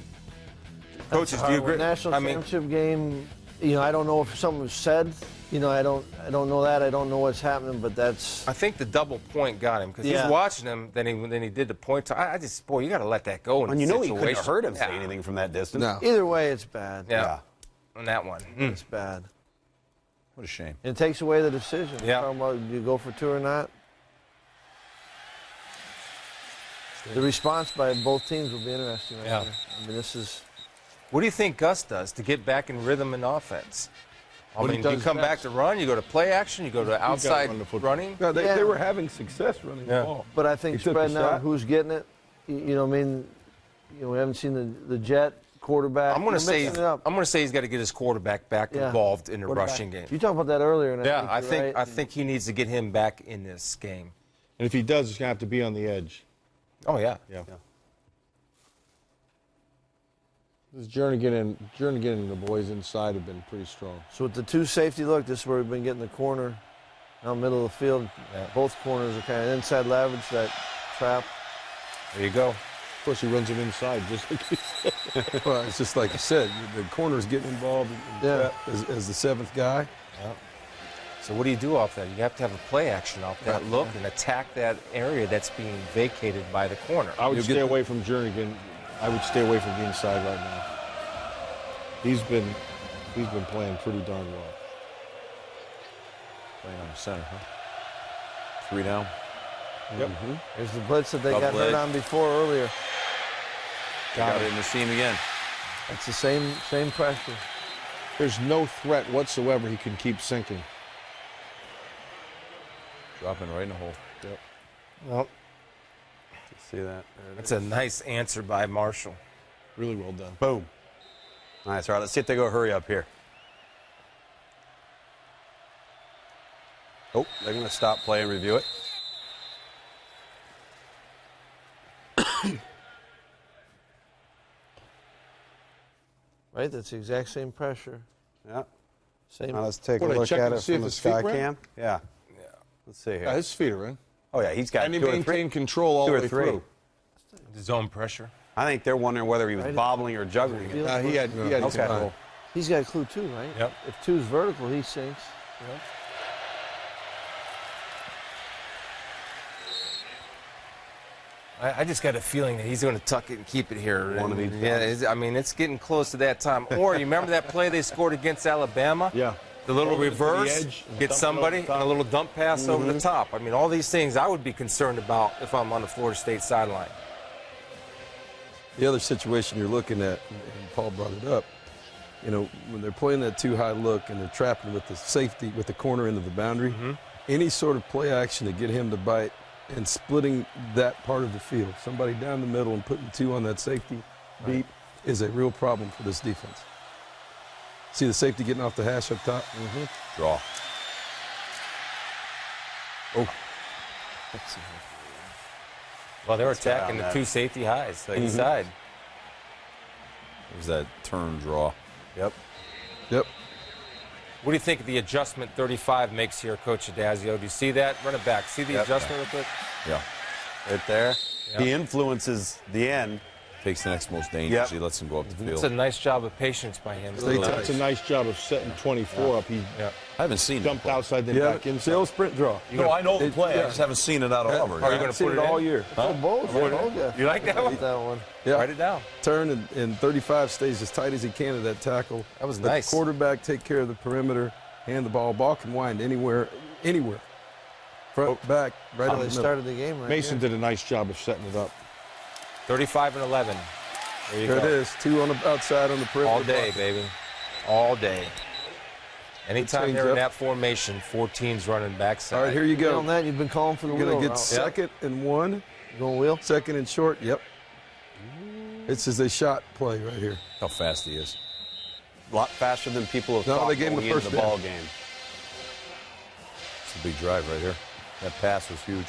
Speaker 5: coaches, do you agree?
Speaker 6: National
Speaker 5: I mean,
Speaker 6: championship game. You know, I don't know if something was said. You know, I don't know that. I don't know what's happening, but that's.
Speaker 5: I think the double point got him because
Speaker 6: Yeah.
Speaker 5: he's watching him. Then he did the point. I just, boy, you got to let that go. In
Speaker 3: And
Speaker 5: a
Speaker 3: you know he couldn't
Speaker 5: situation.
Speaker 3: have heard him
Speaker 5: Yeah.
Speaker 3: say anything from that distance.
Speaker 1: No.
Speaker 6: Either way, it's bad.
Speaker 5: Yeah. On that one.
Speaker 6: It's bad.
Speaker 4: What a shame.
Speaker 6: It takes away the decision.
Speaker 5: Yeah.
Speaker 6: Talking about do you go for two or not? The response by both teams will be interesting. Right
Speaker 5: Yeah.
Speaker 6: here. I mean, this is.
Speaker 5: What do you think Gus does to get back in rhythm and offense? I
Speaker 2: What he
Speaker 5: mean, do you
Speaker 2: does
Speaker 5: come back
Speaker 2: best.
Speaker 5: to run? You go to play action? You go to outside
Speaker 2: run the football.
Speaker 5: running?
Speaker 1: No,
Speaker 6: Yeah.
Speaker 1: they were having success running
Speaker 5: Yeah.
Speaker 1: the ball.
Speaker 6: But I think
Speaker 1: He took a
Speaker 6: spreading out
Speaker 1: shot.
Speaker 6: who's getting it. You know, I mean, we haven't seen the jet quarterback.
Speaker 5: I'm going to
Speaker 6: mixing it up.
Speaker 5: say he's got to get his quarterback back involved in the rushing game.
Speaker 6: You talked about that earlier. And
Speaker 5: I think he needs to get him back in this game.
Speaker 2: And if he does, he's going to have to be on the edge.
Speaker 5: Oh, yeah.
Speaker 2: This Jernigan and the boys inside have been pretty strong.
Speaker 6: So with the 2 safety look, this is where we've been getting the corner out middle of the field. Both corners are kind of inside leverage, that trap.
Speaker 5: There you go.
Speaker 2: Of course, he runs it inside. Just like
Speaker 1: well, it's just like you said, the corner's getting involved in trap as the 7th guy.
Speaker 5: Yeah. So what do you do off that? You have to have a play action off that look and attack that area that's being vacated by the corner.
Speaker 2: I would stay away from Jernigan. I would stay away from the inside right now. He's been playing pretty darn well.
Speaker 4: Playing on the center, huh? 3 down.
Speaker 2: Yep.
Speaker 6: There's the blitz that they got hurt on before earlier.
Speaker 4: Got it in the seam again.
Speaker 6: It's the same pressure.
Speaker 2: There's no threat whatsoever. He can keep sinking.
Speaker 4: Dropping right in the hole.
Speaker 2: Yep.
Speaker 5: Well,
Speaker 3: see that?
Speaker 5: That's a nice answer by Marshall.
Speaker 2: Really well done.
Speaker 3: Boom. Nice. All right, let's see if they go hurry up here. Oh, they're going to stop play and review it.
Speaker 6: Right, that's the exact same pressure.
Speaker 3: Yeah.
Speaker 6: Same.
Speaker 3: Now let's take a look at it from the sky cam. Yeah. Let's see here.
Speaker 2: Yeah, his feet are in.
Speaker 3: Oh, yeah, he's got
Speaker 2: and he
Speaker 3: 2 or 3.
Speaker 2: maintained control all the way through.
Speaker 5: The zone pressure.
Speaker 3: I think they're wondering whether he was bobbling or juggling it.
Speaker 2: He had his control.
Speaker 6: He's got a clue too, right?
Speaker 5: Yep.
Speaker 6: If 2's vertical, he sinks. Yep.
Speaker 5: I just got a feeling that he's going to tuck it and keep it here. I mean, it's getting close to that time. Or you remember that play they scored against Alabama?
Speaker 2: Yeah.
Speaker 5: The little reverse,
Speaker 2: edge,
Speaker 5: get somebody, and a little dump pass over the top. I mean, all these things I would be concerned about if I'm on the Florida State sideline.
Speaker 1: The other situation you're looking at, and Paul brought it up, you know, when they're playing that too high look and they're trapping with the safety, with the corner into the boundary, any sort of play action to get him to bite and splitting that part of the field, somebody down the middle and putting 2 on that safety deep is a real problem for this defense. See the safety getting off the hash up top?
Speaker 4: Draw.
Speaker 1: Oh.
Speaker 5: Well, they're attacking the 2 safety highs, the inside.
Speaker 4: There's that turn draw.
Speaker 3: Yep.
Speaker 1: Yep.
Speaker 5: What do you think of the adjustment 35 makes here, Coach Adazio? Do you see that? Run it back. See the adjustment real quick?
Speaker 4: Yeah.
Speaker 3: Right there.
Speaker 5: Yep.
Speaker 3: He influences the end.
Speaker 4: Takes the next most dangerous. He lets him go up the field.
Speaker 5: It's a nice job of patience by him.
Speaker 2: That's a nice job of setting 24 up. He
Speaker 4: I haven't seen it.
Speaker 2: jumped outside, then back inside.
Speaker 1: Still sprint draw.
Speaker 4: No, I know the play. I just haven't seen it out of Auburn.
Speaker 5: Are you going to put it
Speaker 1: all
Speaker 5: in?
Speaker 1: year?
Speaker 6: Both.
Speaker 5: You like that one?
Speaker 6: That one.
Speaker 1: Yeah.
Speaker 5: Write it down.
Speaker 1: Turn and 35 stays as tight as he can to that tackle.
Speaker 5: That was
Speaker 1: Let
Speaker 5: nice.
Speaker 1: the quarterback take care of the perimeter, hand the ball. Ball can wind anywhere. Front, back, right on the
Speaker 6: They
Speaker 1: middle.
Speaker 6: started the game right
Speaker 2: Mason
Speaker 6: here.
Speaker 2: did a nice job of setting it up.
Speaker 5: 35 and 11. There you
Speaker 1: There
Speaker 5: go.
Speaker 1: it is. 2 on the outside on the perimeter.
Speaker 5: All day, baby. All day. Anytime
Speaker 1: Change
Speaker 5: they're in
Speaker 1: up.
Speaker 5: that formation, 14's running backside.
Speaker 1: All right, here you
Speaker 6: Get
Speaker 1: go.
Speaker 6: on that, you've been calling for the
Speaker 1: You're
Speaker 6: wheel.
Speaker 1: going to get
Speaker 6: route.
Speaker 1: 2nd and 1.
Speaker 6: You going wheel?
Speaker 1: 2nd and short. Yep. This is a shot play right here.
Speaker 4: How fast he is.
Speaker 3: A lot faster than people have
Speaker 1: No,
Speaker 3: thought
Speaker 1: they gave him
Speaker 3: going
Speaker 1: the
Speaker 3: into
Speaker 1: first
Speaker 3: the
Speaker 1: down.
Speaker 3: ball game.
Speaker 4: It's a big drive right here. That pass was huge.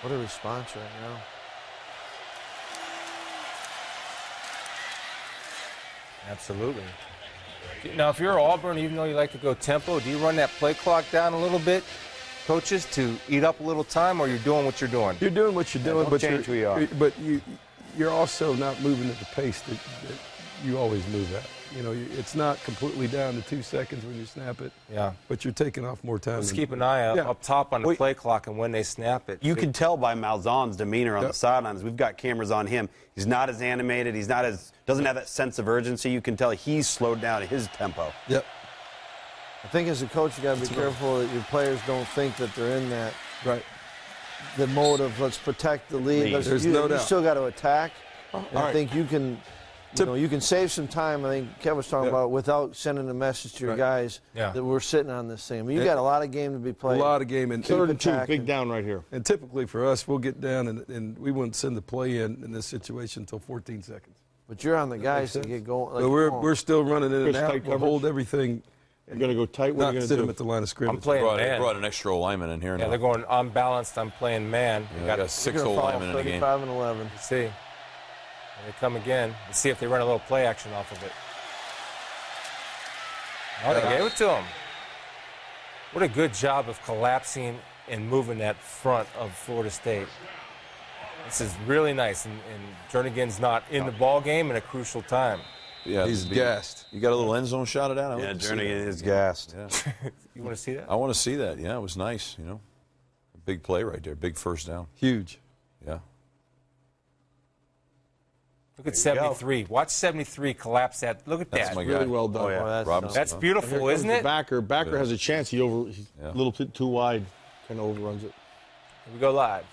Speaker 6: What a response right now.
Speaker 5: Absolutely. Now, if you're Auburn, even though you like to go tempo, do you run that play clock down a little bit, coaches, to eat up a little time, or you're doing what you're doing?
Speaker 1: You're doing what you're doing,
Speaker 3: don't
Speaker 1: but
Speaker 3: change who you are.
Speaker 1: you're also not moving at the pace that you always move at. You know, it's not completely down to 2 seconds when you snap it.
Speaker 5: Yeah.
Speaker 1: But you're taking off more time.
Speaker 5: Let's keep an eye up top on the play clock and when they snap it.
Speaker 3: You can tell by Malzahn's demeanor on the sidelines. We've got cameras on him. He's not as animated. He's not as doesn't have that sense of urgency. You can tell he's slowed down his tempo.
Speaker 1: Yep.
Speaker 6: I think as a coach, you got to be careful that your players don't think that they're in that the mode of let's protect the lead.
Speaker 1: There's no doubt.
Speaker 6: You still got to attack. And I think you can you can save some time. I think Kevin was talking about without sending a message to your guys that we're sitting on this thing. I mean, you got a lot of game to be played.
Speaker 1: A lot of game. And
Speaker 2: 3rd and 2, big down right here.
Speaker 1: And typically for us, we'll get down and we wouldn't send the play in this situation until 14 seconds.
Speaker 6: But you're on the guys to get going.
Speaker 1: But we're still running in and out. We'll hold everything.
Speaker 2: You're going to go tight. What are you going to do?
Speaker 1: Sit them at the line of scrimmage.
Speaker 5: I'm playing man.
Speaker 4: They brought an extra lineman in here now.
Speaker 5: Yeah, they're going unbalanced. I'm playing man.
Speaker 4: Got a 6 lineman in the game.
Speaker 6: 35 and 11.
Speaker 5: Let's see. And they come again. Let's see if they run a little play action off of it. Oh, they gave it to him. What a good job of collapsing and moving that front of Florida State. This is really nice, and Jernigan's not in the ball game in a crucial time.
Speaker 4: Yeah,
Speaker 1: he's gassed.
Speaker 4: You got a little end zone shot of that?
Speaker 3: Yeah, Jernigan is gassed.
Speaker 4: Yeah.
Speaker 5: You want to see that?
Speaker 4: I want to see that. Yeah, it was nice, A big play right there. Big first down.
Speaker 1: Huge.
Speaker 4: Yeah.
Speaker 5: Look at 73. Watch 73 collapse that. Look at
Speaker 4: That's
Speaker 5: that.
Speaker 4: my guy.
Speaker 2: Really well done.
Speaker 3: Oh, yeah.
Speaker 4: Robinson.
Speaker 5: That's beautiful, isn't it?
Speaker 2: Backer has a chance. He's a little too wide. Kind of overruns it.
Speaker 5: Here we go live.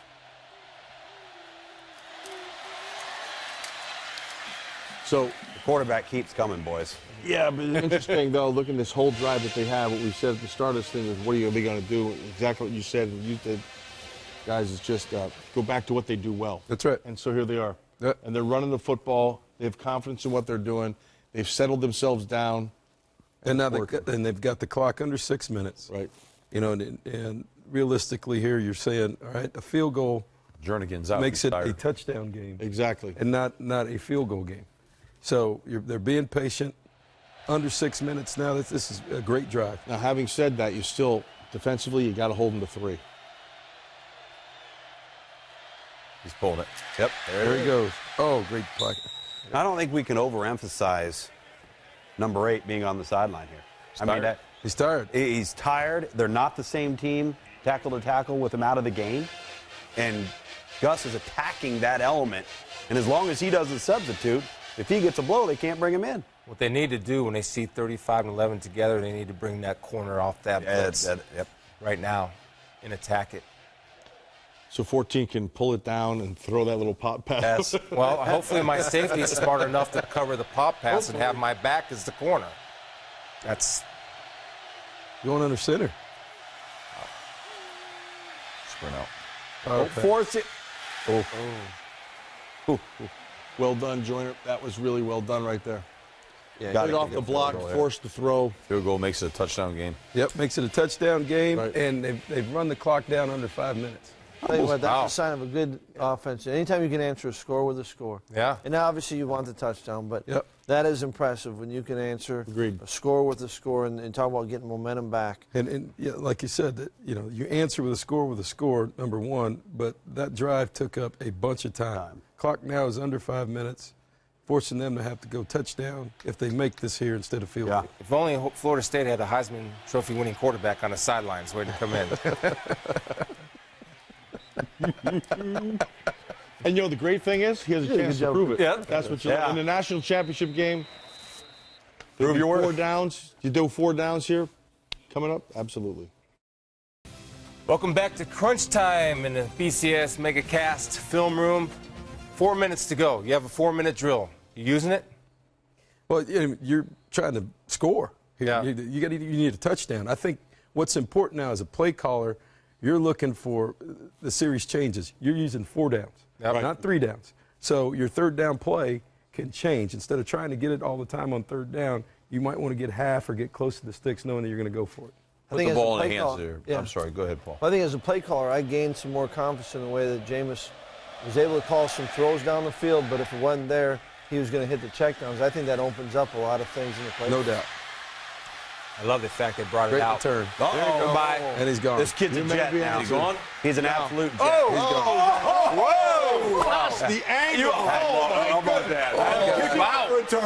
Speaker 2: So
Speaker 3: The quarterback keeps coming, boys.
Speaker 2: yeah, but it's interesting though. Looking at this whole drive that they have, what we said at the start of this thing is, what are they going to do? Exactly what you said. And you did, guys. Is just go back to what they do well.
Speaker 1: That's right.
Speaker 2: And so here they are.
Speaker 1: Yep.
Speaker 2: And they're running the football. They have confidence in what they're doing. They've settled themselves down.
Speaker 1: And now they've got the clock under 6 minutes.
Speaker 2: Right.
Speaker 1: And realistically here, you're saying, all right, a field goal
Speaker 4: Jernigan's out.
Speaker 1: makes it a touchdown game.
Speaker 2: Exactly.
Speaker 1: And not a field goal game. So they're being patient. Under 6 minutes now. This is a great drive.
Speaker 2: Now, having said that, you still defensively you got to hold them to 3.
Speaker 4: He's pulling it.
Speaker 3: Yep.
Speaker 1: There he goes. Oh, great pocket.
Speaker 3: I don't think we can overemphasize number 8 being on the sideline here.
Speaker 1: He's tired.
Speaker 3: He's tired. They're not the same team, tackle to tackle, with him out of the game. And Gus is attacking that element. And as long as he doesn't substitute, if he gets a blow, they can't bring him in.
Speaker 5: What they need to do when they see 35 and 11 together, they need to bring that corner off that blitz right now and attack it.
Speaker 2: So 14 can pull it down and throw that little pop pass.
Speaker 5: Yes. Well, hopefully my safety is smart enough to cover the pop pass and have my back as the corner. That's
Speaker 1: going under center.
Speaker 4: Sprint out.
Speaker 3: Don't force it.
Speaker 2: Well done, Joyner. That was really well done right there.
Speaker 6: Yeah,
Speaker 2: Got it off the block, forced the throw.
Speaker 4: Field goal makes it a touchdown game.
Speaker 1: Yep, makes it a touchdown game,
Speaker 2: Right.
Speaker 1: and they've run the clock down under 5 minutes.
Speaker 6: I'll tell you what, that's a sign of a good offense. Anytime you can answer a score with a score.
Speaker 5: Yeah.
Speaker 6: And now obviously you want the touchdown, but that is impressive when you can answer a score with a score and talk about getting momentum back.
Speaker 1: And like you said, that you answer with a score, number one, but that drive took up a bunch of time. Clock now is under 5 minutes, forcing them to have to go touchdown if they make this here instead of field goal.
Speaker 5: If only Florida State had a Heisman Trophy winning quarterback on the sidelines waiting to come in.
Speaker 2: And the great thing is, he has a chance to prove it.
Speaker 5: Yeah.
Speaker 2: That's what you in the national championship game.
Speaker 3: Prove your worth.
Speaker 2: 4 downs. You do 4 downs here coming up? Absolutely.
Speaker 5: Welcome back to Crunch Time in the BCS MegaCast film room. 4 minutes to go. You have a 4-minute drill. You using it?
Speaker 1: Well, you're trying to score.
Speaker 5: Yeah.
Speaker 1: You need a touchdown. I think what's important now as a play caller, you're looking for the series changes. You're using 4 downs, not 3 downs. So your 3rd down play can change. Instead of trying to get it all the time on 3rd down, you might want to get half or get close to the sticks knowing that you're going to go for it.
Speaker 4: Put the ball in the hands there. Yeah. I'm sorry. Go ahead, Paul.
Speaker 6: I think as a play caller, I gained some more confidence in the way that Jameis was able to call some throws down the field, but if it wasn't there, he was going to hit the checkdowns. I think that opens up a lot of things in the play.
Speaker 1: No doubt.
Speaker 5: I love the fact they brought
Speaker 1: Great
Speaker 5: it out.
Speaker 1: return.
Speaker 5: Goodbye.
Speaker 1: And he's gone.
Speaker 3: This kid's a jet now.
Speaker 4: He's gone?
Speaker 3: He's an absolute jet.
Speaker 2: Whoa! That's the angle.
Speaker 3: How about that?
Speaker 5: Wow.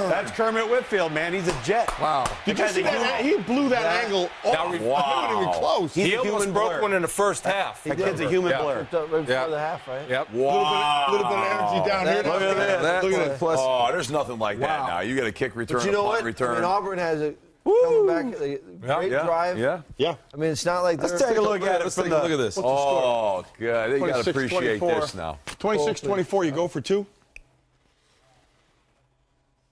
Speaker 3: That's Kermit Whitfield, man. He's a jet.
Speaker 1: Wow.
Speaker 2: Did you see that? He blew that angle off.
Speaker 5: Now,
Speaker 2: Not even close.
Speaker 3: He's
Speaker 5: He
Speaker 3: a
Speaker 5: almost
Speaker 3: human
Speaker 5: broke
Speaker 3: blur.
Speaker 5: one in the first half.
Speaker 3: That kid's a human blur.
Speaker 6: Right before the half, right?
Speaker 5: Yep.
Speaker 2: A little bit of energy down here.
Speaker 3: Look at this.
Speaker 2: Look at that.
Speaker 1: Plus,
Speaker 4: Oh, there's nothing like that now. You got a kick return,
Speaker 6: But you
Speaker 4: a
Speaker 6: know
Speaker 4: punt
Speaker 6: what?
Speaker 4: return.
Speaker 6: I mean, Auburn has a coming back, a great drive.
Speaker 4: Yeah.
Speaker 2: Yeah.
Speaker 6: I mean, it's not like
Speaker 3: Let's take a look at it.
Speaker 1: let's take a look at this.
Speaker 4: Oh, God. You got to
Speaker 2: 26,
Speaker 4: appreciate
Speaker 2: 24.
Speaker 4: this now.
Speaker 2: 26-24, you go for 2?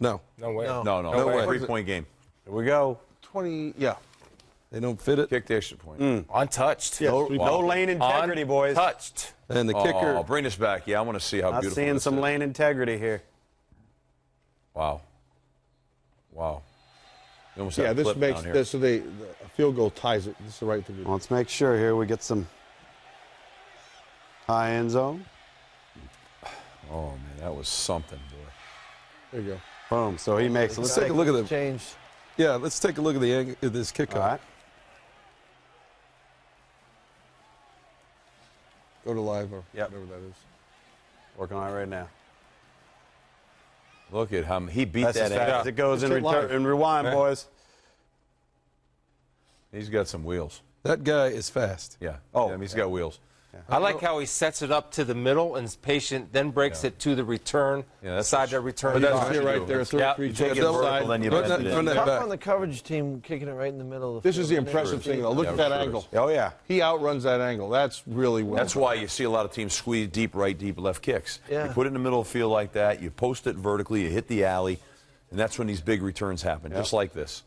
Speaker 1: No.
Speaker 5: No way.
Speaker 4: No
Speaker 1: way.
Speaker 4: 3-point game.
Speaker 3: Here we go.
Speaker 2: 20, yeah.
Speaker 1: They don't fit it.
Speaker 4: Kick the extra point.
Speaker 5: Untouched.
Speaker 3: No lane integrity, boys.
Speaker 5: Untouched.
Speaker 1: And the kicker.
Speaker 4: Oh, bring this back. Yeah, I want to see how
Speaker 3: Not
Speaker 4: beautiful
Speaker 3: seeing
Speaker 4: this
Speaker 3: some
Speaker 4: is.
Speaker 3: lane integrity here.
Speaker 4: Wow. Wow. You almost
Speaker 2: Yeah,
Speaker 4: have a
Speaker 2: this
Speaker 4: clip
Speaker 2: makes
Speaker 4: down here.
Speaker 2: this so a field goal ties it. This is the right thing to do.
Speaker 3: Let's make sure here we get some high end zone.
Speaker 4: Oh, man, that was something, boy.
Speaker 2: There you go.
Speaker 3: Boom. So he makes.
Speaker 1: Let's take a look at the
Speaker 6: change.
Speaker 1: Yeah, let's take a look at this kickoff.
Speaker 3: All right.
Speaker 2: Go to live or
Speaker 3: Yep.
Speaker 2: whatever that is.
Speaker 3: Working on it right now.
Speaker 4: Look at him. He beat
Speaker 3: That's as
Speaker 4: that
Speaker 3: fast
Speaker 4: angle.
Speaker 3: as it goes in
Speaker 2: Just hit live.
Speaker 3: rewind, boys.
Speaker 4: He's got some wheels.
Speaker 1: That guy is fast.
Speaker 4: Yeah.
Speaker 3: Oh,
Speaker 4: Yeah, he's got wheels.
Speaker 5: I like how he sets it up to the middle and is patient, then breaks it to the return,
Speaker 4: Yeah, that's
Speaker 5: side
Speaker 4: what-
Speaker 5: to return.
Speaker 2: But that's
Speaker 4: what
Speaker 2: it
Speaker 4: you
Speaker 2: right
Speaker 4: do.
Speaker 2: there. Throw
Speaker 5: Yeah,
Speaker 2: 3
Speaker 3: you take
Speaker 2: to
Speaker 3: it
Speaker 2: the
Speaker 3: vertical,
Speaker 2: side.
Speaker 3: then you
Speaker 1: Run
Speaker 3: bend
Speaker 1: that,
Speaker 3: it in.
Speaker 1: run that
Speaker 6: Tough
Speaker 1: back.
Speaker 6: on the coverage team kicking it right in the middle of the
Speaker 2: This
Speaker 6: field.
Speaker 2: is the impressive thing, though. Look
Speaker 4: Yeah,
Speaker 2: at that
Speaker 4: sure
Speaker 2: angle.
Speaker 4: is.
Speaker 3: Oh, yeah.
Speaker 2: He outruns that angle. That's really well.
Speaker 4: That's why you see a lot of teams squeeze deep right, deep left kicks.
Speaker 6: Yeah.
Speaker 4: You put it in the middle of the field like that, you post it vertically, you hit the alley, and that's when these big returns happen, just like this.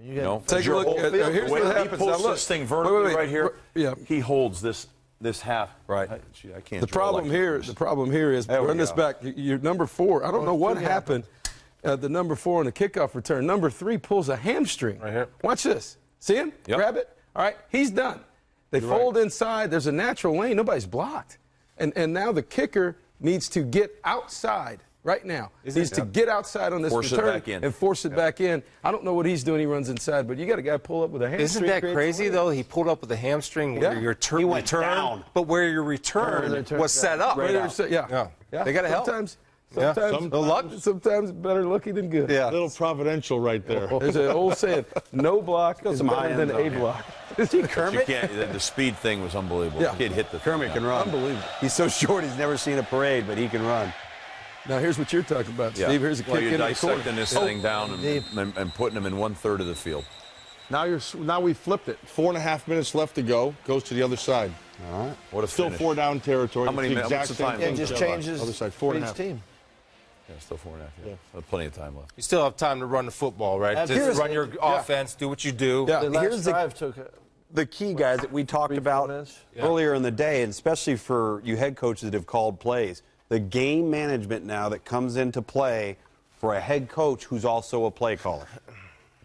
Speaker 6: You
Speaker 4: You know?
Speaker 6: got
Speaker 1: Take a
Speaker 4: Your
Speaker 1: look
Speaker 4: whole
Speaker 1: at
Speaker 4: field,
Speaker 1: here's
Speaker 4: the way
Speaker 1: what
Speaker 4: he
Speaker 1: happens. Now
Speaker 4: posts
Speaker 1: look.
Speaker 4: this thing vertically
Speaker 1: Wait.
Speaker 4: right here.
Speaker 1: Yeah.
Speaker 4: He holds this half.
Speaker 3: Right.
Speaker 4: I can't.
Speaker 1: The
Speaker 4: draw
Speaker 1: problem
Speaker 4: like
Speaker 1: here,
Speaker 4: this.
Speaker 1: the problem here is
Speaker 3: There we
Speaker 1: run this
Speaker 3: go.
Speaker 1: back. Your number 4. I don't know what happened. The number 4 on the kickoff return. Number 3 pulls a hamstring.
Speaker 5: Right here.
Speaker 1: Watch this. See him?
Speaker 4: Yep.
Speaker 1: Grab it. All right. He's done. They fold inside. There's a natural lane. Nobody's blocked. And now the kicker needs to get outside right now. Needs to get outside on this
Speaker 4: Force it
Speaker 1: return
Speaker 4: back in.
Speaker 1: and force it back in. I don't know what he's doing. He runs inside, but you got a guy pull up with a hamstring.
Speaker 5: Isn't that
Speaker 1: creates
Speaker 5: crazy,
Speaker 1: a lane.
Speaker 5: though? He pulled up with a hamstring where
Speaker 1: Yeah.
Speaker 5: your
Speaker 3: He went
Speaker 5: return,
Speaker 3: down.
Speaker 5: but where your return was set up.
Speaker 1: Right there, yeah.
Speaker 5: They got to help.
Speaker 1: Sometimes better looking than good.
Speaker 3: Yeah.
Speaker 2: Little providential right there.
Speaker 1: There's an old saying, no block is
Speaker 3: some
Speaker 1: better
Speaker 3: high
Speaker 1: than
Speaker 3: end
Speaker 1: a
Speaker 3: zone.
Speaker 1: block.
Speaker 3: Is he Kermit?
Speaker 4: You can't, the speed thing was unbelievable.
Speaker 1: Yeah.
Speaker 4: The kid hit the
Speaker 3: Kermit can run.
Speaker 1: Unbelievable.
Speaker 3: He's so short, he's never seen a parade, but he can run.
Speaker 1: Now, here's what you're talking about,
Speaker 4: Yeah.
Speaker 1: Steve. Here's a kick
Speaker 4: well, you're
Speaker 1: into the corner.
Speaker 4: dissecting this thing down and putting them in 1/3 of the field.
Speaker 2: Now we flipped it. 4.5 minutes left to go. Goes to the other side.
Speaker 3: All right.
Speaker 4: What a
Speaker 2: Still
Speaker 4: finish.
Speaker 2: 4 down territory.
Speaker 4: How many
Speaker 2: It's the
Speaker 4: minutes?
Speaker 2: exact
Speaker 4: What's the
Speaker 2: same
Speaker 4: time?
Speaker 6: Yeah,
Speaker 2: thing.
Speaker 6: just changes
Speaker 2: Other side,
Speaker 6: for
Speaker 2: 4.5.
Speaker 6: each team.
Speaker 4: Yeah, still 4.5. Yeah. Plenty of time left.
Speaker 5: You still have time to run the football, right?
Speaker 6: That's-
Speaker 5: Just
Speaker 6: here's-
Speaker 5: run your offense, do what you do.
Speaker 1: Yeah.
Speaker 6: The last
Speaker 3: Here's the-
Speaker 6: drive took
Speaker 3: The key, guys, that we talked
Speaker 6: 3-4
Speaker 3: about
Speaker 6: minutes.
Speaker 3: earlier in the day, and especially for you head coaches that have called plays, the game management now that comes into play for a head coach who's also a play caller.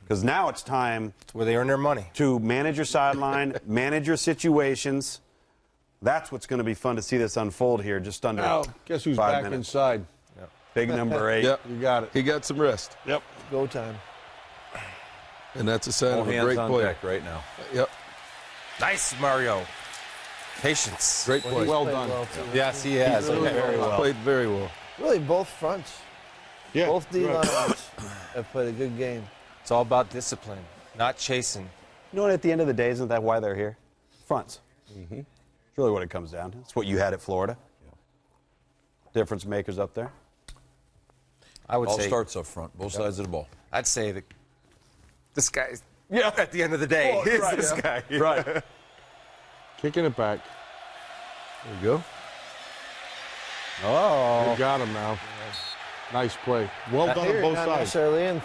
Speaker 3: Because now it's time
Speaker 5: It's where they earn their money.
Speaker 3: to manage your sideline, manage your situations. That's what's going to be fun to see this unfold here just under
Speaker 2: Now, guess who's
Speaker 3: 5
Speaker 2: back
Speaker 3: minutes.
Speaker 2: inside?
Speaker 3: Big number 8.
Speaker 1: Yep.
Speaker 2: You got it.
Speaker 1: He got some rest,
Speaker 2: Yep.
Speaker 6: go time.
Speaker 1: and that's a sign
Speaker 4: All
Speaker 1: of a
Speaker 4: hands
Speaker 1: great
Speaker 4: on
Speaker 1: play.
Speaker 4: deck right now.
Speaker 1: Yep.
Speaker 5: Nice, Mario. Patience.
Speaker 1: Great play.
Speaker 2: Well
Speaker 6: Played
Speaker 2: done.
Speaker 6: well, too.
Speaker 5: Yes, he has.
Speaker 6: Really
Speaker 5: Very well.
Speaker 1: Played very well.
Speaker 6: Really, both fronts.
Speaker 2: Yeah.
Speaker 6: Both D
Speaker 2: right.
Speaker 6: lines have played a good game.
Speaker 5: It's all about discipline, not chasing.
Speaker 3: You know what, at the end of the day, isn't that why they're here? Fronts. Mm-hmm. It's really what it comes down to. It's what you had at Florida. Difference makers up there.
Speaker 5: I would
Speaker 4: All
Speaker 5: say
Speaker 4: starts up front, both sides of the ball.
Speaker 5: I'd say that this guy's at the end of the day. It's this guy.
Speaker 3: Right.
Speaker 2: Kicking it back.
Speaker 1: There you go.
Speaker 3: Oh.
Speaker 2: You got him now. Nice play. Well done on
Speaker 6: Here,
Speaker 2: both
Speaker 6: not
Speaker 2: sides.
Speaker 6: necessarily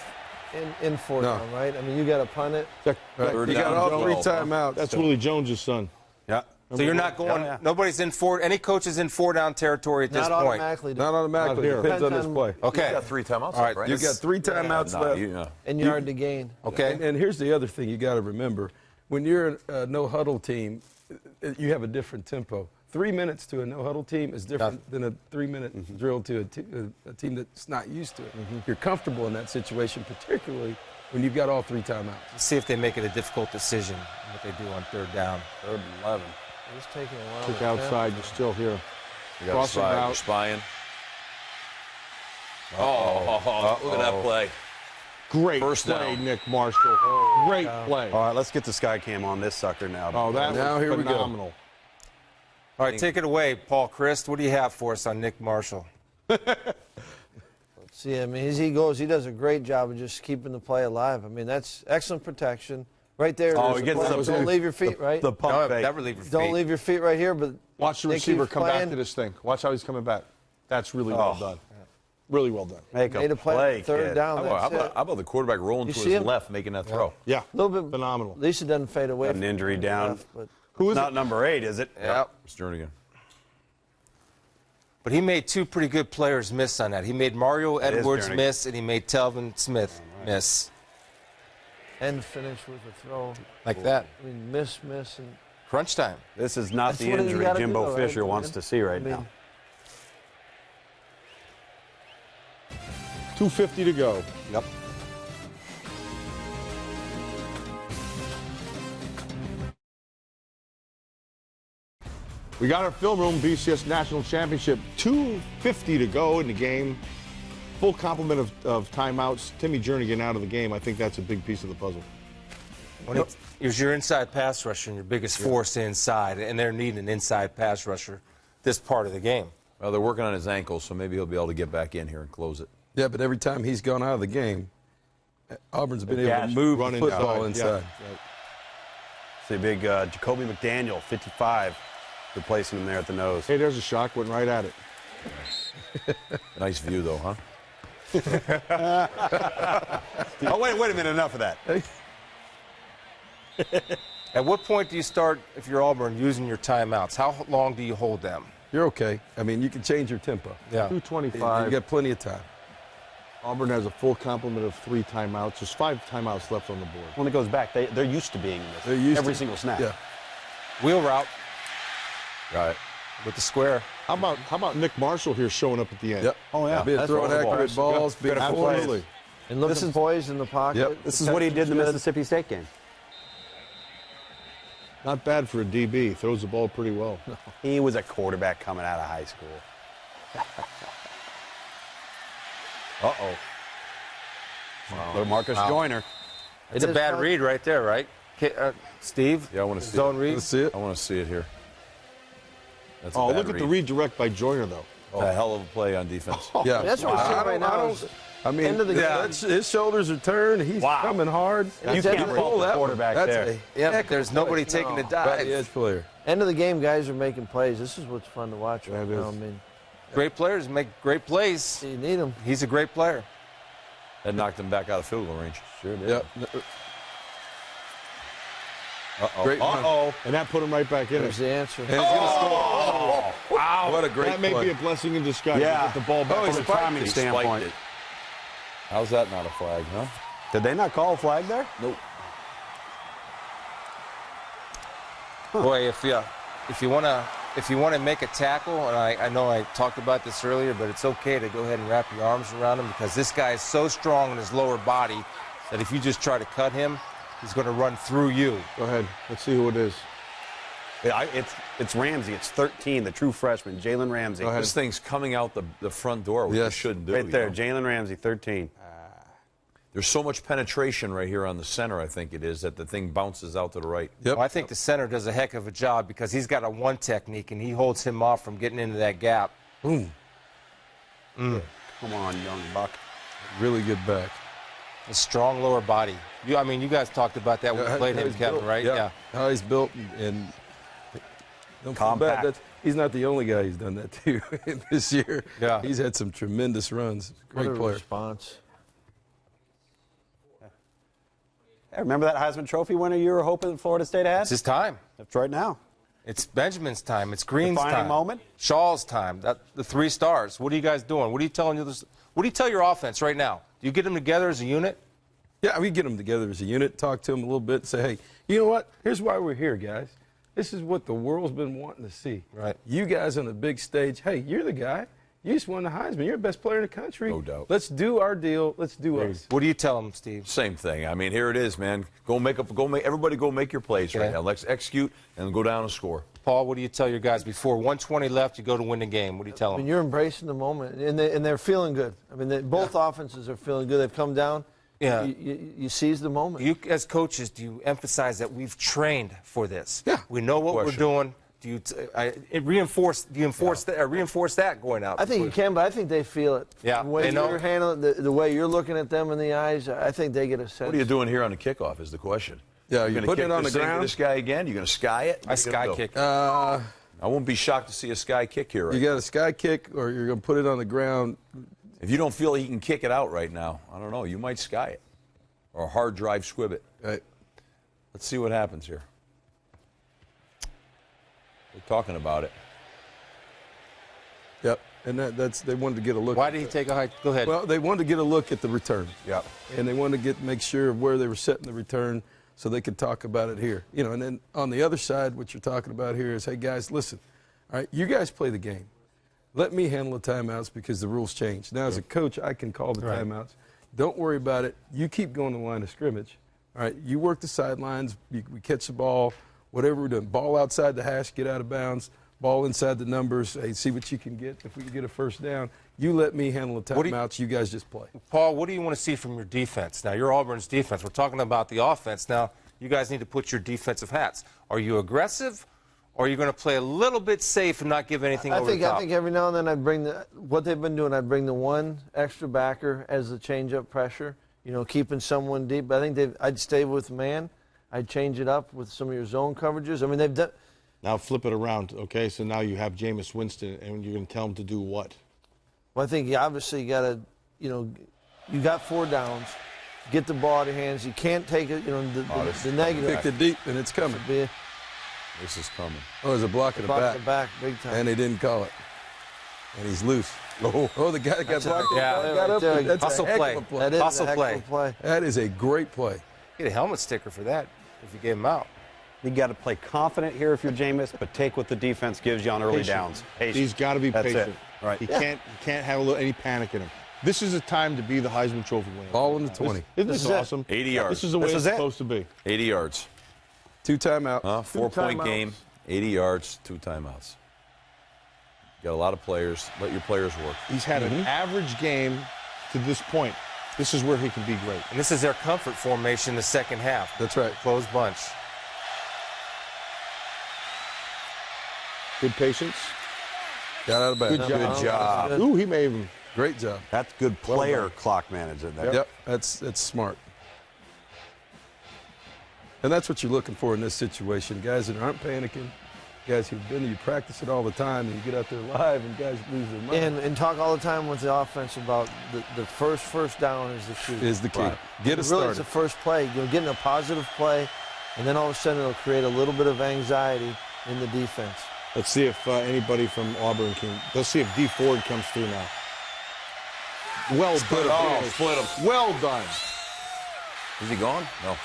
Speaker 6: in four
Speaker 1: No.
Speaker 6: down, right? I mean, you got to punt it.
Speaker 1: Right.
Speaker 4: Third
Speaker 1: You got
Speaker 4: down,
Speaker 1: all 3
Speaker 4: 12.
Speaker 1: timeouts.
Speaker 2: That's Willie Jones' son.
Speaker 3: Yeah.
Speaker 5: So you're not going.
Speaker 3: Yeah.
Speaker 5: Nobody's in four. Any coach is in 4-down territory at this
Speaker 6: Not
Speaker 5: point.
Speaker 6: automatically.
Speaker 1: Not automatically.
Speaker 2: Not here.
Speaker 1: Depends on
Speaker 6: Depends
Speaker 1: this
Speaker 6: on-
Speaker 1: play.
Speaker 5: Okay.
Speaker 4: You got 3 timeouts,
Speaker 5: All right,
Speaker 4: right?
Speaker 1: You got 3 timeouts left.
Speaker 6: And yard to gain.
Speaker 5: Okay.
Speaker 1: And here's the other thing you got to remember. When you're a no-huddle team, you have a different tempo. 3 minutes to a no-huddle team is different than a 3-minute drill to a team that's not used to it. You're comfortable in that situation, particularly when you've got all 3 timeouts.
Speaker 5: Let's see if they make it a difficult decision. What they do on 3rd down.
Speaker 3: 3rd and 11.
Speaker 6: It's taking a while.
Speaker 2: Took
Speaker 6: to
Speaker 2: outside. You're still here.
Speaker 4: You got
Speaker 2: Crossing
Speaker 4: spy,
Speaker 2: out.
Speaker 4: you're spying. Look at that play.
Speaker 2: Great
Speaker 4: First
Speaker 2: play,
Speaker 4: down.
Speaker 2: Nick Marshall. Great play.
Speaker 3: All right, let's get the sky cam on this sucker now.
Speaker 2: Oh, that
Speaker 1: Now
Speaker 2: was
Speaker 1: here we go.
Speaker 2: phenomenal.
Speaker 5: All right, take it away, Paul Christ. What do you have for us on Nick Marshall?
Speaker 6: See, I mean, as he goes, he does a great job of just keeping the play alive. I mean, that's excellent protection. Right there.
Speaker 3: Oh,
Speaker 6: there's
Speaker 3: he
Speaker 6: a
Speaker 3: gets
Speaker 6: play.
Speaker 3: the-
Speaker 6: Don't leave your feet, right?
Speaker 3: The pump
Speaker 5: No,
Speaker 3: fake.
Speaker 5: never leave your feet.
Speaker 6: Don't leave your feet right here, but
Speaker 2: Watch the
Speaker 6: Nick
Speaker 2: receiver
Speaker 6: keeps
Speaker 2: come back
Speaker 6: playing.
Speaker 2: to this thing. Watch how he's coming back. That's really well done. Really well done.
Speaker 3: Make
Speaker 6: Made
Speaker 3: a
Speaker 6: a play,
Speaker 3: play,
Speaker 6: third
Speaker 3: kid.
Speaker 6: down.
Speaker 4: How
Speaker 6: That's
Speaker 4: about, how about the quarterback rolling
Speaker 6: You
Speaker 4: to
Speaker 6: see
Speaker 4: his
Speaker 6: him?
Speaker 4: left, making that throw?
Speaker 2: Yeah.
Speaker 6: a little bit
Speaker 2: Phenomenal.
Speaker 6: At least it doesn't fade away.
Speaker 3: An injury down.
Speaker 6: But
Speaker 2: Who is
Speaker 3: Not
Speaker 2: it?
Speaker 3: number 8, is it?
Speaker 5: Yeah.
Speaker 4: It's Jernigan.
Speaker 5: But he made 2 pretty good players miss on that. He made Mario
Speaker 3: is
Speaker 5: Edwards
Speaker 3: Jernigan.
Speaker 5: miss, and he made Telvin Smith miss.
Speaker 6: and finish with a throw.
Speaker 5: Like that.
Speaker 6: I mean, miss, and
Speaker 5: Crunch time.
Speaker 3: This is not
Speaker 6: That's
Speaker 3: the
Speaker 6: what you
Speaker 3: injury
Speaker 6: gotta do,
Speaker 3: Jimbo
Speaker 6: though, right?
Speaker 3: Fisher wants to see right now.
Speaker 2: 2:50 to go.
Speaker 3: Yep.
Speaker 2: We got our film room, BCS National Championship. 2:50 to go in the game. Full complement of timeouts. Timmy Jernigan out of the game. I think that's a big piece of the puzzle.
Speaker 5: When it's your inside pass rusher and your biggest force inside, and they're needing an inside pass rusher this part of the game.
Speaker 4: Well, they're working on his ankle, so maybe he'll be able to get back in here and close it.
Speaker 1: Yeah, but every time he's gone out of the game, Auburn's been able
Speaker 3: Gash,
Speaker 1: to move the
Speaker 2: run
Speaker 1: football
Speaker 2: inside.
Speaker 1: inside.
Speaker 3: See big Jacoby McDaniel, 55, replacing him there at the nose.
Speaker 2: Hey, there's a shock. Went right at it.
Speaker 4: Nice view, though, huh?
Speaker 3: Oh, wait a minute. Enough of that.
Speaker 5: At what point do you start, if you're Auburn, using your timeouts? How long do you hold them?
Speaker 1: You're okay. I mean, you can change your tempo.
Speaker 5: Yeah.
Speaker 2: 2:25.
Speaker 1: You got plenty of time.
Speaker 2: Auburn has a full complement of 3 timeouts. There's 5 timeouts left on the board.
Speaker 3: When it goes back, they're used to being this.
Speaker 1: They're used
Speaker 3: every
Speaker 1: to-
Speaker 3: single snap.
Speaker 1: Yeah.
Speaker 5: Wheel route
Speaker 4: Right.
Speaker 5: with the square.
Speaker 2: How about Nick Marshall here showing up at the end?
Speaker 1: Yep.
Speaker 3: Oh, yeah.
Speaker 1: Being
Speaker 3: That's
Speaker 1: throwing
Speaker 3: football.
Speaker 1: accurate balls, big
Speaker 3: Good
Speaker 1: force.
Speaker 2: Absolutely.
Speaker 6: and looking poised in the pocket.
Speaker 1: Yep.
Speaker 3: This is what he did in the Mississippi State game.
Speaker 2: Not bad for a DB. Throws the ball pretty well.
Speaker 3: He was a quarterback coming out of high school. Uh-oh. Little Marcus Joyner.
Speaker 5: It's a
Speaker 6: is
Speaker 5: bad
Speaker 6: fun.
Speaker 5: read right there, right? Steve?
Speaker 4: Yeah, I want to see
Speaker 5: Zone
Speaker 4: it.
Speaker 5: read?
Speaker 1: Let's see it.
Speaker 4: I want to see it here. That's a
Speaker 2: Oh,
Speaker 4: bad
Speaker 2: look at the redirect by Joyner, though.
Speaker 4: It's a hell of a play on defense.
Speaker 1: Yeah.
Speaker 6: That's what we're seeing right now.
Speaker 1: I mean,
Speaker 6: End of the game.
Speaker 1: his shoulders are turned. He's
Speaker 3: Wow.
Speaker 1: coming hard.
Speaker 3: You can't fault the
Speaker 1: that one.
Speaker 3: quarterback
Speaker 1: That's
Speaker 3: there.
Speaker 5: Yeah, there's nobody taking the
Speaker 1: Right
Speaker 5: dive.
Speaker 1: edge player.
Speaker 6: End of the game, guys are making plays. This is what's fun to watch right
Speaker 2: That
Speaker 6: now. I
Speaker 2: is.
Speaker 6: mean,
Speaker 5: Great players make great plays.
Speaker 6: you need them.
Speaker 5: He's a great player.
Speaker 4: That knocked him back out of field goal range. Sure did.
Speaker 1: Yep.
Speaker 4: Uh-oh.
Speaker 1: Great run.
Speaker 3: Uh-oh.
Speaker 2: And that put him right back in
Speaker 6: There's
Speaker 2: it.
Speaker 6: the answer.
Speaker 1: And he's going to score. Wow. What a great
Speaker 2: That may
Speaker 1: play.
Speaker 2: be a blessing in disguise.
Speaker 3: Yeah.
Speaker 2: Get the ball back.
Speaker 3: From a timing
Speaker 4: He
Speaker 3: standpoint.
Speaker 4: spiked it. How's that not a flag, huh?
Speaker 3: Did they not call a flag there?
Speaker 4: Nope.
Speaker 5: Boy, if you want to make a tackle, and I know I talked about this earlier, but it's okay to go ahead and wrap your arms around him because this guy is so strong in his lower body that if you just try to cut him, he's going to run through you.
Speaker 2: Go ahead. Let's see who it is.
Speaker 3: It's Ramsey. It's 13, the true freshman, Jalen Ramsey.
Speaker 4: This thing's coming out the front door, which
Speaker 1: Yes.
Speaker 4: it shouldn't do.
Speaker 3: Right there,
Speaker 4: you know?
Speaker 3: Jalen Ramsey, 13.
Speaker 4: There's so much penetration right here on the center, I think it is, that the thing bounces out to the right.
Speaker 1: Yep.
Speaker 5: Well, I think the center does a heck of a job because he's got a one technique and he holds him off from getting into that gap.
Speaker 3: Come on, young buck.
Speaker 1: Really good back.
Speaker 5: A strong lower body. You guys talked about that when you played
Speaker 1: How
Speaker 5: him,
Speaker 1: he's
Speaker 5: Kevin,
Speaker 1: built.
Speaker 5: right?
Speaker 1: Yeah. How he's built and don't feel bad.
Speaker 3: Compact.
Speaker 1: He's not the only guy who's done that too this year.
Speaker 5: Yeah.
Speaker 1: He's had some tremendous runs. Great
Speaker 6: What a
Speaker 1: player.
Speaker 6: response.
Speaker 3: Hey, remember that Heisman Trophy winner you were hoping Florida State had?
Speaker 5: It's his time.
Speaker 3: That's right now.
Speaker 5: It's Benjamin's time. It's Green's
Speaker 3: Defining
Speaker 5: time.
Speaker 3: moment?
Speaker 5: Shaw's time. The 3 stars. What are you guys doing? What are you telling you? What do you tell your offense right now? Do you get them together as a unit?
Speaker 1: Yeah, we get them together as a unit, talk to them a little bit, and say, hey, you know what? Here's why we're here, guys. This is what the world's been wanting to see.
Speaker 5: Right.
Speaker 1: You guys on the big stage, hey, you're the guy. You just won the Heisman. You're the best player in the country.
Speaker 4: No doubt.
Speaker 1: Let's do our deal. Let's do us.
Speaker 5: What do you tell them, Steve?
Speaker 4: Same thing. I mean, here it is, man. Everybody go make your plays right
Speaker 5: Okay.
Speaker 4: now. Let's execute and go down and score.
Speaker 5: Paul, what do you tell your guys before 120 left? You go to win the game. What do you tell
Speaker 6: I mean,
Speaker 5: them?
Speaker 6: you're embracing the moment, and they're feeling good. I mean, both offenses are feeling good. They've come down.
Speaker 5: Yeah.
Speaker 6: You seize the moment.
Speaker 5: You, as coaches, do you emphasize that we've trained for this?
Speaker 1: Yeah.
Speaker 5: We know what
Speaker 4: Question.
Speaker 5: we're doing. Do you reinforce that going out?
Speaker 6: I think you can, but I think they feel it.
Speaker 5: Yeah,
Speaker 6: The way
Speaker 5: they know.
Speaker 6: you're handling it, the way you're looking at them in the eyes, I think they get a sense.
Speaker 4: What are you doing here on the kickoff is the question.
Speaker 1: Yeah,
Speaker 4: You're
Speaker 1: you
Speaker 4: going to
Speaker 1: put
Speaker 4: kick
Speaker 1: it on
Speaker 4: this
Speaker 1: the
Speaker 4: thing to
Speaker 1: ground.
Speaker 4: this guy again? You're going to sky it?
Speaker 5: I
Speaker 4: What are you gonna
Speaker 5: sky
Speaker 4: do?
Speaker 5: kick.
Speaker 4: I won't be shocked to see a sky kick here. Right
Speaker 1: You got a sky kick, or you're going to put it on the ground.
Speaker 4: If you don't feel he can kick it out right now, I don't know. You might sky it or hard drive squib it.
Speaker 1: Right.
Speaker 4: Let's see what happens here. We're talking about it.
Speaker 1: Yep. And they wanted to get a look.
Speaker 5: Why did he take a high? Go ahead.
Speaker 1: Well, they wanted to get a look at the return.
Speaker 4: Yep.
Speaker 1: And they wanted to make sure of where they were setting the return so they could talk about it here. You know, and then on the other side, what you're talking about here is, hey, guys, listen. All right, you guys play the game. Let me handle the timeouts because the rules changed. Now, as a coach, I can call the timeouts. Don't worry about it. You keep going to the line of scrimmage. All right, you work the sidelines. We catch the ball, whatever we're doing. Ball outside the hash, get out of bounds. Ball inside the numbers. Hey, see what you can get. If we can get a first down, you let me handle the timeouts. You guys just play.
Speaker 5: Paul, what do you want to see from your defense? Now, you're Auburn's defense. We're talking about the offense. Now, you guys need to put your defensive hats. Are you aggressive? Or are you going to play a little bit safe and not give anything over the top?
Speaker 6: I think every now and then I'd bring what they've been doing, I'd bring the one extra backer as the change-up pressure, you know, keeping someone deep. But I think I'd stay with man. I'd change it up with some of your zone coverages. I mean, they've done.
Speaker 2: Now flip it around, okay? So now you have Jameis Winston, and you're going to tell him to do what?
Speaker 6: Well, I think you obviously got to, you know, you got 4 downs. Get the ball out of hands. You can't take it, you know, the negative.
Speaker 1: Pick it deep, and it's coming.
Speaker 4: This is coming.
Speaker 1: Oh, there's a block in the back.
Speaker 6: The back, big time.
Speaker 1: And they didn't call it. And he's loose. Oh, the guy that got blocked.
Speaker 5: Yeah,
Speaker 1: got up there. That's
Speaker 5: hustle
Speaker 1: a heck
Speaker 5: play.
Speaker 1: of a play.
Speaker 6: That is
Speaker 5: Hustle
Speaker 6: a heck
Speaker 5: play.
Speaker 6: of a play.
Speaker 1: That is a great play.
Speaker 5: Get a helmet sticker for that if you gave him out.
Speaker 3: You got to play confident here if you're Jameis, but take what the defense gives you on early downs. Patient.
Speaker 2: He's got to be
Speaker 3: That's
Speaker 2: patient.
Speaker 3: It. Right.
Speaker 2: He can't have any panic in him. This is a time to be the Heisman Trophy winner.
Speaker 1: Ball in the 20.
Speaker 2: Isn't this awesome?
Speaker 4: 80 yards.
Speaker 2: This is the way it's supposed to be.
Speaker 4: 80 yards.
Speaker 1: 2 timeouts.
Speaker 4: 4-point game, 80 yards, 2 timeouts. You got a lot of players. Let your players work.
Speaker 2: He's had an average game to this point. This is where he can be great.
Speaker 5: And this is their comfort formation the second half.
Speaker 1: That's right.
Speaker 5: Close bunch.
Speaker 2: Good patience.
Speaker 1: Got out of bounds.
Speaker 2: Good job.
Speaker 1: Good.
Speaker 2: Ooh, he may even.
Speaker 1: Great job.
Speaker 3: That's good player clock management.
Speaker 1: Yep. That's smart. And that's what you're looking for in this situation. Guys that aren't panicking, guys who've you practice it all the time, and you get out there live, and guys lose their mind.
Speaker 6: And talk all the time with the offense about the first down is the key.
Speaker 1: Is the key.
Speaker 6: Right.
Speaker 1: Get it
Speaker 6: really,
Speaker 1: started.
Speaker 6: it's the first play. You're getting a positive play, and then all of a sudden it'll create a little bit of anxiety in the defense.
Speaker 2: Let's see if anybody from Auburn can. Let's see if D. Ford comes through now. Well done.
Speaker 4: Split him.
Speaker 2: Well done.
Speaker 4: Is he gone? No.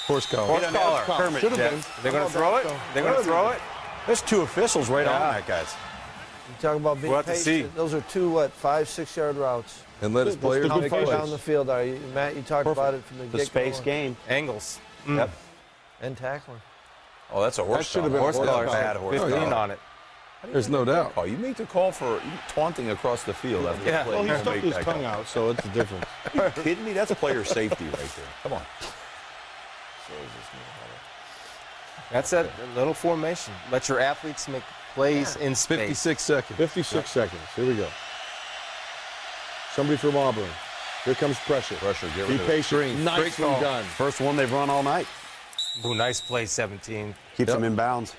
Speaker 1: Horse collar.
Speaker 5: Horse collar.
Speaker 3: Kermit,
Speaker 2: Should have
Speaker 3: Jeff.
Speaker 2: been.
Speaker 5: They're going to throw it? They're going to throw it?
Speaker 3: There's 2 officials right on that, guys.
Speaker 6: You talk about being
Speaker 5: We'll have to
Speaker 6: patient.
Speaker 5: see.
Speaker 6: Those are 2, 5-6 yard routes.
Speaker 1: And let his players
Speaker 6: How
Speaker 1: make
Speaker 6: far
Speaker 1: plays.
Speaker 6: down the field are you? Matt, you talked about it from the
Speaker 3: The
Speaker 6: get-go.
Speaker 3: space game.
Speaker 5: Angles.
Speaker 3: Yep.
Speaker 6: And tackling.
Speaker 4: Oh, that's a horse
Speaker 2: should have
Speaker 4: collar.
Speaker 2: been a
Speaker 5: Horse collar.
Speaker 3: Bad horse
Speaker 5: 15
Speaker 1: collar.
Speaker 5: on it.
Speaker 1: There's no doubt.
Speaker 4: Oh, you make the call for taunting across the field after
Speaker 5: Yeah.
Speaker 4: the play.
Speaker 2: Well, he
Speaker 4: You
Speaker 2: stuck
Speaker 4: make
Speaker 2: his
Speaker 4: that
Speaker 2: tongue
Speaker 4: call.
Speaker 2: out, so it's a difference.
Speaker 4: Are you kidding me? That's player safety right there. Come on.
Speaker 5: That's a little formation. Let your athletes make plays in space.
Speaker 1: 56 seconds.
Speaker 2: 56 seconds. Here we go. Somebody from Auburn. Here comes pressure.
Speaker 4: Pressure, get
Speaker 2: Be
Speaker 4: rid of it.
Speaker 2: patient. Nicely
Speaker 1: call.
Speaker 2: done.
Speaker 3: First one they've run all night.
Speaker 5: Ooh, nice play, 17.
Speaker 3: Keeps them in bounds.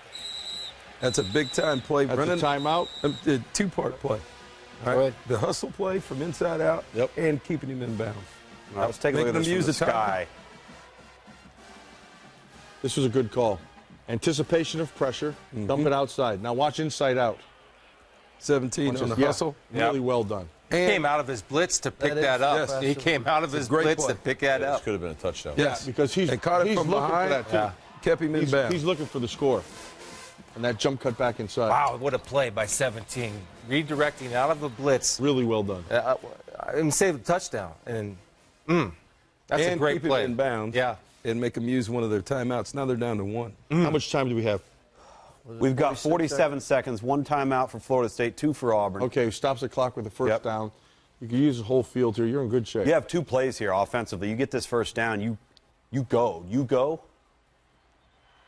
Speaker 1: That's a big-time play.
Speaker 2: That's
Speaker 1: running
Speaker 2: a timeout.
Speaker 1: A 2-part play. All right. The hustle play from inside out and keeping him in bounds.
Speaker 3: All right, let's take a look at
Speaker 1: Making
Speaker 3: this
Speaker 1: them
Speaker 3: from
Speaker 1: use
Speaker 3: the
Speaker 1: the time.
Speaker 3: sky.
Speaker 2: This was a good call. Anticipation of pressure. Dump it outside. Now watch inside out.
Speaker 1: 17 on the
Speaker 2: Yeah,
Speaker 1: hustle.
Speaker 2: Really well done.
Speaker 5: He came out of his blitz to pick
Speaker 6: That is
Speaker 5: that up.
Speaker 6: impressive.
Speaker 5: He came out of his
Speaker 1: great
Speaker 5: blitz
Speaker 1: play.
Speaker 5: to pick that
Speaker 4: This
Speaker 5: up.
Speaker 4: could have been a touchdown.
Speaker 1: Yes.
Speaker 2: Because he's
Speaker 1: They caught it
Speaker 2: he's
Speaker 1: from
Speaker 2: looking
Speaker 1: behind.
Speaker 2: for that too.
Speaker 5: Yeah.
Speaker 1: Kept him in bounds.
Speaker 2: He's looking for the score. And that jump cut back inside.
Speaker 5: Wow, what a play by 17. Redirecting out of a blitz
Speaker 2: Really well done.
Speaker 5: and save a touchdown. And that's a
Speaker 1: and
Speaker 5: great
Speaker 1: keep him
Speaker 5: play.
Speaker 1: in bounds.
Speaker 5: Yeah.
Speaker 1: And make them use one of their timeouts. Now they're down to 1.
Speaker 2: How much time do we have?
Speaker 3: We've got 47 seconds, 1 timeout for Florida State, 2 for Auburn.
Speaker 2: Okay, stops the clock with the first
Speaker 3: Yep.
Speaker 2: down. You can use the whole field here. You're in good shape.
Speaker 3: You have 2 plays here offensively. You get this first down, you go. You go.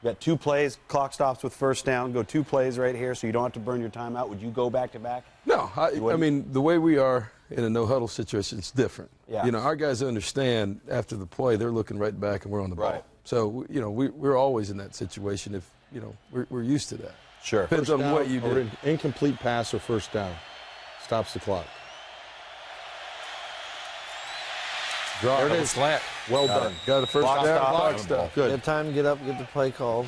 Speaker 3: You got 2 plays, clock stops with first down. Go 2 plays right here so you don't have to burn your timeout. Would you go back to back?
Speaker 1: No, I mean, the way we are in a no-huddle situation is different.
Speaker 3: Yeah.
Speaker 1: You know, our guys understand after the play, they're looking right back and we're on the ball.
Speaker 3: Right.
Speaker 1: So, you know, we're always in that situation if, you know, we're used to that.
Speaker 3: Sure.
Speaker 1: Depends
Speaker 2: First
Speaker 1: on what
Speaker 2: down
Speaker 1: you
Speaker 2: or
Speaker 1: do.
Speaker 2: an incomplete pass or first down. Stops the clock.
Speaker 1: Drop.
Speaker 5: There it is. Slant.
Speaker 2: Well done.
Speaker 1: Got the first
Speaker 3: Block
Speaker 1: down.
Speaker 3: stop.
Speaker 1: Block stop.
Speaker 2: Good.
Speaker 6: Get time to get up, get the play called.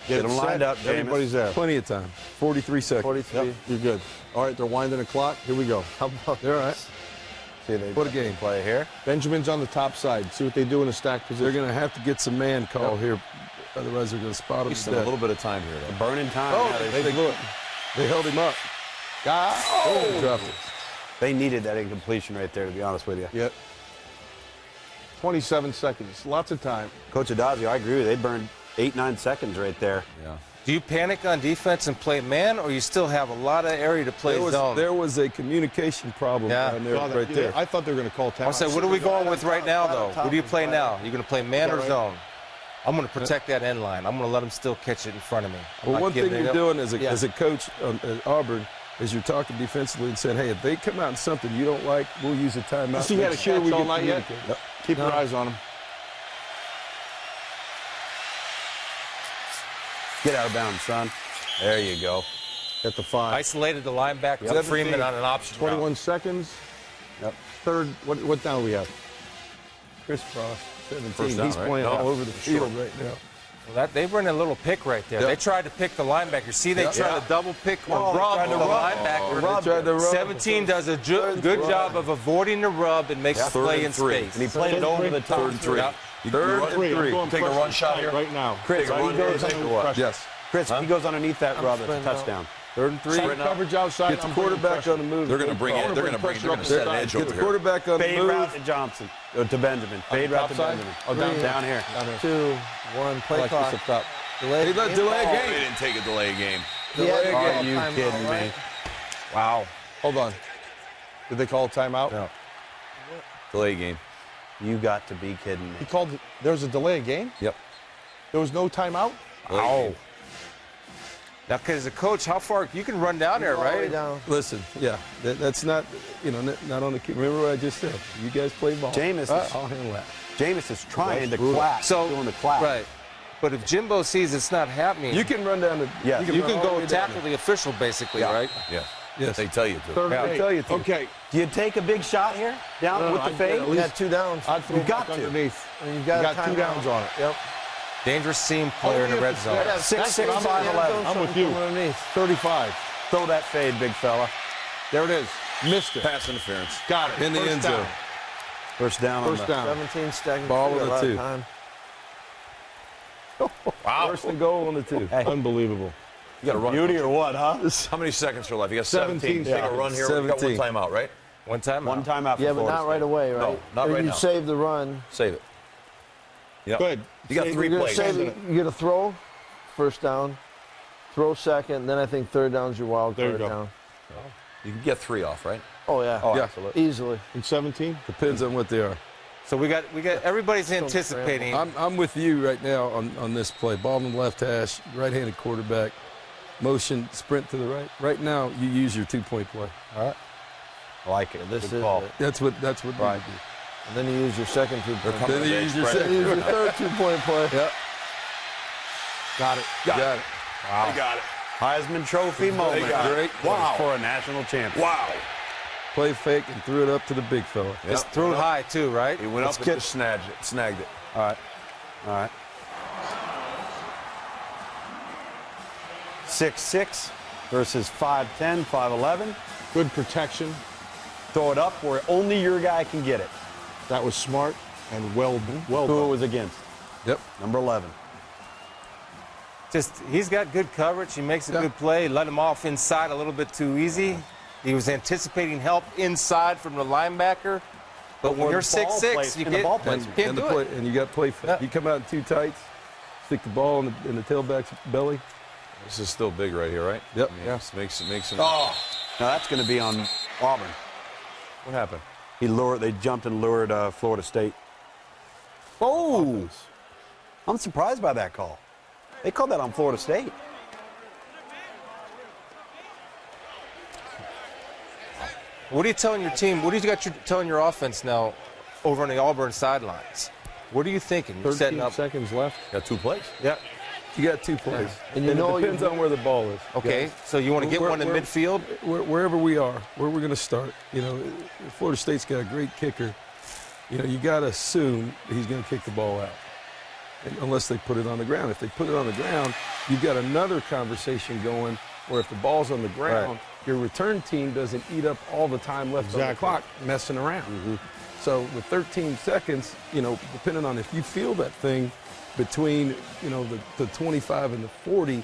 Speaker 3: Get them lined up, Jameis.
Speaker 2: Everybody's there.
Speaker 1: Plenty of time. 43 seconds.
Speaker 6: 43.
Speaker 2: Yep, you're good. All right, they're winding the clock. Here we go.
Speaker 6: How about
Speaker 1: They're all right.
Speaker 3: See, they
Speaker 1: What a game.
Speaker 3: play here.
Speaker 2: Benjamin's on the top side. See what they do in a stack
Speaker 1: They're
Speaker 2: position.
Speaker 1: going to have to get some man call here. Otherwise, they're going to spot him.
Speaker 4: Wasting a little bit of time here, though.
Speaker 3: Burning time.
Speaker 1: Oh,
Speaker 3: Yeah,
Speaker 1: they blew it. They held him up. Oh, dropped it.
Speaker 3: they needed that incompletion right there, to be honest with you.
Speaker 2: Yep. 27 seconds. Lots of time.
Speaker 3: Coach Adazio, I agree with you. They burned 8-9 seconds right there.
Speaker 4: Yeah.
Speaker 5: Do you panic on defense and play man, or you still have a lot of area to play zone?
Speaker 1: There was a communication problem down there,
Speaker 2: Saw that.
Speaker 1: right there.
Speaker 2: I thought they were going to call time.
Speaker 5: I said, what are we going with right now, though? What do you play now? You going to play man or zone? I'm going to protect that end line. I'm going to let them still catch it in front of me.
Speaker 1: Well, one thing you're doing as
Speaker 6: Yeah.
Speaker 1: a coach at Auburn is you're talking defensively and saying, hey, if they come out in something you don't like, we'll use a timeout.
Speaker 2: See, he had a
Speaker 1: Make sure
Speaker 2: catch all
Speaker 1: get
Speaker 2: night yet?
Speaker 1: communicated.
Speaker 2: Yep. Keep your eyes on him.
Speaker 3: Get out of bounds, son. There you go.
Speaker 2: At the 5.
Speaker 5: Isolated the linebacker,
Speaker 2: Yep.
Speaker 5: Freeman on an option
Speaker 2: 21
Speaker 5: route.
Speaker 2: seconds.
Speaker 3: Yep.
Speaker 2: Third. What down do we have?
Speaker 1: Chris Frost, 17.
Speaker 4: First down,
Speaker 1: He's
Speaker 4: right?
Speaker 1: playing
Speaker 4: No,
Speaker 1: all over the
Speaker 4: short.
Speaker 1: field right now.
Speaker 5: Well, they were in a little pick right there.
Speaker 1: Yep.
Speaker 5: They tried to pick the linebacker. See, they tried to double pick or
Speaker 3: Oh, they
Speaker 5: rub
Speaker 3: tried
Speaker 5: the
Speaker 3: to rub.
Speaker 5: linebacker.
Speaker 1: They tried to rub.
Speaker 5: 17 does a good job of avoiding the rub and makes the
Speaker 4: Third
Speaker 5: play
Speaker 4: and
Speaker 5: in
Speaker 4: 3.
Speaker 5: space.
Speaker 3: And he played it over the top.
Speaker 4: Third and 3.
Speaker 5: Yep.
Speaker 1: Third and
Speaker 2: I'm
Speaker 1: 3.
Speaker 2: going
Speaker 4: Take a
Speaker 2: pressure
Speaker 4: run shot here?
Speaker 2: right now.
Speaker 3: Chris,
Speaker 2: Right,
Speaker 3: he
Speaker 2: he
Speaker 3: goes
Speaker 2: goes
Speaker 3: under
Speaker 2: under
Speaker 3: pressure.
Speaker 1: Yes.
Speaker 3: Chris, he goes underneath that rub. It's a
Speaker 6: Sprint out.
Speaker 3: touchdown.
Speaker 1: Third and 3.
Speaker 2: Side coverage outside.
Speaker 1: Get the
Speaker 2: I'm bringing
Speaker 1: quarterback
Speaker 2: pressure.
Speaker 1: on the move.
Speaker 4: They're going to bring it. They're going to bring. They're going to set an edge
Speaker 1: Get
Speaker 4: over
Speaker 1: the
Speaker 4: here.
Speaker 1: quarterback on the
Speaker 3: Fade
Speaker 1: move.
Speaker 3: route to Johnson. To Benjamin. Fade route to
Speaker 2: top side?
Speaker 3: Benjamin.
Speaker 2: Oh, down
Speaker 3: Down here.
Speaker 6: 2, 1, play
Speaker 2: Like
Speaker 6: clock.
Speaker 2: this up top.
Speaker 6: Delay
Speaker 1: He let
Speaker 6: game.
Speaker 1: delay
Speaker 4: Oh,
Speaker 1: game.
Speaker 4: they didn't take a delay game.
Speaker 6: He had to
Speaker 3: Are
Speaker 6: call
Speaker 3: you
Speaker 6: timeout,
Speaker 3: kidding me?
Speaker 6: right?
Speaker 5: Wow.
Speaker 2: Hold on. Did they call a timeout?
Speaker 5: No.
Speaker 4: Delay game.
Speaker 3: You got to be kidding me.
Speaker 2: He called. There was a delay of game.
Speaker 4: Yep.
Speaker 2: There was no timeout.
Speaker 5: Ow. Now, because as a coach, how far you can run down there,
Speaker 6: All the way
Speaker 5: right?
Speaker 6: down.
Speaker 1: Listen, yeah, that's not, not on the key. Remember what I just said? You guys play ball.
Speaker 3: Jameis is-
Speaker 1: I'll handle that.
Speaker 3: Jameis is trying to
Speaker 1: brutal.
Speaker 3: clap.
Speaker 5: So,
Speaker 3: doing the clap.
Speaker 5: right. But if Jimbo sees it's not happening,
Speaker 1: You can run down the.
Speaker 3: Yeah.
Speaker 5: you
Speaker 1: run
Speaker 5: can
Speaker 1: all the
Speaker 5: go
Speaker 1: way down
Speaker 5: tackle the official, basically, right?
Speaker 4: Yes.
Speaker 1: Yes.
Speaker 4: They tell you to.
Speaker 2: Third and
Speaker 1: I
Speaker 2: eight.
Speaker 1: tell you to.
Speaker 2: Okay.
Speaker 3: Do you take a big shot here? Down
Speaker 2: No,
Speaker 3: with the
Speaker 2: I'd
Speaker 3: fade?
Speaker 2: at
Speaker 6: You
Speaker 2: least-
Speaker 6: got 2 downs.
Speaker 2: I'd throw
Speaker 3: You
Speaker 2: it
Speaker 3: got
Speaker 2: back
Speaker 3: to.
Speaker 2: underneath.
Speaker 6: And you
Speaker 2: You
Speaker 6: got,
Speaker 2: got 2 downs on it.
Speaker 6: Yep.
Speaker 5: Dangerous seam player in the red zone.
Speaker 3: 6'6",
Speaker 2: I'm
Speaker 3: 5'11".
Speaker 2: I'm with you.
Speaker 6: Underneath.
Speaker 2: 35.
Speaker 3: Throw that fade, big fella.
Speaker 2: There it is. Missed it.
Speaker 4: Pass interference.
Speaker 2: Got it.
Speaker 1: In the
Speaker 2: First
Speaker 1: end
Speaker 2: down.
Speaker 1: zone.
Speaker 3: First down on
Speaker 2: First
Speaker 3: the
Speaker 2: down.
Speaker 6: 17 stacking.
Speaker 1: Ball
Speaker 6: free,
Speaker 1: with
Speaker 6: a
Speaker 1: a
Speaker 6: lot of
Speaker 1: 2.
Speaker 6: time.
Speaker 5: Wow.
Speaker 1: First and goal on the 2.
Speaker 2: Unbelievable.
Speaker 4: You got to run.
Speaker 3: beauty or what, huh?
Speaker 4: How many seconds are left? You got 17.
Speaker 2: 17
Speaker 4: Take a run here. We got one
Speaker 1: 17.
Speaker 4: timeout, right?
Speaker 5: One time.
Speaker 3: One time after
Speaker 6: Yeah, but
Speaker 3: Florida
Speaker 6: not right
Speaker 3: State.
Speaker 6: away, right?
Speaker 4: No, not
Speaker 6: Or
Speaker 4: right
Speaker 6: you
Speaker 4: now.
Speaker 6: save the run.
Speaker 4: Save it. Yep.
Speaker 2: Good.
Speaker 4: You got 3
Speaker 6: You're gonna
Speaker 4: plays.
Speaker 6: save it. You get a throw, first down, throw second, then I think third down's your wild
Speaker 2: There you
Speaker 6: card
Speaker 2: go.
Speaker 6: down.
Speaker 4: You can get 3 off, right?
Speaker 6: Oh yeah.
Speaker 3: Oh,
Speaker 1: Yeah.
Speaker 3: absolutely.
Speaker 6: Easily.
Speaker 2: In 17?
Speaker 1: Depends on what they are.
Speaker 5: So we got everybody's anticipating.
Speaker 1: I'm with you right now on this play. Ball on the left hash, right-handed quarterback, motion, sprint to the right. Right now, you use your 2-point play.
Speaker 5: All right.
Speaker 3: I like it.
Speaker 6: This
Speaker 3: Good
Speaker 6: is
Speaker 3: call.
Speaker 6: it.
Speaker 1: That's what
Speaker 3: Right.
Speaker 1: you do.
Speaker 6: And then you use your second 2-point.
Speaker 4: coming.
Speaker 1: Then you use your
Speaker 4: Spread it.
Speaker 1: second.
Speaker 6: Use your third 2-point play.
Speaker 1: Yep.
Speaker 2: Got it.
Speaker 1: Got it.
Speaker 4: Wow. You got it.
Speaker 3: Heisman Trophy moment.
Speaker 4: got it.
Speaker 1: Great.
Speaker 3: Wow. For a national champion.
Speaker 4: Wow.
Speaker 1: Play fake and threw it up to the big fella.
Speaker 5: It's threw it high too, right?
Speaker 4: He went up and just snagged it.
Speaker 3: All right. All right. 6'6" versus 5'10", 5'11".
Speaker 2: Good protection.
Speaker 3: Throw it up where only your guy can get it.
Speaker 2: That was smart and well
Speaker 3: Who it
Speaker 2: done.
Speaker 3: was against?
Speaker 1: Yep.
Speaker 3: Number 11.
Speaker 5: Just he's got good coverage. He makes a good play. Let him off inside a little bit too easy. He was anticipating help inside from the linebacker. But when
Speaker 3: where
Speaker 5: you're
Speaker 3: the ball
Speaker 5: 6'6",
Speaker 3: plays-
Speaker 5: you
Speaker 3: in the ball
Speaker 5: can't,
Speaker 3: plays-
Speaker 5: you can't do it.
Speaker 1: And you got play fake.
Speaker 5: Yeah.
Speaker 1: You come out in too tights, stick the ball in the tailback's belly.
Speaker 4: This is still big right here, right?
Speaker 1: Yep.
Speaker 4: I mean,
Speaker 1: Yeah.
Speaker 4: Makes him.
Speaker 3: Oh, now that's going to be on Auburn.
Speaker 4: What happened?
Speaker 3: They jumped and lured Florida State. Oh, I'm surprised by that call. They called that on Florida State.
Speaker 5: What are you telling your team? What do you got telling your offense now over on the Auburn sidelines? What are you thinking? You're
Speaker 2: 13
Speaker 5: setting up.
Speaker 2: seconds left.
Speaker 4: Got 2 plays.
Speaker 5: Yeah.
Speaker 1: You got 2 plays.
Speaker 6: And you know
Speaker 1: it depends on where the ball is.
Speaker 5: Okay. So you want to get one in midfield?
Speaker 1: Wherever we are, where we're going to start. Florida State's got a great kicker. you got to assume he's going to kick the ball out, unless they put it on the ground. If they put it on the ground, you've got another conversation going where if the ball's on the ground, your return team doesn't eat up all the time left on the clock messing around. So with 13 seconds, depending on if you feel that thing between, the 25 and the 40,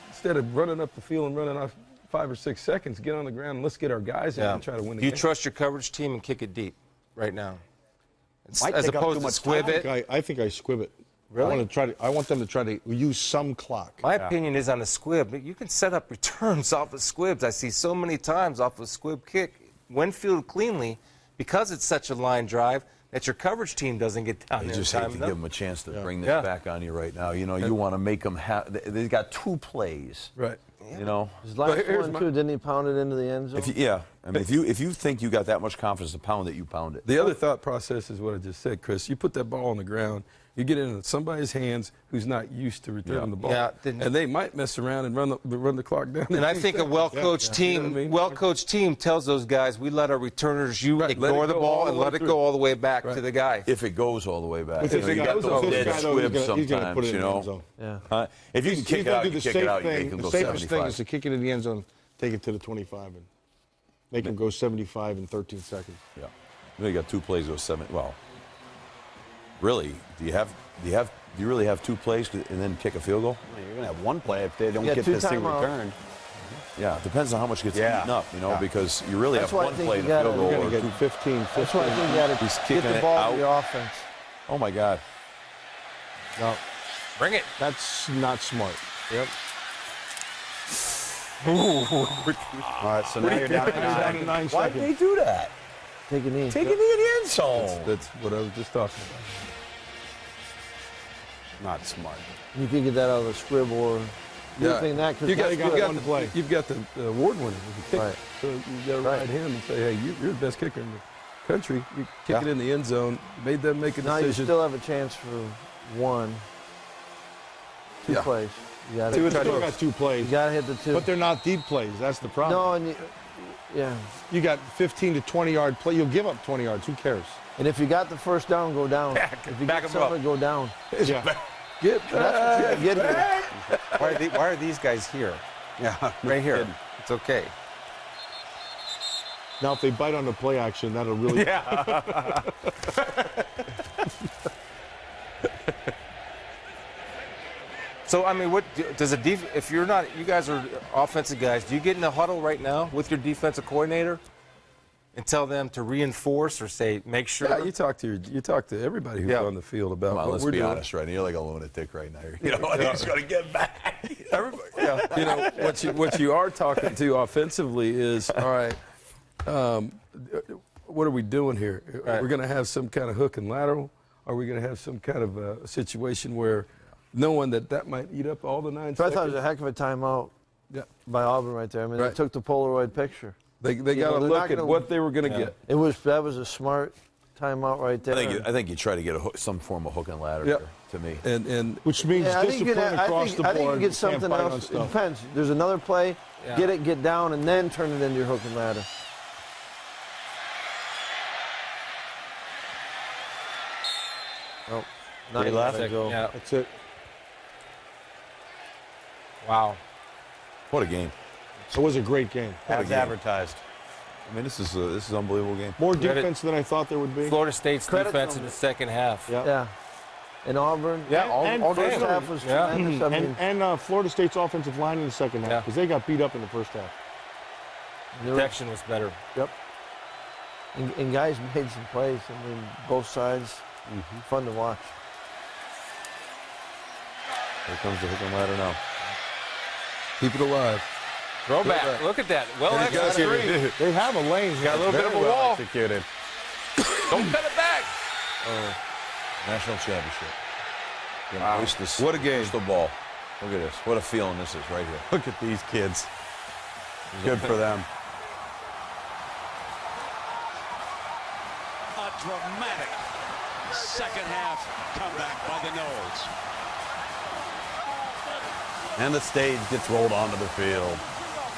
Speaker 1: instead of running up the field and running off 5 or 6 seconds, get on the ground and let's get our guys in and try to win the game.
Speaker 5: Do you trust your coverage team and kick it deep right now?
Speaker 3: As opposed to
Speaker 2: squib it? I think I squib it.
Speaker 5: Really?
Speaker 2: I want them to try to use some clock.
Speaker 5: My opinion is on the squib. But you can set up returns off of squibs. I see so many times off a squib kick, when fielded cleanly, because it's such a line drive, that your coverage team doesn't get down there.
Speaker 4: You just hate to give them a chance to bring this back on you right now. You want to make them have. They've got 2 plays.
Speaker 1: Right.
Speaker 6: His last one, too, didn't he pound it into the end zone?
Speaker 4: If you think you got that much confidence to pound it, you pound it.
Speaker 1: The other thought process is what I just said, Chris. You put that ball on the ground, you get it in somebody's hands who's not used to returning the ball, and they might mess around and run the clock down.
Speaker 5: And I think a well-coached team tells those guys, we let our returners ignore the ball and let it go all the way back to the guy.
Speaker 4: If it goes all the way back,
Speaker 2: you
Speaker 4: got those dead squibs sometimes. If you can kick it out, you kick it out. You can go 75.
Speaker 2: The safest thing is to kick it in the end zone, take it to the 25, and make them go 75 in 13 seconds.
Speaker 4: Yeah, you got 2 plays go 7. Well, really, do you really have 2 plays and then kick a field goal?
Speaker 3: Well, you're going to have 1 play if they don't get this thing returned.
Speaker 4: Yeah, it depends on how much gets eaten up, because you really have 1 play and a field goal.
Speaker 2: You're going to get 15.
Speaker 6: That's why I think you got to get the ball to your offense.
Speaker 4: Oh, my God.
Speaker 2: No.
Speaker 5: Bring it.
Speaker 2: That's not smart. Yep.
Speaker 3: All right, so now you're down to 9
Speaker 4: seconds. Why did they do that?
Speaker 6: Take a knee.
Speaker 4: Take a knee in the end zone.
Speaker 1: That's what I was just talking about.
Speaker 3: Not smart.
Speaker 6: You can get that out of the squib or anything that.
Speaker 1: You've got the award winner as a kicker.
Speaker 6: Right.
Speaker 1: So you got to ride him and say, hey, you're the best kicker in the country. You kick it in the end zone. Made them make a decision.
Speaker 6: Now you still have a chance for 2 plays. You
Speaker 2: got 2 plays.
Speaker 6: You got to hit the 2.
Speaker 2: But they're not deep plays. That's the problem.
Speaker 6: No, and you
Speaker 2: got 15 to 20-yard play. You'll give up 20 yards. Who cares?
Speaker 6: And if you got the first down, go down. If you get something, go down.
Speaker 2: Yeah.
Speaker 1: Get back.
Speaker 6: Get back.
Speaker 5: Why are these guys here?
Speaker 3: Yeah,
Speaker 5: right here. It's okay.
Speaker 2: Now, if they bite on the play action, that'll really.
Speaker 5: Yeah. So, I mean, what does if you're not, you guys are offensive guys, do you get in the huddle right now with your defensive coordinator and tell them to reinforce or say, make sure?
Speaker 1: Yeah, you talk to everybody who's on the field about what
Speaker 4: let's
Speaker 1: we're
Speaker 4: be
Speaker 1: doing.
Speaker 4: honest, right? You're like a lunatic right now. He's going to get back.
Speaker 1: Everybody. What you are talking to offensively is, all right, what are we doing here?
Speaker 5: Right.
Speaker 1: We're going to have some kind of hook and lateral? Are we going to have some kind of a situation where knowing that might eat up all the 9 seconds?
Speaker 6: I thought it was a heck of a timeout by Auburn right there. I mean, they took the Polaroid picture.
Speaker 1: They got to look at what they were going to get.
Speaker 6: That was a smart timeout right there.
Speaker 4: I think you try to get some form of hook and ladder here, to me.
Speaker 1: And
Speaker 2: which means discipline across the board.
Speaker 6: I think you get something else. It depends. There's another play. Yeah. Get down, and then turn it into your hook and ladder. Oh, not
Speaker 3: left.
Speaker 5: Yeah.
Speaker 2: That's it.
Speaker 5: Wow.
Speaker 4: What a game.
Speaker 2: It was a great game.
Speaker 3: As advertised.
Speaker 4: I mean, this is an unbelievable game.
Speaker 2: More defense than I thought there would be.
Speaker 5: Florida State's defense in the second half.
Speaker 6: Yeah. And Auburn.
Speaker 5: Yeah, all
Speaker 6: first half was tremendous. I mean,
Speaker 2: and Florida State's offensive line in the second half, because they got beat up in the first half.
Speaker 5: Protection was better.
Speaker 2: Yep.
Speaker 6: And guys made some plays. I mean, both sides. Fun to watch.
Speaker 4: Here comes the hook and ladder now.
Speaker 1: Keep it alive.
Speaker 5: Throwback. Look at that. Well executed.
Speaker 2: They have a lane.
Speaker 5: Got a little bit of a wall.
Speaker 3: Executed.
Speaker 5: Don't cut it back.
Speaker 4: National championship.
Speaker 5: Wow.
Speaker 1: What a game.
Speaker 4: The ball. Look at this. What a feeling this is right here.
Speaker 3: Look at these kids. Good for them.
Speaker 11: A dramatic second half comeback by the Noles.
Speaker 3: And the stage gets rolled onto the field.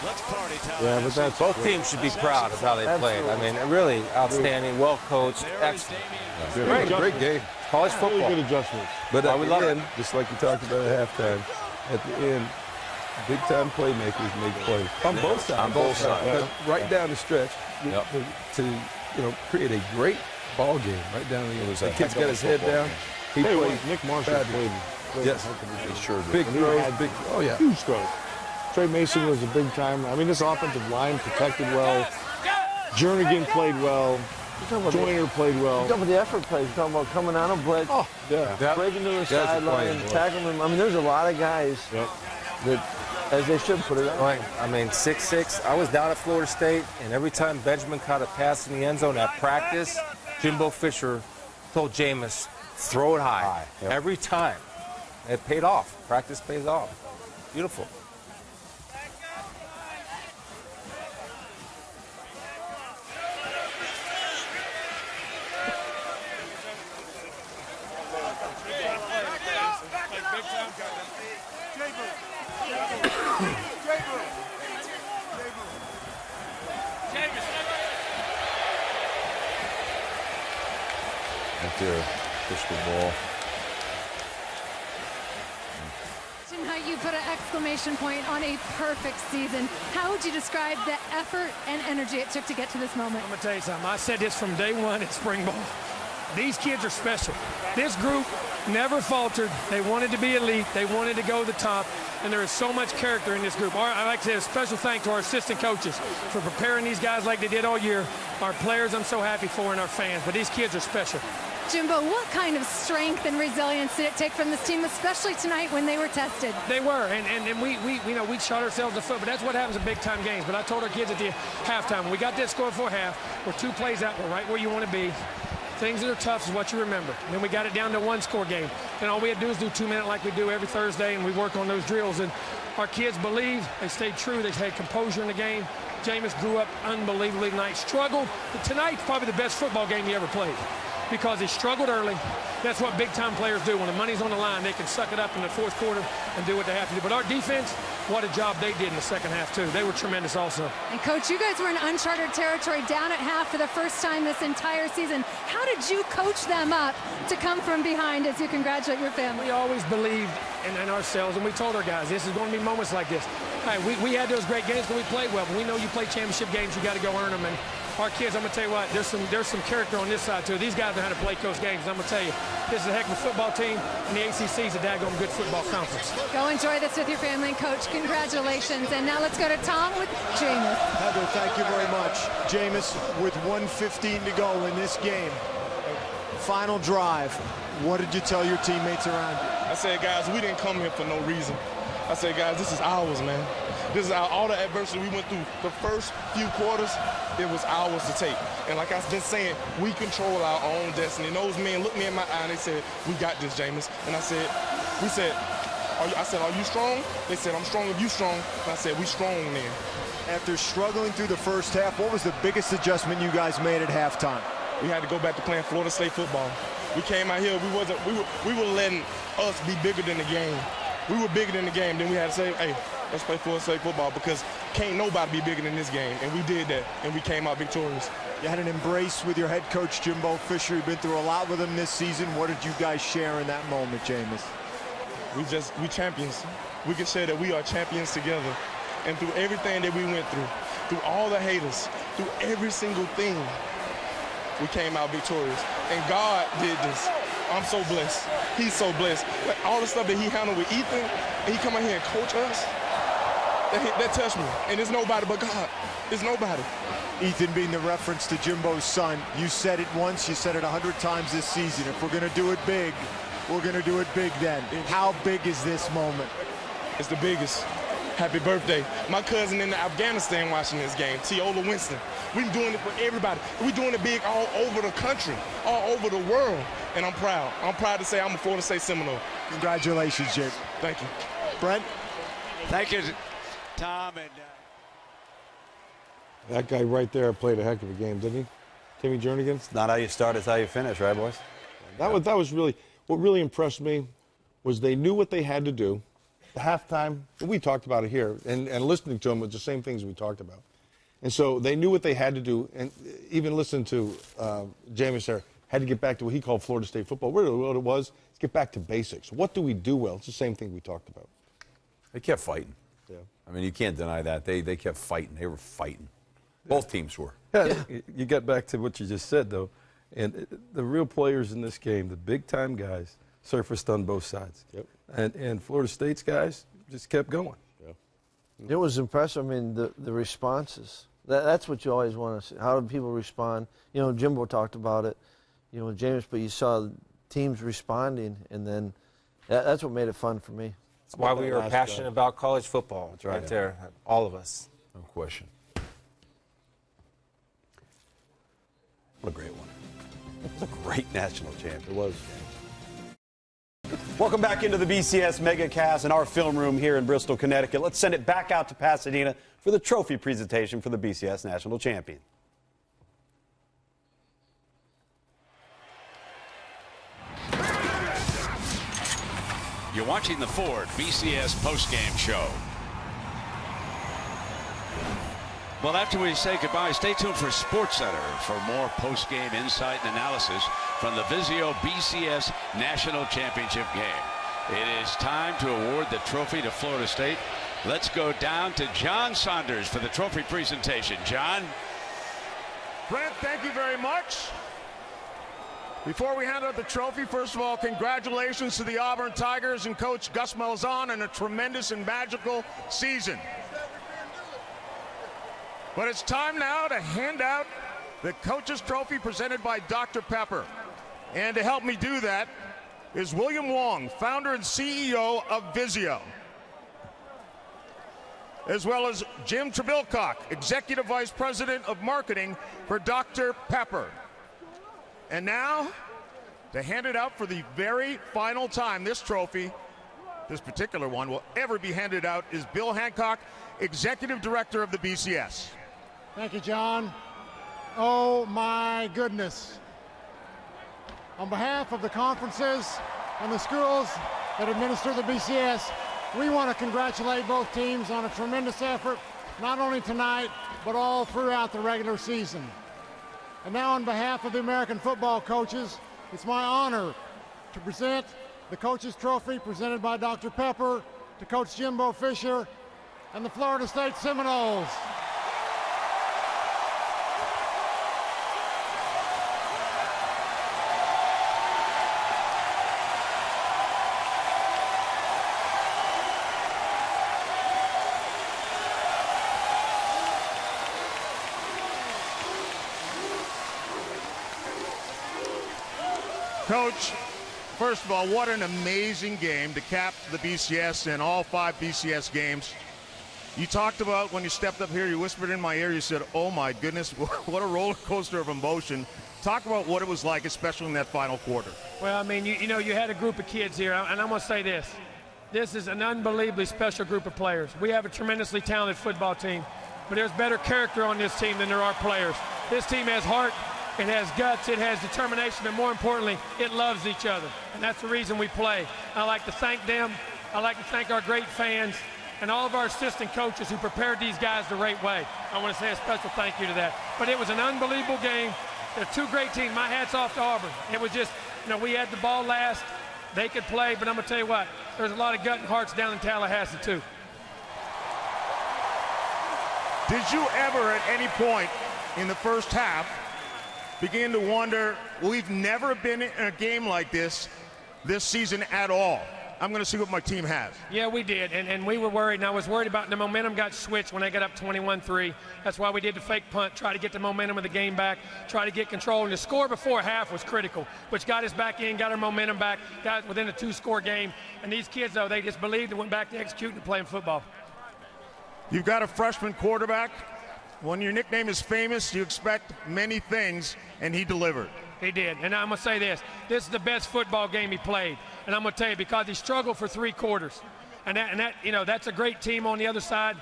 Speaker 11: Let's party time.
Speaker 2: Yeah, but that's
Speaker 5: Both teams should be proud of how they played. I mean, really outstanding, well coached, excellent.
Speaker 1: Great game.
Speaker 5: College football.
Speaker 2: really good adjustments.
Speaker 1: But
Speaker 5: Why
Speaker 1: at
Speaker 5: we
Speaker 1: the
Speaker 5: love
Speaker 1: end, just like you talked about at halftime, at the end, big-time playmakers make plays on both sides.
Speaker 4: On both sides.
Speaker 1: Right down the stretch
Speaker 4: Yep.
Speaker 1: to create a great ball game right down the end.
Speaker 4: was
Speaker 1: The
Speaker 4: a
Speaker 1: kid's
Speaker 4: heck
Speaker 1: got
Speaker 4: of a
Speaker 1: his head
Speaker 4: football
Speaker 1: down.
Speaker 4: game.
Speaker 1: He
Speaker 2: Hey,
Speaker 1: played
Speaker 2: Nick Marshall
Speaker 1: fabulous.
Speaker 2: played.
Speaker 1: Yes.
Speaker 4: He sure did.
Speaker 1: Big
Speaker 2: And he
Speaker 1: throws,
Speaker 2: had
Speaker 1: big. Oh yeah.
Speaker 2: Huge throws. Trey Mason was a big time. I mean, this offensive line protected well. Jernigan played well. Joyner played well.
Speaker 6: You're talking about the effort plays. You're talking about coming on a blitz,
Speaker 2: Oh, yeah.
Speaker 6: breaking to the
Speaker 1: Guys are
Speaker 6: sideline,
Speaker 1: playing well.
Speaker 6: tackling them. I mean, there's a lot of guys
Speaker 2: Yep.
Speaker 6: that, as they should put it out.
Speaker 5: Right. I mean, 6'6". I was down at Florida State, and every time Benjamin caught a pass in the end zone at practice, Jimbo Fisher told Jameis, throw it high.
Speaker 4: Yep.
Speaker 5: Every time. It paid off. Practice pays off. Beautiful.
Speaker 4: Right there, push the ball.
Speaker 7: How you put an exclamation point on a perfect season. How would you describe the effort and energy it took to get to this moment?
Speaker 8: I'm going to tell you something. I said this from day one at spring ball. These kids are special. This group never faltered. They wanted to be elite. They wanted to go to the top. And there is so much character in this group. I'd like to say a special thank to our assistant coaches for preparing these guys like they did all year. Our players I'm so happy for, and our fans. But these kids are special.
Speaker 7: Jimbo, what kind of strength and resilience did it take from this team, especially tonight when they were tested?
Speaker 8: They were, and we shot ourselves in the foot, but that's what happens in big-time games. But I told our kids at the halftime, when we got that score before half, we're 2 plays out, we're right where you want to be. Things that are tough is what you remember. And then we got it down to a 1-score game. And all we had to do is do 2-minute like we do every Thursday, and we work on those drills. And our kids believed, they stayed true, they had composure in the game. Jameis grew up unbelievably tonight, struggled. But tonight's probably the best football game he ever played, because he struggled early. That's what big-time players do. When the money's on the line, they can suck it up in the fourth quarter and do what they have to do. But our defense, what a job they did in the second half, too. They were tremendous also.
Speaker 7: And, Coach, you guys were in uncharted territory down at half for the first time this entire season. How did you coach them up to come from behind as you congratulate your family?
Speaker 8: We always believed in ourselves, and we told our guys, this is going to be moments like this. Hey, we had those great games when we played well, but we know you play championship games, you got to go earn them. And our kids, I'm going to tell you what, there's some character on this side, too. These guys know how to play close games. I'm going to tell you, this is a heck of a football team, and the ACC is a daggone good football conference.
Speaker 7: Go enjoy this with your family, and, Coach, congratulations. And now let's go to Tom with Jameis.
Speaker 9: Heather, thank you very much. Jameis, with 1:15 to go in this game, final drive, what did you tell your teammates around you?
Speaker 12: I said, guys, we didn't come here for no reason. I said, guys, this is ours, man. This is all the adversity we went through. The first few quarters, it was ours to take. And like I've been saying, we control our own destiny. And those men looked me in my eye and they said, we got this, Jameis. And I said, are you strong? They said, I'm strong if you strong. And I said, we strong then.
Speaker 9: After struggling through the first half, what was the biggest adjustment you guys made at halftime?
Speaker 12: We had to go back to playing Florida State football. We came out here, we were letting us be bigger than the game. We were bigger than the game. Then we had to say, hey, let's play Florida State football, because can't nobody be bigger than this game. And we did that, and we came out victorious.
Speaker 9: You had an embrace with your head coach, Jimbo Fisher. You've been through a lot with him this season. What did you guys share in that moment, Jameis?
Speaker 12: We champions. We can say that we are champions together. And through everything that we went through all the haters, through every single thing, we came out victorious. And God did this. I'm so blessed. He's so blessed. Like, all the stuff that he handled with Ethan, and he come out here and coach us, that touched me. And it's nobody but God. It's nobody.
Speaker 9: Ethan being the reference to Jimbo's son, you said it once, you said it 100 times this season. If we're going to do it big, we're going to do it big then. How big is this moment?
Speaker 12: It's the biggest. Happy birthday. My cousin in Afghanistan watching this game, Teola Winston. We're doing it for everybody. We're doing it big all over the country, all over the world. And I'm proud. I'm proud to say I'm a Florida State Seminole.
Speaker 9: Congratulations, Jake.
Speaker 12: Thank you.
Speaker 9: Brent?
Speaker 11: Thank you, Tom. And
Speaker 2: That guy right there played a heck of a game, didn't he? Timmy Jernigan?
Speaker 3: It's not how you start, it's how you finish, right, boys?
Speaker 2: That was really, what really impressed me was they knew what they had to do. halftime, we talked about it here, and listening to them was the same things we talked about. And so they knew what they had to do, and even listening to Jameis there, had to get back to what he called Florida State football. Really what it was, is get back to basics. What do we do well? It's the same thing we talked about.
Speaker 4: They kept fighting.
Speaker 2: Yeah.
Speaker 4: I mean, you can't deny that. They kept fighting. They were fighting. Both teams were.
Speaker 1: Yeah, you get back to what you just said, though. And the real players in this game, the big-time guys, surfaced on both sides.
Speaker 2: Yep.
Speaker 1: And Florida State's guys just kept going.
Speaker 2: Yeah.
Speaker 6: It was impressive. I mean, the responses. That's what you always want to see. How do people respond? You know, Jimbo talked about it, you know, James, but you saw teams responding, and then that's what made it fun for me.
Speaker 5: That's why we are passionate about college football. That's right there, all of us.
Speaker 4: No question.
Speaker 3: What a great one. It was a great national champ. It was. Welcome back into the BCS MegaCast in our film room here in Bristol, Connecticut. Let's send it back out to Pasadena for the trophy presentation for the BCS National Champion.
Speaker 11: You're watching the Ford BCS postgame show. Well, after we say goodbye, stay tuned for SportsCenter for more postgame insight and analysis from the Vizio BCS National Championship game. It is time to award the trophy to Florida State. Let's go down to John Saunders for the trophy presentation. John?
Speaker 13: Brent, thank you very much. Before we hand out the trophy, first of all, congratulations to the Auburn Tigers and Coach Gus Malzahn on a tremendous and magical season. But it's time now to hand out the coach's trophy presented by Dr. Pepper. And to help me do that is William Wong, founder and CEO of Vizio, as well as Jim Trebilcock, Executive Vice President of Marketing for Dr. Pepper. And now, to hand it out for the very final time, this trophy, this particular one, will ever be handed out, is Bill Hancock, Executive Director of the BCS.
Speaker 14: Thank you, John. Oh, my goodness. On behalf of the conferences and the schools that administer the BCS, we want to congratulate both teams on a tremendous effort, not only tonight, but all throughout the regular season. And now on behalf of the American football coaches, it's my honor to present the coach's trophy presented by Dr. Pepper to Coach Jimbo Fisher and the Florida State Seminoles.
Speaker 13: Coach, first of all, what an amazing game to cap the BCS and all 5 BCS games. You talked about when you stepped up here, you whispered in my ear, you said, oh my goodness, what a roller coaster of emotion. Talk about what it was like, especially in that final quarter.
Speaker 8: Well, I mean, you know, you had a group of kids here, and I'm going to say this. This is an unbelievably special group of players. We have a tremendously talented football team, but there's better character on this team than there are players. This team has heart. It has guts, it has determination, and more importantly, it loves each other. And that's the reason we play. I like to thank them. I like to thank our great fans and all of our assistant coaches who prepared these guys the right way. I want to say a special thank you to that. But it was an unbelievable game. They're 2 great teams. My hat's off to Auburn. It was just, you know, we had the ball last. They could play, but I'm going to tell you what, there's a lot of gut and hearts down in Tallahassee, too.
Speaker 13: Did you ever at any point in the first half begin to wonder, we've never been in a game like this season at all. I'm going to see what my team has.
Speaker 8: Yeah, we did, and we were worried, and I was worried about the momentum got switched when they got up 21-3. That's why we did the fake punt, try to get the momentum of the game back, try to get control, and the score before half was critical, which got us back in, got our momentum back, got within a 2-score game. And these kids, though, they just believed and went back to executing and playing football.
Speaker 13: You've got a freshman quarterback. When your nickname is famous, you expect many things, and he delivered.
Speaker 8: He did, and I'm going to say this. This is the best football game he played. And I'm going to tell you, because he struggled for 3 quarters. And that, you know, that's a great team on the other side.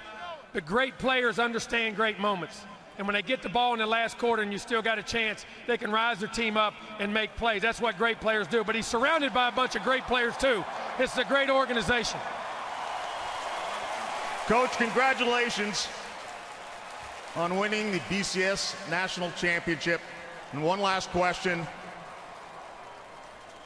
Speaker 8: But great players understand great moments. And when they get the ball in the last quarter and you still got a chance, they can rise their team up and make plays. That's what great players do. But he's surrounded by a bunch of great players, too. This is a great organization.
Speaker 13: Coach, congratulations on winning the BCS National Championship. And one last question.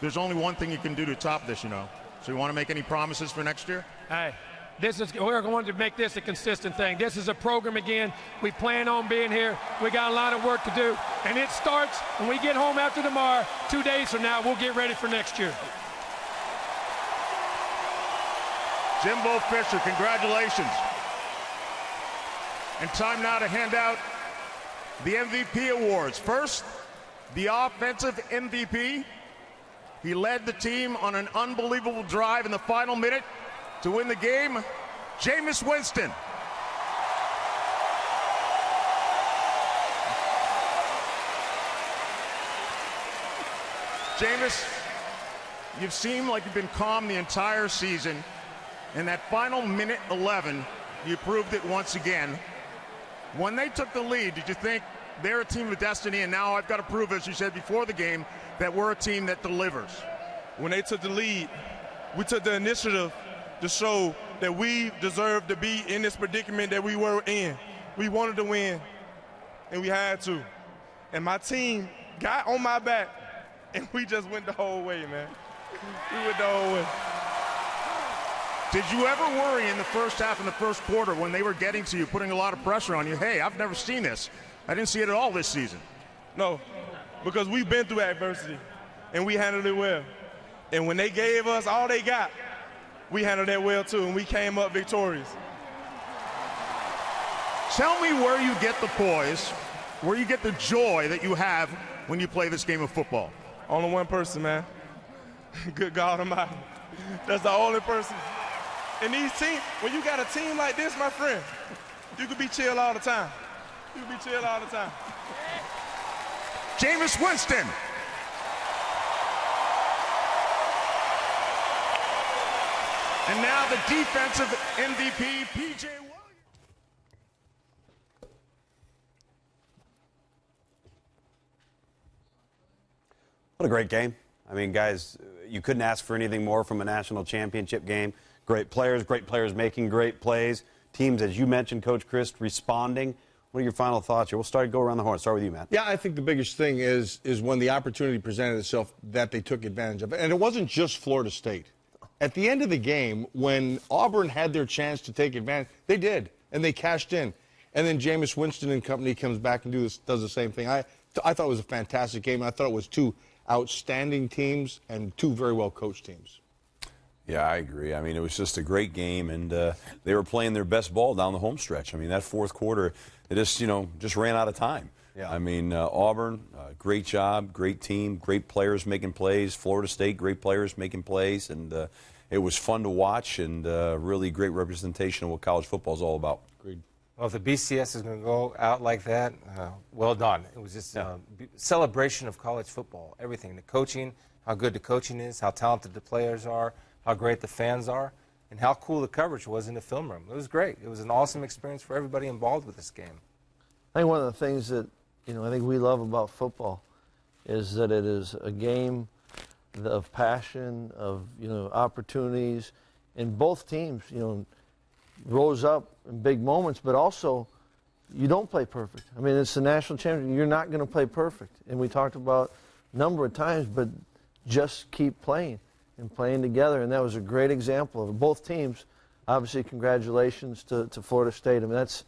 Speaker 13: There's only one thing you can do to top this, you know. So you want to make any promises for next year?
Speaker 8: Hey, we're going to make this a consistent thing. This is a program again. We plan on being here. We got a lot of work to do. And it starts when we get home after tomorrow. 2 days from now, we'll get ready for next year.
Speaker 13: Jimbo Fisher, congratulations. And time now to hand out the MVP awards. First, the offensive MVP. He led the team on an unbelievable drive in the final minute to win the game. Jameis Winston. Jameis, you've seemed like you've been calm the entire season. In that final minute 11, you proved it once again. When they took the lead, did you think they're a team of destiny, and now I've got to prove, as you said before the game, that we're a team that delivers?
Speaker 12: When they took the lead, we took the initiative to show that we deserved to be in this predicament that we were in. We wanted to win, and we had to. And my team got on my back, and we just went the whole way, man. We went the whole way.
Speaker 13: Did you ever worry in the first half and the first quarter when they were getting to you, putting a lot of pressure on you? Hey, I've never seen this. I didn't see it at all this season.
Speaker 12: No, because we've been through adversity, and we handled it well. And when they gave us all they got, we handled that well too, and we came up victorious.
Speaker 13: Tell me where you get the poise, where you get the joy that you have when you play this game of football.
Speaker 12: Only one person, man. Good God Almighty. That's the only person. And these teams, when you got a team like this, my friend, you could be chill all the time. You could be chill all the time.
Speaker 13: Jameis Winston. And now the defensive MVP, P.J. Williams.
Speaker 3: What a great game. I mean, guys, you couldn't ask for anything more from a national championship game. Great players making great plays. Teams, as you mentioned, Coach Chris, responding. What are your final thoughts here? We'll go around the horn. Start with you, Matt.
Speaker 2: Yeah, I think the biggest thing is when the opportunity presented itself that they took advantage of it. And it wasn't just Florida State. At the end of the game, when Auburn had their chance to take advantage, they did, and they cashed in. And then Jameis Winston and company comes back and does the same thing. I thought it was a fantastic game. I thought it was two outstanding teams and two very well-coached teams.
Speaker 4: Yeah, I agree. I mean, it was just a great game, and they were playing their best ball down the home stretch. I mean, that fourth quarter, it just ran out of time.
Speaker 3: Yeah.
Speaker 4: I mean, Auburn, great job, great team, great players making plays. Florida State, great players making plays, and it was fun to watch and really great representation of what college football is all about.
Speaker 2: Agreed.
Speaker 5: Well, if the BCS is going to go out like that, well done. It was just a celebration of college football, everything. The coaching, how good the coaching is, how talented the players are, how great the fans are, and how cool the coverage was in the film room. It was great. It was an awesome experience for everybody involved with this game.
Speaker 6: I think one of the things that, I think we love about football is that it is a game of passion, of, opportunities, and both teams, rose up in big moments, but also you don't play perfect. I mean, it's the national championship. You're not going to play perfect. And we talked about a number of times, but just keep playing and playing together. And that was a great example of both teams. Obviously, congratulations to Florida State. I mean, it's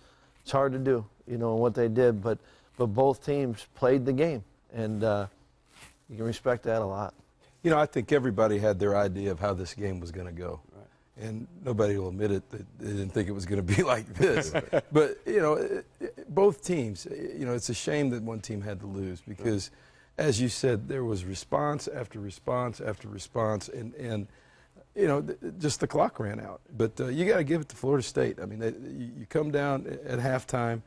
Speaker 6: hard to do, what they did, but both teams played the game, and you can respect that a lot.
Speaker 1: I think everybody had their idea of how this game was going to go. Right. And nobody will admit it that they didn't think it was going to be like this. But, both teams, it's a shame that one team had to lose because, as you said, there was response after response after response, and just the clock ran out. But you got to give it to Florida State. I mean, you come down at halftime,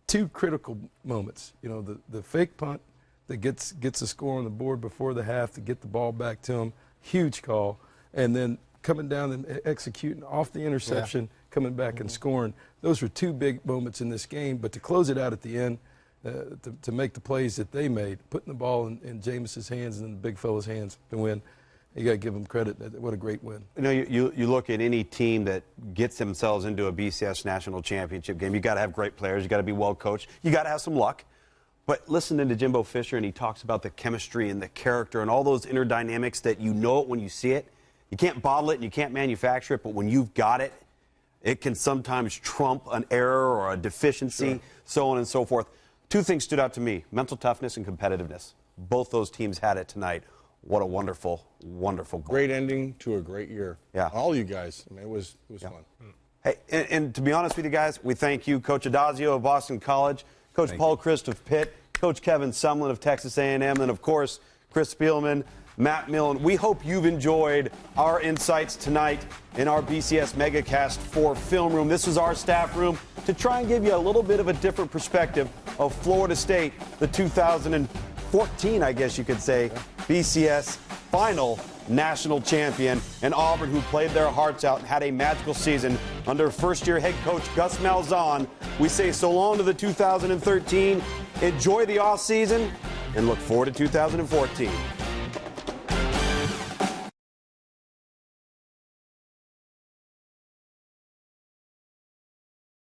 Speaker 1: two critical moments. The fake punt that gets a score on the board before the half to get the ball back to them, huge call, and then coming down and executing off the interception, coming back and scoring. Those were two big moments in this game. But to close it out at the end, to make the plays that they made, putting the ball in Jameis's hands and the big fella's hands to win, You got to give them credit. What a great win.
Speaker 3: You know, you look at any team that gets themselves into a BCS national championship game, you got to have great players. You got to be well coached. You got to have some luck. But listening to Jimbo Fisher, and he talks about the chemistry and the character and all those inner dynamics that you know it when you see it. You can't bottle it and you can't manufacture it, but when you've got it, it can sometimes trump an error or a deficiency, so on and so forth. Two things stood out to me: mental toughness and competitiveness. Both those teams had it tonight. What a wonderful, wonderful goal.
Speaker 2: Great ending to a great year.
Speaker 3: Yeah.
Speaker 2: All you guys. I mean, it was fun.
Speaker 3: Hey, and to be honest with you guys, we thank you, Coach Adazio of Boston College, Coach Paul Christ of Pitt, Coach Kevin Sumlin of Texas A&M, and of course, Chris Spielman, Matt Millen. We hope you've enjoyed our insights tonight in our BCS MegaCast 4 film room. This is our staff room to try and give you a little bit of a different perspective of Florida State, the 2014, I guess you could say, BCS final national champion, and Auburn, who played their hearts out and had a magical season under first-year head coach Gus Malzahn. We say so long to the 2013. Enjoy the off season and look forward to 2014.